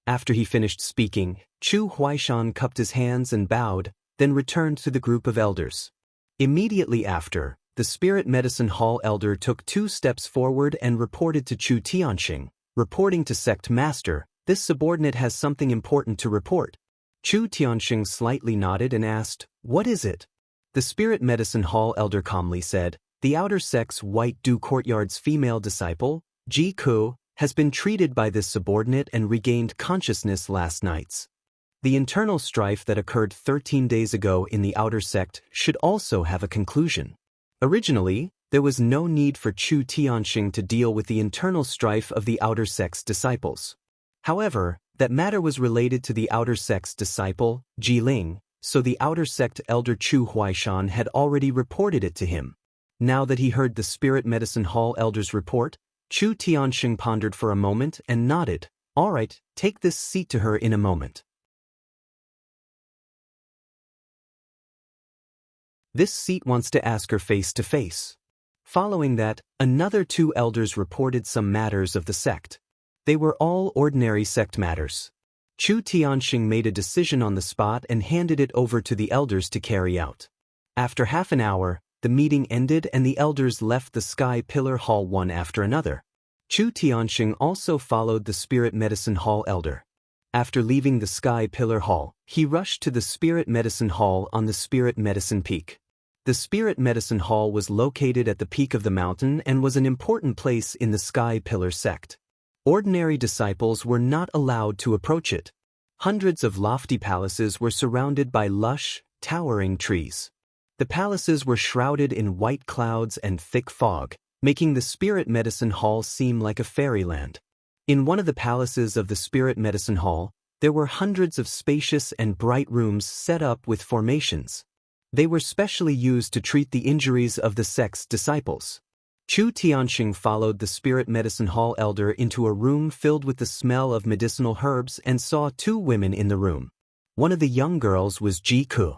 After he finished speaking, Chu Huaishan cupped his hands and bowed, then returned to the group of elders. Immediately after, the Spirit Medicine Hall elder took 2 steps forward and reported to Chu Tianxing, reporting to sect master, "This subordinate has something important to report." Chu Tianxing slightly nodded and asked, "What is it?" The Spirit Medicine Hall elder calmly said, "The outer sect's White Dew Courtyard's female disciple, Ji Ku, has been treated by this subordinate and regained consciousness last night. The internal strife that occurred 13 days ago in the outer sect should also have a conclusion. Originally, there was no need for Chu Tianxing to deal with the internal strife of the outer sect's disciples. However, that matter was related to the outer sect's disciple, Ji Ling, so the outer sect elder Chu Huaishan had already reported it to him. Now that he heard the Spirit Medicine Hall elder's report, Chu Tianxing pondered for a moment and nodded, "All right, take this seat to her in a moment." This seat wants to ask her face to face. Following that, another 2 elders reported some matters of the sect. They were all ordinary sect matters. Chu Tianxing made a decision on the spot and handed it over to the elders to carry out. After half an hour, the meeting ended and the elders left the Sky Pillar Hall one after another. Chu Tianxing also followed the Spirit Medicine Hall elder. After leaving the Sky Pillar Hall, he rushed to the Spirit Medicine Hall on the Spirit Medicine Peak. The Spirit Medicine Hall was located at the peak of the mountain and was an important place in the Sky Pillar sect. Ordinary disciples were not allowed to approach it. Hundreds of lofty palaces were surrounded by lush, towering trees. The palaces were shrouded in white clouds and thick fog, making the spirit medicine hall seem like a fairyland. In one of the palaces of the spirit medicine hall, there were hundreds of spacious and bright rooms set up with formations. They were specially used to treat the injuries of the sect's disciples. Chu Tianxing followed the spirit medicine hall elder into a room filled with the smell of medicinal herbs and saw two women in the room. One of the young girls was Ji Ku.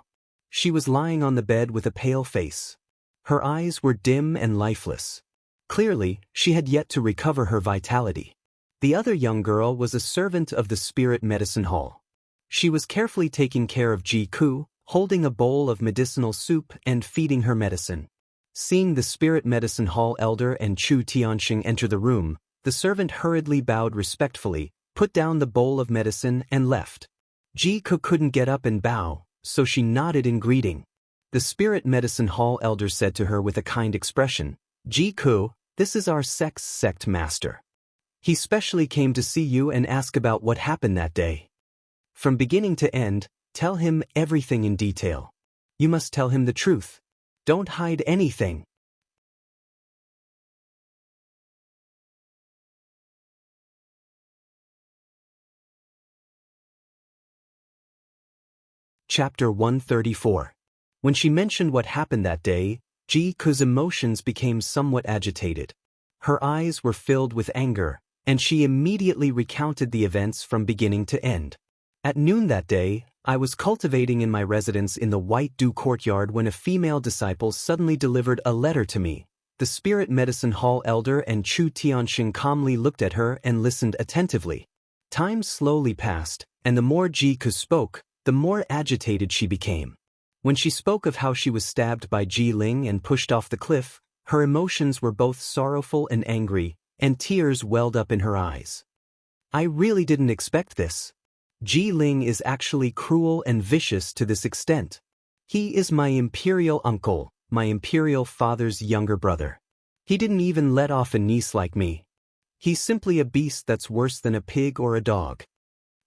She was lying on the bed with a pale face. Her eyes were dim and lifeless. Clearly, she had yet to recover her vitality. The other young girl was a servant of the spirit medicine hall. She was carefully taking care of Ji Ku, holding a bowl of medicinal soup and feeding her medicine. Seeing the spirit medicine hall elder and Chu Tianxing enter the room, the servant hurriedly bowed respectfully, put down the bowl of medicine and left. Ji Ku couldn't get up and bow, so she nodded in greeting. The spirit medicine hall elder said to her with a kind expression, "Ji Ku, this is our sect's sect master. He specially came to see you and ask about what happened that day. From beginning to end, tell him everything in detail. You must tell him the truth. Don't hide anything." Chapter 134. When she mentioned what happened that day, Ji Ku's emotions became somewhat agitated. Her eyes were filled with anger, and she immediately recounted the events from beginning to end. At noon that day, I was cultivating in my residence in the White Dew courtyard when a female disciple suddenly delivered a letter to me. The spirit medicine hall elder and Chu Tianxing calmly looked at her and listened attentively. Time slowly passed, and the more Ji Ku spoke, the more agitated she became. When she spoke of how she was stabbed by Ji Ling and pushed off the cliff, her emotions were both sorrowful and angry, and tears welled up in her eyes. "I really didn't expect this. Ji Ling is actually cruel and vicious to this extent. He is my imperial uncle, my imperial father's younger brother. He didn't even let off a niece like me. He's simply a beast that's worse than a pig or a dog."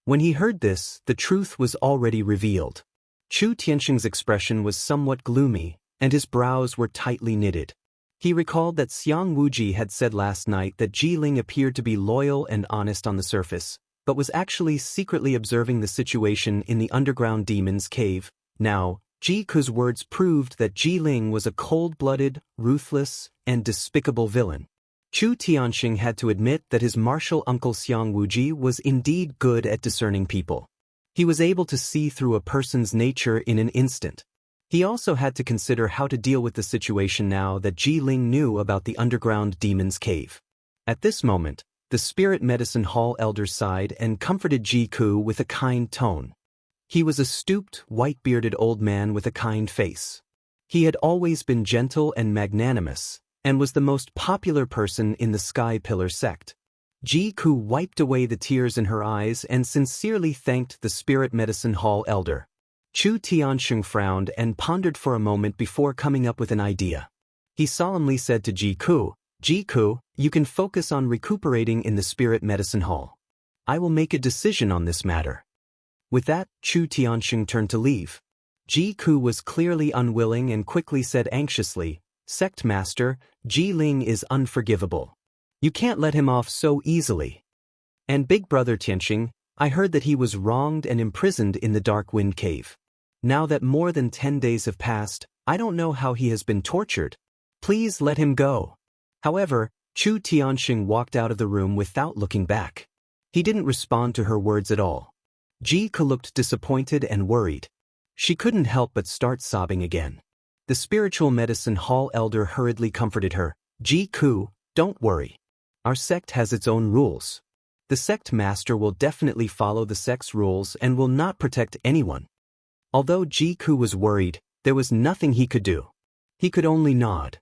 When he heard this, the truth was already revealed. Chu Tianxing's expression was somewhat gloomy, and his brows were tightly knitted. He recalled that Xiang Wuji had said last night that Ji Ling appeared to be loyal and honest on the surface, but was actually secretly observing the situation in the underground demon's cave. Now, Ji Ku's words proved that Ji Ling was a cold-blooded, ruthless, and despicable villain. Chu Tianxing had to admit that his martial uncle Xiang Wuji was indeed good at discerning people. He was able to see through a person's nature in an instant. He also had to consider how to deal with the situation now that Ji Ling knew about the underground demon's cave. At this moment, the spirit medicine hall elder sighed and comforted Ji Ku with a kind tone. He was a stooped, white-bearded old man with a kind face. He had always been gentle and magnanimous, and was the most popular person in the Sky Pillar sect. Ji Ku wiped away the tears in her eyes and sincerely thanked the spirit medicine hall elder. Chu Tianxing frowned and pondered for a moment before coming up with an idea. He solemnly said to Ji Ku, "Ji Ku, you can focus on recuperating in the spirit medicine hall. I will make a decision on this matter." With that, Chu Tianxing turned to leave. Ji Ku was clearly unwilling and quickly said anxiously, "Sect Master, Ji Ling is unforgivable. You can't let him off so easily. And Big Brother Tianxing, I heard that he was wronged and imprisoned in the Dark Wind Cave. Now that more than 10 days have passed, I don't know how he has been tortured. Please let him go." However, Chu Tianxing walked out of the room without looking back. He didn't respond to her words at all. Ji Ku looked disappointed and worried. She couldn't help but start sobbing again. The spiritual medicine hall elder hurriedly comforted her. "Ji Ku, don't worry. Our sect has its own rules. The sect master will definitely follow the sect's rules and will not protect anyone." Although Ji Ku was worried, there was nothing he could do. He could only nod.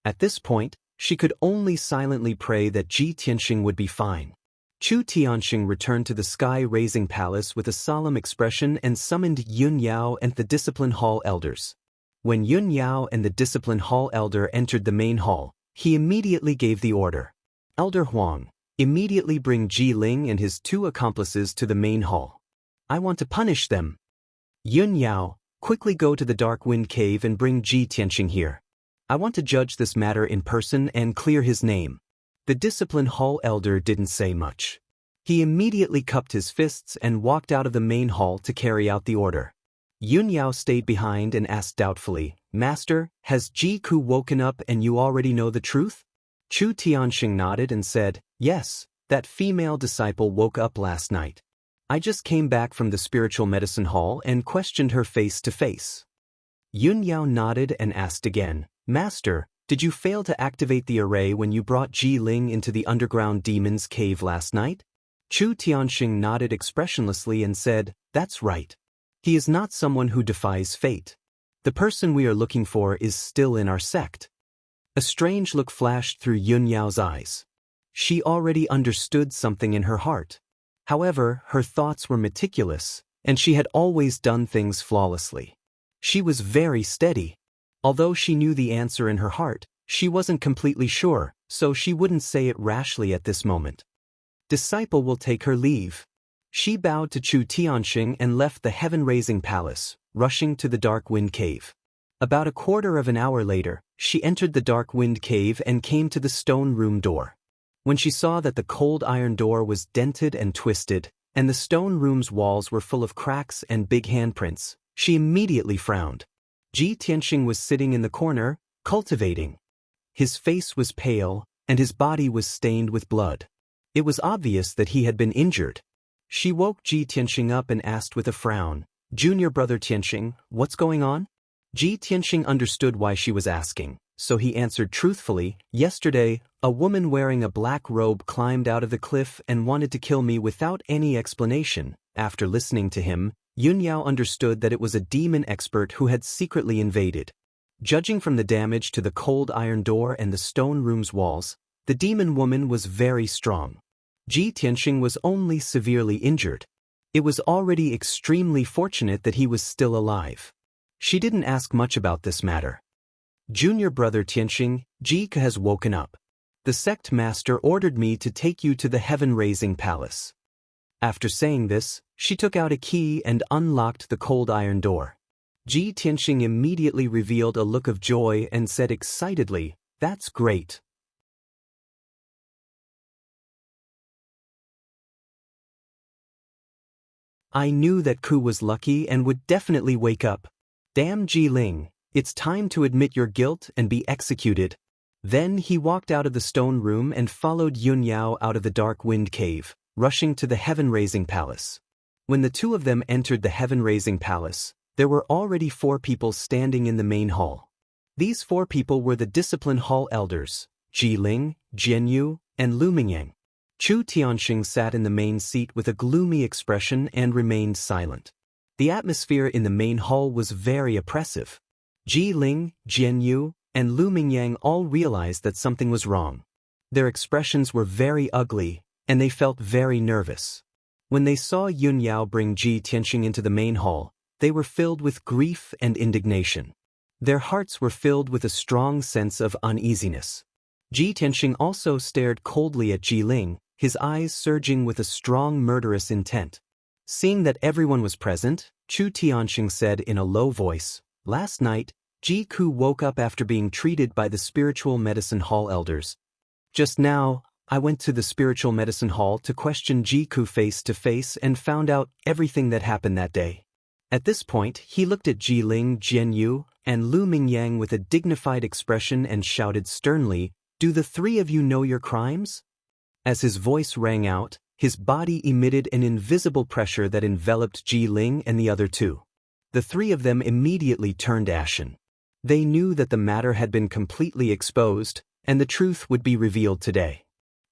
At this point, she could only silently pray that Ji Tianxing would be fine. Chu Tianxing returned to the sky-raising palace with a solemn expression and summoned Yun Yao and the discipline hall elders. When Yun Yao and the discipline hall elder entered the main hall, he immediately gave the order. Elder Huang, immediately bring Ji Ling and his 2 accomplices to the main hall. I want to punish them. Yun Yao, quickly go to the Dark Wind Cave and bring Ji Tianxing here. I want to judge this matter in person and clear his name. The discipline hall elder didn't say much. He immediately cupped his fists and walked out of the main hall to carry out the order. Yun Yao stayed behind and asked doubtfully, Master, has Ji Ku woken up and you already know the truth? Chu Tianxing nodded and said, Yes, that female disciple woke up last night. I just came back from the spiritual medicine hall and questioned her face to face. Yun Yao nodded and asked again, Master, did you fail to activate the array when you brought Ji Ling into the underground demon's cave last night? Chu Tianxing nodded expressionlessly and said, That's right. He is not someone who defies fate. The person we are looking for is still in our sect. A strange look flashed through Yun Yao's eyes. She already understood something in her heart. However, her thoughts were meticulous, and she had always done things flawlessly. She was very steady. Although she knew the answer in her heart, she wasn't completely sure, so she wouldn't say it rashly at this moment. Disciple will take her leave. She bowed to Chu Tianxing and left the heaven-raising palace, rushing to the Dark Wind Cave. About a quarter of an hour later, she entered the Dark Wind Cave and came to the stone room door. When she saw that the cold iron door was dented and twisted, and the stone room's walls were full of cracks and big handprints, she immediately frowned. Ji Tianxing was sitting in the corner, cultivating. His face was pale, and his body was stained with blood. It was obvious that he had been injured. She woke Ji Tianxing up and asked with a frown, Junior brother Tianxing, what's going on? Ji Tianxing understood why she was asking, so he answered truthfully, Yesterday, a woman wearing a black robe climbed out of the cliff and wanted to kill me without any explanation. After listening to him, Yun Yao understood that it was a demon expert who had secretly invaded. Judging from the damage to the cold iron door and the stone room's walls, the demon woman was very strong. Ji Tianxing was only severely injured. It was already extremely fortunate that he was still alive. She didn't ask much about this matter. Junior brother Tianxing, Ji Ke has woken up. The sect master ordered me to take you to the heaven-raising palace. After saying this, she took out a key and unlocked the cold iron door. Ji Tianxing immediately revealed a look of joy and said excitedly, That's great. I knew that Ku was lucky and would definitely wake up. Damn Ji Ling, it's time to admit your guilt and be executed. Then he walked out of the stone room and followed Yun Yao out of the Dark Wind Cave, rushing to the heaven-raising palace. When the 2 of them entered the heaven-raising palace, there were already 4 people standing in the main hall. These 4 people were the discipline hall elders, Ji Ling, Jian Yu, and Lu Mingyang. Chu Tianxing sat in the main seat with a gloomy expression and remained silent. The atmosphere in the main hall was very oppressive. Ji Ling, Jian Yu, and Lu Mingyang all realized that something was wrong. Their expressions were very ugly, and they felt very nervous. When they saw Yun Yao bring Ji Tianxing into the main hall, they were filled with grief and indignation. Their hearts were filled with a strong sense of uneasiness. Ji Tianxing also stared coldly at Ji Ling, his eyes surging with a strong murderous intent. Seeing that everyone was present, Chu Tianxing said in a low voice, Last night, Ji Ku woke up after being treated by the spiritual medicine hall elders. Just now, I went to the spiritual medicine hall to question Ji Ku face to face and found out everything that happened that day. At this point, he looked at Ji Ling, Jian Yu, and Lu Mingyang with a dignified expression and shouted sternly, Do the 3 of you know your crimes? As his voice rang out, his body emitted an invisible pressure that enveloped Ji Ling and the other 2. The 3 of them immediately turned ashen. They knew that the matter had been completely exposed, and the truth would be revealed today.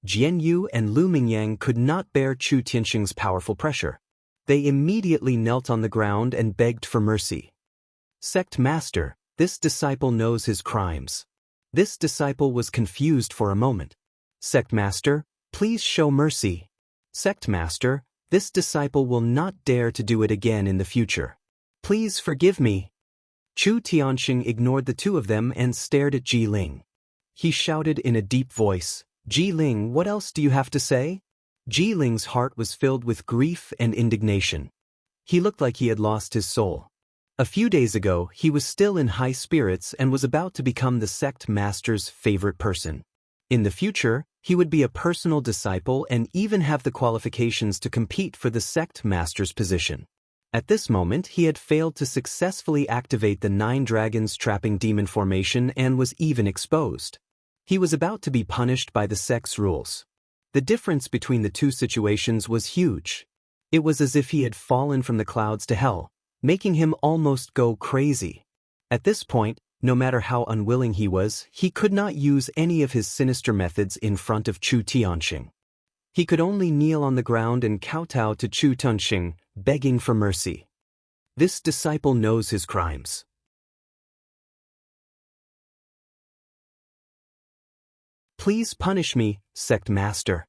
Jian Yu and Lu Mingyang could not bear Chu Tianxing's powerful pressure. They immediately knelt on the ground and begged for mercy. Sect Master, this disciple knows his crimes. This disciple was confused for a moment. Sect Master, please show mercy. Sect Master, this disciple will not dare to do it again in the future. Please forgive me. Chu Tianxing ignored the two of them and stared at Ji Ling. He shouted in a deep voice, "Ji Ling, what else do you have to say?" Ji Ling's heart was filled with grief and indignation. He looked like he had lost his soul. A few days ago, he was still in high spirits and was about to become the sect master's favorite person. In the future, he would be a personal disciple and even have the qualifications to compete for the sect master's position. At this moment, he had failed to successfully activate the 9 dragons trapping demon formation and was even exposed. He was about to be punished by the sect's rules. The difference between the two situations was huge. It was as if he had fallen from the clouds to hell, making him almost go crazy. At this point, no matter how unwilling he was, he could not use any of his sinister methods in front of Chu Tianxing. He could only kneel on the ground and kowtow to Chu Tianxing, begging for mercy. This disciple knows his crimes. Please punish me, Sect Master.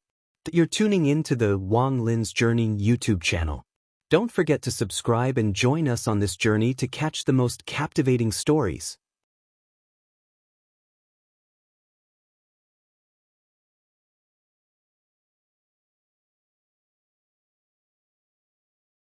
You're tuning in to the Wang Lin's Journey YouTube channel. Don't forget to subscribe and join us on this journey to catch the most captivating stories.